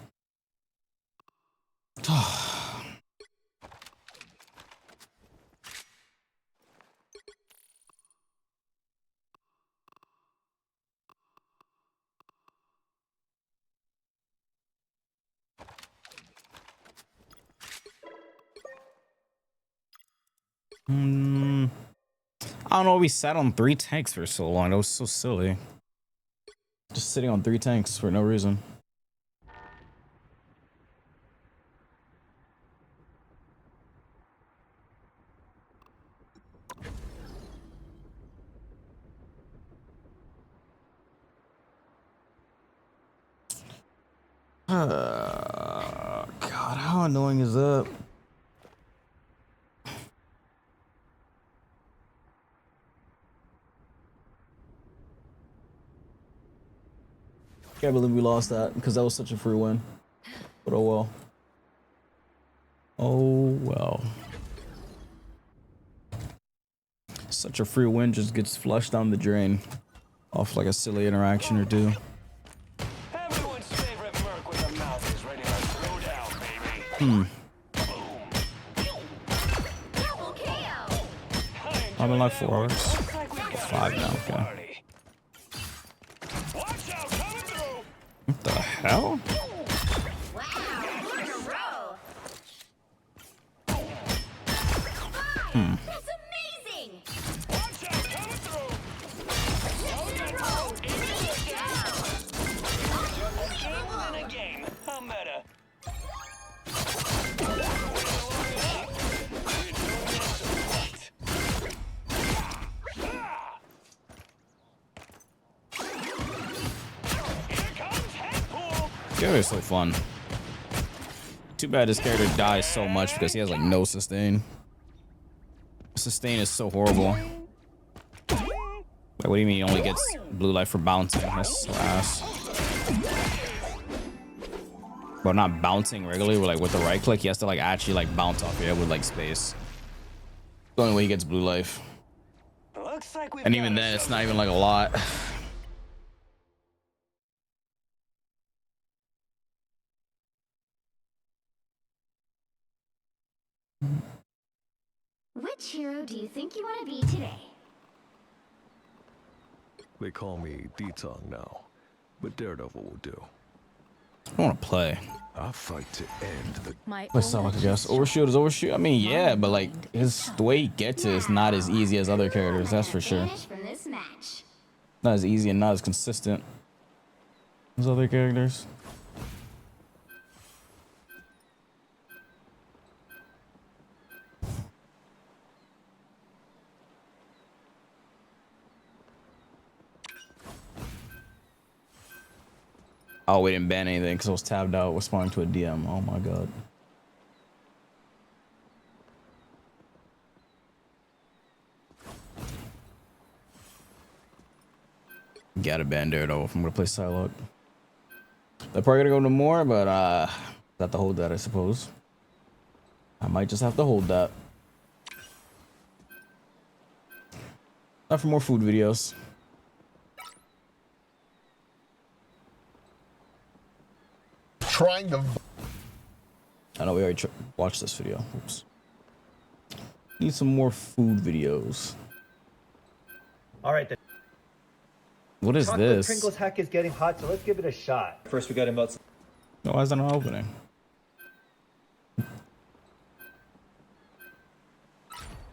I don't know. We sat on 3 tanks for so long. That was so silly. Just sitting on 3 tanks for no reason. God, how annoying is that? Can't believe we lost that because that was such a free win. But oh well. Oh well. Such a free win just gets flushed down the drain off like a silly interaction or two. Everyone's favorite merc with a mouth is ready to throw down, baby. I've been like 4 hours. 5 now, okay. What the hell? That's amazing! Gambit is so fun. Too bad this character dies so much because he has like no sustain. Sustain is so horrible. Like, what do you mean he only gets blue life for bouncing? That's so ass. But not bouncing regularly, but like with the right click, he has to like actually like bounce off your head with like space. The only way he gets blue life. And even then, it's not even like a lot. Which hero do you think you want to be today? They call me D-Tongue now, but Daredevil will do. I want to play. I fight to end the. Let's talk, I guess. Overshoot is overshoot. I mean, yeah, but like the way he gets it is not as easy as other characters. That's for sure. From this match. Not as easy and not as consistent as other characters. Oh, we didn't ban anything because I was tabbed out responding to a DM. Oh my god. Gotta ban Daredevil if I'm gonna play Psylocke. They're probably gonna go to more, but have to hold that, I suppose. I might just have to hold that. Not for more food videos. Trying to. I know we already watched this video. Oops. Need some more food videos. All right, the What is chocolate this? Pringles hack is getting hot, so let's give it a shot. First, we got him out. No, why is that not opening?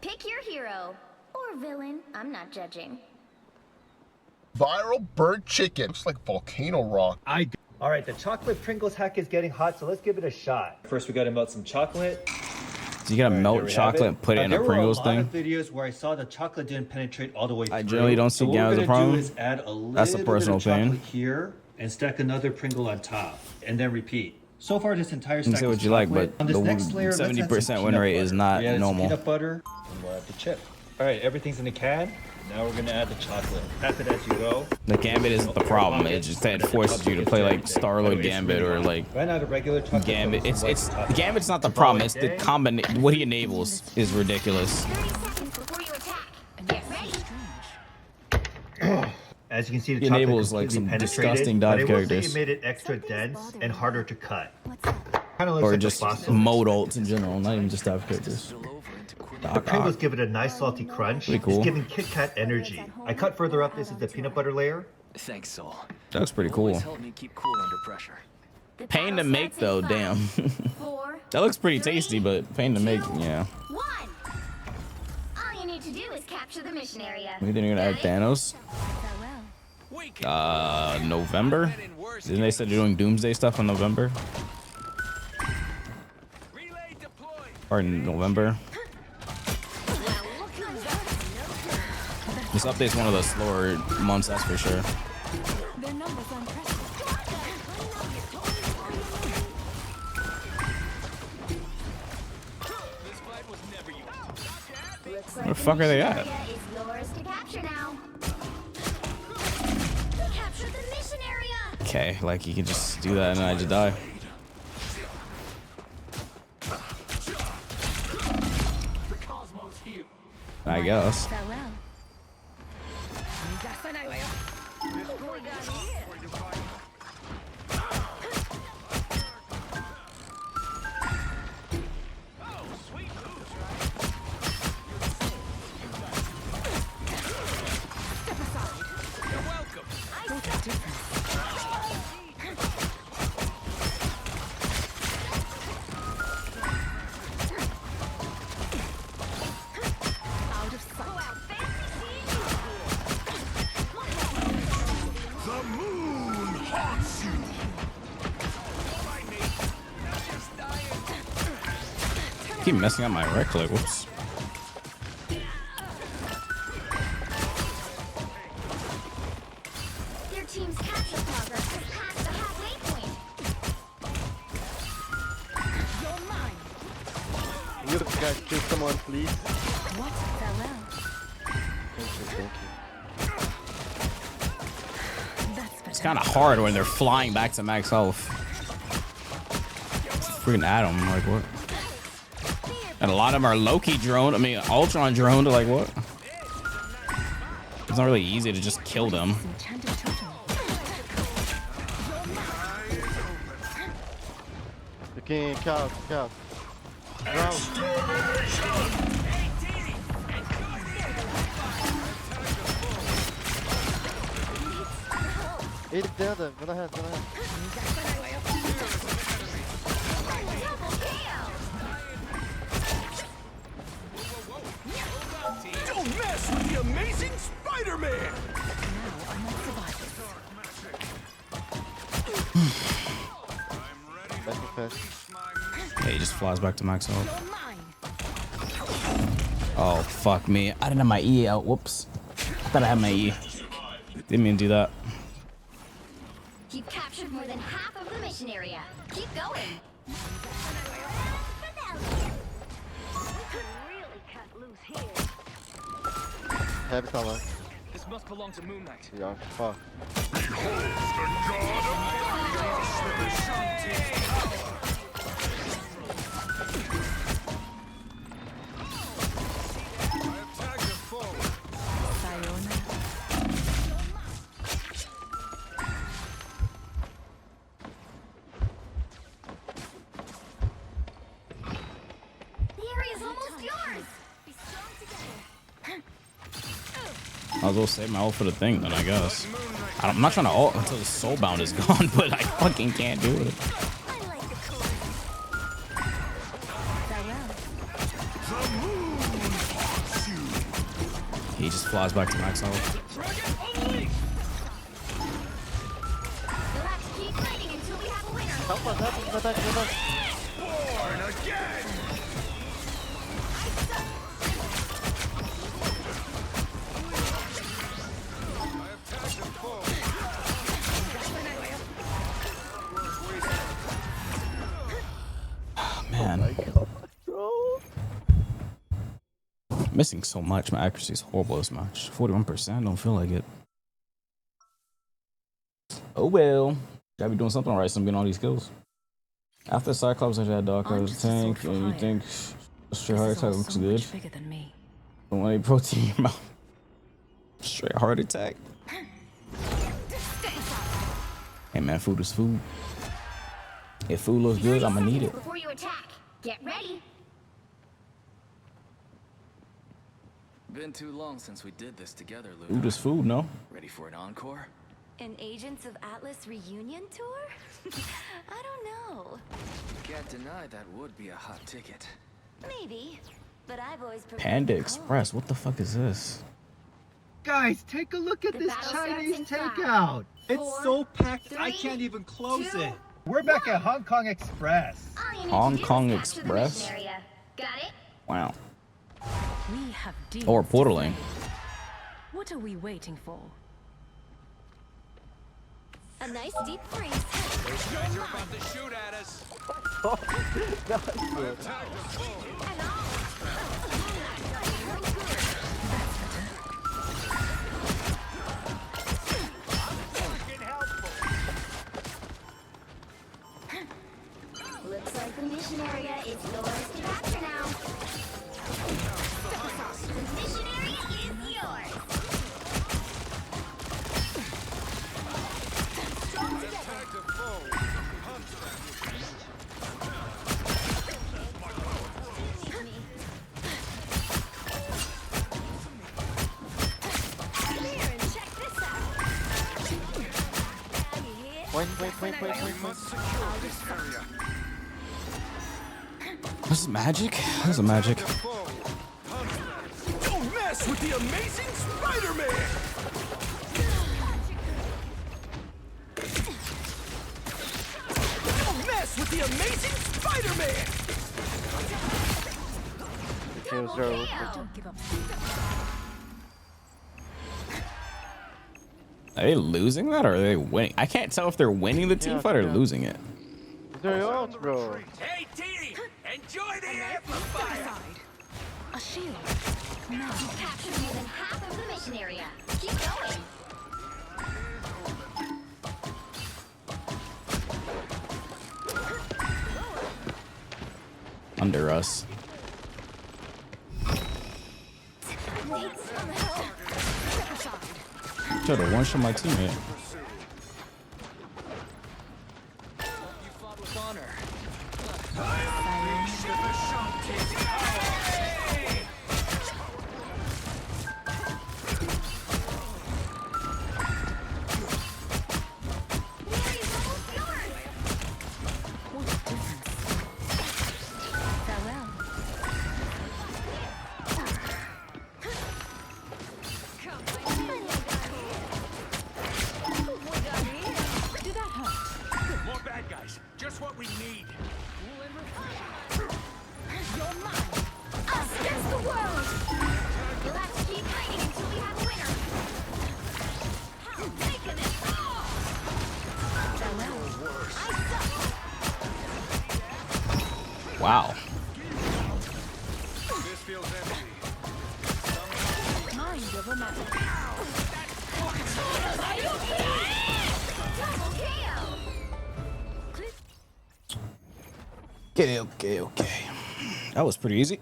Pick your hero or villain. I'm not judging. Viral bird chicken. Looks like volcano rock. All right, the chocolate Pringles hack is getting hot, so let's give it a shot. First, we got to melt some chocolate. So you gotta melt chocolate and put it in a Pringles thing? There were a lot of videos where I saw the chocolate didn't penetrate all the way through. I generally don't see Gamma as a problem. That's a personal opinion. Here and stack another Pringle on top, and then repeat. So far, this entire You can stack say is what you like, chocolate. but On this the next layer, let's add some 70% win peanut rate butter. is not We added some normal. Peanut butter, and we'll add the chip. All right, everything's in the can. Now we're gonna add the chocolate. Tap it as you go. The Gambit isn't the problem. It just that it forces you to play like Star-Lord Gambit or like Ran out of regular chocolate. Gambit. It's Gambit's not the problem. It's the combination. What he enables is ridiculous. 30 seconds before you attack. Get ready. As you can see, the He chocolate enables, like, completely some penetrated, disgusting but dive I will say characters. it made it extra dense and harder to cut. Kind of looks Or like just a fossil. mode ults in general, not even just dive characters. The Pringles give it a nice salty crunch. Pretty cool. It's giving Kit Kat energy. I cut further up. This is the peanut butter layer. Thanks, Soul. That looks pretty cool. Help me keep cool under pressure. Pain to make though, damn. That looks pretty tasty, but pain to make, yeah. 1. All you need to do is capture the mission area. We think you're gonna add Thanos? November? Didn't they say they're doing Doomsday stuff in November? Or in November? This update's one of the slower months, that's for sure. Where the fuck are they at? Okay, like you can just do that and I just die. I guess. Keep messing up my right click. Whoops. Your team's capture progress has passed the halfway point. You're mine. You guys kill someone, please. What? Farewell. Thank you. It's kind of hard when they're flying back to max health. Freaking Adam, like what? And a lot of them are Loki droned. I mean, Ultron droned. Like what? It's not really easy to just kill them. You can cow. Eat the other. Go ahead. Go ahead. Don't mess with the amazing Spider-Man! Yeah, he just flies back to max health. Oh, fuck me. I didn't have my E out. Whoops. I thought I had my E. Didn't mean to do that. You've captured more than half of the mission area. Keep going. Heavy color. This must belong to Moon Knight. Yeah, fuck. The area's almost yours. Be strong together. I'll as well save my ult for the thing then, I guess. I'm not trying to ult until the soulbound is gone, but I fucking can't do it. He just flies back to max health. Help us, go back. Born again! Oh, man. Missing so much. My accuracy is horrible this match. 41%. Don't feel like it. Oh well. Gotta be doing something right, so I'm getting all these kills. After Cyclops, I had Dark as a tank, and you think straight heart attack looks good. Don't want any protein in your mouth. Straight heart attack. Hey man, food is food. If food looks good, I'ma need it. Before you attack, get ready. Been too long since we did this together, Luke. Food is food, no? Ready for an encore? An Agents of Atlas reunion tour? I don't know. Can't deny that would be a hot ticket. Maybe, but I've always preferred Panda Express, what the fuck is this? Guys, take a look at this Chinese takeout. It's so packed, I can't even close it. We're back at Hong Kong Express. Hong Kong Express? Got it? Wow. We have deals Or to portaling. settle. What are we waiting for? a nice deep freeze. Those guys are about to shoot at us. Looks like the mission area is yours to capture now. The mission area is yours. Strong together. Come here and check this out. Wait. We must secure this area. This is magic? This is magic. Don't mess with the amazing Spider-Man! Don't mess with the amazing Spider-Man! Don't give up. Are they losing that or are they winning? I can't tell if they're winning the team fight or losing it. They're out, bro. Hey, T! Enjoy the amplifier! A shield. Now you've captured more than half of the mission area. Keep going. Under us. Try to one-shot my teammate. You fought with honor. Wow. Mind over matter. Okay. That was pretty easy.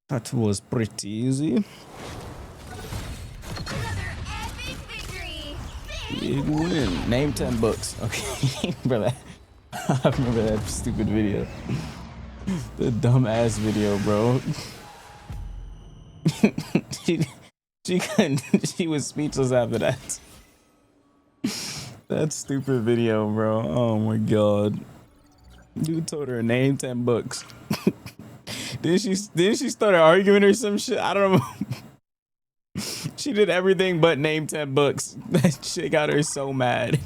That was pretty easy. Big win. Name 10 books. Okay, brother. I remember that stupid video. The dumbass video, bro. she couldn't. She was speechless after that. That stupid video, bro. Oh my god. Dude told her to name 10 books. Then she started arguing or some shit. I don't know. She did everything but name 10 books. That shit got her so mad.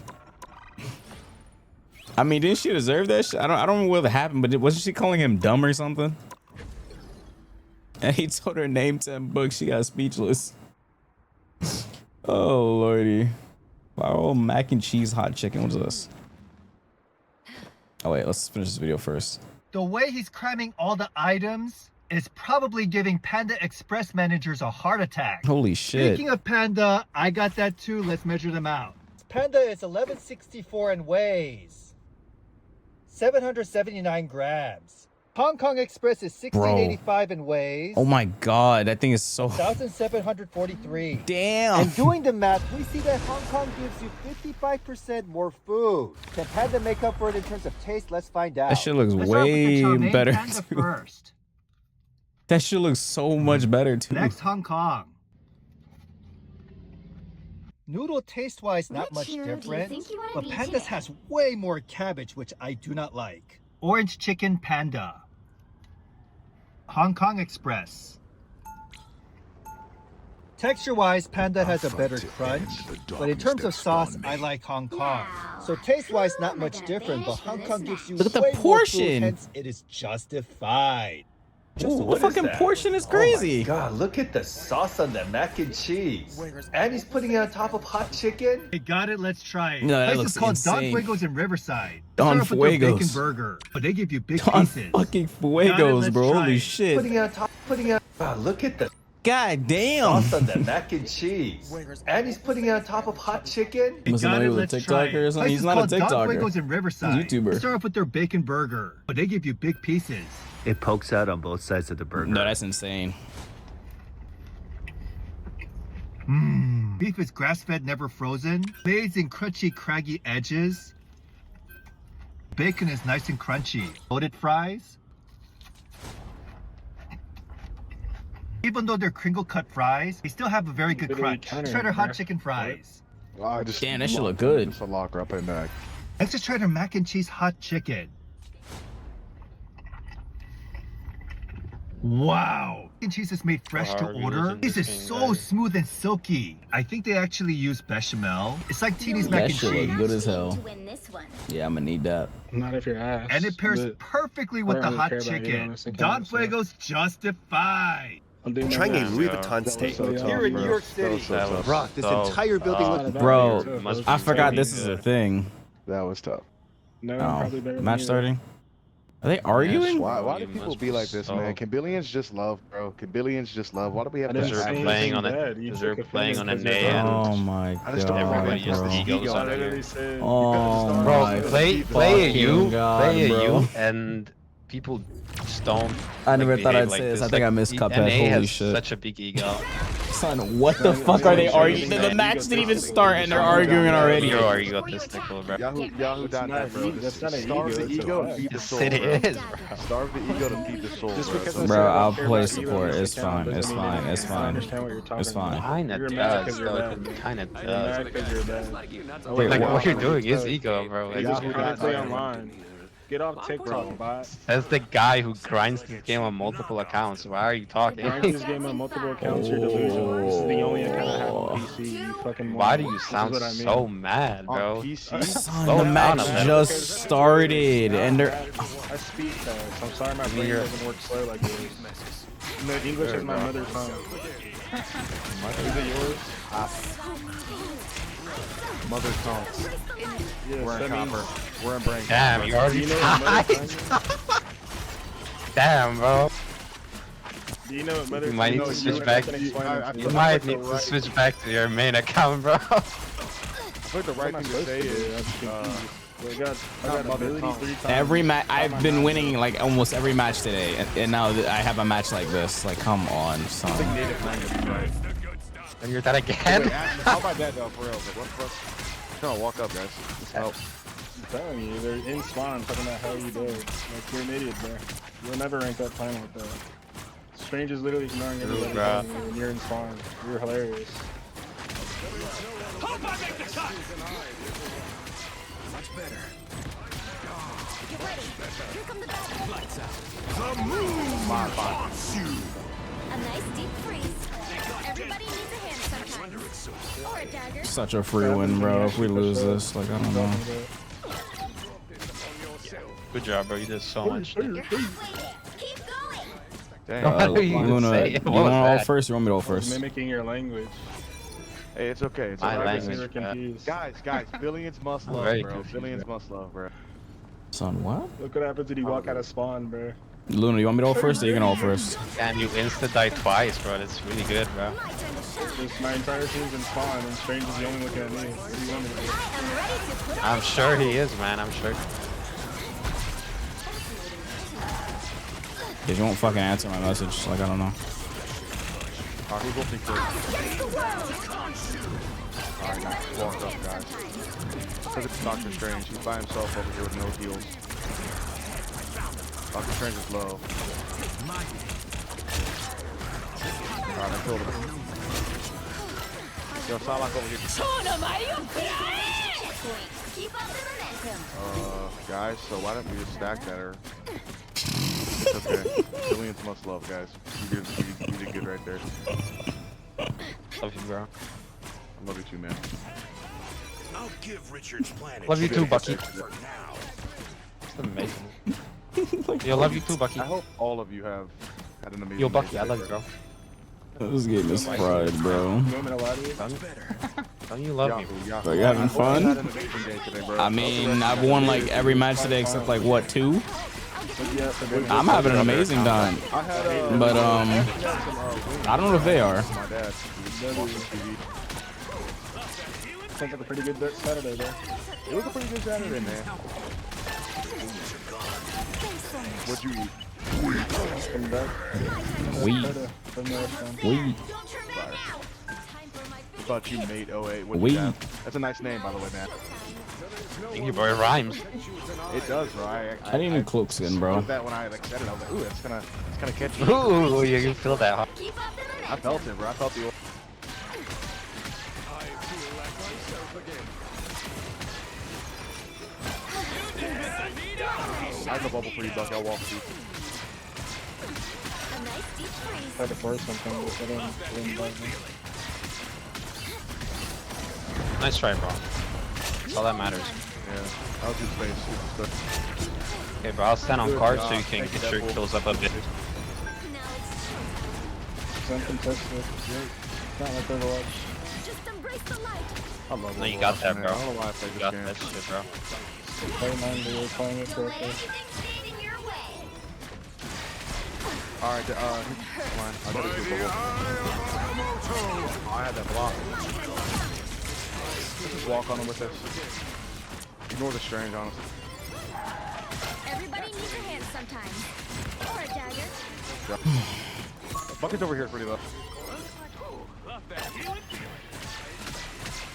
I mean, didn't she deserve that shit? I don't know what happened, but wasn't she calling him dumb or something? And he told her to name 10 books. She got speechless. Oh lordy. Wow, mac and cheese hot chicken. What's this? Oh wait, let's finish this video first. The way he's cramming all the items is probably giving Panda Express managers a heart attack. Holy shit. Speaking of Panda, I got that too. Let's measure them out. Panda is 1164 and weighs 779 grams. Hong Kong Express is 1685 and weighs. Oh my god, that thing is so 1743. Damn. And doing the math, we see that Hong Kong gives you 55% more food. Can Panda make up for it in terms of taste? Let's find out. That shit looks Let's start with the way chow mein better. Panda Too. first. That shit looks so much better too. Next, Hong Kong. Noodle taste-wise, not much different, but Panda's has way more cabbage, which I do not like. Orange chicken Panda. Hong Kong Express. Texture-wise, Panda has a better crunch, but in terms of sauce, I like Hong Kong. So taste-wise, not much different, but Hong Kong gives you Look at the way more food, portion. hence it is justified. Ooh, the fucking portion is crazy. Oh my god, look at the sauce on the mac and cheese. And he's putting it on top of hot chicken. Hey, got it, let's try it. No, that Place looks is called insane. Don Fuego's in Riverside. Don Start off with their Fuego's. bacon burger, but they give you big Don pieces. fucking Got it, Fuegos, let's bro. try Holy it. shit. Putting it on top, wow, look at the God damn. sauce on the mac and cheese. And he's putting it on top of hot chicken. Must have known he was a TikToker or something. He's not a Don TikToker. Fuego's in Riverside. He's a YouTuber. Start off with their bacon burger, but they give you big pieces. It pokes out on both sides of the burger. No, that's insane. Beef is grass-fed, never frozen. Bathed in crunchy, craggy edges. Bacon is nice and crunchy. Loaded fries. Even though they're crinkle-cut fries, they still have a very good crunch. Let's try their hot chicken fries. Damn, that should look good. Just a locker up and back. Let's just try their mac and cheese hot chicken. Wow! Mac and cheese is made fresh to order. This is so smooth and silky. I think they actually use bechamel. It's like Teeny's mac That and shit cheese. look good as hell. Yeah, I'm gonna need that. Not if you're ass. And it pairs but perfectly with I the don't hot really care about you, chicken. honestly, Don so- Fuego's justified. Trying a Louis Vuitton steak. Here in New York City. Rock, this entire building looks... Bro, I forgot this is a thing. That was tough. No, Oh, probably better than match you. starting? Are they arguing? Why do people be like this, man? Can billions just love, bro? Can billions just love? Why do we have to Because act? they're playing on it. Because they're playing on a nay. Oh my I just don't god, everybody just bro. egos on it. Oh Bro, my play a fucking you, god, play a bro. you, and people just don't. I never like, thought behave I'd like say this. this. I think I missed Cuphead. NA Holy has shit. such a big ego. Son, what the fuck are they arguing? The match didn't even start and they're arguing already. You're egotistical, bro. Yahoo dot net, bro. That's not an Starve ego, the it's a ego vibe. and feed the Yes, soul. it bro. is, Starve the ego to feed the soul. Just because bro. I Bro, said I I'll don't care play about support. ego, It's it doesn't fine. mean It's anything. fine. It's I fine. understand what you're talking It's fine. about. Kinda You're mad does, because you're though. bad. Kinda You're does. mad because you're bad. Wait, Like, what? what you're doing is ego, bro. You just can't play online. Get off TikTok, bot. That's the guy who grinds this game on multiple accounts. Why are you talking? Grind this game on multiple accounts, you're delusional. This is the only account I have on PC, you fucking Why do moron. you This is sound what I mean. so mad, bro? On PC? Son, Slow the down match a little. just started and they're... I speak fast. I'm sorry my brain doesn't work slow like yours. No, English is my mother tongue. Is it yours? Mother tongues. We're in copper. We're in brain. Damn, you already died. Damn, bro. Do you know what mother? You might need to switch back. You might need to switch back to your main account, bro. I think the right thing to say is, I got ability 3 times. Every match, I've been winning like almost every match today, and now I have a match like this. Like, come on, son. And you're that again? Wait, how about that though, for real? Like, what's gonna walk up, guys? Just help. I'm telling you, they're in spawn talking about how you do. Like, you're an idiot, bro. You'll never rank up playing with that. Strange is literally ignoring everybody when you're in spawn. You're hilarious. Hope I make the cut. Much better. Get ready. Here come the battle. Lights out. The moon wants you. A nice deep freeze. Everybody needs a hand sometimes. Or a dagger. Such a free win, bro. If we lose this, like, I don't know. Good job, bro. You did so much. Luna, you want all first or you want me to all first? Mimicking your language. Hey, it's okay. It's My okay. language, Guys, billions must love, very bro. confused, Billions must love, bro. Son, what? Look what happens when you walk out of spawn, bro. Luna, you want me to all first or you can all first? Damn, you insta die twice, bro. That's really good, bro. My entire team's in spawn, and Strange is the only looking at me. What do you want me to do? I'm sure he is, man. I'm sure. Cause you won't fucking answer my message. Like, I don't know. Who's looking for? Alright, now walk up, guys. Look at Doctor Strange. He's by himself over here with no heals. Doctor Strange is low. Alright, I killed him. Yo, Salak over here. Keep up the momentum. Guys, so why don't we just stack that or... It's okay. Billions must love, guys. You did good right there. Love you, bro. I love you too, man. I'll give Richard's planet. Love you too, Bucky. For now. It's amazing. Yo, love you too, Bucky. I hope all of you have had an amazing Yo, Bucky, day. I love you, bro. This game is fried, bro. Don't you love me? Are you having fun? I mean, I've won like every match today except like what, 2? I'm having an amazing time, but I don't know if they are. I think it's a pretty good Saturday, though. It was a pretty good Saturday, man. What'd you eat? Weed. Thought you made 08. What'd Weed. you have? That's a nice name, by the way, man. Thank you, bro. It rhymes. It does, bro. I didn't even cloak skin, bro. That when I like said it, I was like, ooh, it's kind of catchy. Ooh, you can feel that, huh? I felt it, bro. I felt the. I have a bubble for you, Buck. I'll walk with you. Try to force something, but they didn't bite me. Nice try, bro. That's all that matters. Yeah, that was good space. Okay, bro. I'll stand on card so you can get your kills up a bit. It's uncontested. It's not like Overwatch. Just embrace the light. I love No, you got that, man. bro. I don't know why I played You this got game. that shit, bro. Play 90, you're playing it correctly. Alright, come on. I gotta do bubble. I had that block. Let's just walk on him with this. Ignore the strange, honestly. Everybody needs a hand sometimes. Or a dagger. Yeah. Bucket's over here pretty low.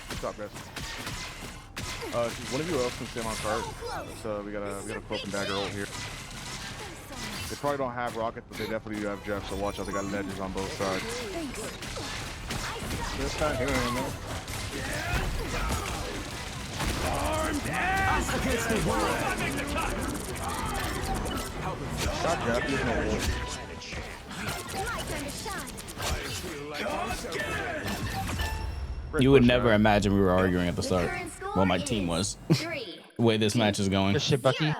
What's up, guys? One of you else can stay on cart. So we got a cloak and dagger ult here. They probably don't have rockets, but they definitely do have Jeff, so watch out, they got ledges on both sides. This time here, man. Got Jeff, he's no wolf. You would never imagine we were arguing at the start. Well, my team was. The way this match is going. Good shit, Bucky.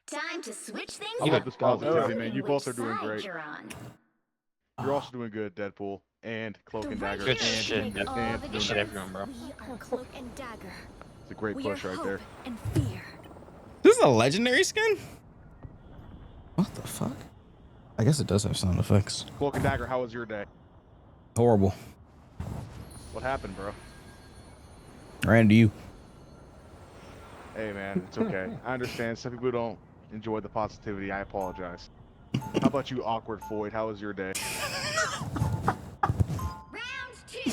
Time to switch things I love up. this positivity, man. You both are doing great. You're on. You're also doing good, Deadpool. and Cloak and Dagger. Good and shit. Good and shit, everyone, bro. We are Cloak and Dagger. It's a great push right there. And fear. This is a legendary skin? What the fuck? I guess it does have sound effects. Cloak and Dagger, how was your day? Horrible. What happened, bro? Ran to you. Hey, man, it's okay. I understand some people don't enjoy the positivity. I apologize. How about you, awkward Floyd? How was your day? Round 2, go!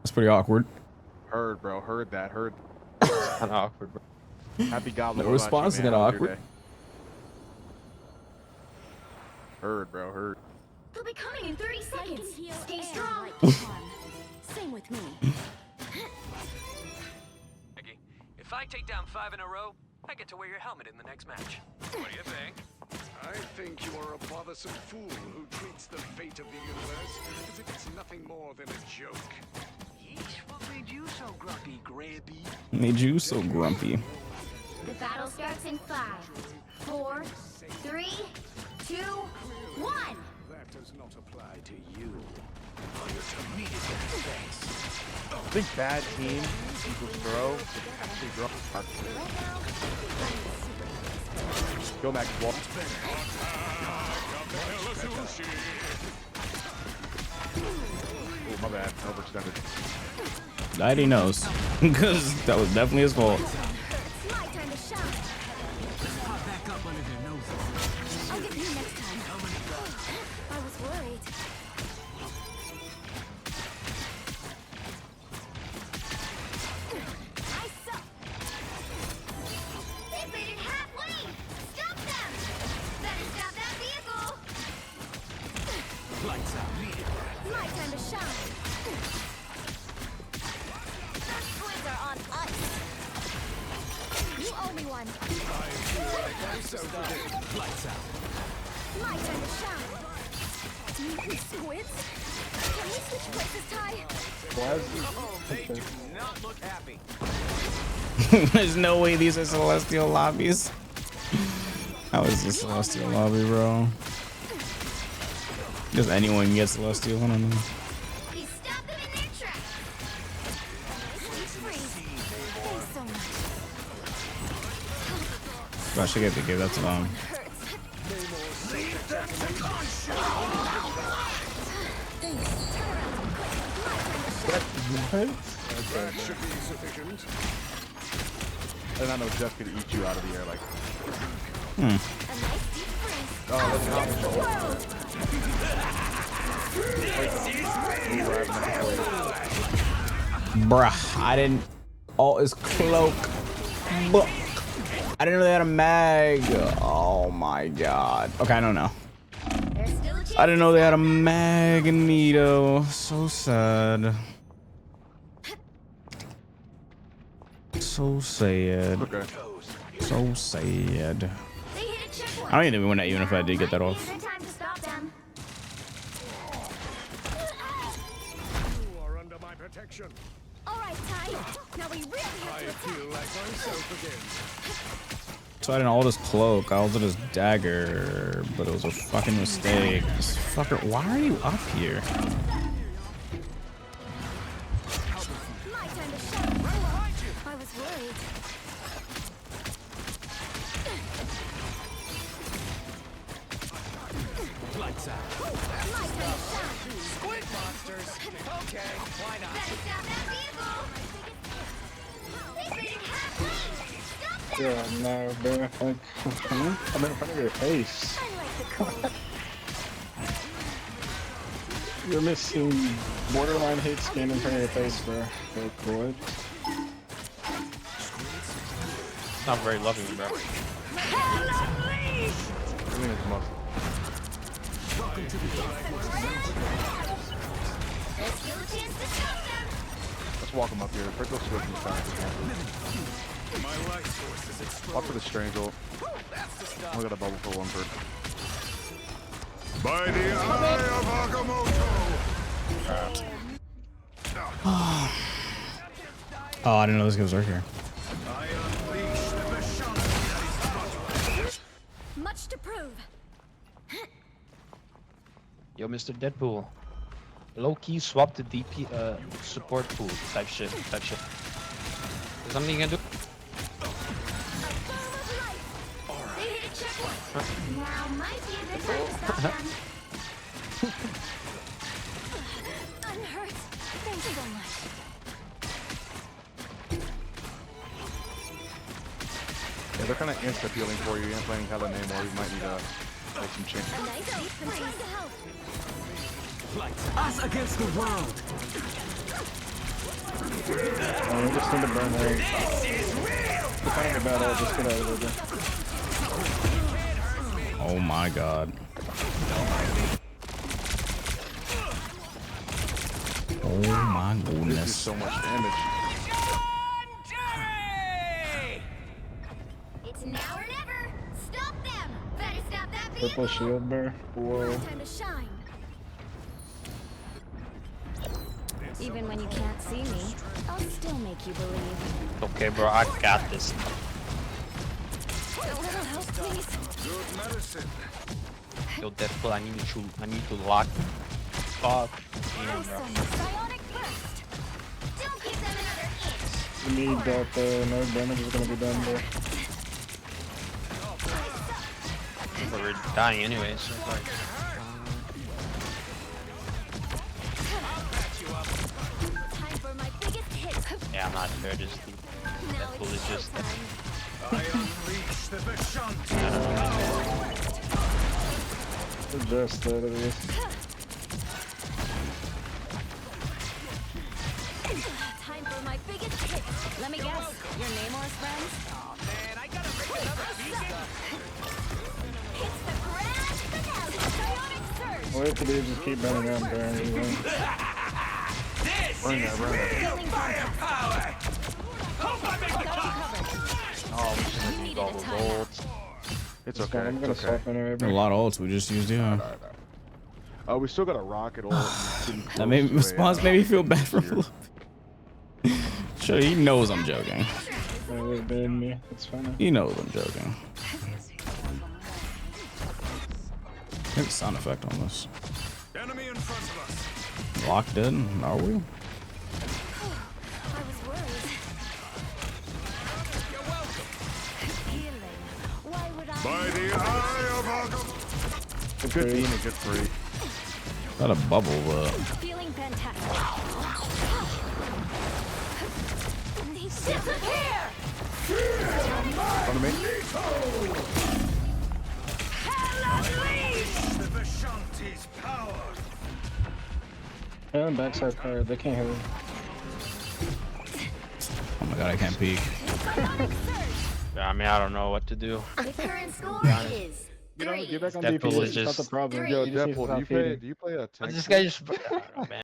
That's pretty awkward. Heard, bro. Heard that. Heard. Kind of awkward, bro. Happy Goblin. The response is kind of awkward. Heard, bro. Heard. He'll be coming in 30 seconds. Stay strong. Same with me. If I take down 5 in a row, I get to wear your helmet in the next match. What do you think? I think you are a bothersome fool who treats the fate of the universe as if it's nothing more than a joke. Yeesh, what made you so grumpy, Grabby? Made you so grumpy. The battle starts in 5, 4, 3, 2, 1. That does not apply to you. I think bad team equals throw. Actually, throw. Go Max. Wall. Oh, my bad. Overextended. I already knows. Because that was definitely his fault. My turn to shine. I'll get you next time. I was worried. I suck. They made it halfway. Stop them. Better stop that vehicle. Lights out. My time to shine. Those squids are on ice. You owe me one. Lights out. My turn to shine. Do you mean squids? Can we switch places, Ty? Oh, they do not look happy. There's no way these are celestial lobbies. How is this celestial lobby, bro? Does anyone can get celestial? I don't know. He stopped them in their tracks. Thanks so much. I should get the game. That's long. What? That should be sufficient. I did not know Jeff could eat you out of the air like. Bruh, I didn't. Oh, it's cloak. Book. I didn't know they had a mag. Oh my god. Okay, I don't know. I didn't know they had a Magneto. So sad. So sad. Okay. So sad. I don't even win that even if I did get that off. Time to stop them. You are under my protection. All right, Ty. Now we really have I to feel like myself again. So I didn't ult his cloak. I ulted his dagger, but it was a fucking mistake. This fucker, why are you up here? My time to shine. I was worried. Lights out. My time to shine. Squid monsters. Okay, why not? Better stop that vehicle. They made it halfway. Stop them. Yeah, no, bro. Like, I'm in front of your face. I like the cold. You're missing borderline hate skin in front of your face, bro. So cool. Not very loving, bro. I think it's muscle. Welcome to the Let's give a chance to stop them. Let's walk him up here. First, let's switch him back. My life source is exposed. Walk for the strange ult. That's the stuff. I got a bubble for one bird. By the eye of Agamotto. Oh, I didn't know this guy was right here. I unleash the Vashon. Much to prove. Yo, Mr. Deadpool. Low-key swap the DP support pool type shit. Is something you can do? Now might be a good time to stop them. Unhurt. Thanks so much. Yeah, they're kind of insta healing for you. You ain't playing hella name, or you might need to make some changes. A nice deep and trying to help. Us against the world. We just need to burn her. We're kind of a bad ult, just get out of there. Oh my god. Oh my goodness. This is so much damage. It's now or never. Stop them. Better stop that vehicle. Purple shield bear. Whoa. Time to shine. Even when you can't see me, I'll still make you believe. Okay, bro, I got this. A little help, please. Good medicine. Yo, Deadpool, I need to lock. Fuck. Damn, bro. Bionic burst. Don't give them another inch. We need that no damage is gonna be done there. But we're dying anyway, so it's like. Time for my biggest hit. Yeah, I'm not sure. Just Deadpool is just. I unleash the Vishanti. It's just that it is. Time for my biggest hit. Let me guess. Your Namor's friends? Oh man, I gotta make another beacon. It's the grand finale. Bionic surge. All we have to do is just keep burning around there. Burn that, burn that. Firepower. Hope I make the cut. Oh, we should have used all those ults. It's okay. I'm gonna It's okay. swap in her. A lot of ults we just used, yeah. Oh, we still got a rocket ult. That made response made me feel bad for a little bit. Sure, he knows I'm joking. Me. It's fine. He knows I'm joking. There's a sound effect on this. Enemy in front of us. Locked in? Are we? I was worried. You're welcome. Healing. Why would I? By the eye of Arkham. Good team and good free. Got a bubble, Feeling fantastic. Disappear. On me. The Vishanti's power. Yeah, I'm backside fire. They can't hit me. oh my god, I can't peek. Yeah, I mean, I don't know what to do. The current score is Get back on Deadpool DPS. is It's not just- the problem. Yo, You just need to Deadpool, stop do feeding. you play a tank? This guy just. I don't know, man.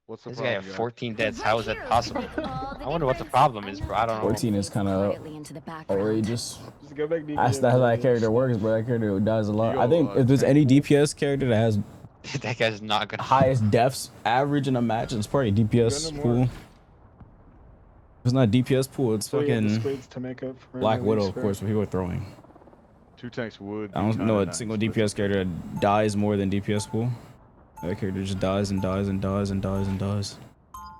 What's the This guy problem? had 14 deaths. How is that possible? I wonder what the problem is, bro. I don't know. 14 is kind of Quietly into the background. outrageous. Just go back DPS. That's how that character works, bro. That character dies a lot. I think if there's any DPS character that has That guy's not gonna. highest deaths average in a match, it's probably DPS Go no pool. more. If it's not DPS pool, it's So you have the fucking squids to make up for Black any Widow, weak of course, spread. what people are throwing. 2 tanks would. I don't know a single DPS character that dies more than DPS pool. That character just dies and dies and dies and dies and dies.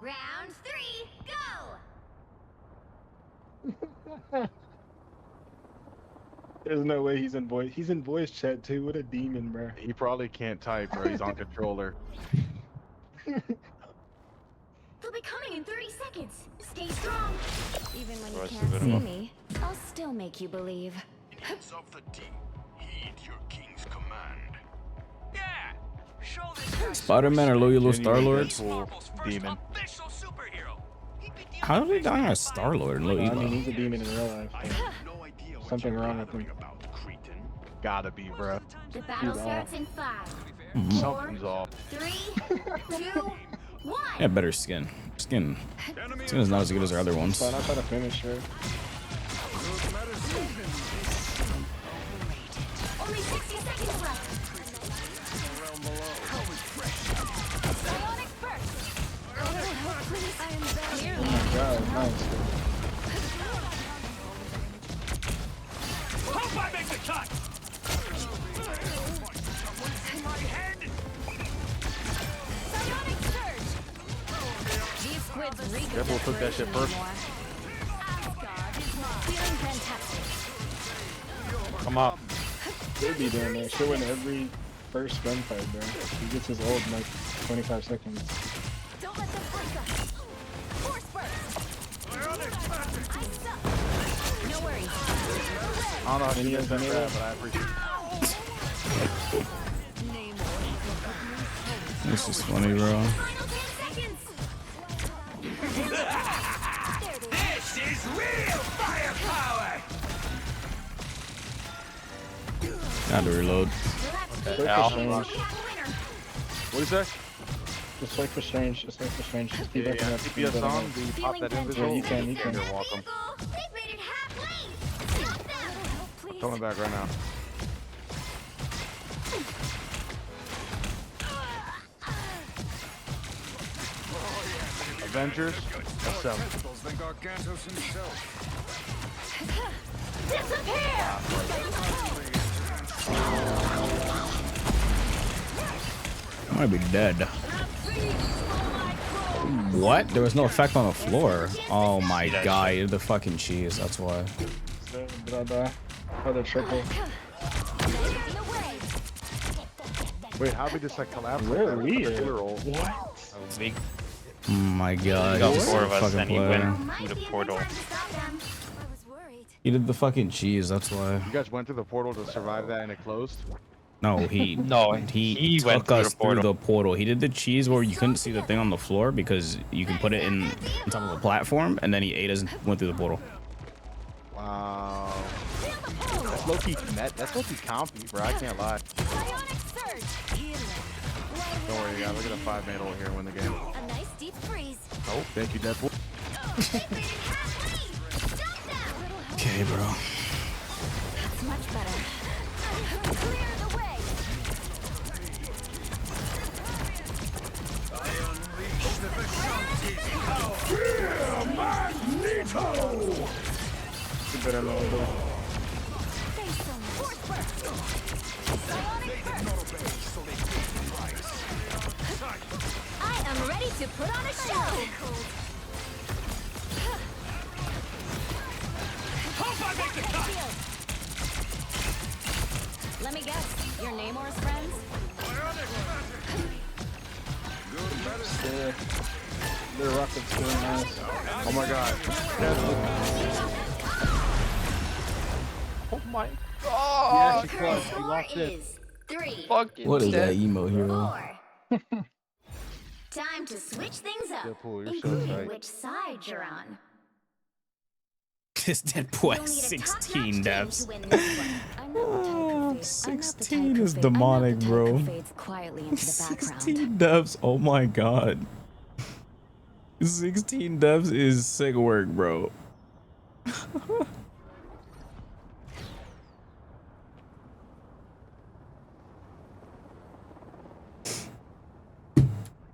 round 3. Go. There's no way he's in voice. He's in voice chat too. What a demon, bro. He probably can't type, bro. He's on controller. They'll be coming in 30 seconds. Stay strong. Even when you Rest can't of it see off. me, I'll still make you believe. Of the deep, heed your king's command. Yeah. Show this guy Spider-Man or Loyal Star-Lords? Marvel's first Demon. official superhero. He beat the How did he die as Star-Lord and I mean, Loyal? he's a demon in real life. I have no idea what Something you're wrong with him. blabbering about, Cretan. Gotta be, bro. The battle He's starts in 5, Something's off. 3, 2, 1. Yeah, better skin. Skin is not as good as our other ones. Fine, I try to finish her. Good medicine. Only 60 seconds left. Bionic burst. A little help, please. I am very Oh my god, nice. Hope I make the cut. Deadpool took that shit first. Come up. He'll be doing that. She'll win every first gunfight, bro. He gets his ult in like 25 seconds. Don't let them break us. Force burst. No worries. I don't know how he is that bad, but I appreciate it. This is funny, bro. This is real firepower! Gotta reload. What is that? Just wait for Strange. Just wait for Strange. Just keep looking up. TPS on. Do you pop that invisible? Yeah, you can. You can. You're welcome. Coming back right now. Avengers. SF. I might be dead. What? There was no effect on the floor. Oh my god, you did the fucking cheese, that's why. Other triple. Wait, how did we just like collapse? Where are we? What? Oh my god, got this 4 is of us fucking and he player. went through the portal. He did the fucking cheese, that's why. You guys went through the portal to survive that and it closed? No, he he took went through us the portal. through the portal. He did the cheese where you couldn't see the thing on the floor because you can put it in on top of a platform, and then he ate us and went through the portal. Wow. That's low-key net. That's low-key compy, bro. I can't lie. Don't worry, guys. Look at a 5-man ult here and win the game. A nice deep freeze. Oh, thank you, Deadpool. Okay, bro. That's much better. Clear the way. I unleash the Vishanti's power. You better know, bro. I am ready to put on a show. Hope I make the cut. Let me guess. Your Namor's friends? Their rocket's doing nice. Oh my god. Oh my Yeah, she god! clutched. He locked it. Fucking What is that dead. emo hero? Time to switch things up, Deadpool, you're so including tight. which side you're on. This Deadpool has 16 deaths. Oh, 16 is demonic, bro. 16 deaths, oh my god. 16 deaths is sick work, bro.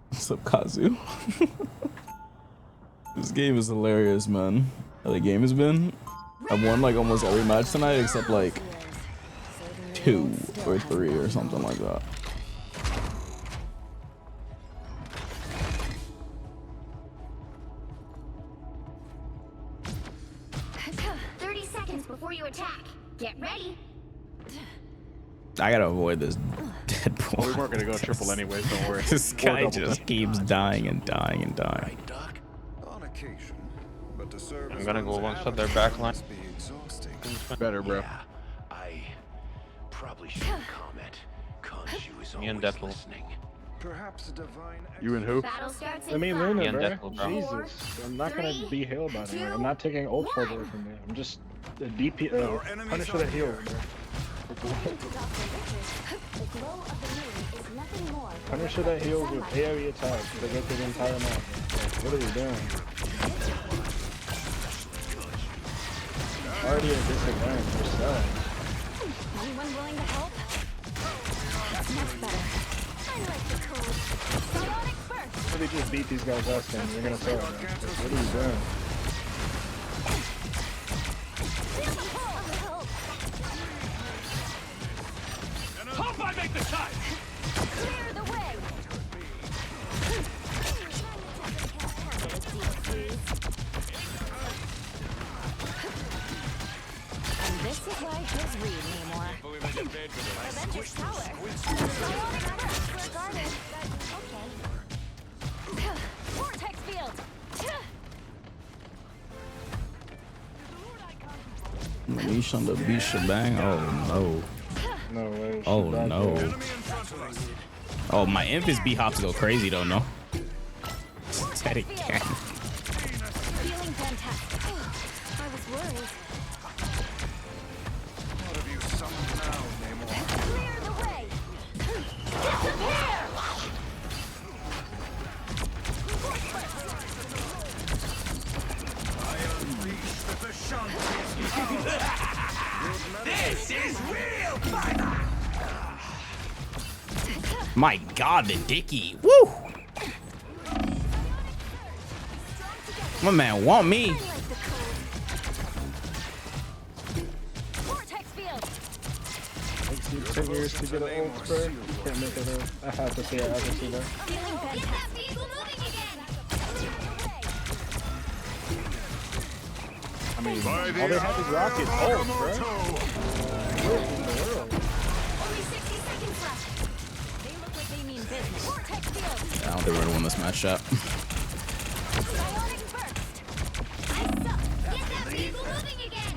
What's up, Kazu? This game is hilarious, man. How the game has been. I've won like almost every match tonight except like 2 or 3 or something like that. Before you attack, get ready. I gotta avoid this Deadpool. Well, we weren't gonna go triple anyways, don't worry. This guy just keeps dying and dying and dying. On occasion, but to serve I'm gonna go alongside their backline. Better, bro. Yeah, I probably shouldn't comment. Cause she was Me and always Deadpool. listening. Perhaps a divine. You and who? Battle starts in I mean, 5, Luna, and bro. Deadpool, bro. Jesus. I'm not gonna be healed by them. I'm not taking ult for away from them. I'm just the DP. Punish for the heal, bro. Punish for that heal with AoE attacks. They go through the entire map. Like, what are you doing? Already at disadvantage yourself. Anyone willing to help? That's much better. I like the cold. Psionic burst. Really just beat these guys last time. You're gonna fail, bro. Like, what are you doing? Hope I make the cut. Clear the way. is why his read anymore. Avengers Tower. We're guarded, but okay. Vortex field. Leash on the beach shebang. Oh no. No way. Oh no. Oh, my imp is B-hops go crazy though, no? Static can. Feeling fantastic. I was worried. What have you summoned now, Namor? Clear the way. Disappear! I unleash the Vishanti. This is real fighter! My God, the Dicky. Woo! My man want me. Vortex field. Takes you 10 years to get an ult, bro. Can't make it up. I have to say I haven't seen that. Feeling fantastic. I mean, all they have is rocket ult, bro. What in the world? Only 60 seconds left. They look like they mean business. Vortex field. I don't think we're gonna win this matchup. Bionic burst. I suck. Get that vehicle moving again.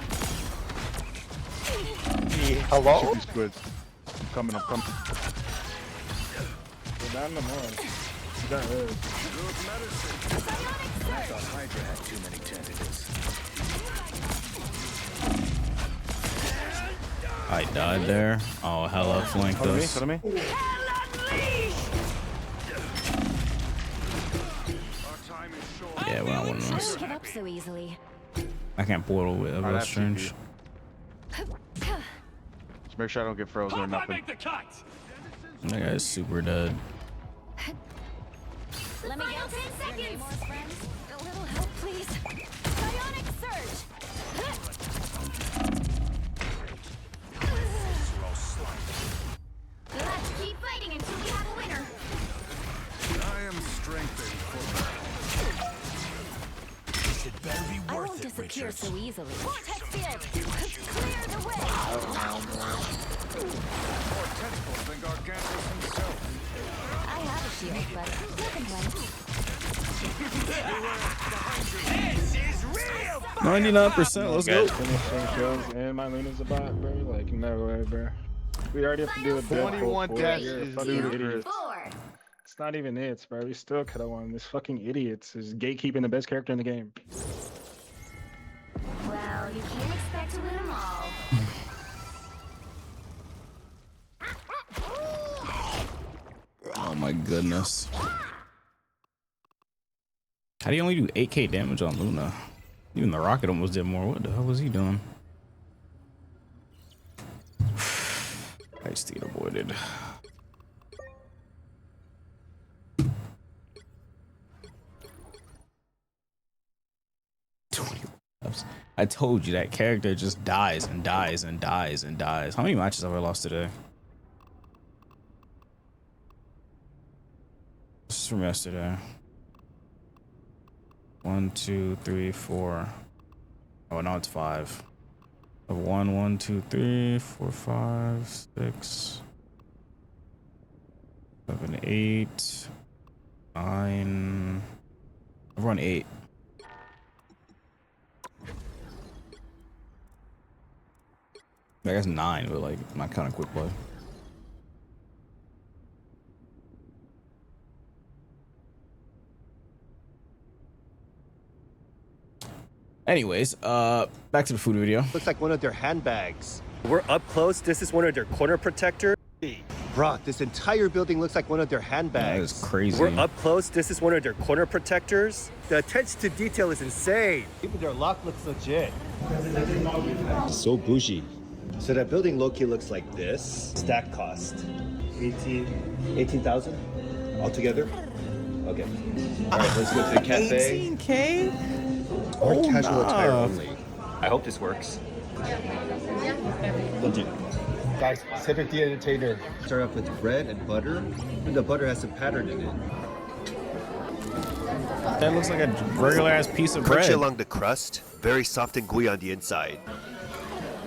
Hello? Shoot these squids. I'm coming. We're down the more. You got rid. Hydra had too many tentacles. I died there. Oh, hella flanked us. Come to me. Yeah, we're not winning I this. don't give up so easily. I can't portal with Alright, that's that's strange. Just make sure I don't get frozen or nothing. That guy's super dead. Let me get 10 seconds. Friends. A little help, please. Bionic surge. Let's keep fighting until we have a winner. I am strengthened for battle. It better be I worth won't it, disappear Richards. so easily. Vortex field. Clear the way. More tentacles than Gargantus himself. I have a shield, but nothing went. This is real 99%. Let's go. Finishing kills and my Luna's a bot, bro. Like, no way, bro. We already have to do a 21 deaths You're is fucking ludicrous. idiots. It's not even it, bro. We still could have won. This fucking idiots is gatekeeping the best character in the game. Well, you can't expect to win them all. Oh my goodness. How do you only do 8k damage on Luna? Even the rocket almost did more. What the hell was he doing? I still get avoided. I told you that character just dies and dies and dies and dies. How many matches have I lost today? This is from yesterday. 1, 2, 3, 4. Oh, now it's 5. 1, 1, 2, 3, 4, 5, 6, 7, 8, 9. I've run 8. I guess 9, but like not kind of quick play. Anyways, back to the food video. Looks like one of their handbags. We're up close. This is one of their corner protectors. Brock, this entire building looks like one of their handbags. That is crazy. We're up close. This is one of their corner protectors. The attention to detail is insane. Even their lock looks legit. So bougie. So that building low-key looks like this. Stack cost 18,000 altogether. Okay. All right, let's go to the cafe. 18K? Or Oh, casual nah. attire only. I hope this works. Legit. Guys, Cedric the Entertainer. Start off with bread and butter, and the butter has some pattern in it. That looks like a regular ass piece of bread. Crunchy along the crust, very soft and gooey on the inside.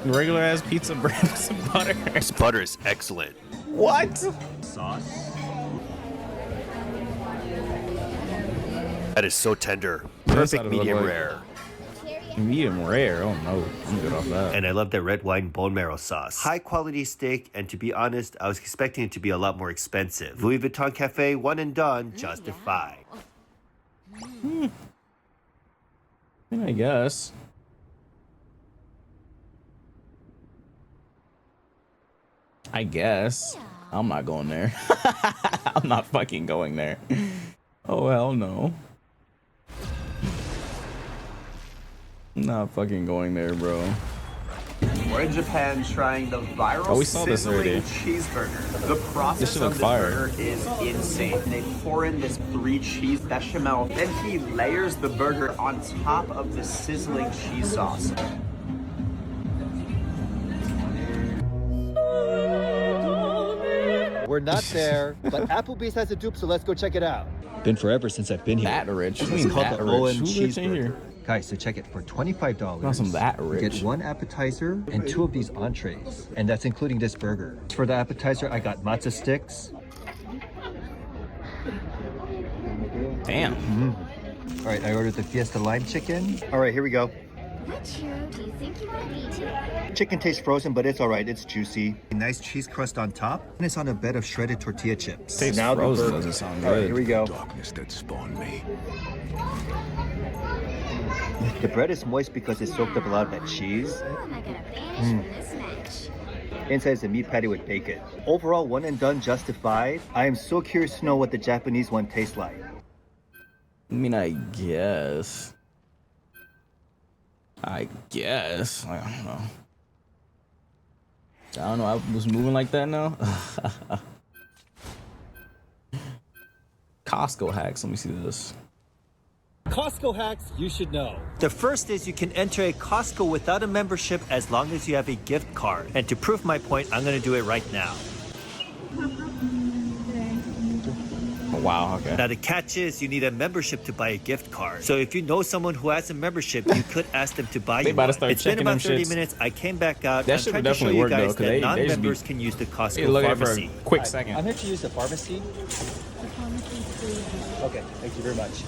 regular ass pizza bread with some butter. This butter is excellent. What? Sauce. That is so tender. Perfect medium rare. Medium rare? Oh no, I'm good off that. And I love the red wine bone marrow sauce. High quality steak, and to be honest, I was expecting it to be a lot more expensive. Louis Vuitton Cafe, one and done, justified. I guess. I'm not going there. I'm not fucking going there. Oh hell no. I'm not fucking going there, bro. We're in Japan trying the viral we saw this sizzling already. cheeseburger. The process of this burger is insane. They pour in this 3 cheese bechamel, then he layers the burger on top of the sizzling cheese sauce. We're not there, but Applebee's has a dupe, so let's go check it out. Been forever since I've been here. That rich? What do you It's mean called that the rich? OM Who lives in here? cheeseburger. Guys, so check it for $25. Not some that You rich. get 1 appetizer and 2 of these entrees, and that's including this burger. For the appetizer, I got matzo sticks. Damn. All right, I ordered the Fiesta Lime chicken. All right, here we go. What churro do you think you want to be today? Chicken tastes frozen, but it's all right. It's juicy. A nice cheese crust on top, and it's on a bed of shredded tortilla chips. Tastes now frozen the burger. doesn't sound All right, good. here we go. Darkness that spawned me. The bread is moist because it soaked up a lot of that cheese. Am I gonna vanish from this match? Inside is a meat patty with bacon. Overall, one and done, justified. I am so curious to know what the Japanese one tastes like. I mean, I guess. I don't know. I was moving like that now. Costco hacks. Let me see this. Costco hacks you should know. The first is you can enter a Costco without a membership as long as you have a gift card. And to prove my point, I'm going to do it right now. Oh, wow, okay. Now the catch is you need a membership to buy a gift card. So if you know someone who has a membership, you could ask them to buy They you about to one. start It's been checking about them 30 shits. minutes. I came back out. That I'm shit trying would to show definitely you work, though, guys 'cause that they just be non-members can use the Costco looking for a pharmacy. quick second. I'm here to use the pharmacy. Okay, thank you very much.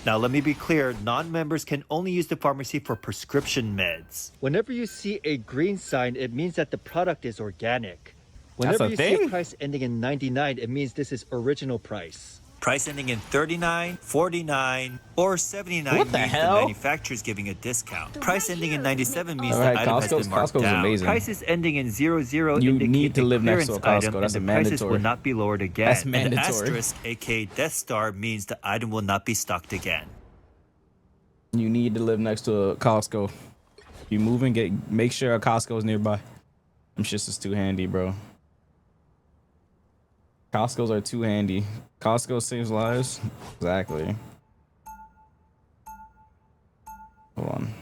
Now let me be clear, non-members can only use the pharmacy for prescription meds. Whenever you see a green sign, it means that the product is organic. That's Whenever a you see a thing? price ending in 99, it means this is original price. Price ending in 39, 49, or 79 What the means hell? the manufacturer's giving a discount. Price ending in 97 means Alright, the item has been marked Costco's down. amazing. Prices ending in 00 You indicate need to a live next to a clearance Costco. item That's and a the prices mandatory. will not be lowered again. That's And mandatory. asterisk, aka Death Star, means the item will not be stocked again. You need to live next to a Costco. If you moving, make sure a Costco is nearby. Them shits is too handy, bro. Costco's are too handy. Costco saves lives. Exactly. Hold on.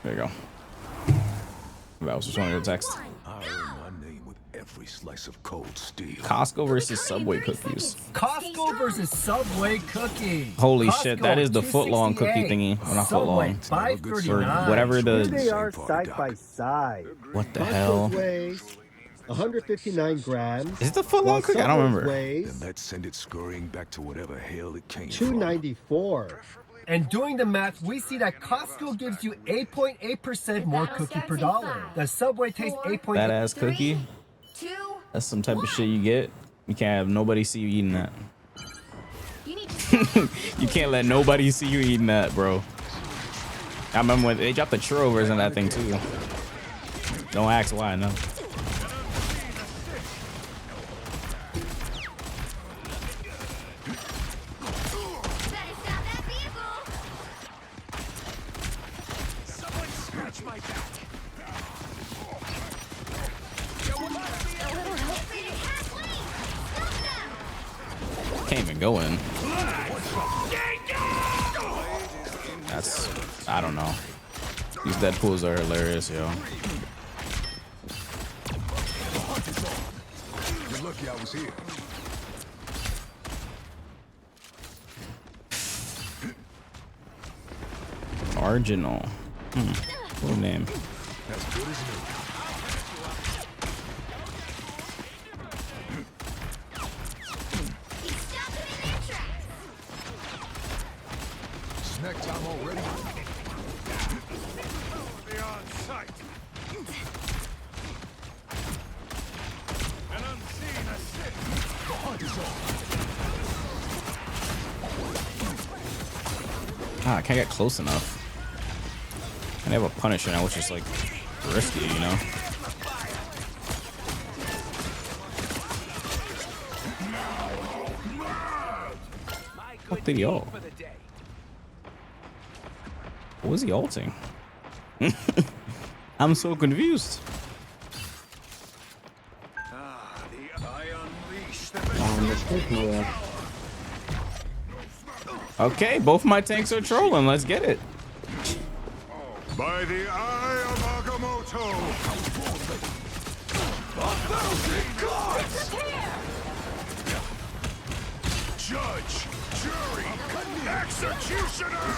There you go. That was just one of your texts. I earn my name with every slice of cold steel. Costco versus Subway cookies. Costco versus Subway cookie. Holy shit, that is the footlong cookie thingy. Well, not Subway, footlong. Or $5.39. whatever Here they the. are side by side. What the Costco's hell? weighs 159 grams. Is it the footlong while cookie? I don't Subway's remember. weighs Then let's send it scurrying back to whatever hell it came from. 294. And doing the math, we see that Costco gives you 8.8% more cookie per dollar. The Subway tastes 8.8. That ass cookie? That's some type of shit you get. You can't have nobody see you eating that. You can't let nobody see you eating that, bro. I remember when they dropped the churro version of that thing too. Don't ask why, no. Can't even go in. That's, I don't know. These Deadpools are hilarious, yo. You're lucky I was here. Marginal. Cool name. As good as new. Snack time already. Beyond sight. An unseen assist. The hunt is on. Ah, I can't get close enough. And I have a Punisher now, which is like risky, you know. What did he ult? What was he ulting? I'm so confused. Okay, both my tanks are trolling. Let's get it. By the eye of Agamotto. 1,000 gods! Judge, jury, executioner!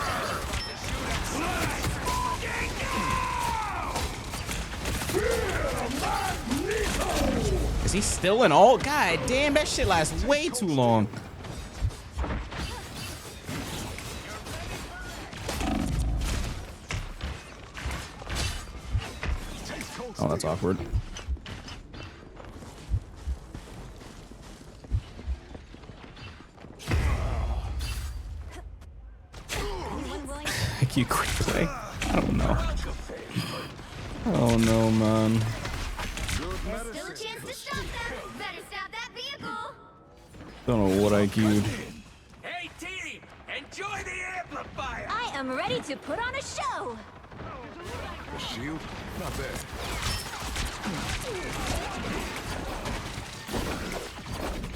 Is he still in ult? God damn, that shit lasts way too long. Oh, that's awkward. You quick play? I don't know. Oh no, man. There's still a chance to stop them. Better stop that vehicle. Don't know what I queued. Hey team, enjoy the amplifier. I am ready to put on a show. A shield? Not bad.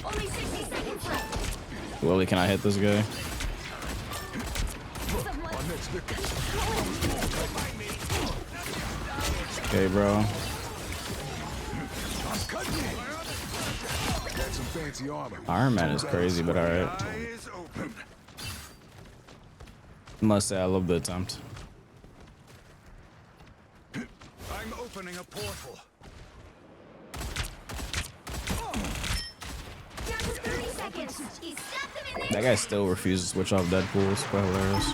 Only 60 seconds left. Willie, can I hit this guy? Our next victim. Okay, bro. Got some fancy armor. Iron Man is crazy, but alright. Must say I love the attempt. I'm opening a portal. Down to 30 seconds. He stopped them in That guy still refuses to switch off Deadpool. It's quite hilarious.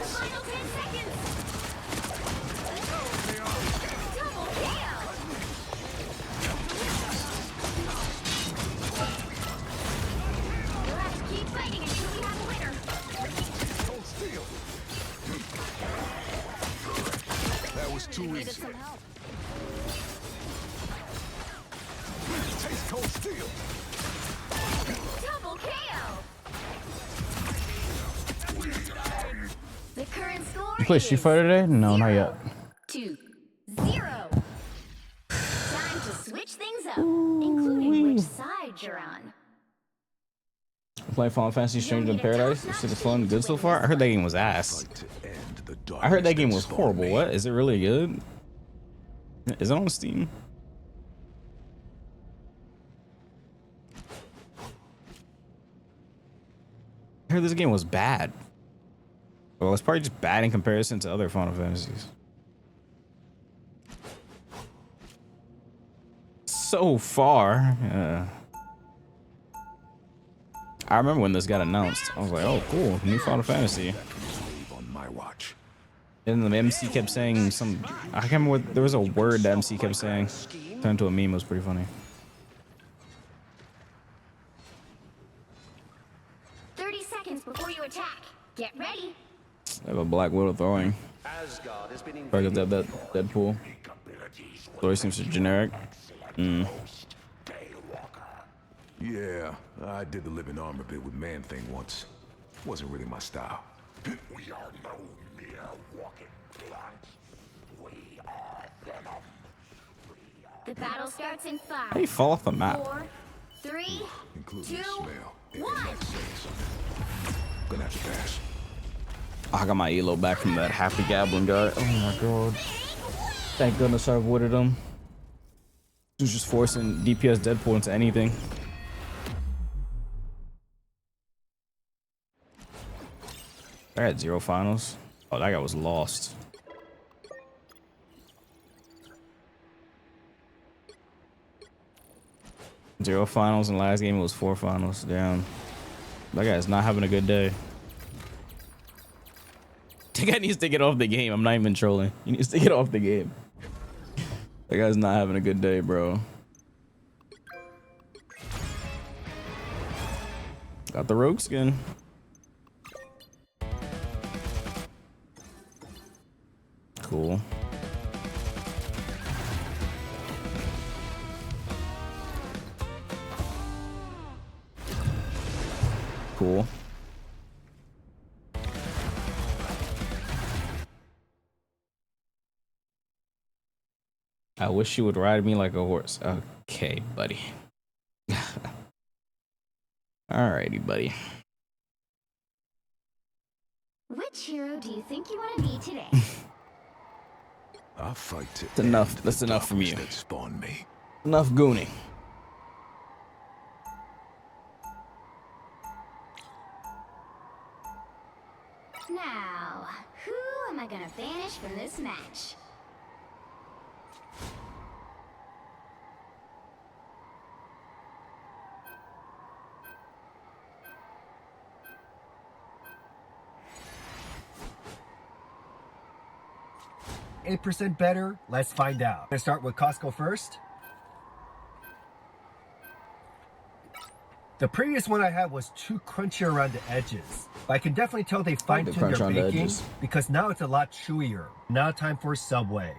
Final 10 seconds. Double kill. You'll have to keep fighting until we have a winner. Hold still. That was too easy. Taste cold steel. Double KO. The current score You play Street Fighter today? No, not yet. 2-0. Time to switch things up, including which side you're on. Play Final Fantasy Stranger in Paradise. You said it's fun, good so far. I heard that game was ass. I heard that game was horrible. What? Is it really good? Is it on Steam? I heard this game was bad. Well, it's probably just bad in comparison to other Final Fantasies. So far, I remember when this got announced. I was like, "Oh, cool, new Final Fantasy." On my watch. And the MC kept saying some. I can't remember what. There was a word the MC kept saying. Turned into a meme. It was pretty funny. 30 seconds before you attack. Get ready. I have a Black Widow throwing. Probably got that Deadpool. Story seems generic. Yeah, I did the living armor bit with Man Thing once. Wasn't really my style. We are no mere walking plants. We are venom. The battle starts in 5. How do you fall off the map? 4, 3, Including 2, the smell. 1. Gonna have to pass. I got my elo back from that happy goblin guy. Oh my god. Thank goodness I avoided him. He was just forcing DPS Deadpool into anything. I had 0 finals. Oh, that guy was lost. Zero finals, and last game it was 4 finals. Damn. That guy's not having a good day. That guy needs to get off the game. I'm not even trolling. He needs to get off the game. That guy's not having a good day, bro. Got the rogue skin. Cool. Cool. I wish you would ride me like a horse. Okay, buddy. Alrighty, buddy. Which hero do you think you want to be today? I'll fight to That's enough. That's enough from you. that spawned me. Enough gooning. Now, who am I gonna banish from this match? %8 better? Let's find out. Let's start with Costco first. The previous one I had was too crunchy around the edges. But I can definitely tell they fine-tuned their baking because now it's a lot chewier. Now time for Subway.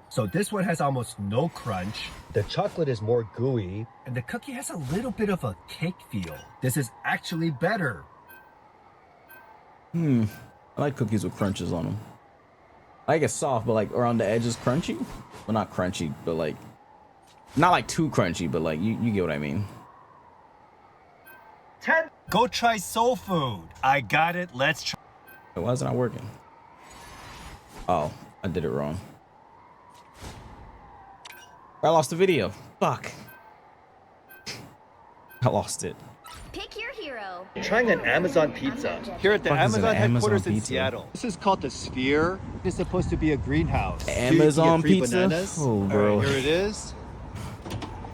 So this one has almost no crunch. The chocolate is more gooey. And the cookie has a little bit of a cake feel. This is actually better. I like cookies with crunches on them. I like it soft, but like around the edges crunchy. Well, not crunchy, but like not like too crunchy, but like you get what I mean. 10. Go try soul food. I got it. Let's try. Why is it not working? Oh, I did it wrong. I lost the video. Fuck. I lost it. Pick your hero. Trying an Amazon pizza. Here at the Amazon headquarters in Seattle. This is called the Sphere. It's supposed to be a greenhouse. Amazon pizza? Bananas. Oh, bro. Here it is.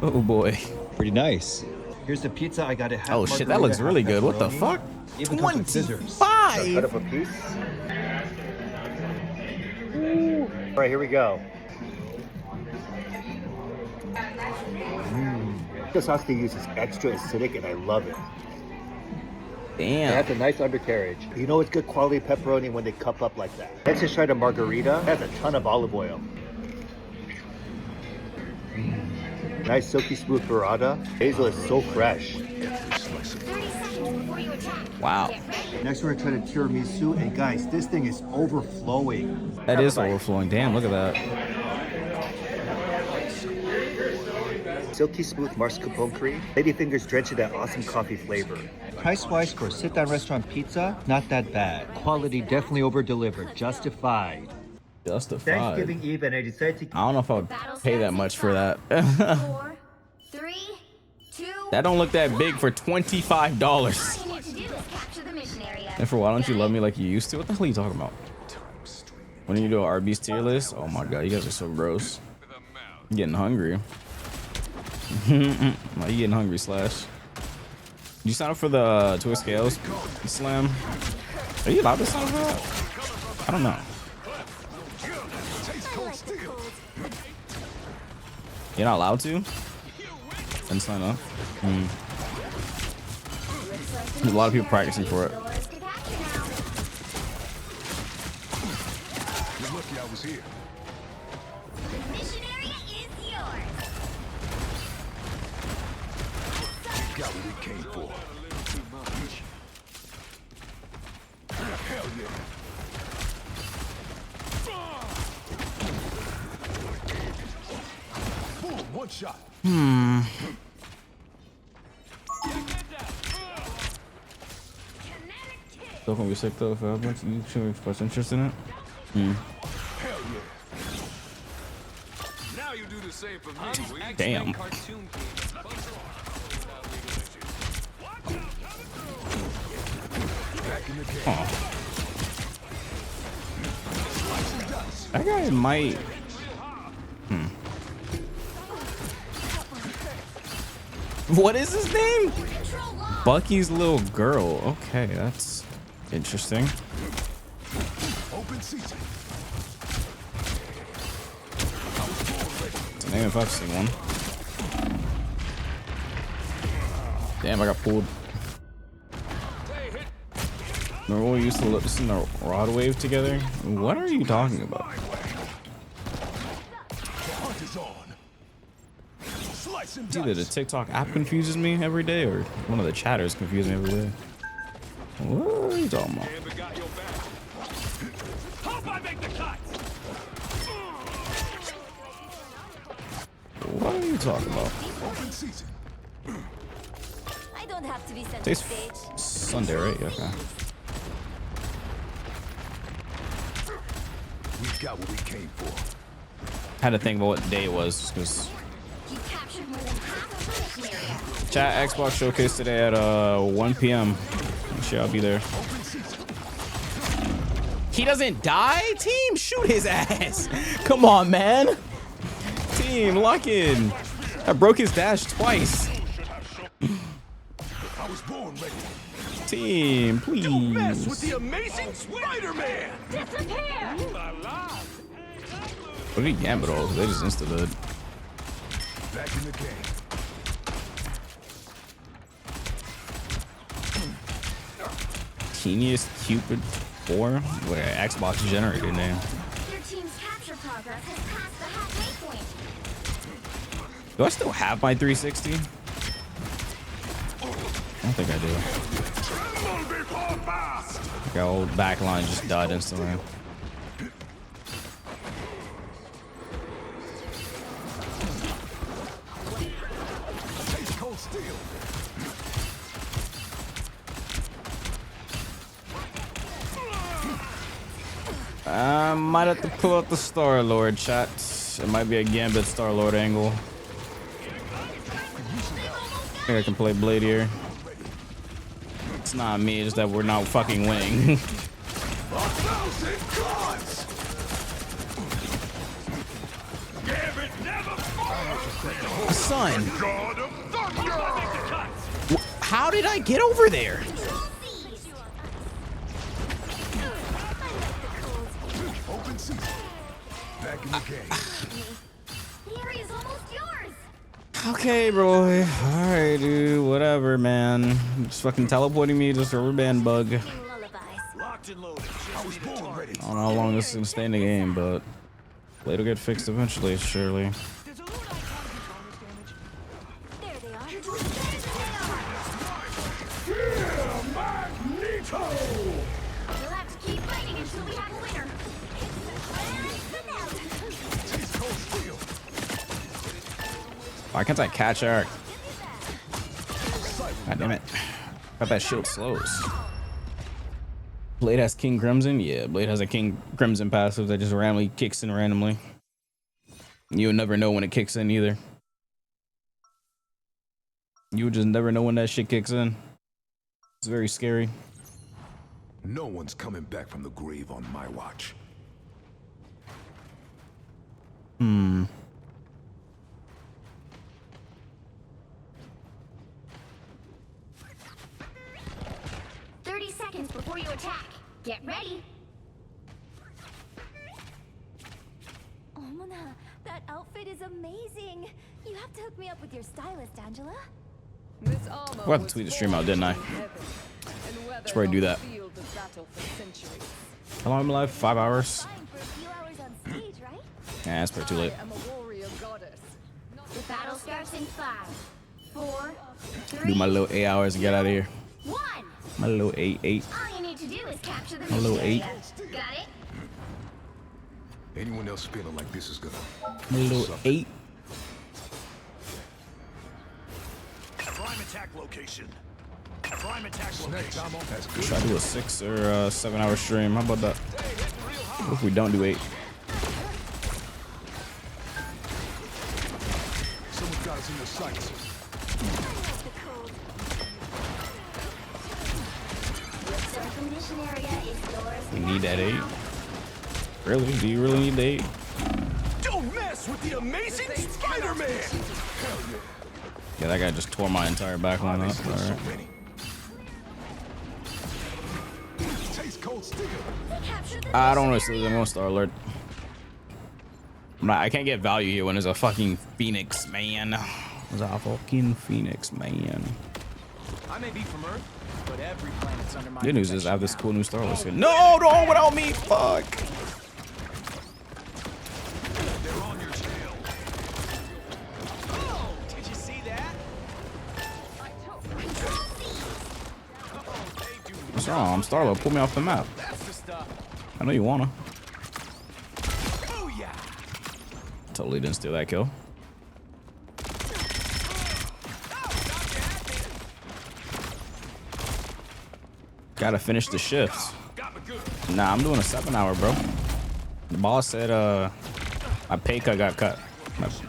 Oh, boy. Pretty nice. Here's the pizza. I got it. Oh, shit. That looks really good. What the fuck? 25! Cut up a piece. All right, here we go. The sauce they use is extra acidic, and I love it. Damn. It has a nice undercarriage. You know it's good quality pepperoni when they cup up like that. Let's just try the margarita. It has a ton of olive oil. Nice silky smooth burrata. Basil is so fresh. 30 seconds before you attack. Wow. Next we're gonna try the tiramisu, and guys, this thing is overflowing. That is overflowing. Damn, look at that. Silky smooth mascarpone cream. Ladyfingers drenched in that awesome coffee flavor. Price-wise for sit-down restaurant pizza, not that bad. Quality definitely over-delivered. Justified. Justified. Thanksgiving Eve, and I decided to... I don't know if I would pay that much for that. 4, 3, 2. That don't look that big for $25. All you need to do is capture the mission area. And for why don't you love me like you used to? What the hell are you talking about? When you do an Arby's tier list? Oh my god, you guys are so gross. I'm getting hungry. Why you getting hungry, Slash? Did you sign up for the Twist Scales Slam? Are you allowed to sign up for that? I don't know. You're not allowed to? Then sign up. There's a lot of people practicing for it. You're lucky I was here. The mission area is yours. Got what we came for. Hell yeah. Boom, one shot. Still gonna be sick though if I have a bunch of you should express interest in it. Hmm. Now you do the same for me. Damn. Oh. That guy might. Hmm. What is his name? Bucky's little girl. Okay, that's interesting. Open season. It's a name if I've seen one. Damn, I got pulled. Remember when we used to listen to Rod Wave together? What are you talking about? It's either the TikTok app confuses me every day or one of the chatters confuses me every day. What are you talking about? What are you talking about? I don't have to be sent to Today's stage. Sunday, right? Okay. We got what we came for. Had to think about what day it was because chat Xbox showcase today at 1 p.m. I'm sure I'll be there. He doesn't die? Team, shoot his ass. Come on, man. Team, lock in. I broke his dash twice. I was born ready. Team, please. Don't mess with the amazing Spider-Man. Disappear. What did he gambit all? They just insta-dead. Back in the game. Genius Cupid 4? What an Xbox generator name. Your team's capture progress has passed the halfway point. Do I still have my 360? I don't think I do. Like our old backline just died instantly. I might have to pull out the Star Lord chat. It might be a Gambit Star Lord angle. I think I can play Blade here. It's not me, just that we're not fucking winning. Son, how did I get over there? Back in the game. The area's almost yours. Okay, bro. Alright, dude. Whatever, man. Just fucking teleporting me just a rubber band bug. Locked and loaded. I was born ready. I don't know how long this is gonna stay in the game, but it'll get fixed eventually, surely. There they are. We'll have to keep fighting until we have a winner. Why can't I catch Eric? God damn it. Got that shield slows. Blade has King Crimson? Yeah, Blade has a King Crimson passive that just randomly kicks in randomly. You'll never know when it kicks in either. You would just never know when that shit kicks in. It's very scary. No one's coming back from the grave on my watch. Hmm. Before you attack, get ready. Oh, Mona, that outfit is amazing. You have to hook me up with your stylist, Angela. This armor I'll have to tweet the stream out, didn't I? Should probably do that. How long am I live? 5 hours? Yeah, that's pretty too late. The battle starts in 5, 4, 3, Do my little 8 hours and get out of here. 1. My little 8. All you need to do is capture the My little mission 8. area. Got it? Anyone else feeling like this is gonna... My little 8. Prime attack location. Try to do a 6 or 7 hour stream. How about that? What if we don't do 8? Someone got us in the sights. We need that 8. Really? Do you really need the 8? Don't mess with the amazing Spider-Man! Yeah, that guy just tore my entire backline up. Alright. I don't want to lose. I'm going to Star Alert. I can't get value here when there's a fucking Phoenix, man. There's a fucking Phoenix, man. I may be from Earth, but every planet's under my Good news is I have this cool new Star Wars skin. No, don't without me. Fuck. They're on your tail. Oh, did you see that? What's wrong? I'm Star Lord. Pull me off the map. That's the stuff. I know you wanna. Oh yeah. Totally didn't steal that kill. Gotta finish the shifts. Nah, I'm doing a 7 hour, bro. The boss said my pay cut got cut.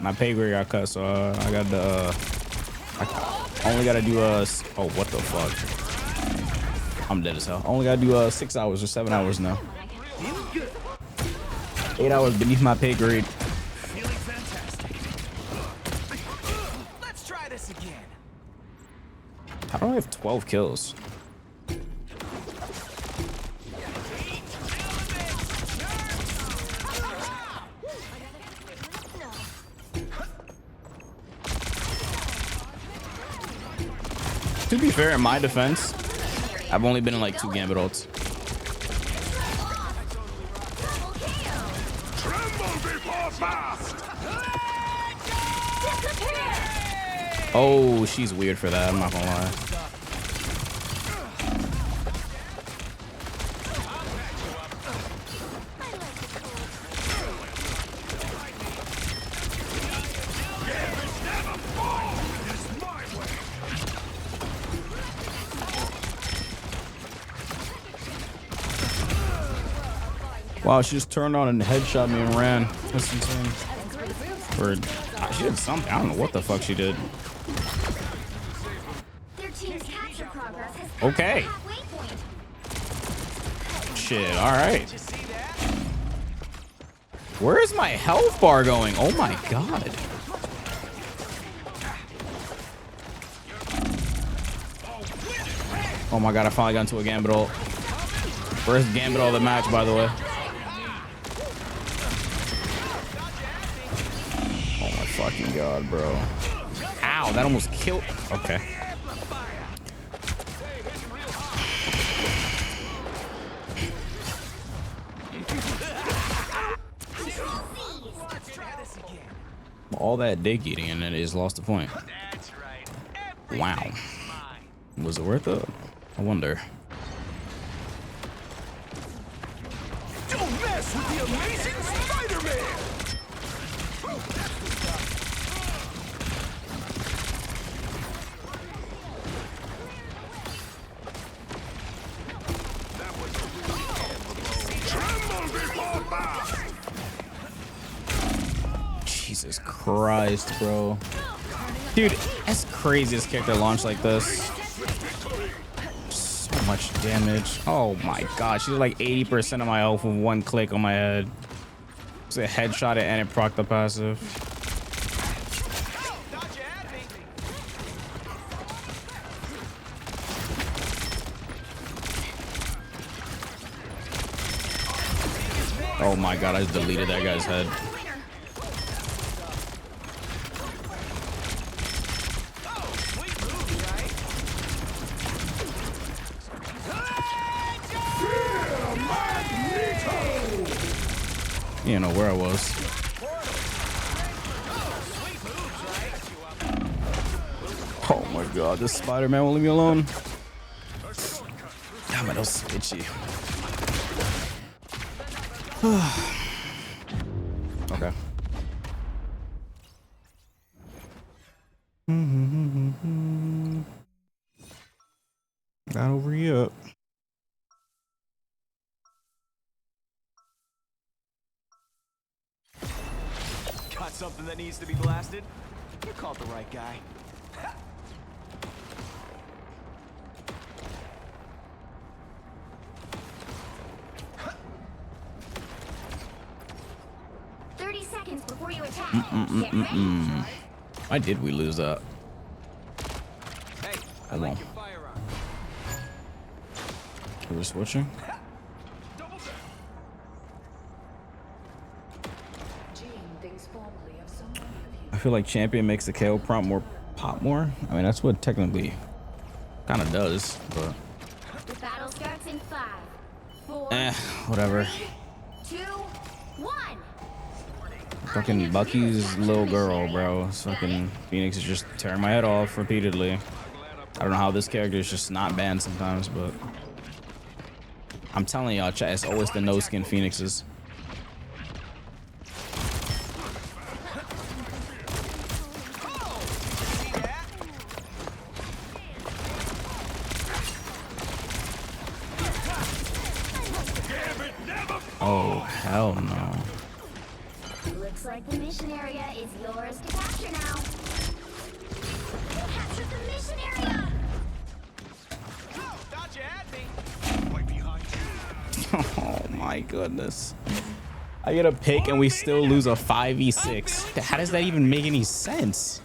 My pay grade got cut, so I got the I only gotta do oh, what the fuck. I'm dead as hell. I only gotta do 6 hours or 7 hours now. 8 hours beneath my pay grade. Feeling fantastic. Let's try this again. How do I have 12 kills? To be fair, in my defense, I've only been in like 2 Gambit ults. Oh, she's weird for that. I'm not gonna lie. Wow, she just turned on and headshot me and ran. That's insane. Or she did something. I don't know what the fuck she did. Okay. Shit, alright. Where is my health bar going? Oh my god. Oh my god, I finally got into a Gambit ult. First Gambit ult of the match, by the way. Oh my fucking god, bro. Ow, that almost killed. Okay. All that dick eating and it is lost the point. Wow. Was it worth it? I wonder. Don't mess with the amazing Spider-Man! Jesus Christ, bro. Dude, that's crazy this character launched like this. So much damage. Oh my god, she did like 80% of my health with one click on my head. It's a headshot and it proc the passive. Oh my god, I just deleted that guy's head. You know where I was. Oh my god, this Spider-Man won't leave me alone. Damn it, that was itchy. Okay. Gotta re-up. Got something that needs to be blasted? You called the right guy. 30 seconds before you attack. Get ready. Why did we lose that? Hey, I Hold like on. your firearm. We're switching. I feel like champion makes the KO prompt more pop more. I mean, that's what technically kind of does, but The battle starts in 5, 4, whatever. 2, 1. Fucking Bucky's little girl, bro. Fucking Phoenix is just tearing my head off repeatedly. I don't know how this character is just not banned sometimes, but I'm telling y'all, chat, it's always the no skin Phoenixes. Oh, hell no. Looks like the mission area is yours to capture now. Capture the mission area. Thought you had me. Right behind you. Oh my goodness. I get a pick and we still lose a 5v6. How does that even make any sense?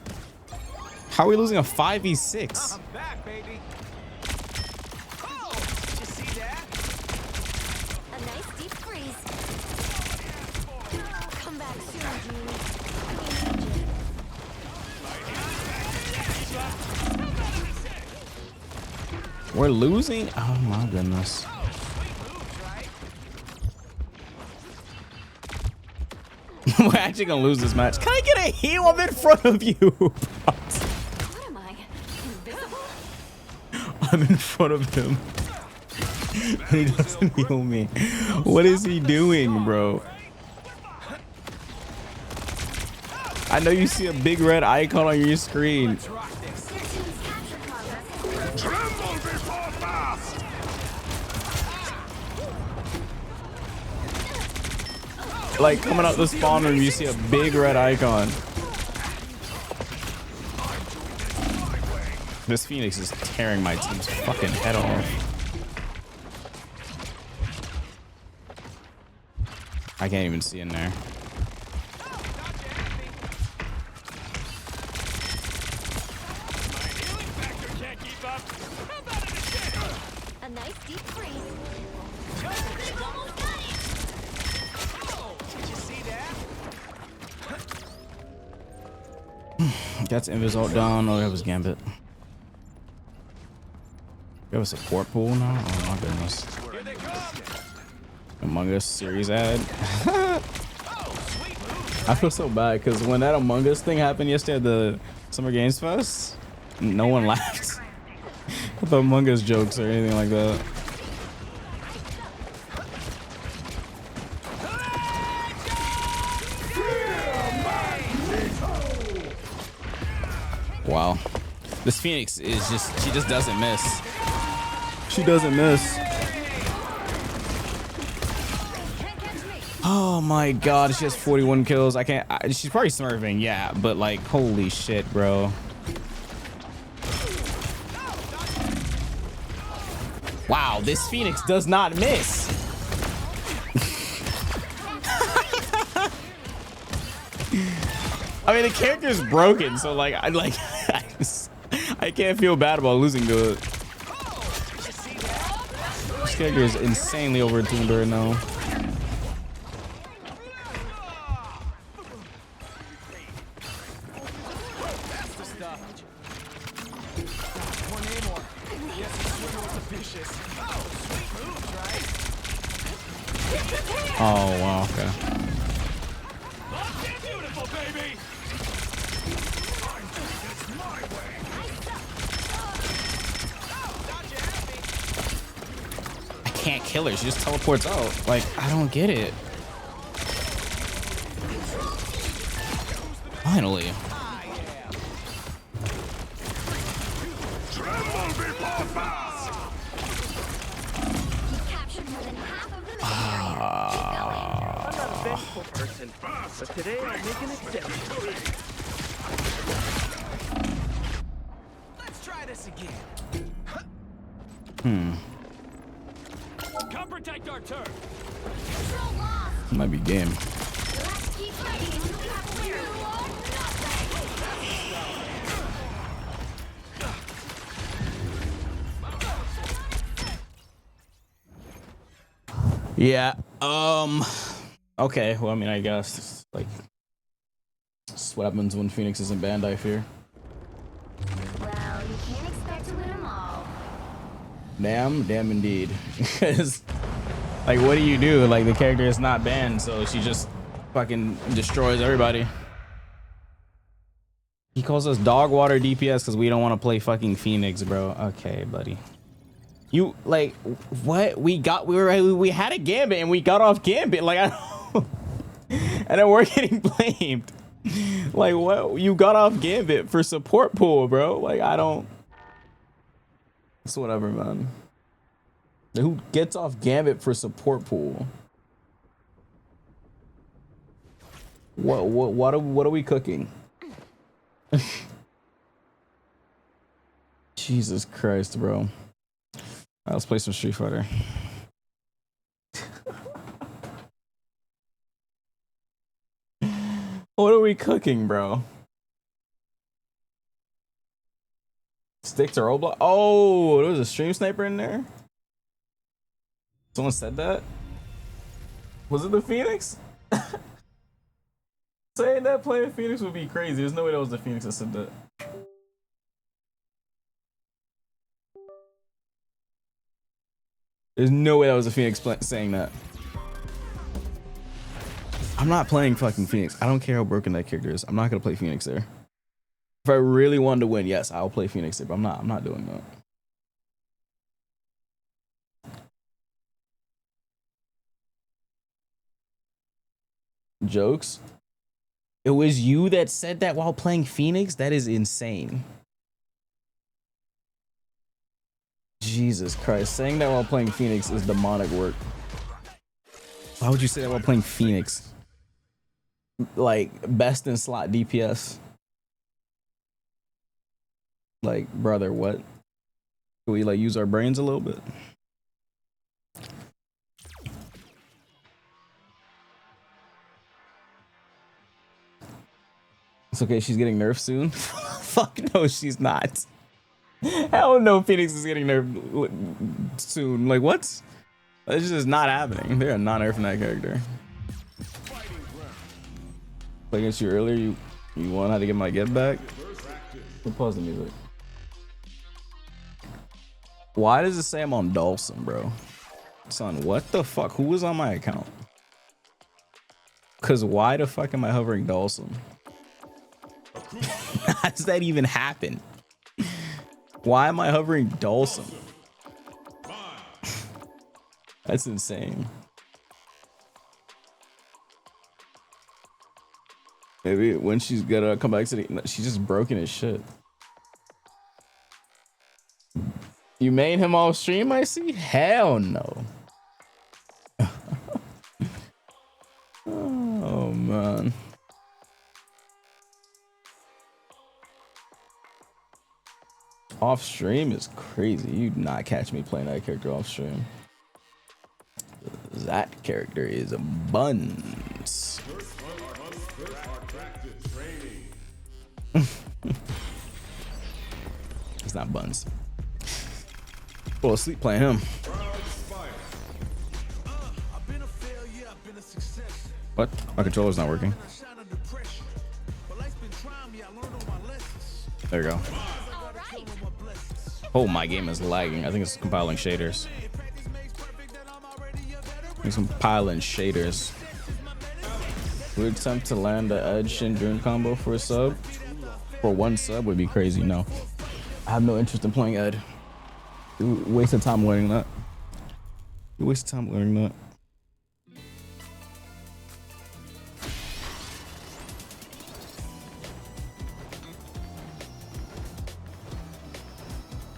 How are we losing a 5v6? I'm back, baby. Oh, did you see that? A nice deep freeze. Come back soon, Genie. We're losing? Oh my goodness. We're actually gonna lose this match. Can I get a heal? I'm in front of you. What am I? Invisible? I'm in front of him. He doesn't heal me. What is he doing, bro? I know you see a big red icon on your screen. Like coming out the spawn room, you see a big red icon. This Phoenix is tearing my team's fucking head off. I can't even see in there. A nice deep freeze. That's Invis ult down. Oh, that was Gambit. We have a support pool now? Oh my goodness. Among Us series ad. I feel so bad because when that Among Us thing happened yesterday at the Summer Games Fest, no one laughed at the Among Us jokes or anything like that. Wow. This Phoenix is just, she just doesn't miss. She doesn't miss. Oh my god, she has 41 kills. I can't, she's probably smurfing, yeah, but like, holy shit, bro. Wow, this Phoenix does not miss. I mean, the character's broken, so like, I can't feel bad about losing to it. This character is insanely overtuned right now. Oh wow, okay. I can't kill her. She just teleports out. Like, I don't get it. Finally. wonderful person, but today I'll make an exception. Let's try this again. Come protect our turn. Might be game. Yeah. Okay. Well, I mean, I guess like that's what happens when Phoenix isn't banned. I fear. Well, you can't expect to win them all. Damn indeed. Because like, what do you do? Like, the character is not banned, so she just fucking destroys everybody. He calls us dog water DPS because we don't want to play fucking Phoenix, bro. Okay, buddy. You like what? We had a Gambit and we got off Gambit. Like, I don't, and then we're getting blamed. Like, what? You got off Gambit for support pool, bro. Like, I don't. It's whatever, man. Who gets off Gambit for support pool? What are we cooking? Jesus Christ, bro. Right, let's play some Street Fighter. What are we cooking, bro? Stick to Roblox? Oh, there was a stream sniper in there? Someone said that? Was it the Phoenix? Saying that playing Phoenix would be crazy. There's no way that was the Phoenix that said that. There's no way that was a Phoenix saying that. I'm not playing fucking Phoenix. I don't care how broken that character is. I'm not gonna play Phoenix there. If I really wanted to win, yes, I'll play Phoenix there, but I'm not doing that. Jokes? It was you that said that while playing Phoenix? That is insane. Jesus Christ, saying that while playing Phoenix is demonic work. Why would you say that while playing Phoenix? Like, best in slot DPS. Like, brother, what? Can we like use our brains a little bit? It's okay, she's getting nerfed soon. Fuck no, she's not. Hell no, Phoenix is getting nerfed soon. Like, what? This is not happening. They're not nerfing that character. Like against you earlier, you want how to get my get back? We'll pause the music. Why does it say I'm on Dawson, bro? Son, what the fuck? Who was on my account? Cause why the fuck am I hovering Dawson? How does that even happen? Why am I hovering Dawson? That's insane. Maybe when she's gonna come back to the, she's just broken as shit. You made him off stream, I see? Hell no. Oh man. Off stream is crazy. You'd not catch me playing that character off stream. That character is a buns. It's not buns. Well, asleep playing him. What? My controller's not working. There you go. Oh, my game is lagging. I think it's compiling shaders. It's compiling shaders. Weird attempt to land the Edge Shin Dream combo for a sub. For one sub would be crazy. No, I have no interest in playing Ed. You wasted time learning that. You wasted time learning that.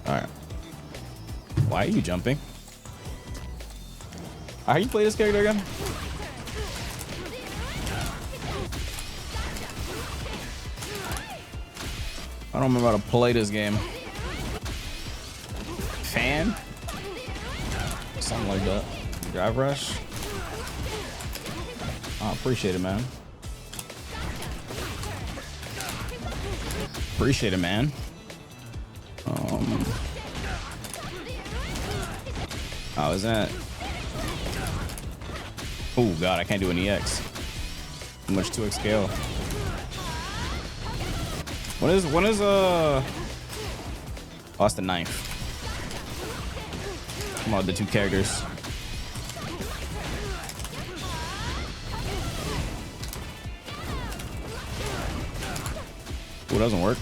All right. Why are you jumping? How you play this character again? I don't remember how to play this game. Fan? Something like that. Drive rush? I appreciate it, man. Appreciate it, man. Oh, is that? Oh god, I can't do an EX. Too much 2x scale. When is oh, that's the 9th. Come on, the 2 characters. Oh, it doesn't work.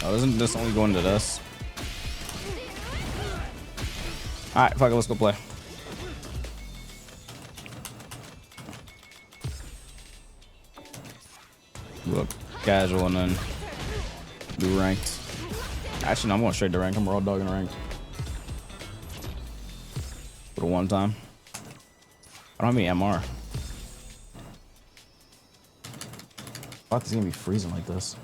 Oh, doesn't this only go into this? Alright, fuck it, let's go play. Look, casual and then do ranked. Actually, no, I'm going straight to ranked. I'm raw dogging ranked. For the one time. I don't have any MR. Fuck, it's gonna be freezing like this.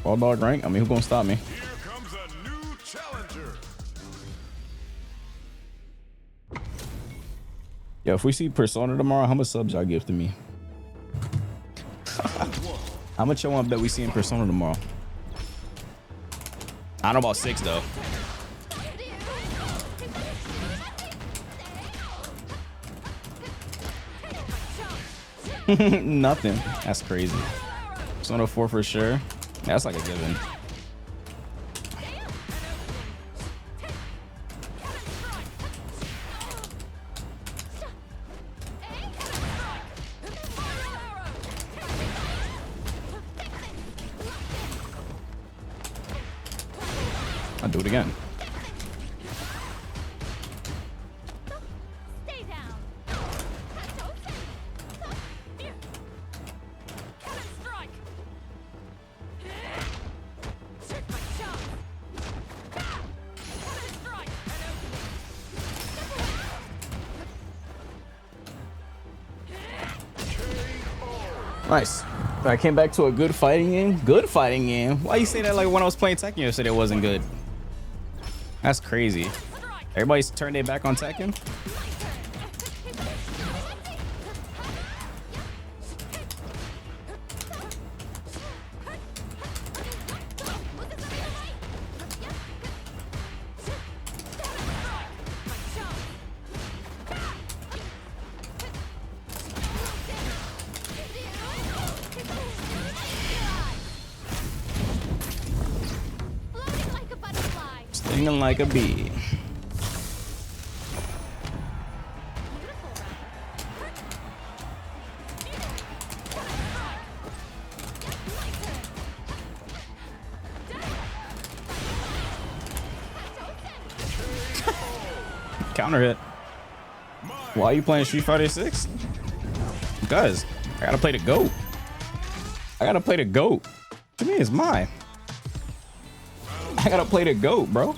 Raw dog rank? I mean, who gonna stop me? Here comes a new challenger. Yo, if we see Persona tomorrow, how much subs y'all give to me? How much y'all want to bet we see in Persona tomorrow? I don't know about 6 though. Nothing. That's crazy. Persona 4 for sure. That's like a given. I'll do it again. Nice. I came back to a good fighting game. Good fighting game. Why you say that like when I was playing Tekken yesterday it wasn't good? That's crazy. Everybody's turned their back on Tekken. Stinging like a bee. Counter hit. Why are you playing Street Fighter 6? Because I gotta play the GOAT. I gotta play the GOAT. To me, it's mine. I gotta play the GOAT, bro.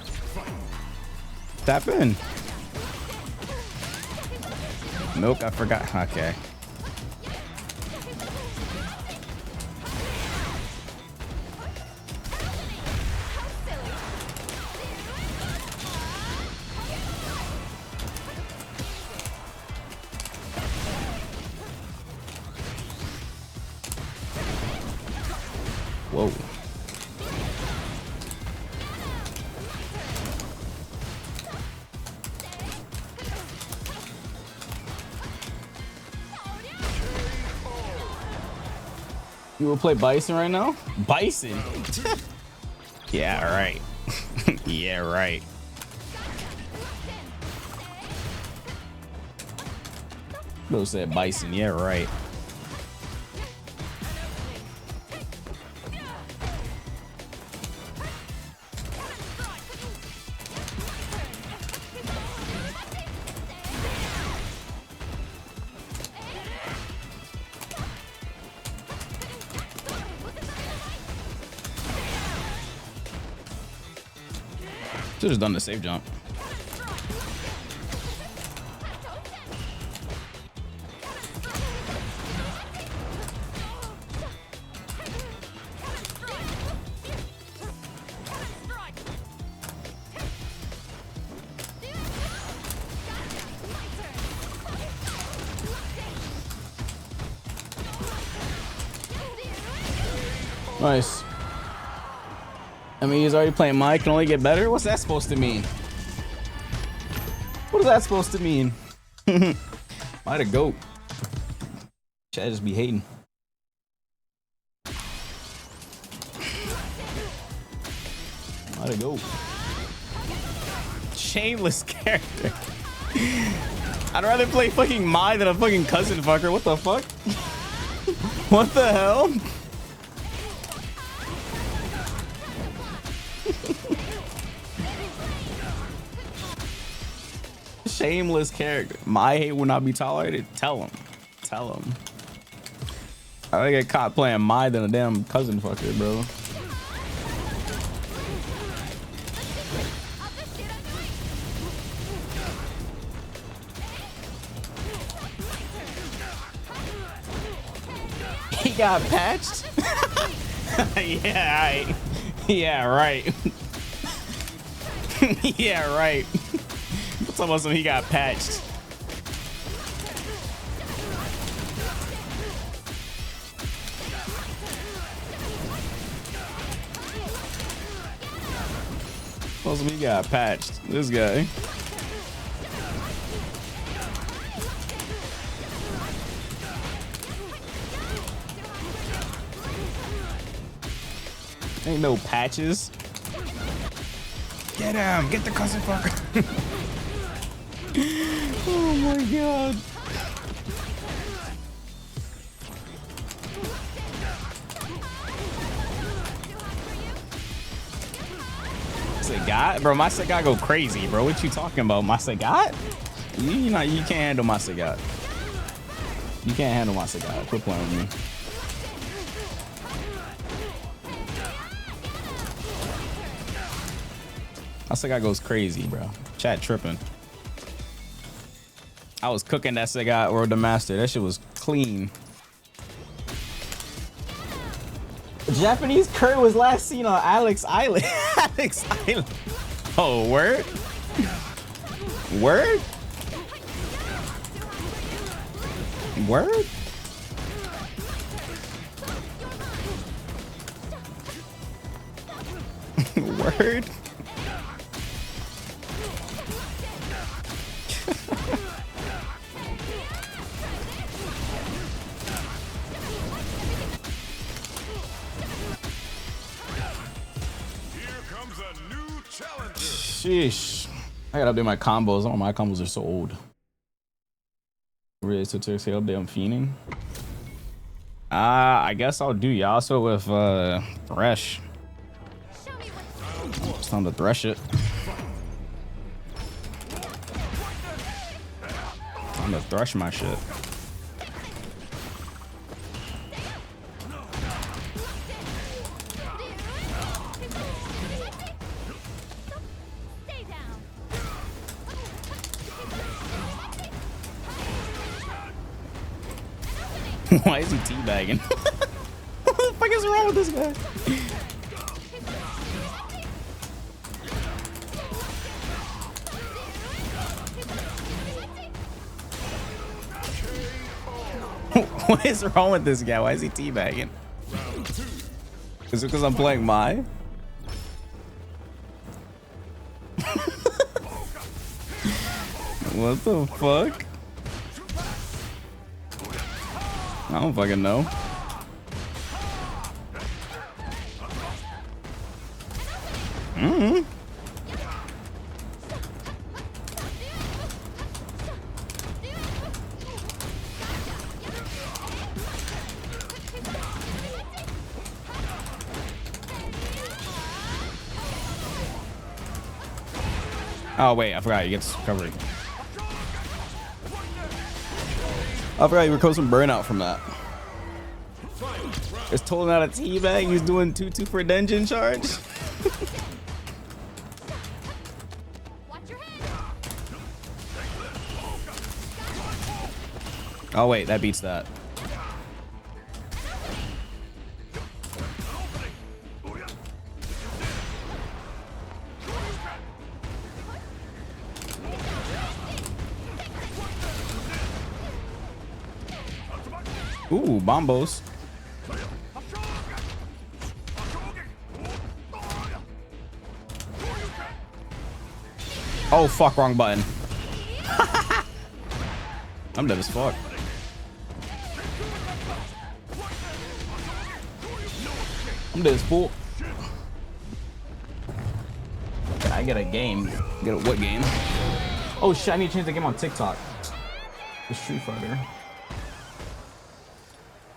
Tap in. Milk, I forgot. Okay. Whoa. You will play Bison right now? Bison? Yeah, right. Yeah, right. Bill said Bison. Yeah, right. Should have done the save jump. Nice. I mean, he's already playing Mike, can only get better? What's that supposed to mean? What is that supposed to mean? Might a goat. Chad just be hating. Might a goat. Shameless character. I'd rather play fucking Mai than a fucking cousin fucker. What the fuck? What the hell? Shameless character. My hate will not be tolerated. Tell him. Tell him. I get caught playing Mai than a damn cousin fucker, bro. He got patched? Yeah, right. Yeah, right. Yeah, right. Talking about something he got patched. Supposed to be got patched. This guy. Ain't no patches. Get him! Get the cousin fucker! Oh my god. Sagat? Bro, my Sagat go crazy, bro. What you talking about? My Sagat? You can't handle my Sagat. You can't handle my Sagat. Quit playing with me. My Sagat goes crazy, bro. Chat tripping. I was cooking that Sagat or the master. That shit was clean. Japanese curry was last seen on Alex Island. Alex Island. Oh, word? Word? Word? Word? Sheesh. I gotta update my combos. All my combos are so old. Really, so to update, I'm fiending. I guess I'll do Yasuo with Thresh. It's time to thresh it. Time to thresh my shit. Why is he teabagging? What the fuck is wrong with this guy? What is wrong with this guy? Why is he teabagging? Is it because I'm playing Mai? What the fuck? I don't fucking know. Oh wait, I forgot he gets recovery. I forgot you recovered some burnout from that. It's told out a teabag. He's doing 2-2 for dungeon charge. Oh wait, that beats that. Ooh, bombos. Oh fuck, wrong button. I'm dead as fuck. I'm dead as fuck. Can I get a game? Get a what game? Oh shit, I need to change the game on TikTok. The Street Fighter.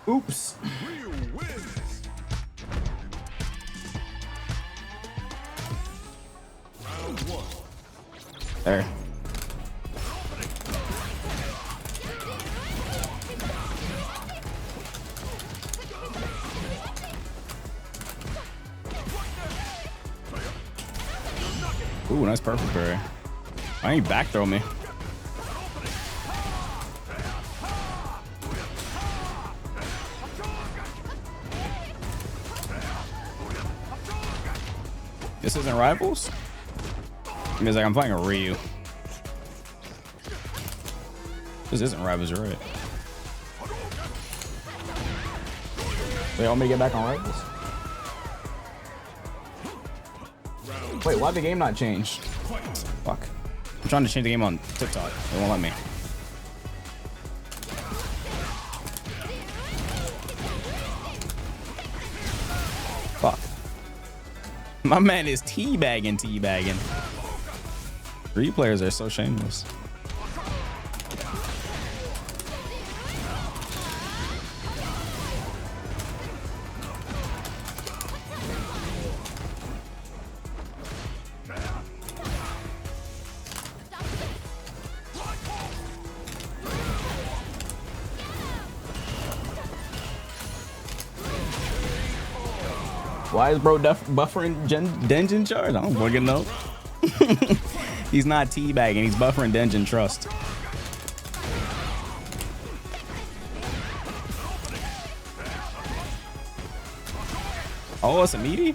Oops. There. Ooh, nice perfect parry. Why ain't back throw me? This isn't Rivals? It means like I'm playing a Ryu. This isn't Rivals, you're right. They want me to get back on Rivals? Wait, why'd the game not change? Fuck. I'm trying to change the game on TikTok. They won't let me. Fuck. My man is teabagging. Three players are so shameless. Why is bro buffering Denjin charge? I don't fucking know. He's not teabagging. He's buffering Denjin trust. Oh, it's a meaty?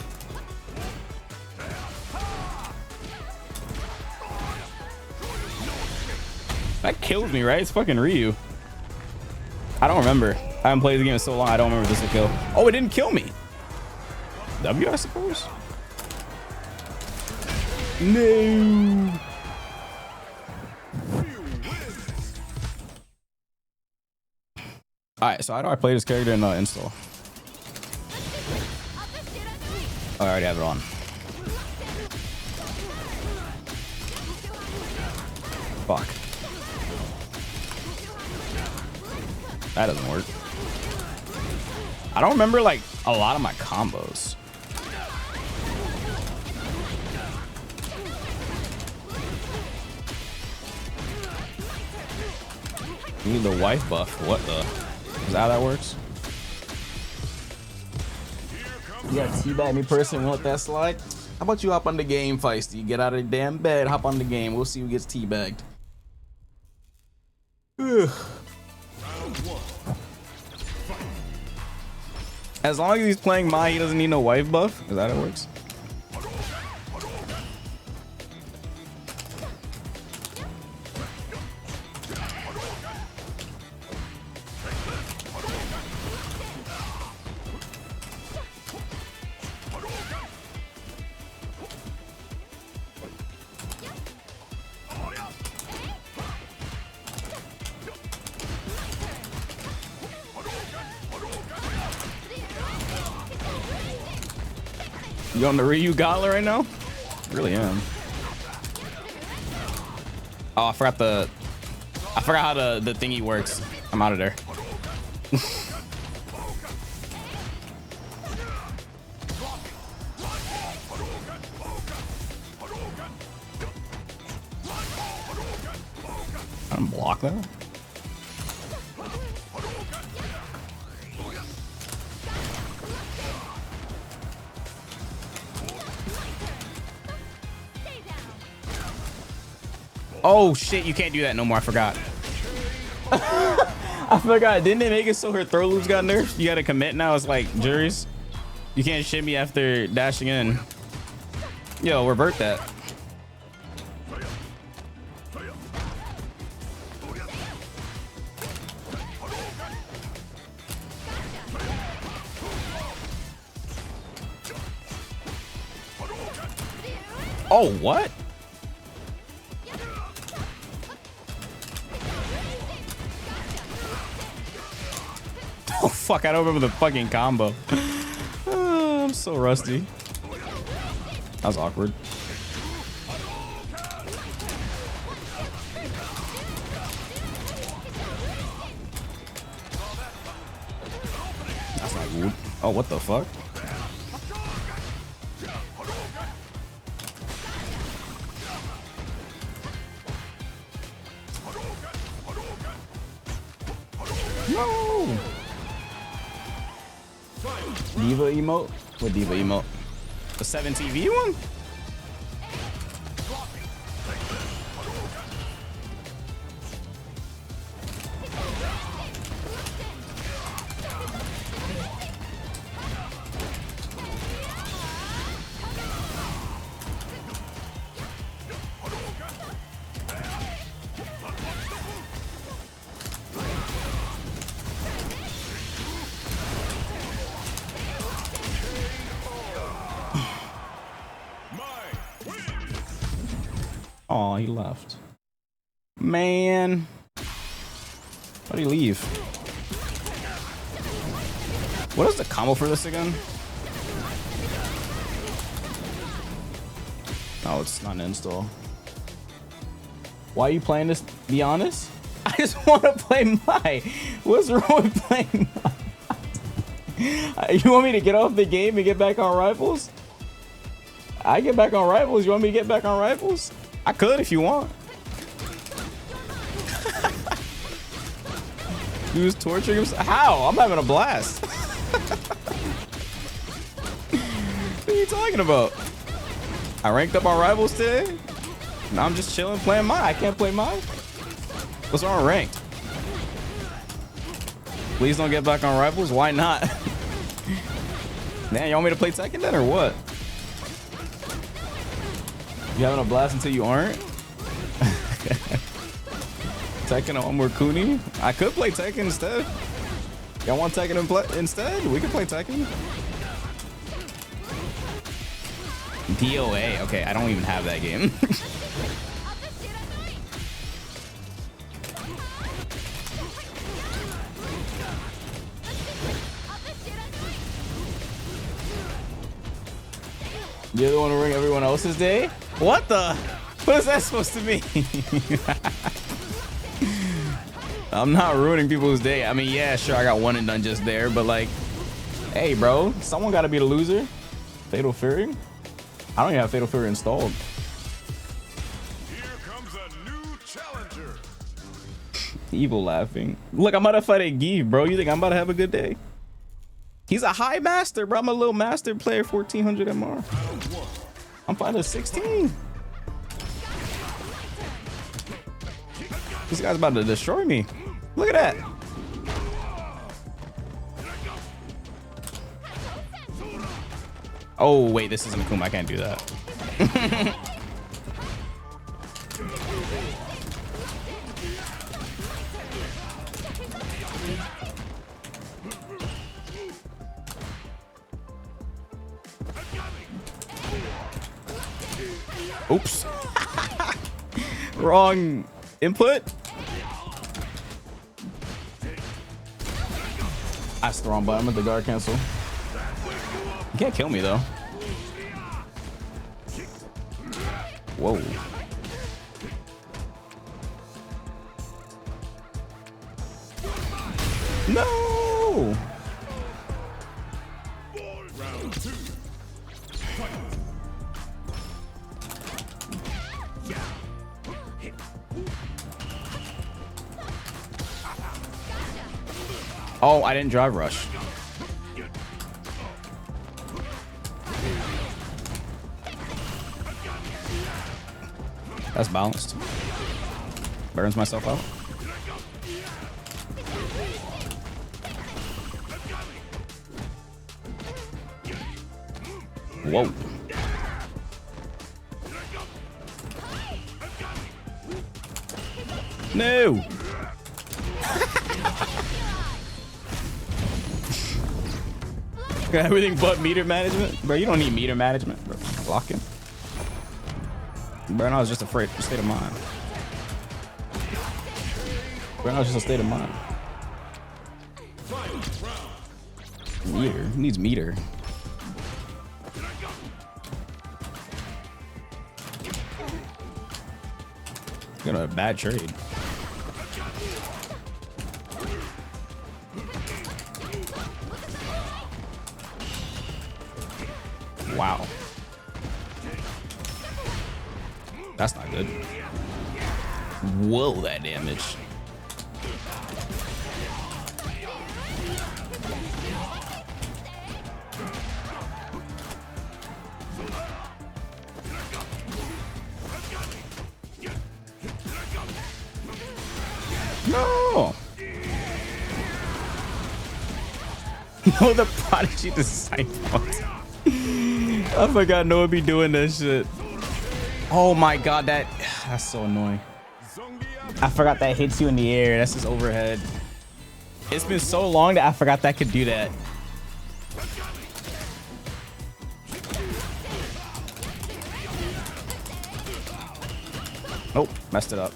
That kills me, right? It's fucking Ryu. I don't remember. I haven't played the game in so long. I don't remember this will kill. Oh, it didn't kill me. W, I suppose. No. All right, so how do I play this character in install? Oh, I already have it on. Fuck. That doesn't work. I don't remember like a lot of my combos. You need the wife buff. What the? Is that how that works? You got teabag me person, want that slide? How about you hop on the game, Feisty? Get out of the damn bed, hop on the game. We'll see who gets teabagged. As long as he's playing Mai, he doesn't need no wife buff. Is that how it works? You on the Ryu Gala right now? I really am. Oh, I forgot how the thingy works. I'm out of there. Unblock that? Oh shit, you can't do that no more. I forgot. I forgot. Didn't they make it so her throw loops got nerfed? You gotta commit now. It's like juries. You can't shimmy after dashing in. Yo, revert that. Oh, what? Fuck, I don't remember the fucking combo. I'm so rusty. That was awkward. That's not good. Oh, what the fuck? No! Diva emote? What Diva emote? The 7 TV one? Oh, he left. Man. Why'd he leave? What is the combo for this again? Oh, it's not an install. Why are you playing this? Be honest? I just want to play my. What's wrong with playing my? You want me to get off the game and get back on Rivals? I get back on Rivals. You want me to get back on Rivals? I could if you want. He was torturing himself. How? I'm having a blast. What are you talking about? I ranked up on Rivals today. Now I'm just chilling playing mine. I can't play mine. What's wrong with ranked? Please don't get back on Rivals. Why not? Man, you want me to play Tekken then or what? You having a blast until you aren't? Tekken on more Kuni? I could play Tekken instead. Y'all want Tekken instead? We could play Tekken. DOA. Okay, I don't even have that game. You're the one to ring everyone else's day? What the? What is that supposed to mean? I'm not ruining people's day. I mean, yeah, sure, I got one and done just there, but like, hey, bro, someone got to be the loser. Fatal Fury? I don't even have Fatal Fury installed. Here comes a new challenger. Evil laughing. Look, I'm about to fight a Give, bro. You think I'm about to have a good day? He's a high master, bro. I'm a little master player, 1400 MR. I'm fighting a 16. This guy's about to destroy me. Look at that. Oh, wait, this isn't Akuma. I can't do that. Oops. Wrong input. That's the wrong button with the guard cancel. You can't kill me though. Whoa. No. Round 2. Oh, I didn't drive rush. That's balanced. Burns myself out. Whoa. No. Everything but meter management, bro. You don't need meter management, bro. Lock him, bro. I was just afraid. State of mind, bro. I was just a state of mind. Meter. Who needs meter? Got a bad trade. Wow. That's not good. Whoa, that damage. No. No, the Prodigy disciple. I forgot Noah be doing that shit. Oh my god, that's so annoying. I forgot that hits you in the air. That's just overhead. It's been so long that I forgot that could do that. Nope, messed it up.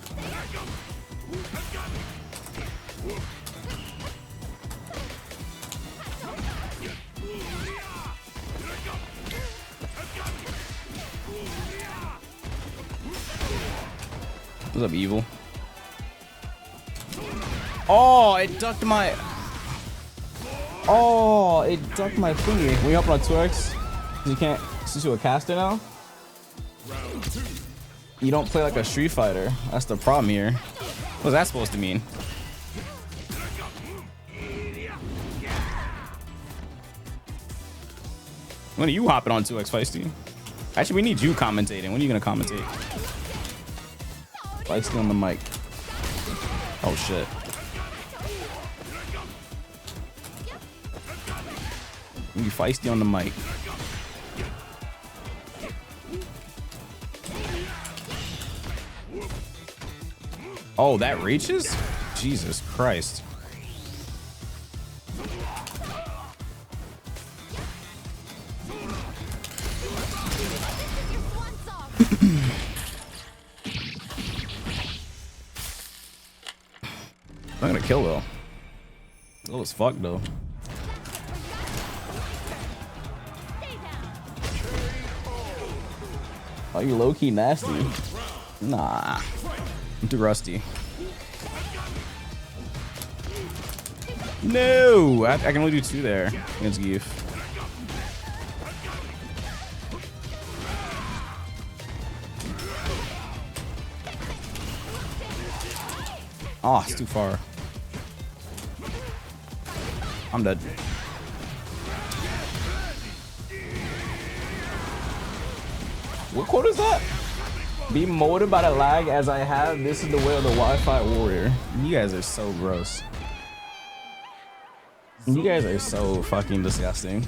What's up, evil? Oh, it ducked my... Oh, it ducked my thingy. When you up on 2x, you can't switch to a caster now? You don't play like a Street Fighter. That's the problem here. What's that supposed to mean? When are you hopping on 2x Feisty? Actually, we need you commentating. When are you gonna commentate? Feisty on the mic. Oh shit. You Feisty on the mic. Oh, that reaches? Jesus Christ. I'm gonna kill though. Low as fuck though. Oh, you low-key nasty. Nah. I'm too rusty. No! I can only do 2 there against Geef. Oh, it's too far. I'm dead. What quote is that? Be molded by the lag as I have. This is the way of the Wi-Fi warrior. You guys are so gross. You guys are so fucking disgusting.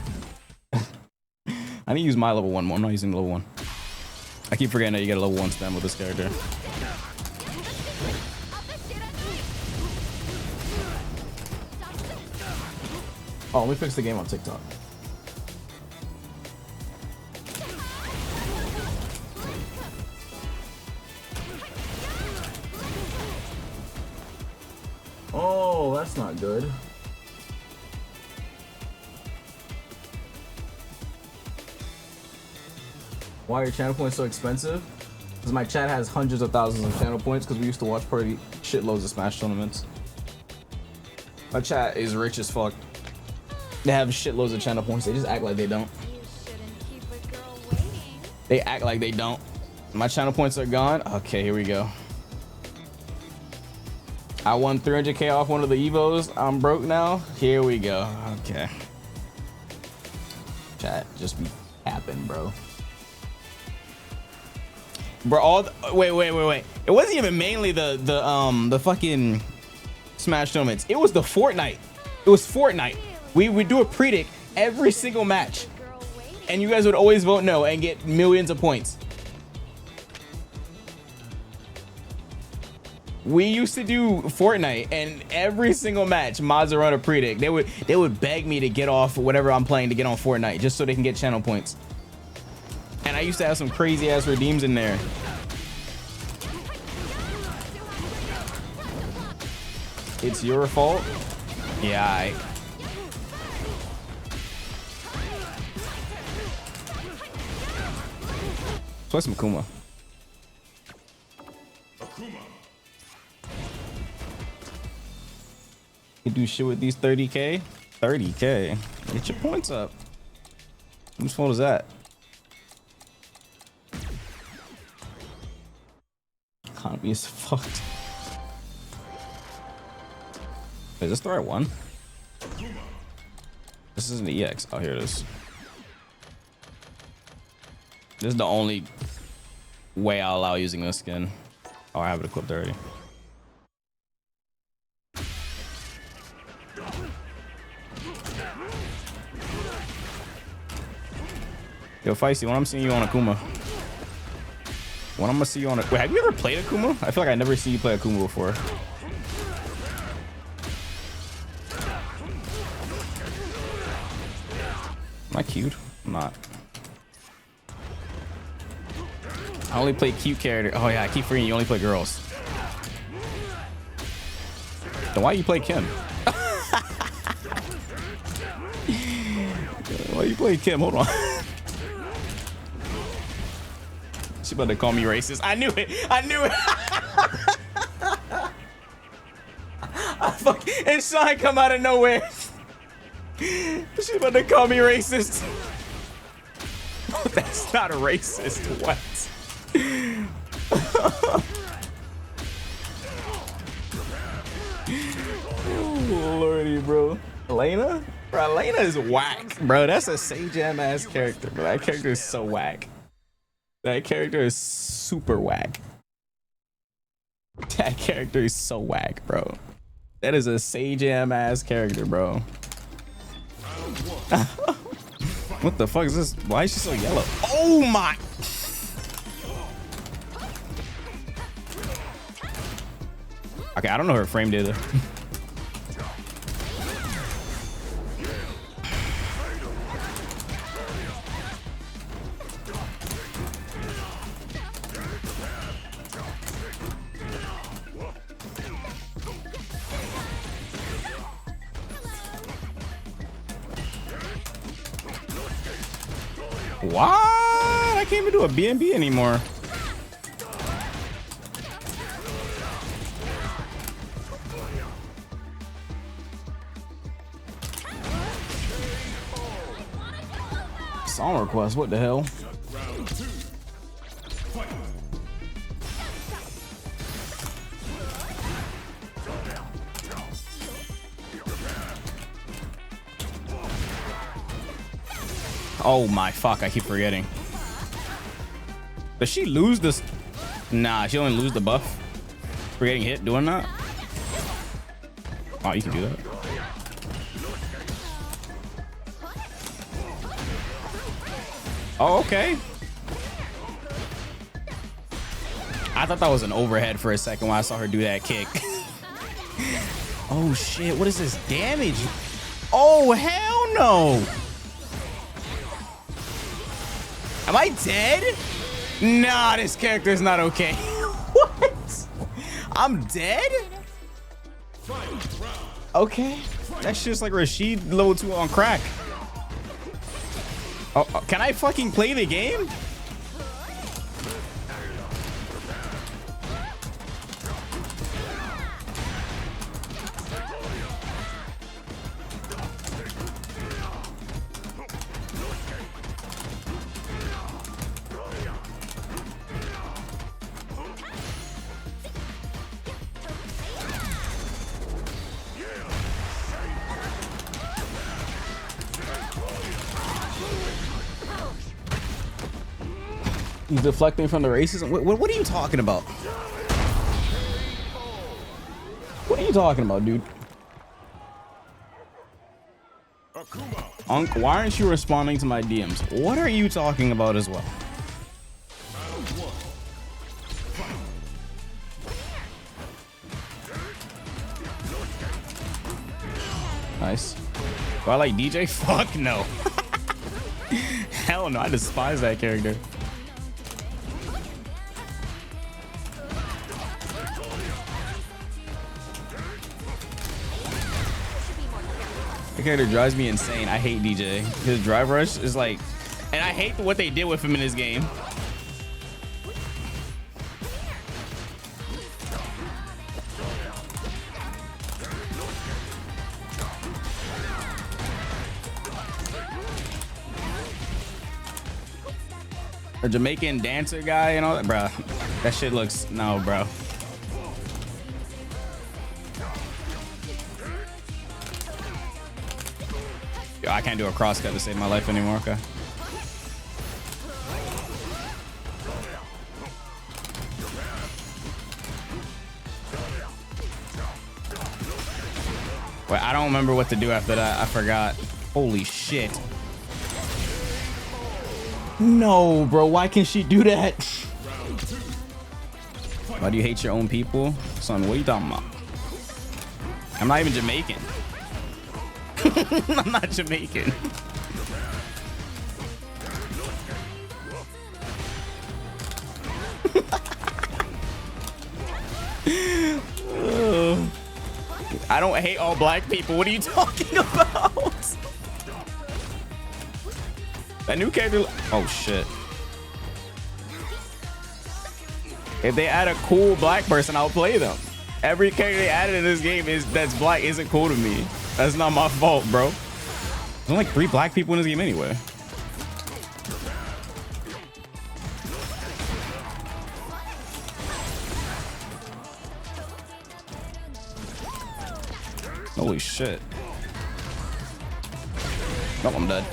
I need to use my level 1 more. I'm not using level 1. I keep forgetting that you get a level 1 spam with this character. Oh, let me fix the game on TikTok. Oh, that's not good. Why are your channel points so expensive? Because my chat has hundreds of thousands of channel points because we used to watch party shitloads of Smash tournaments. My chat is rich as fuck. They have shitloads of channel points. They just act like they don't. They act like they don't. My channel points are gone. Okay, here we go. I won 300k off one of the Evos. I'm broke now. Here we go. Okay. Chat, just be capping, bro. Bro, wait. It wasn't even mainly the fucking Smash tournaments. It was the Fortnite. It was Fortnite. We would do a predict every single match, and you guys would always vote no and get millions of points. We used to do Fortnite, and every single match, mods are on a predict. They would beg me to get off whatever I'm playing to get on Fortnite just so they can get channel points. And I used to have some crazy ass redeems in there. It's your fault. Yeah. play some Akuma. You do shit with these 30k? 30k. Get your points up. Whose fault is that? Economy is fucked. Is this the right one? This isn't the EX. Oh, here it is. This is the only way I'll allow using this skin. Oh, I have it equipped already. Yo, Feisty, when I'm seeing you on Akuma. When I'm gonna see you on a... Wait, have you ever played Akuma? I feel like I never seen you play Akuma before. Am I cute? I'm not. I only play cute character. Oh yeah, I keep forgetting you only play girls. Then why you play Kim? Why you play Kim? Hold on. She about to call me racist. I knew it. I knew it. And Sean come out of nowhere. She about to call me racist. That's not a racist. What? Oh, lordy, bro. Elena? Bro, Elena is whack. Bro, that's a Sage Jam ass character, bro. That character is so whack. That character is super whack. That character is so whack, bro. That is a Sage Jam ass character, bro. What the fuck is this? Why is she so yellow? Oh my! Okay, I don't know her frame data. What? I can't even do a BNB anymore. Song request, what the hell? Oh my fuck, I keep forgetting. Does she lose this? Nah, she only lose the buff for getting hit doing that. Oh, you can do that. Oh, okay. I thought that was an overhead for a second when I saw her do that kick. Oh shit, what is this damage? Oh, hell no. Am I dead? Nah, this character is not okay. What? I'm dead? Okay. That's just like Rashid level 2 on crack. Oh, can I fucking play the game? Deflecting from the racism. What are you talking about? What are you talking about, dude? Unc, why aren't you responding to my DMs? What are you talking about as well? Nice. Do I like DJ? Fuck no. Hell no, I despise that character. The character drives me insane. I hate DJ. His drive rush is like, and I hate what they did with him in this game. A Jamaican dancer guy and all that, bro. That shit looks no, bro. Yo, I can't do a crosscut to save my life anymore. Okay. Wait, I don't remember what to do after that. I forgot. Holy shit. No, bro. Why can't she do that? Why do you hate your own people? Son, what are you talking about? I'm not even Jamaican. I'm not Jamaican. I don't hate all black people. What are you talking about? That new character. Oh shit. If they add a cool black person, I'll play them. Every character they added in this game that's black isn't cool to me. That's not my fault, bro. There's only like 3 black people in this game anyway. Holy shit. Oh, I'm dead.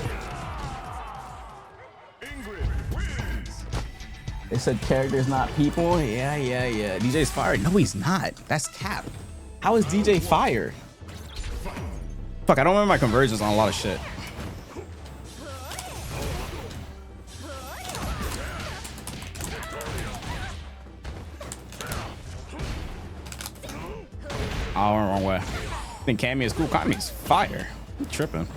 They said characters, not people. Yeah. DJ's fired. No, he's not. That's cap. How is DJ fired? Fuck, I don't remember my conversions on a lot of shit. Oh, I went the wrong way. I think Cammy is cool. Cammy's fire. I'm tripping.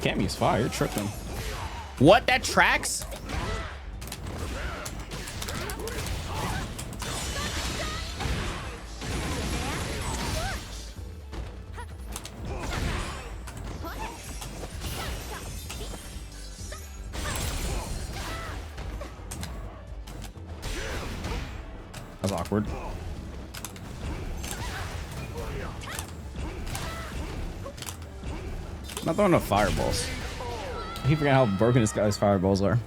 Cammy's fire. You're tripping. What? That tracks? That's awkward. I'm not throwing enough fireballs. I keep forgetting how broken this guy's fireballs are.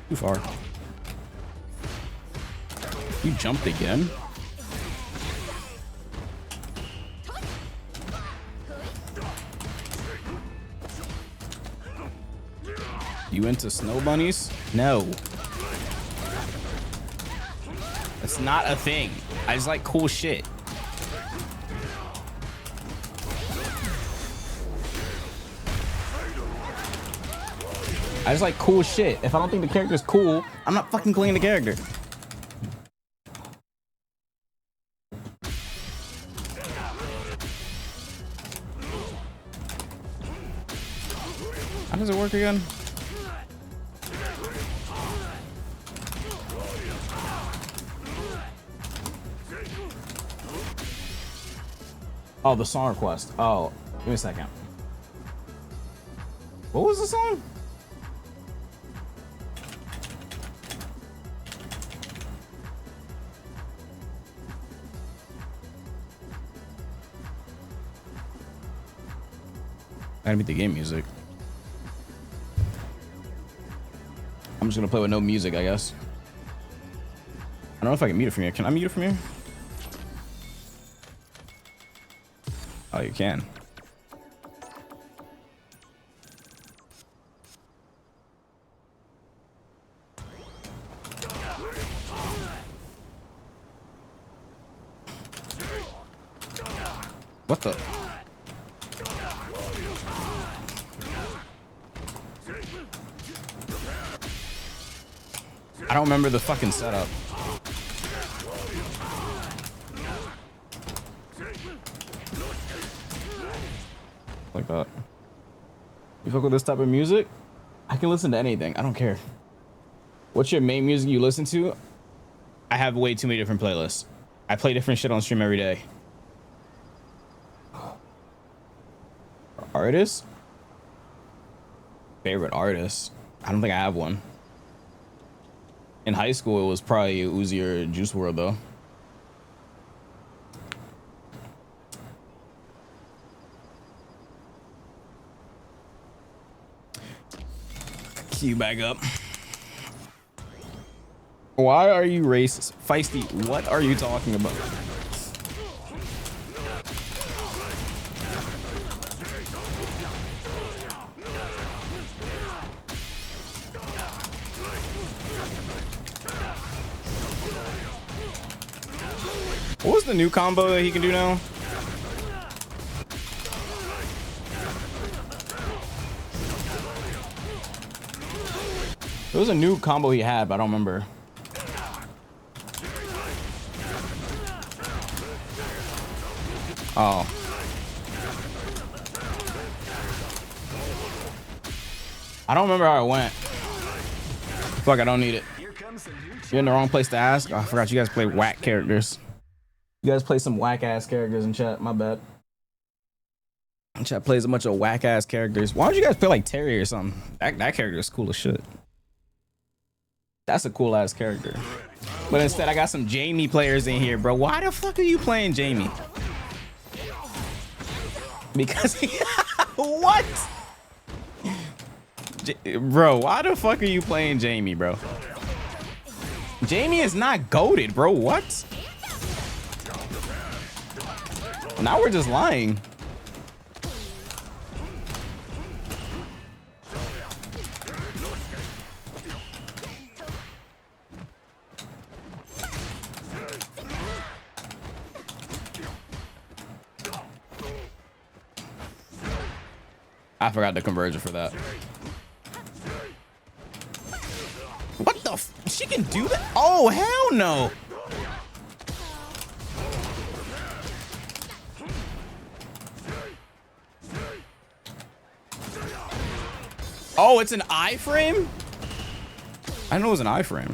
Too far. You jumped again? You into snow bunnies? No. That's not a thing. I just like cool shit. I just like cool shit. If I don't think the character's cool, I'm not fucking playing the character. How does it work again? Oh, the song request. Oh, give me a second. What was the song? I gotta beat the game music. I'm just gonna play with no music, I guess. I don't know if I can mute it from here. Can I mute it from here? Oh, you can. What the? I don't remember the fucking setup. Like that. You fuck with this type of music? I can listen to anything. I don't care. What's your main music you listen to? I have way too many different playlists. I play different shit on stream every day. Artist? Favorite artist? I don't think I have one. In high school, it was probably Uzi or Juice WRLD though. Queue back up. Why are you racist? Feisty, what are you talking about? What was the new combo that he can do now? There was a new combo he had, but I don't remember. Oh. I don't remember how it went. Fuck, I don't need it. You're in the wrong place to ask. Oh, I forgot you guys play whack characters. You guys play some whack ass characters in chat. My bad. Chat plays a bunch of whack ass characters. Why don't you guys play like Terry or something? That character is cool as shit. That's a cool ass character. But instead, I got some Jamie players in here, bro. Why the fuck are you playing Jamie? Because what? Bro, why the fuck are you playing Jamie, bro? Jamie is not goated, bro. What? Now we're just lying. I forgot the conversion for that. What the f? She can do that? Oh, hell no. Oh, it's an iframe? I didn't know it was an iframe.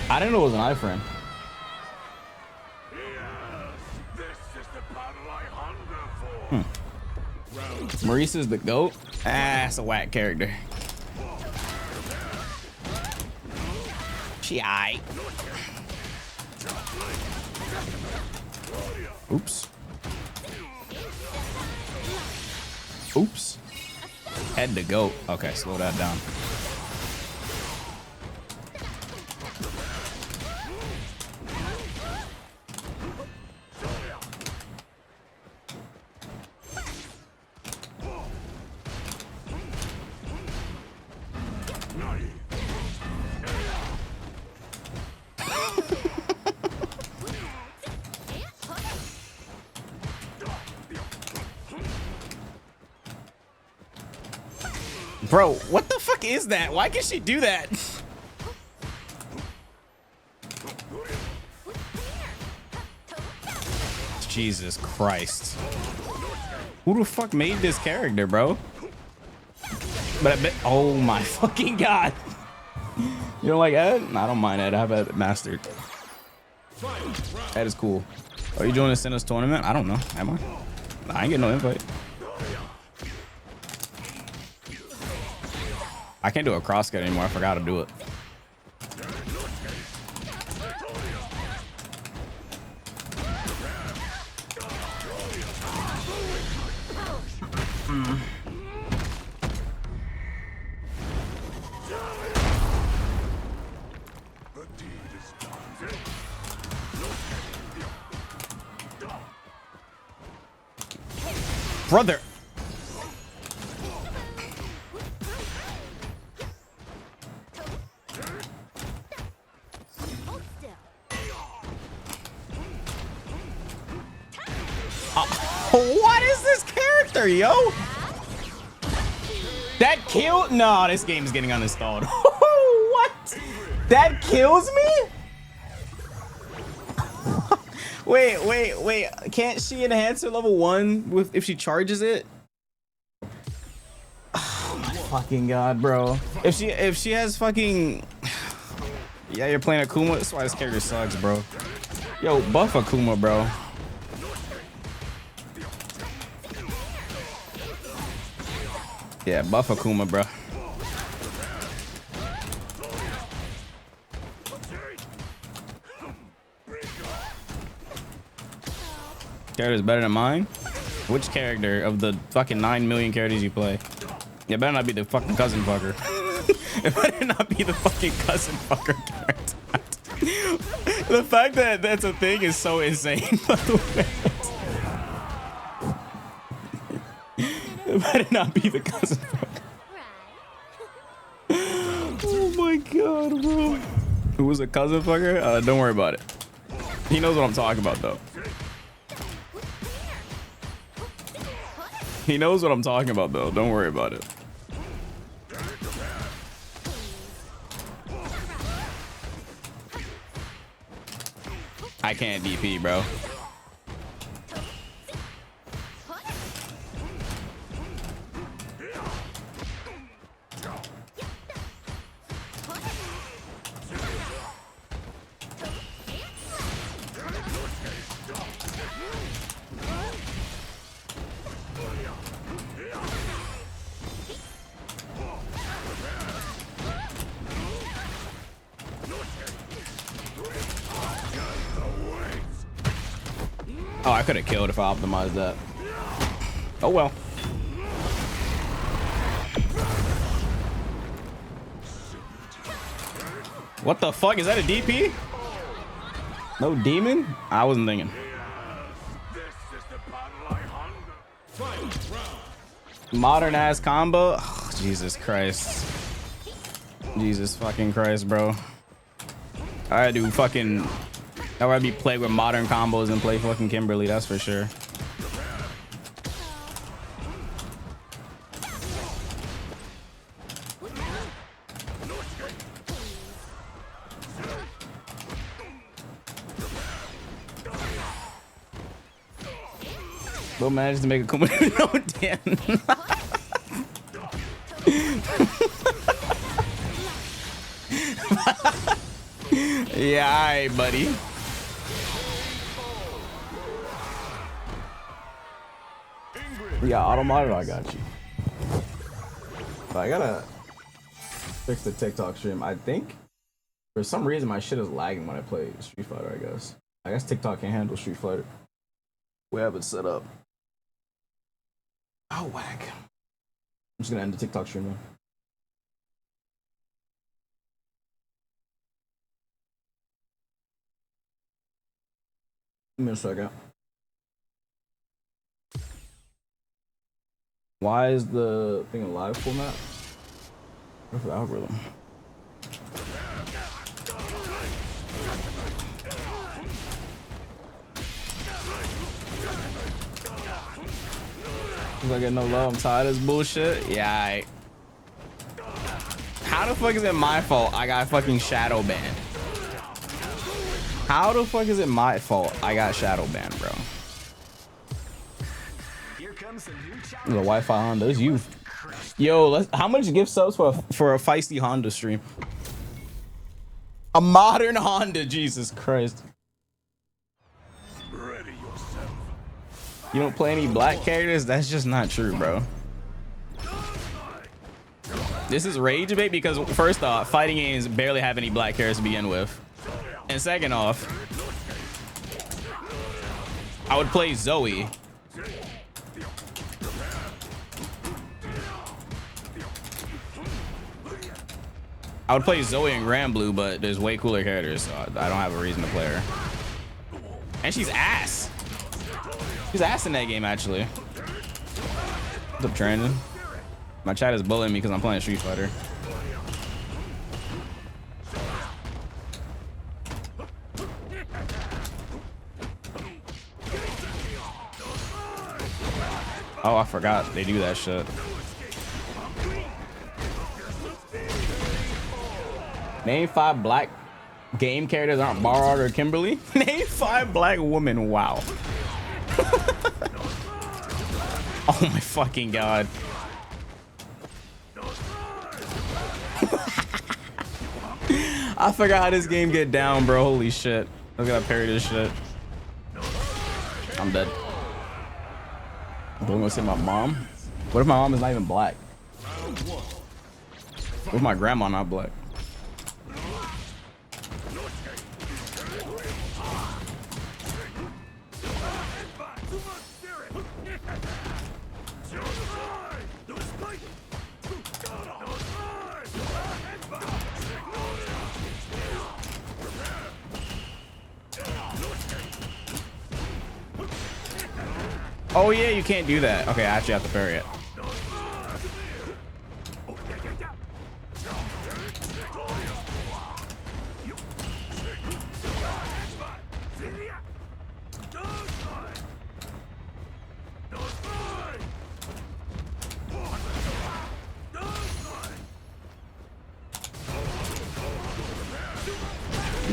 I didn't know it was an iframe. Maurice is the GOAT? Ah, that's a whack character. She aight. Oops. Oops. Head to GOAT. Okay, slow that down. Bro, what the fuck is that? Why can she do that? Jesus Christ. Who the fuck made this character, bro? But I bet, oh my fucking God. You don't like Ed? I don't mind Ed. I have Ed mastered. Ed is cool. Are you joining the Sinners tournament? I don't know. Am I? I ain't getting no invite. I can't do a crosscut anymore. I forgot to do it. Brother. What is this character, yo? That killed? No, this game is getting uninstalled. What? That kills me? Wait. Can't she enhance her level 1 with if she charges it? Oh my fucking God, bro. If she has fucking... Yeah, you're playing Akuma. That's why this character sucks, bro. Yo, buff Akuma, bro. Yeah, buff Akuma, bro. Character's better than mine? Which character of the fucking 9 million characters you play? It better not be the fucking cousin fucker. It better not be the fucking cousin fucker character. The fact that that's a thing is so insane, by the way. It better not be the cousin fucker. Oh my god, bro. Who was a cousin fucker? Don't worry about it. He knows what I'm talking about, though. He knows what I'm talking about, though. Don't worry about it. I can't DP, bro. Oh, I could have killed if I optimized that. Oh well. What the fuck? Is that a DP? No demon? I wasn't thinking. Modern ass combo? Oh, Jesus Christ. Jesus fucking Christ, bro. I do fucking... I'd rather be played with modern combos and play fucking Kimberly, that's for sure. Will manage to make a Kuma. No, damn. Yeah, alright, buddy. Yeah, auto monitor, I got you. But I gotta fix the TikTok stream. I think for some reason my shit is lagging when I play Street Fighter, I guess TikTok can't handle Street Fighter. We have it set up. Oh, whack. I'm just gonna end the TikTok stream now. Give me a second. Why is the thing a live format? What's the algorithm? I get no love. I'm tired of this bullshit. Yeah. How the fuck is it my fault I got fucking shadow banned? How the fuck is it my fault I got shadow banned, bro? The Wi-Fi Honda is you. Yo, how much gift subs for a feisty Honda stream? A modern Honda, Jesus Christ. You don't play any black characters? That's just not true, bro. This is rage bait because first off, fighting games barely have any black characters to begin with. And second off, I would play Zoe. I would play Zoe and Grand Blue, but there's way cooler characters, so I don't have a reason to play her. And she's ass. She's ass in that game, actually. What's up, Brandon? My chat is bullying me because I'm playing Street Fighter. Oh, I forgot they do that shit. Name 5 black game characters aren't Barard or Kimberly. Name 5 black women. Wow. Oh my fucking god. I forgot how this game get down, bro. Holy shit. I gotta parry this shit. I'm dead. I'm gonna say my mom. What if my mom is not even black? With my grandma not black. Oh yeah, you can't do that. Okay, I actually have to parry it.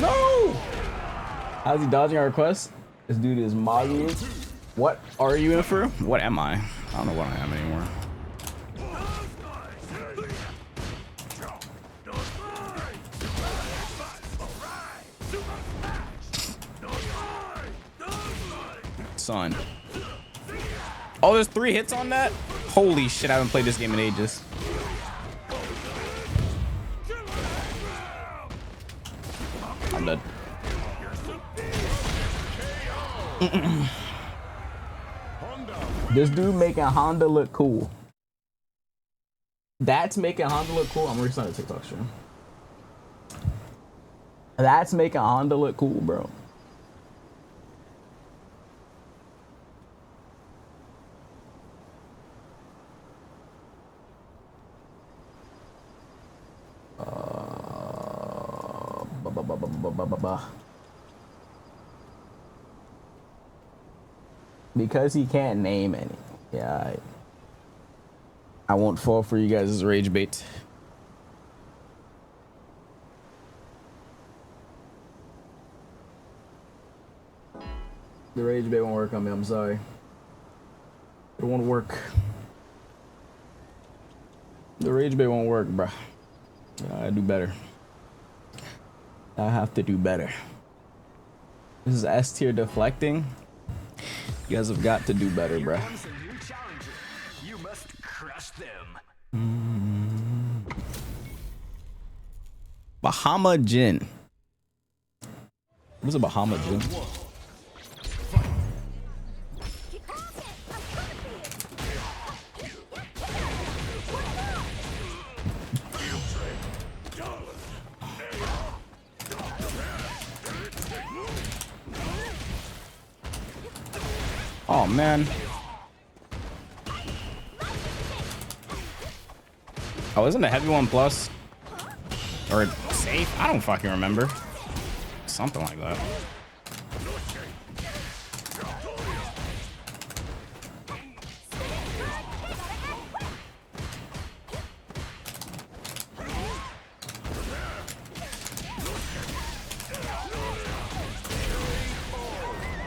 No! How's he dodging our request? This dude is Moggy. What are you in for? What am I? I don't know what I am anymore. Son. Oh, there's 3 hits on that? Holy shit, I haven't played this game in ages. I'm dead. This dude making Honda look cool. That's making Honda look cool. I'm restarting a TikTok stream. That's making Honda look cool, bro. Because he can't name any. Yeah, I won't fall for you guys' rage bait. The rage bait won't work on me, I'm sorry. It won't work. The rage bait won't work, bruh. I do better. I have to do better. This is S tier deflecting. You guys have got to do better, bruh. You must crush them. Bahama Gin. What's a Bahama Gin? Oh man. Oh, isn't the heavy one plus? Or safe? I don't fucking remember. Something like that.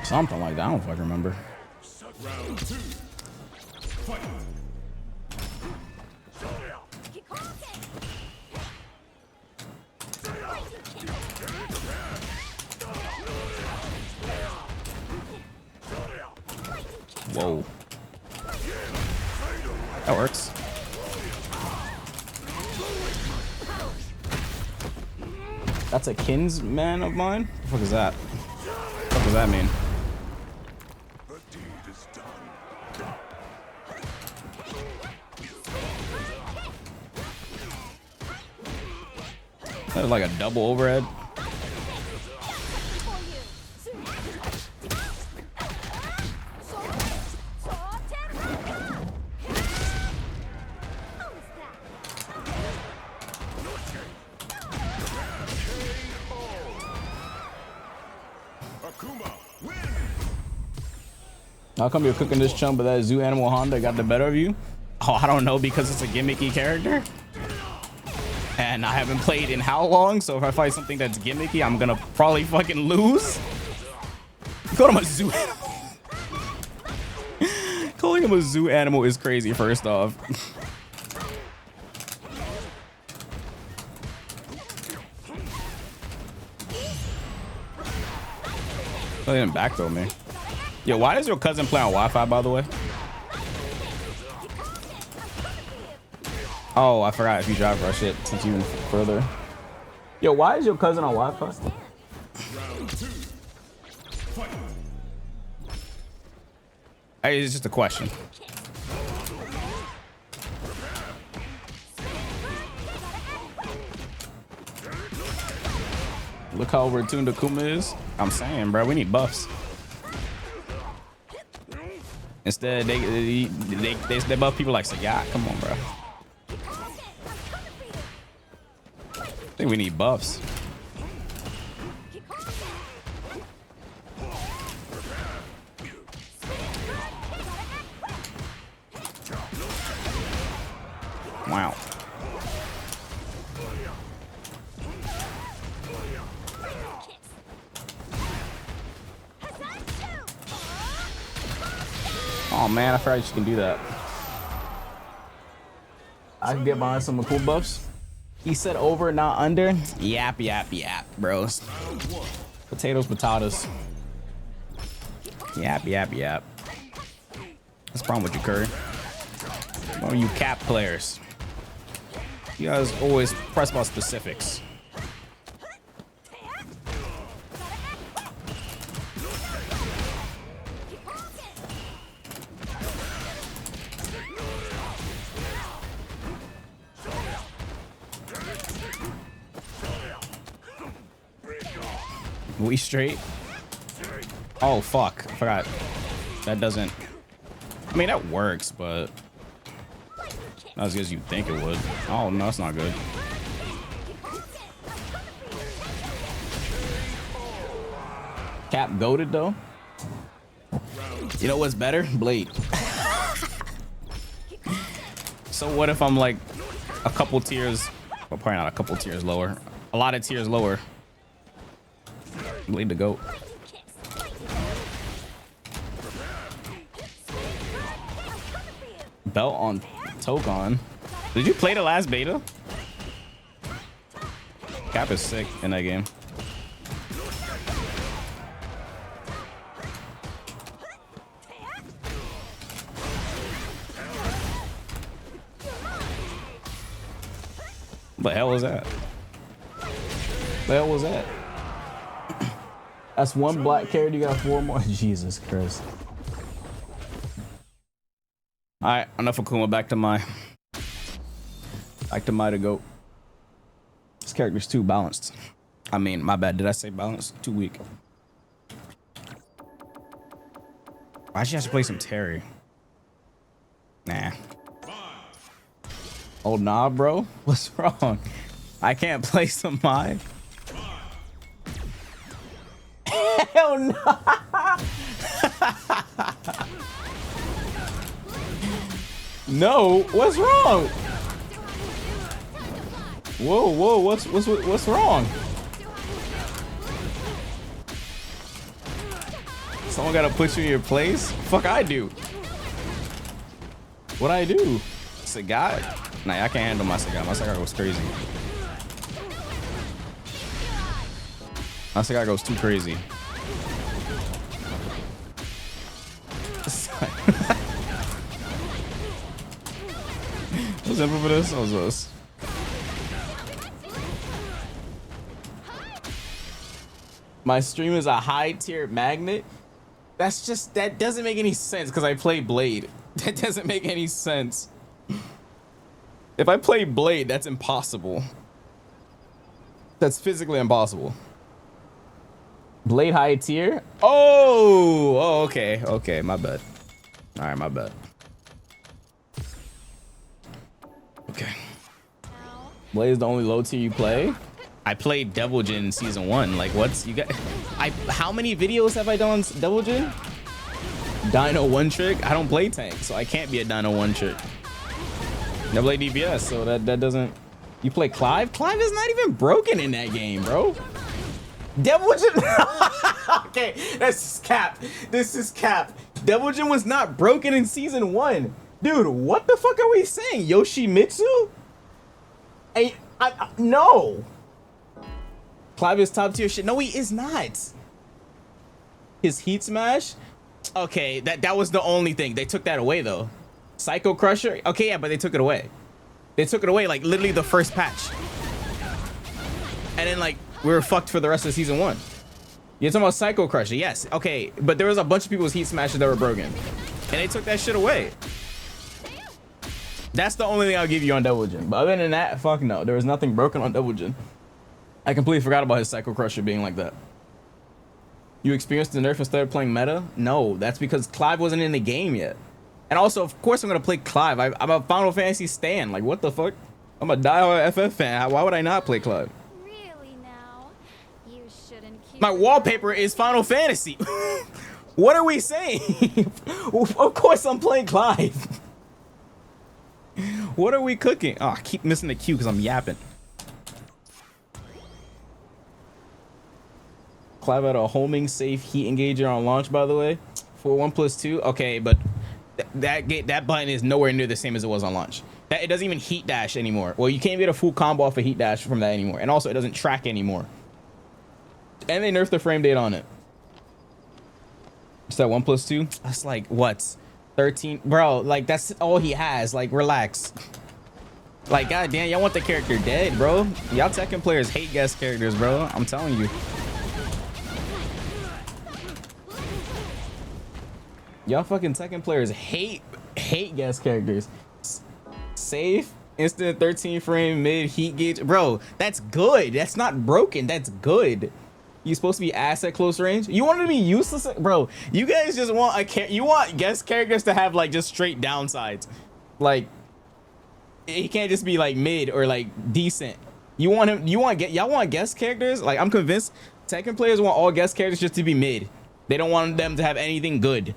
Something like that. I don't fucking remember. Round 2. Fight. Whoa. That works. That's a kinsman of mine? What the fuck is that? What does that mean? That was like a double overhead. How come you're cooking this chump, but that zoo animal Honda got the better of you? Oh, I don't know, because it's a gimmicky character. And I haven't played in how long, so if I fight something that's gimmicky, I'm gonna probably fucking lose. Call him a zoo animal. Calling him a zoo animal is crazy, first off. Oh, they didn't backthrow me. Yo, why does your cousin play on Wi-Fi, by the way? Oh, I forgot if you drive rush it since you further. Yo, why is your cousin on Wi-Fi? Hey, it's just a question. Look how overtuned Akuma is. I'm saying, bro, we need buffs. Instead, they buff people like Sagat. Come on, bro. I think we need buffs. Wow. Oh man, I forgot you can do that. I can get behind some cool buffs. He said over, not under. Yap, yap, yap, bros. Potatoes, potatoes. Yap, yap, yap. What's the problem with you, Curry? One of you cap players. You guys always press about specifics. We straight? Oh fuck, I forgot. That doesn't, I mean that works, but not as good as you'd think it would. Oh no, that's not good. Cap goated though. You know what's better? Blade. So what if I'm like a couple tiers, well probably not a couple tiers lower, a lot of tiers lower. Blade the goat. Belt on Togon. Did you play the last beta? Cap is sick in that game. What the hell was that? The hell was that? That's one black carrot, you got 4 more. Jesus Christ. Alright, enough of Kuma, back to my to go. This character's too balanced. I mean, my bad, did I say balanced? Too weak. Why should you have to play some Terry? Nah. Oh nah, bro. What's wrong? I can't play some Mai. Hell no. No, what's wrong? Whoa, what's wrong? Someone gotta put you in your place? Fuck I do. What I do? Sagat? Nah, I can't handle my Sagat. My Sagat goes crazy. My Sagat goes too crazy. What's up for this? What's this? My stream is a high tier magnet. That's just, that doesn't make any sense because I play Blade. That doesn't make any sense. If I play Blade, that's impossible. That's physically impossible. Blade high tier? Oh, okay, my bad. All right, my bad. Okay. Blade is the only low tier you play? I played Devil Jin season 1. Like, what's you got? How many videos have I done on Devil Jin? Dino one trick? I don't play tank, so I can't be a Dino one trick. Never play DPS, so that doesn't. You play Clive? Clive is not even broken in that game, bro. Devil Jin. Okay, this is cap. This is cap. Devil Jin was not broken in season 1. Dude, what the fuck are we saying? Yoshimitsu? Hey, no. Clive is top tier shit. No, he is not. His heat smash? Okay, that was the only thing. They took that away though. Psycho Crusher? Okay, yeah, but they took it away. They took it away like literally the first patch. And then like we were fucked for the rest of season 1. You're talking about Psycho Crusher, yes. Okay, but there was a bunch of people's heat smashes that were broken. And they took that shit away. That's the only thing I'll give you on Devil Jin. But other than that, fuck no. There was nothing broken on Devil Jin. I completely forgot about his Psycho Crusher being like that. You experienced the nerf instead of playing meta? No, that's because Clive wasn't in the game yet. And also, of course I'm gonna play Clive. I'm a Final Fantasy stan. Like, what the fuck? I'm a diehard FF fan. Why would I not play Clive? Really now? You shouldn't keep My wallpaper is Final Fantasy. What are we saying? Of course I'm playing Clive. What are we cooking? Oh, I keep missing the cue because I'm yapping. Clive had a homing safe heat engager on launch, by the way, for 1+2. Okay, but that button is nowhere near the same as it was on launch. It doesn't even heat dash anymore. Well, you can't get a full combo off a heat dash from that anymore. And also, it doesn't track anymore. And they nerfed the frame data on it. It's that 1+2. That's like what? 13, bro. Like that's all he has. Like relax. Like goddamn, y'all want the character dead, bro. Y'all Tekken players hate guest characters, bro. I'm telling you. Y'all fucking Tekken players hate guest characters. Safe, instant 13 frame mid heat gauge, bro. That's good. That's not broken. That's good. You supposed to be ass at close range? You want to be useless, bro? You guys just want you want guest characters to have like just straight downsides. Like he can't just be like mid or like decent. You want him? Y'all want guest characters? Like I'm convinced Tekken players want all guest characters just to be mid. They don't want them to have anything good.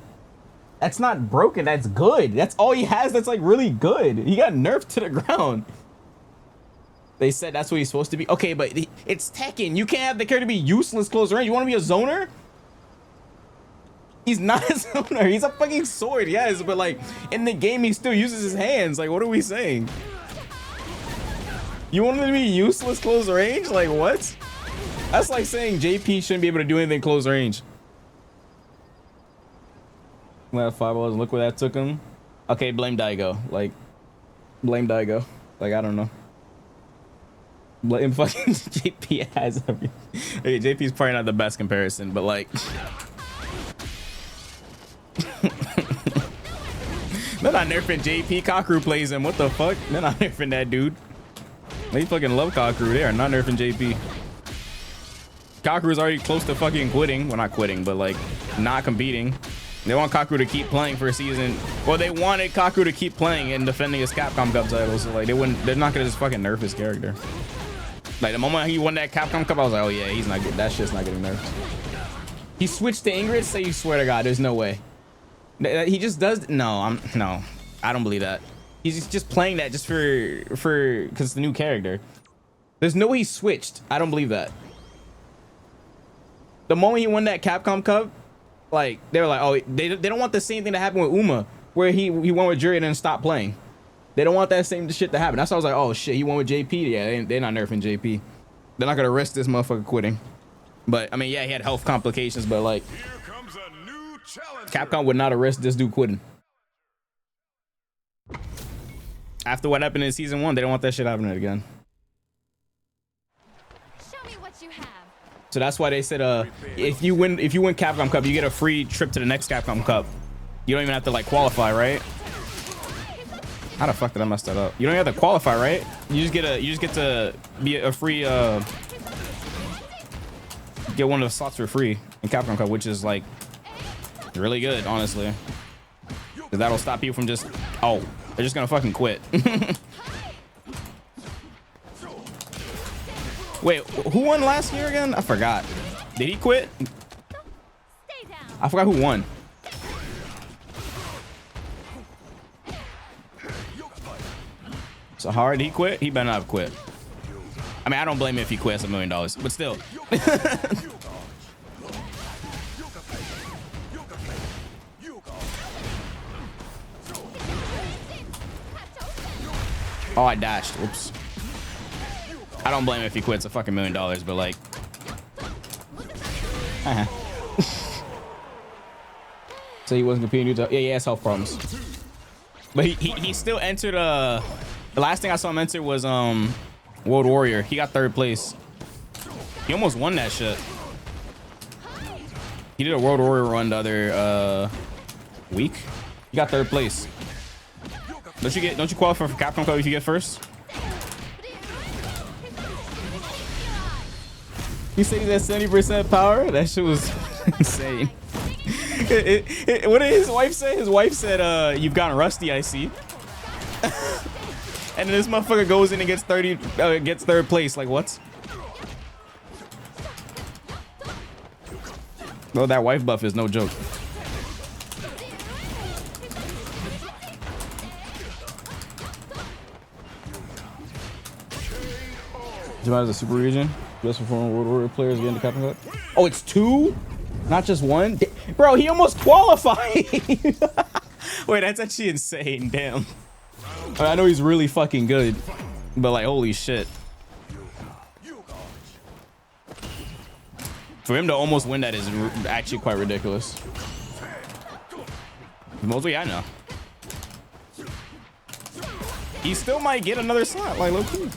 That's not broken. That's good. That's all he has. That's like really good. He got nerfed to the ground. They said that's what he's supposed to be. Okay, but it's Tekken. You can't have the character be useless close range. You want to be a zoner? He's not a zoner. He's a fucking sword, yes. But like in the game, he still uses his hands. Like, what are we saying? You want him to be useless close range? Like what? That's like saying JP shouldn't be able to do anything close range. Well, 5 balls. Look where that took him. Okay, blame Daigo. Like, blame Daigo. Like, I don't know. Blame fucking JP has everything. Okay, JP's probably not the best comparison, but like, they're not nerfing JP. Kakeru plays him. What the fuck? They're not nerfing that dude. They fucking love Kakeru. They are not nerfing JP. Kakeru's already close to fucking quitting. Well, not quitting, but like not competing. They want Kakeru to keep playing for a season. Well, they wanted Kakeru to keep playing and defending his Capcom Cup title. So like, they're not gonna just fucking nerf his character. Like the moment he won that Capcom Cup, I was like, oh yeah, he's not good. That shit's not getting nerfed. He switched to Ingrid. Say you swear to God, there's no way. He just does. No, I don't believe that. He's just playing that just because it's the new character. There's no way he switched. I don't believe that. The moment he won that Capcom Cup, like they were like, oh, they don't want the same thing to happen with Uma, where he won with Jury and then stopped playing. They don't want that same shit to happen. That's why I was like, oh shit, he won with JP. Yeah, they're not nerfing JP. They're not gonna risk this motherfucker quitting. But I mean, yeah, he had health complications, but like, Capcom would not arrest this dude quitting. After what happened in season 1, they don't want that shit happening again. Show me what you have. So that's why they said, if you win Capcom Cup, you get a free trip to the next Capcom Cup. You don't even have to like qualify, right? How the fuck did I mess that up? You don't have to qualify, right? You just get to be a free get one of the slots for free in Capcom Cup, which is like really good, honestly. Cause that'll stop you from just they're just gonna fucking quit. Wait, who won last year again? I forgot. Did he quit? I forgot who won. So how hard did he quit? He better not have quit. I mean, I don't blame him if he quits $1 million, but still. Oh, I dashed. Oops. I don't blame him if he quits a fucking $1 million, but like. So he wasn't competing. Yeah, he has health problems. But he still entered The last thing I saw him enter was World Warrior. He got 3rd place. He almost won that shit. He did a World Warrior run the other week. He got 3rd place. Don't you qualify for Capcom Cup if you get first? He said he's at 70% power. That shit was insane. What did his wife say? His wife said, "You've gotten rusty, I see." And then this motherfucker goes in and gets 3rd place. Like what? Bro, that wife buff is no joke. Japan is a super region. Best performing World Warrior players get into Capcom Cup. Oh, it's 2, not just 1. Bro, he almost qualified. Wait, that's actually insane. Damn. I know he's really fucking good, but like, holy shit. For him to almost win that is actually quite ridiculous. Mostly I know. He still might get another slot, like low-key.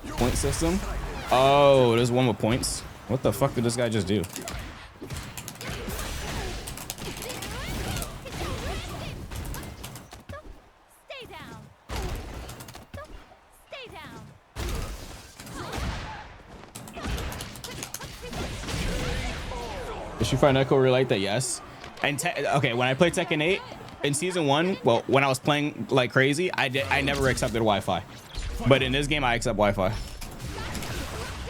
Point system. Oh, there's one with points. What the fuck did this guy just do? Did she find Echo really like that? Yes. And okay, when I played Tekken 8 in season 1, well, when I was playing like crazy, I never accepted Wi-Fi. But in this game, I accept Wi-Fi.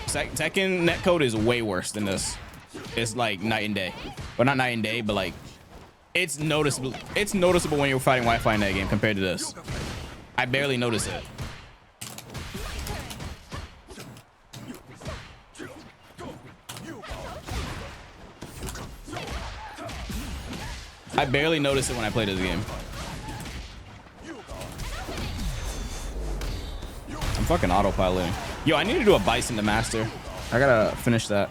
Tekken netcode is way worse than this. It's like night and day. Well, not night and day, but like it's noticeable. It's noticeable when you're fighting Wi-Fi in that game compared to this. I barely notice it. I barely notice it when I play this game. I'm fucking autopiloting. Yo, I need to do a Bison to master. I gotta finish that.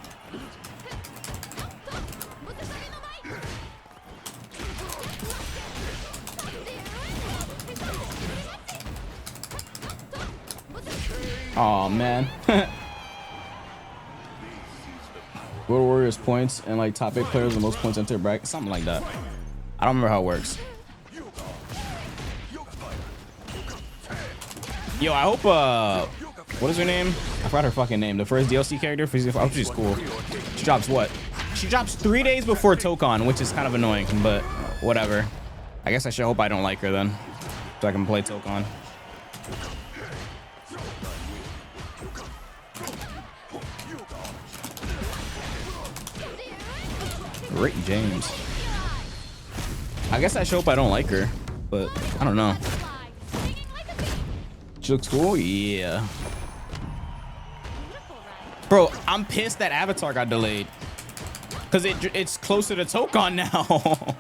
Oh man. World Warriors points and like top 8 players with the most points enter bracket, something like that. I don't remember how it works. Yo, I hope what is her name? I forgot her fucking name. The first DLC character for season 5. She's cool. She drops what? She drops 3 days before Tokon, which is kind of annoying, but whatever. I guess I should hope I don't like her then, so I can play Tokon. Rick James. I guess I should hope I don't like her, but I don't know. She looks cool? Yeah. Bro, I'm pissed that Avatar got delayed. Because it's closer to Tokon now.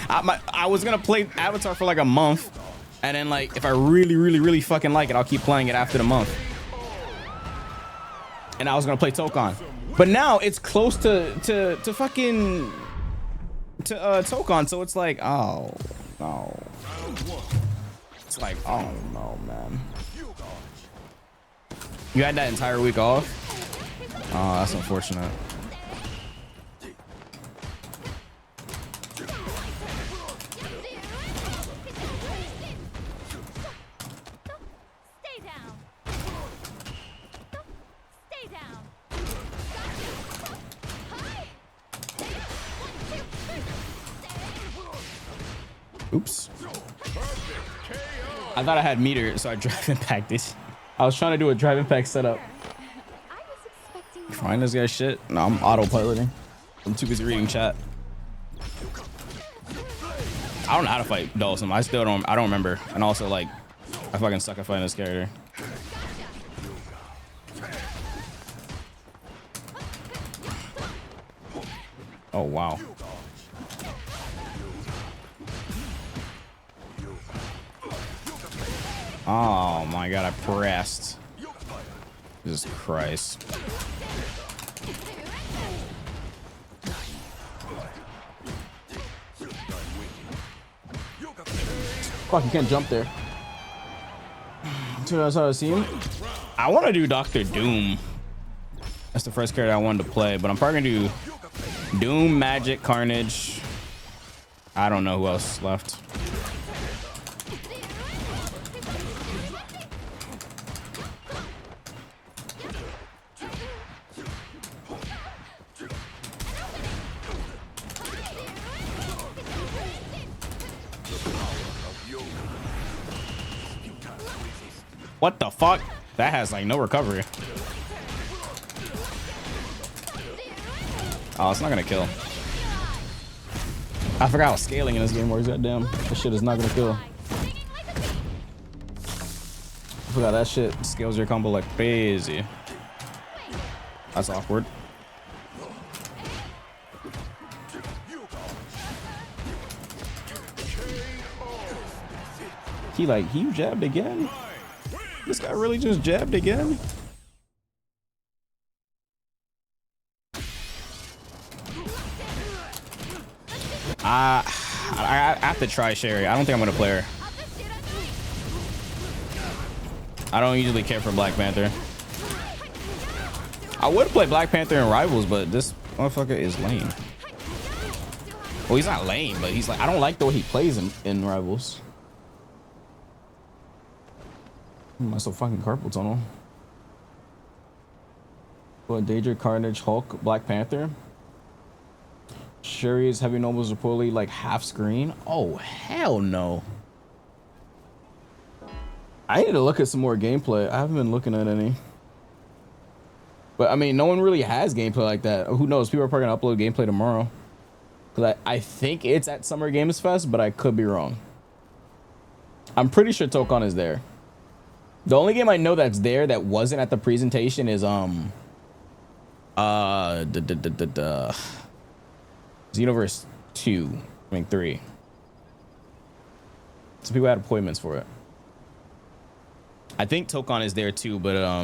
I was going to play Avatar for like a month. And then like, if I really fucking like it, I'll keep playing it after the month. And I was going to play Tokon. But now it's close to fucking... to Tokon, so it's like, oh no. It's like, oh no, man. You had that entire week off? Oh, that's unfortunate. Oops. I thought I had meter, so I drive impact this. I was trying to do a drive impact setup. Find this guy shit. No, I'm autopiloting. I'm too busy reading chat. I don't know how to fight Dawson. I don't remember. And also like, I fucking suck at fighting this character. Oh wow. Oh my god, I pressed. Jesus Christ. Fuck, you can't jump there. That's what I've seen. I want to do Dr. Doom. That's the first character I wanted to play, but I'm probably gonna do Doom, Magic, Carnage. I don't know who else left. What the fuck? That has like no recovery. Oh, it's not gonna kill. I forgot how scaling in this game works. Goddamn, this shit is not gonna kill. I forgot that shit scales your combo like crazy. That's awkward. He jabbed again? This guy really just jabbed again? I have to try Sherry. I don't think I'm gonna play her. I don't usually care for Black Panther. I would play Black Panther in Rivals, but this motherfucker is lame. Well, he's not lame, but he's like, I don't like the way he plays in Rivals. That's a fucking carpal tunnel. What, Daedra, Carnage, Hulk, Black Panther? Shuri's Heavy Nobles reportedly like half screen. Oh, hell no. I need to look at some more gameplay. I haven't been looking at any. But I mean, no one really has gameplay like that. Who knows? People are probably gonna upload gameplay tomorrow. Because I think it's at Summer Games Fest, but I could be wrong. I'm pretty sure Tokon is there. The only game I know that's there that wasn't at the presentation is Xenoverse 2, I mean 3. So people had appointments for it. I think Tokon is there too, but I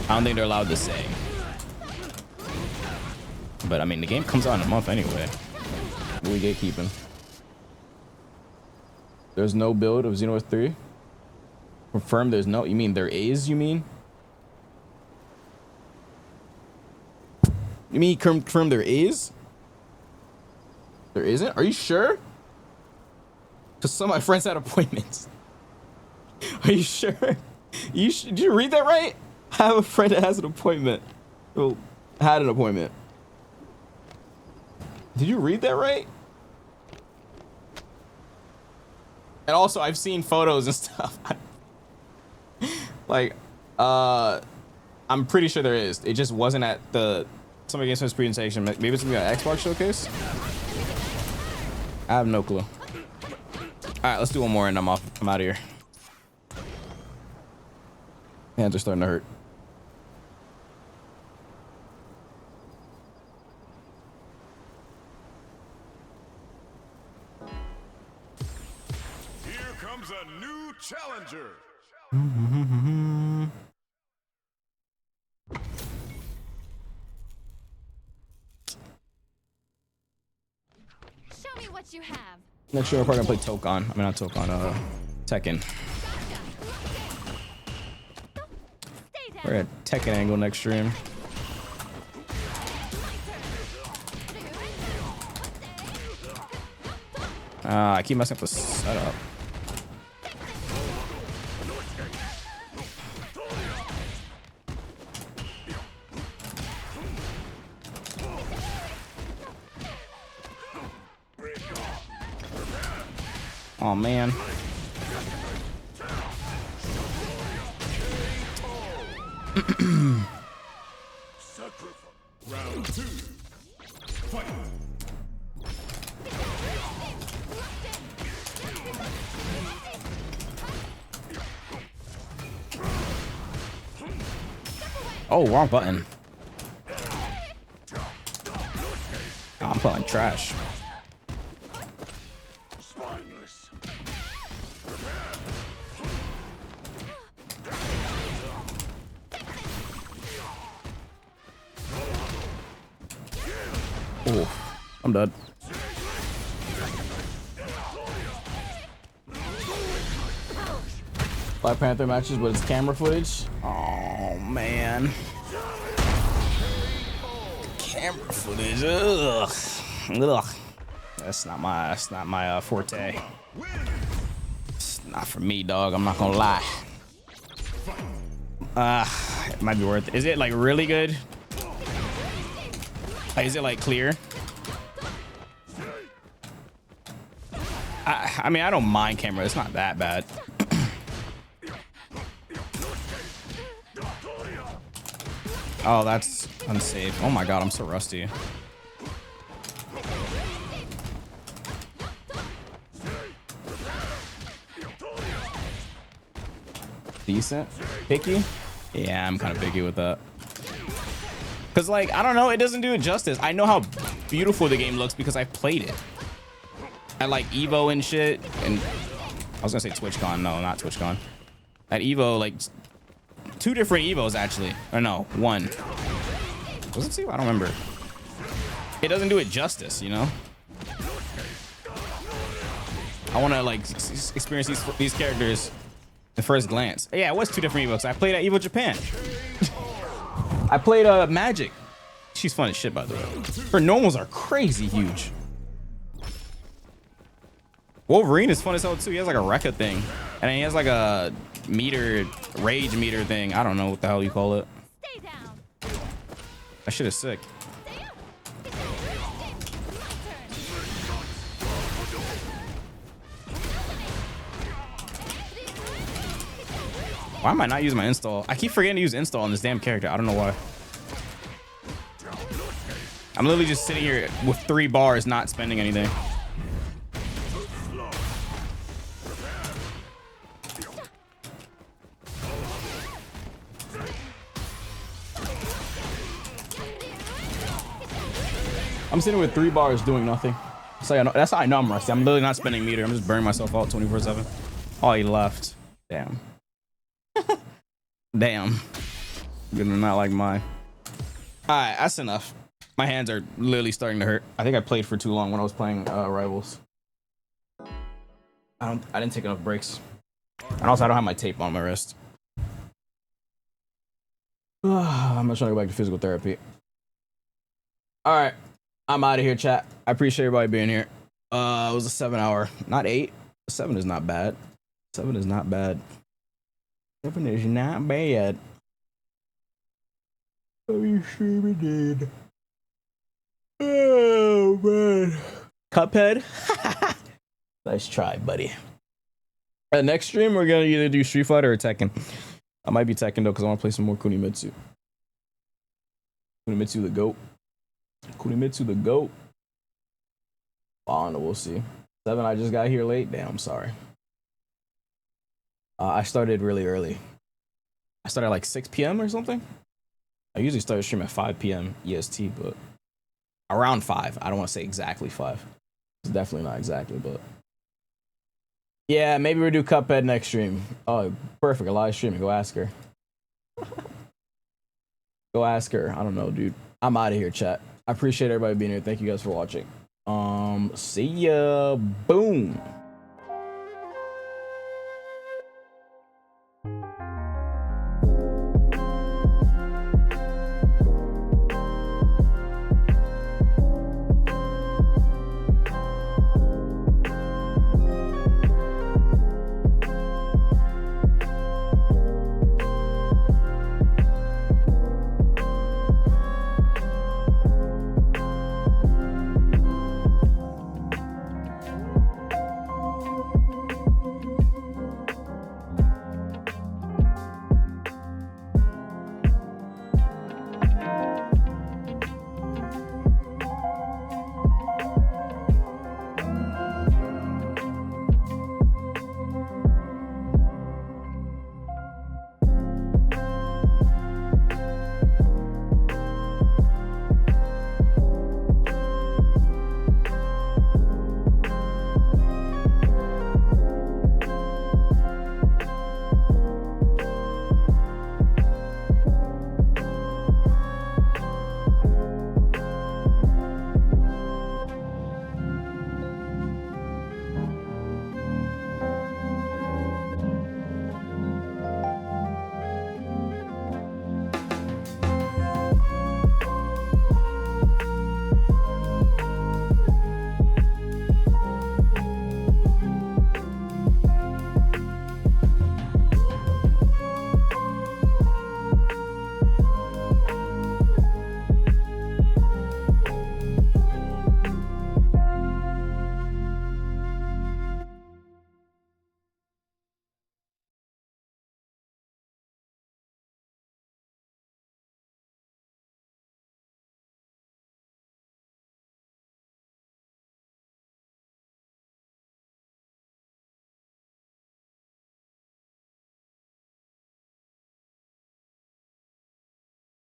don't think they're allowed to say. But I mean, the game comes out in a month anyway. What we gatekeeping? There's no build of Xenoverse 3. Confirm there's no. You mean there is? You mean? You mean confirm there is? There isn't? Are you sure? Because some of my friends had appointments. Are you sure? Did you read that right? I have a friend that has an appointment. Oh, had an appointment. Did you read that right? And also, I've seen photos and stuff. Like, I'm pretty sure there is. It just wasn't at the Summer Games Fest presentation. Maybe it's gonna be an Xbox showcase. I have no clue. All right, let's do one more and I'm off. I'm out of here. Hands are starting to hurt. Here comes a new challenger. Show me what you have. Next year we're probably gonna play Tokon. I mean not Tokon, Tekken. We're at Tekken angle next stream. I keep messing up the setup. Oh man. Round 2. Fight. Oh, wrong button. Oh, I'm playing trash. Oh, I'm dead. Black Panther matches, but it's camera footage. Oh man. Camera footage. Ugh. Ugh. That's not my forte. It's not for me, dog. I'm not gonna lie. It might be worth it. Is it like really good? Like, is it like clear? I mean, I don't mind camera. It's not that bad. Oh, that's unsafe. Oh my god, I'm so rusty. Decent. Picky? Yeah, I'm kind of picky with that. Because, like, I don't know. It doesn't do it justice. I know how beautiful the game looks because I've played it. At, like, Evo and shit. And I was going to say TwitchCon. No, not TwitchCon. At Evo, like, 2 different Evos, actually. Or no, 1. Was it 2? I don't remember. It doesn't do it justice, you know? I want to, like, experience these characters at first glance. Yeah, it was 2 different Evos. I played at Evo Japan. I played Magic. She's fun as shit, by the way. Her normals are crazy huge. Wolverine is fun as hell too. He has like a Rekka thing, and he has like a meter, rage meter thing. I don't know what the hell you call it. That shit is sick. Why am I not using my install? I keep forgetting to use install on this damn character. I don't know why. I'm literally just sitting here with 3 bars, not spending anything. I'm sitting with 3 bars doing nothing. So that's how I know I'm rusty. I'm literally not spending meter. I'm just burning myself out 24/7. Oh, he left. Damn. Damn. You're not like mine. All right, that's enough. My hands are literally starting to hurt. I think I played for too long when I was playing Rivals. I didn't take enough breaks. And also, I don't have my tape on my wrist. I'm not trying to go back to physical therapy. All right, I'm out of here, chat. I appreciate everybody being here. It was a 7-hour, not 8. 7 is not bad. 7 is not bad. 7 is not bad. Let me see what we did. Oh man, Cuphead. Nice try, buddy. Next stream we're gonna either do Street Fighter or Tekken. I might be Tekken though because I want to play some more Kunimitsu. Kunimitsu the GOAT. Kunimitsu the GOAT. I don't know, we'll see. 7, I just got here late. Damn, I'm sorry. I started really early. I started at like 6 p.m. or something. I usually start stream at 5 p.m. EST, but around 5. I don't want to say exactly 5. It's definitely not exactly, but yeah, maybe we'll do Cuphead next stream. Oh, perfect. A live streaming. Go ask her. Go ask her. I don't know, dude. I'm out of here, chat. I appreciate everybody being here. Thank you guys for watching. See ya. Boom.